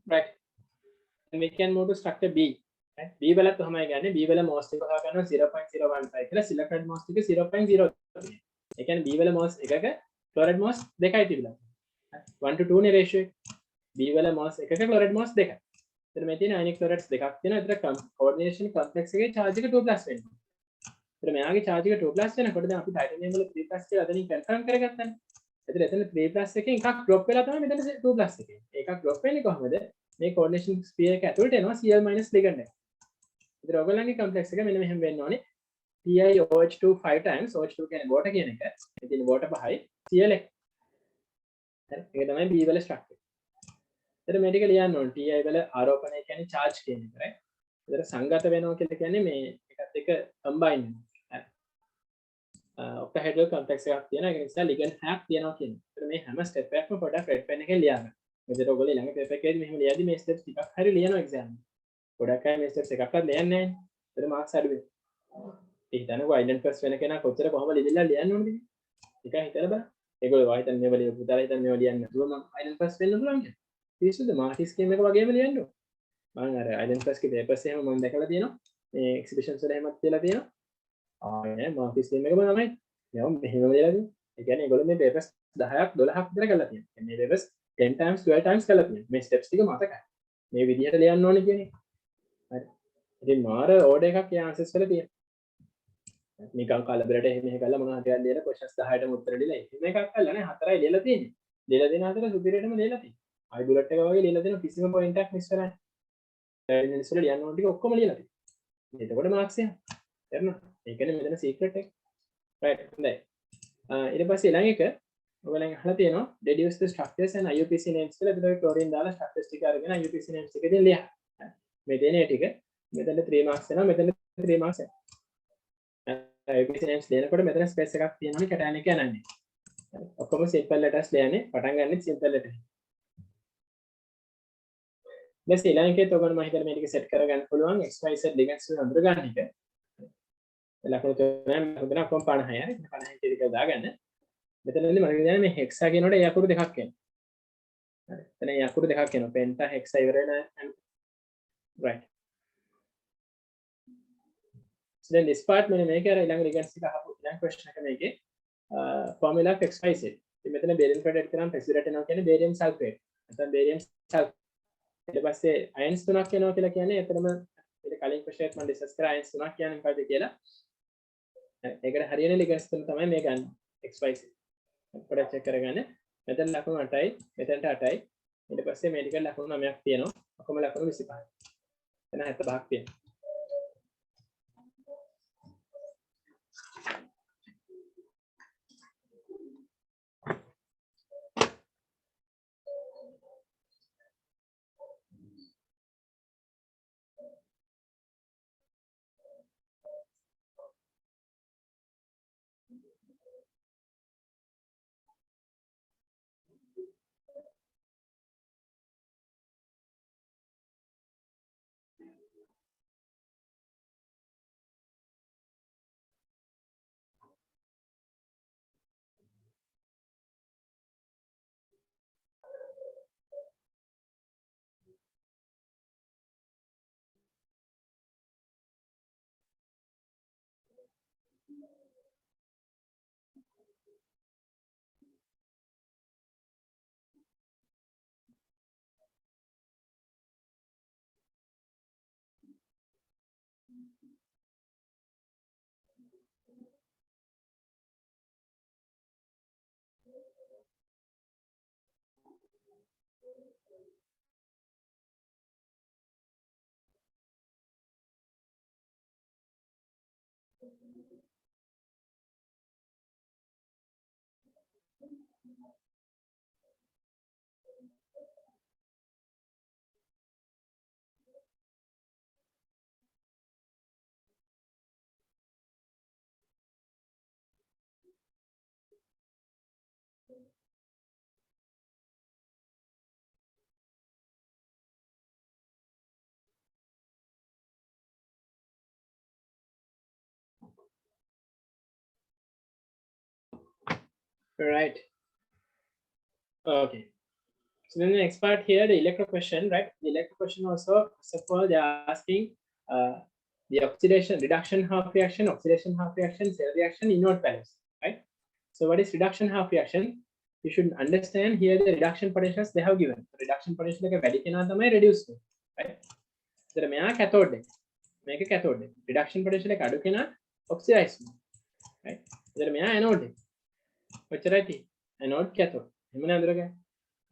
right. And we can move to structure B. right? B වලත් තමයි ගන්නේ. B වල most එක හොයා ගන්නවා 0.015 කියලා silicon most එක 0.0. ඒ කියන්නේ B වල most එකක chloride most දෙකයි තිබිලා. 1 to 2 නේ ratio එක. B වල most එකක chloride most දෙකයි. එතන මේ තියෙන ionic chlorides දෙකක් තියෙනවා. එතන coordination complex එකේ charge එක 2+ වෙනවා. එතන මෙයාගේ charge එක 2+ වෙනකොට දැන් අපි titanium වල 3+ කියලා අතනින් confirm කරගත්තානේ. එතන 3+ එකෙන් එකක් drop වෙලා තමයි මෙතන 2+ එකේ. ඒකක් drop වෙන්නේ කොහමද? මේ coordination sphere එක ඇතුළට එනවා Cl- ligand එක. ඉතින් ඔයගොල්ලන්ගේ complex එක මෙන්න මෙහෙම වෙන්න ඕනේ. TiOH2 5 times OH2 කියන්නේ water කියන එක. ඉතින් water 5යි Cl එක. හරි. ඒක තමයි B වල structure. එතන මේ ටික ලියන්න ඕනේ. Ti වල ආරෝපණය කියන්නේ charge කියන එක, right? එතන සංගත වෙනවා කියලා කියන්නේ මේ එකත් එක combine වෙනවා. octahedral complex එකක් තියෙනවා. ඒක නිසා ligand 6ක් තියෙනවා කියන්නේ. ඒතර මේ හැම step එකක්ම පොඩ්ඩක් red pen එකෙන් ලියන්න. මෙතන ඔයගොල්ලෝ ළඟ paper එකේදී මෙහෙම ලියද්දි මේ steps ටිකක් හරි ලියනවා exam එකේ. ගොඩක් අය මේ steps එකක්වත් ලියන්නේ නැහැ. ඒතර marks අඩු වෙනවා. ඒක හිතන්නකෝ island first වෙන කෙනා කොච්චර කොහොම ලියලා ලියන්න ඕනද කියලා. ඒක හිතලා බලන්න. ඒගොල්ලෝ වාහිතන් මේව ලියපු පුතාලා හිතන්නේ මේව ලියන්න නැතුව මම island first වෙන්න පුළුවන් කියලා. පිස්සුද මාටිස් ස්කීම් එක වගේම ලියන්න ඕන. මම අර island first කේ papers එහෙම මම දැකලා තියෙනවා. මේ exhibitions වල එහෙමත් තියලා තියෙනවා. ආයේ මාටිස් ස්කීම් එකම තමයි. මේව මෙහෙම ලියලා තියෙනවා. ඒ කියන්නේ ඒගොල්ලෝ මේ papers 10ක් 12ක් විතර කරලා තියෙනවා. මේ papers 10 times 12 times කරලා තියෙනවා. මේ steps ටික මතකයි. මේ විදිහට ලියන්න ඕනේ කියන එක. හරි. ඉතින් මාර ඕඩර් එකක් ඒ answers වල තියෙනවා. නිකන් කලබලට එහෙම එහෙ කරලා මොනවා හරි ලියලා questions 10ටම උත්තර දීලා එහෙම එකක් කරලා නෑ 4යි ලියලා තියෙන්නේ. ලියලා දෙන හතර සුපිරියටම ලියලා තියෙනවා. ආයි බුලට් එක වගේ ලියලා දෙන කිසිම පොයින්ට් එකක් මිස් කරන්නේ නෑ. ඉතින් ඉස්සර ලියන්න ඕන ටික ඔක්කොම ලියලා තියෙනවා. එතකොට මාක්ස් එනවා. තේරුණා? ඒ කියන්නේ මෙතන සීක්‍රට් එක. right හොඳයි. ඊට පස්සේ ළඟ එක ඔයගොල්ලන් අහලා තියෙනවා deduce the structures and IUPAC names කියලා. ඒකට chlorine දාලා structures ටික අරගෙන IUPAC names ටික දෙන්න ලියන්න. මේ දෙන ටික මෙතන 3 marks එනවා. මෙතන 3 marks එනවා. IUPAC names දෙනකොට මෙතන space එකක් තියෙනවනේ cation එක යනන්නේ. ඔක්කොම simple letters ලියන්නේ. පටන් ගන්නෙත් simple letters. දැන් ඊළඟ එකේ ඔයගොල්ලෝ මම හිතන්නේ මේ ටික set කරගන්න පුළුවන් XYZ ligands වල අඳුර ගන්න එක. ලකුණු තුනක් හොඳට ඔක්කොම 50යි. හරි. 50 ටික දාගන්න. මෙතනදී මම කියන්නේ මේ hexa කියනකොට ඒ අකුරු දෙකක් එනවා. හරි. එතන ඒ අකුරු දෙකක් එනවා. penta hexa ඉවර වෙන right. So then this part මෙන්න මේක අර ඊළඟ ligands ටික අහපු ඊළඟ question එක මේකේ formula of XYZ. ඉතින් මෙතන barium chloride කරාම precipitate එනවා කියන්නේ barium sulfate. නැත්නම් barium sulfate. ඊට පස්සේ ions තුනක් එනවා කියලා කියන්නේ එතනම ඊට කලින් question එකක් මම discuss කරා ions තුනක් කියන්නේ මොකක්ද කියලා. ඒකට හරියන ligands තුන තමයි මේ ගන්න. XYZ. පොඩ්ඩක් check කරගන්න. මෙතන ලකුණු 8යි, මෙතනට 8යි. ඊට පස්සේ මේ ටික ලකුණු 9ක් තියෙනවා. ඔක්කොම ලකුණු 25යි. එතන 75ක් තියෙනවා. Right. Okay. So then the next part here, the electro question, right? The electro question also, first of all, they are asking the oxidation, reduction half reaction, oxidation half reaction, cell reaction, inert values, right? So what is reduction half reaction? You should understand here the reduction potentials they have given. Reduction potential එක වැඩි කෙනා තමයි reduce වෙන්නේ, right? ඒතර මෙයා cathode එක. මේක cathode එක. Reduction potential එක අඩු කෙනා oxidize වෙනවා, right? ඒතර මෙයා anode එක. ඔච්චරයි තියෙන්නේ. Anode cathode. එහෙමනේ අඳුරගන්න.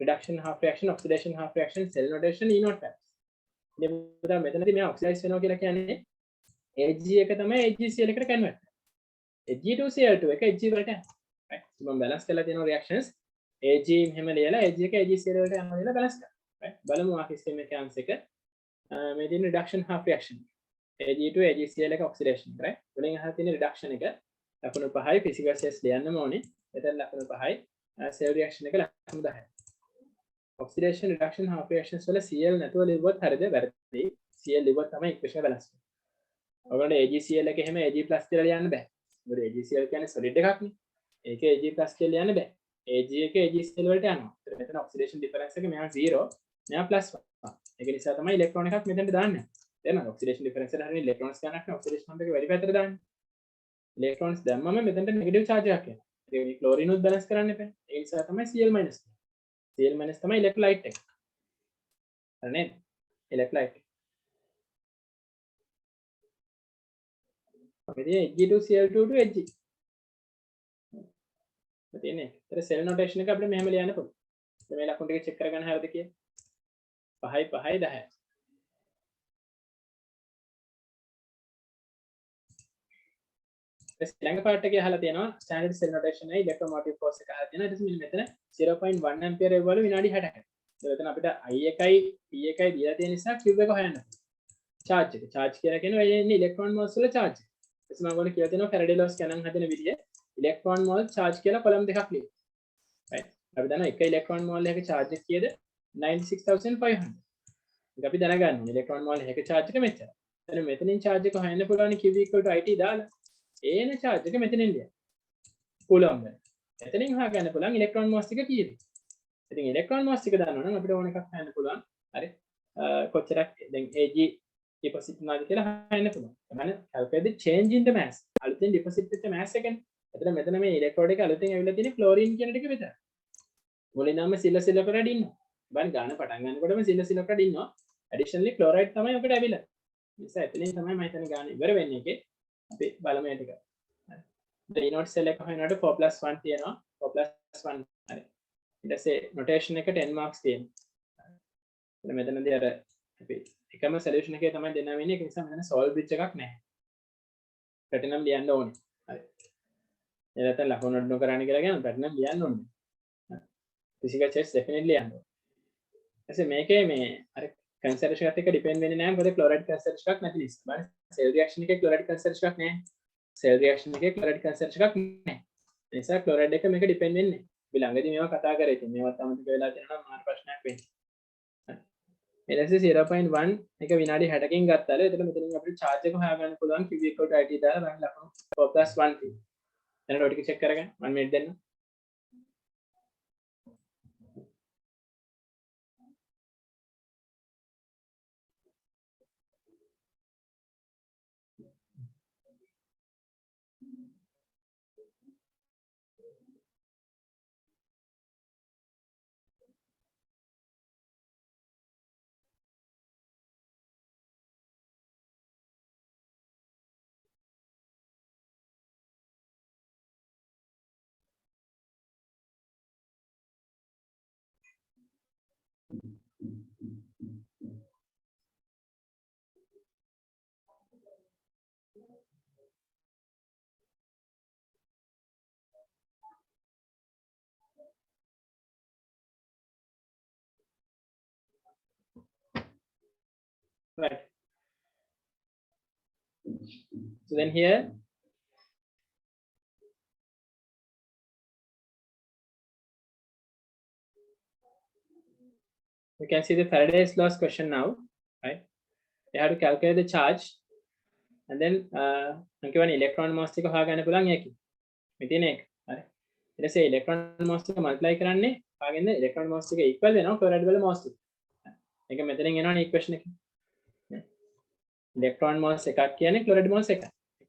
Reduction half reaction, oxidation half reaction, cell notation, inert values. ඉතින් මෙතනදී මෙයා oxidize වෙනවා කියලා කියන්නේ Ag එක තමයි AgCl එකට convert. Ag2Cl2 එක Ag වලට යනවා. right? මම balance කරලා තියෙනවා reactions Ag එහෙම ලියලා Ag එක AgCl වලට යනවා කියලා balance කරා. right? බලමු ආ system එකේ answer එක. මේ තියෙන reduction half reaction. Ag2 AgCl එක oxidation right? වලින් අහලා තියෙන reduction එක ලකුණු 5යි physical cells ලියන්නම ඕනේ. එතන ලකුණු 5යි cell reaction එක ලකුණු 10යි. Oxidation reduction half reactions වල Cl නැතුව ලිව්වොත් හරියද වැරදි. Cl ලිව්වොත් තමයි equation balance වෙන්නේ. ඔයගොල්ලෝ AgCl එක එහෙම Ag+ කියලා ලියන්න බෑ. මොකද AgCl කියන්නේ solid එකක් නේ. ඒකේ Ag+ කියලා ලියන්න බෑ. Ag එක AgCl වලට යනවා. ඒතර මෙතන oxidation difference එක මෙහා 0, මෙහා +1. ඒක නිසා තමයි ඉලෙක්ට්‍රෝන එකක් මෙතනට දාන්නේ. තේරෙනවද? oxidation difference එකට හරියට electrons ගන්නක් නේ oxidation number එක වැඩි පැත්තට දාන්නේ. electrons දැම්මම මෙතනට negative charge එකක් එනවා. ඒක මේ chlorine උත් balance කරන්න එපා. ඒ නිසා තමයි Cl-. Cl- තමයි electrolyte එක. හරි නේද? electrolyte. අපිට Ag2Cl2 to Ag. තියෙන්නේ. ඒතර cell notation එක අපිට මෙහෙම ලියන්න පුළුවන්. මේ ලකුණු ටික check කරගන්න හරියද කියලා. 5යි 5යි 10යි. ඊළඟ part එකේ අහලා තියෙනවා standard cell notation එකයි electromotive force එක අහලා තියෙනවා. ඊට පස්සේ මෙතන 0.1 ampere වල විනාඩි 60යි. එතන අපිට I එකයි P එකයි දීලා තියෙන නිසා Q එක හොයන්න. charge එක. charge කියලා කියන්නේ ඔය ඉන්නේ electron moles වල charge. ඊට පස්සේ මම ඔයගොල්ලෝ කියලා තියෙනවා Faraday laws ගණන් හදන විදිය electron mole charge කියලා column දෙකක් ලියන්න. right? අපි දන්නවා එක electron mole එකක charge එක කීයද? 96500. ඒක අපි දැනගන්න ඕනේ. electron mole එකක charge එක මෙච්චරයි. එතන මෙතනින් charge එක හොයන්න පුළුවන් Q = IT දාලා ඒන charge එක මෙතනින් ලියන්න. coulomb එක. එතනින් හොයාගන්න පුළුවන් electron mass එක කීයද? ඉතින් electron mass එක දන්නවනම් අපිට ඕන එකක් හොයන්න පුළුවන්. හරි. කොච්චරක් දැන් Ag deposit වුණාද කියලා හොයන්න පුළුවන්. එතන calculate the change in the mass. අලුතෙන් deposit වෙච්ච mass එකනේ. එතන මෙතන මේ electrode එක අලුතෙන් ඇවිල්ලා තියෙන chlorine කියන ටික විතරයි. මුලින්ම සිල ක්ලොරයිඩ් ඉන්නවා. බලන්න ගන්න පටන් ගන්නකොටම සිල ක්ලොරයිඩ් ඉන්නවා. additionally chloride තමයි ඔකට ඇවිල්ලා. නිසා එතනින් තමයි මම හිතන්නේ ගන්න ඉවර වෙන්නේ එකේ. අපි බලමු මේ ටික. හරි. the inert cell එක හොයනකොට 4+1 තියෙනවා. 4+1 හරි. ඊට පස්සේ notation එක 10 marks තියෙනවා. එතන මෙතනදී අර අපි එකම solution එකේ තමයි දෙන්නා වෙන්නේ. ඒක නිසා මෙතන solve bridge එකක් නැහැ. platinum ලියන්න ඕනේ. හරි. ඒ නැත්නම් ලකුණු අඩු කරන්න කියලා කියන platinum ලියන්න ඕනේ. physical checks definitely ලියන්න ඕනේ. ඊටසේ මේකේ මේ අර concentration එකත් එක්ක depend වෙන්නේ නැහැ. මොකද chloride concentration එකක් නැති නිසා. බලන්න cell reaction එකේ chloride concentration එකක් නැහැ. cell reaction එකේ chloride concentration එකක් නැහැ. ඒ නිසා chloride එක මේක depend වෙන්නේ නැහැ. අපි ළඟදී මේවා කතා කරේ. ඉතින් මේවත් අමතක වෙලා තියෙනවා මාර ප්‍රශ්නයක් වෙන්නේ. එලෙස 0.1 එක විනාඩි 60කින් ගත්තාල එතන මෙතනින් අපිට charge එක හොයාගන්න පුළුවන් Q = IT දාලා බලන්න ලකුණු 4+1 තියෙනවා. දැන් ඔය ටික check කරගන්න. 1 minute දෙන්න. Right. So then here you can see the Faraday's laws question now, right? You have to calculate the charge and then කියවන electron mass එක හොයාගන්න පුළුවන් ඒකේ. මේ තියෙන එක. හරි. ඊට පස්සේ ඉලෙක්ට්‍රෝන මාස් එක මල්ටිප්ලයි කරන්නේ කාගෙන්ද ඉලෙක්ට්‍රෝන මාස් එක ඉක්වල් වෙනවා ක්ලොරයිඩ් වල මාස් එක. ඒක මෙතනින් එනවනේ ඉක්වේෂන් එකේ. ඉලෙක්ට්‍රෝන මාස් එකක් කියන්නේ ක්ලොරයිඩ් මාස් එකක්.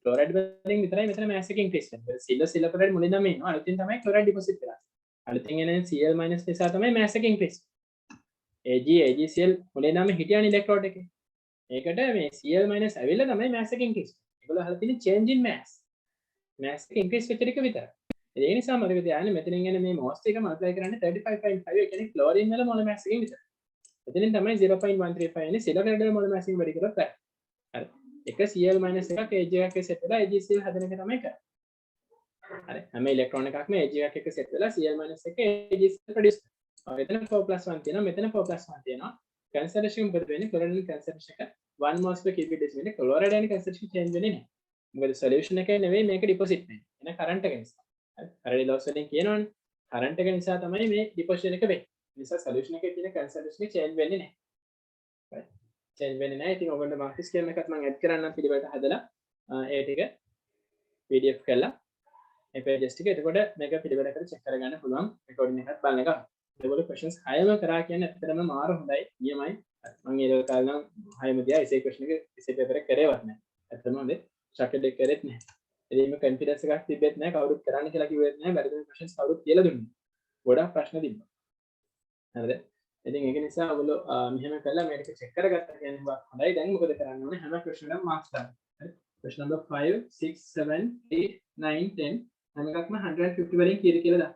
ක්ලොරයිඩ් වලින් විතරයි මෙතන මාස් එක ඉන්ක්‍රීස් වෙන්නේ. සිල්වර් ක්ලොරයිඩ් මුලින්ම එනවා. අලුතින් තමයි ක්ලොරයිඩ් ඩිපොසිට් කරන්නේ. අලුතින් එන Cl- නිසා තමයි මාස් එක ඉන්ක්‍රීස්. AgCl මුලින්ම හිටියන ඉලෙක්ට්‍රෝඩ් එකේ. ඒකට මේ Cl- ඇවිල්ලා තමයි මාස් එක ඉන්ක්‍රීස්. ඒගොල්ලෝ අහලා තියෙන්නේ change in mass. mass එක ඉන්ක්‍රීස් වෙච්ච එක විතරයි. ඒ නිසා මතක තියාගන්න මෙතනින් එන මේ මාස් එක මල්ටිප්ලයි කරන්නේ 35.5 ඒ කියන්නේ ක්ලෝරින් වල මොල මාස් එකකින් විතරයි. එතනින් තමයි 0.135 එන්නේ සිල්වර් ක්ලොරයිඩ් වල මොල මාස් එකකින් වැඩි කරලා බෑ. හරි. එක Cl- එකක් Ag එකක් සෙට් වෙලා AgCl හදන එක තමයි කරන්නේ. හරි. හැම ඉලෙක්ට්‍රෝන එකක්ම Ag එකක් සෙට් වෙලා Cl- එක AgCl ප්‍රොඩියුස් කරනවා. මෙතන 4+1 තියෙනවා මෙතන 4+1 තියෙනවා. කන්සර්වේෂන් මොකද වෙන්නේ? ක්ලොරයිඩ් කන්සර්වේෂන් එක 1 moles per cubic decimeter ක්ලොරයිඩ් යන කන්සර්වේෂන් චේන්ජ් වෙන්නේ නැහැ. මොකද සොලියුෂන් එකේ නෙවෙයි මේක ඩිපොසිට් වෙන්නේ. එන කරන්ට් එක නිසා. හරි. හරි ලොස් වලින් කියනවනේ. කරන්ට් එක නිසා තමයි මේ ඩිපොසිෂන් එක වෙන්නේ. නිසා සොලියුෂන් එකේ තියෙන කන්සර්වේෂන් එක චේන්ජ් වෙන්නේ නැහැ. හරි. චේන්ජ් වෙන්නේ නැහැ. ඉතින් ඔයගොල්ලෝ මාක් ස්කීම් එකත් මම ඇඩ් කරන්නම් පිළිවෙලට හදලා ඒ ටික PDF කරලා මේ pages ටික එතකොට මේක පිළිවෙලකට check කරගන්න පුළුවන් recording එකත් බලන එක. ඒගොල්ලෝ questions 6ම කරා කියන්නේ ඇත්තටම මාර හොඳයි. නියමයි. මම ඒ කාලේ නම් 6ම දිහා essay question එක essay paper එක කරේවත් නැහැ. ඇත්තටම හොඳේ. structured එක කරෙත් නැහැ. එදින්ම confidence එකක් තිබෙත් නැහැ. කවුරුත් කරන්න කියලා කිව්වෙත් නැහැ. වැරදි questions කවුරුත් කියලා දුන්නේ. ගොඩක් ප්‍රශ්න තිබ්බා. හරිද? ඉතින් ඒක නිසා ඔයගොල්ලෝ මෙහෙම කළා මේක check කරගත්තා කියන්නේ හොඳයි. දැන් මොකද කරන්න ඕනේ? හැම question එකක්ම marks දාන්න. හරි? question number 5 6 7 8 9 10 හැම එකක්ම 150 වලින් කියලා දාන්න.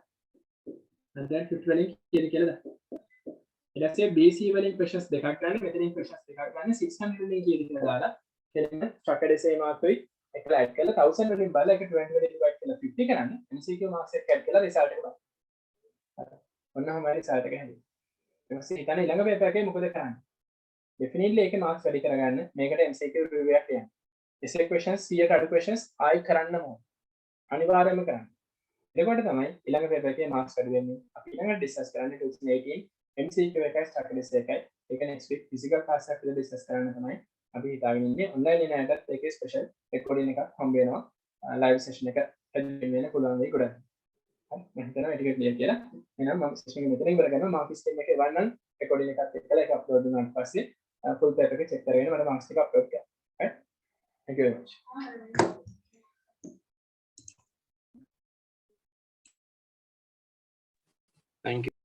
150 වලින් කියලා දාන්න. ඊට පස්සේ BC වලින් questions දෙකක් ගන්න. මෙතනින් questions දෙකක් ගන්න 600 වලින් කියලා දාලා කෙලින්ම structured essay mark උයි එකලා add කරලා 1000 වලින් බලලා ඒක 20 වලින් divide කරලා 50 කරන්න. MCQ marks එක add කරලා result එක බලන්න. හරි. ඔන්නම result එක හැදෙන්නේ. ඊට පස්සේ ඊතන ඊළඟ paper එකේ මොකද කරන්නේ? definitely ඒකේ marks වැඩි කරගන්න. මේකට MCQ review එකක් යන්න. essay questions 100ට අඩු questions ආයි කරන්න ඕන. අනිවාර්යයෙන්ම කරන්න. එතකොට තමයි ඊළඟ paper එකේ marks වැඩි වෙන්නේ. අපි ඊළඟට discuss කරන්නේ 2018 MCQ එකයි structured essay එකයි. ඒක next week physical class එකක් විතර discuss කරන්න තමයි අපි හිතාගෙන ඉන්නේ. online එනකටත් ඒකේ special recording එකක් හම්බ වෙනවා. live session එක attend වෙන්න පුළුවන් වෙයි ගොඩක්. හරි. මම හිතනවා ඒක clear කියලා. එහෙනම් මම session එක මෙතනින් ඉවර කරනවා. mark system එකේ වන්නම් recording එකත් එක්කලා ඒක upload වුණාට පස්සේ full paper එක check කරගෙන මට marks ටික upload කරන්න. right? Thank you very much. Thank you.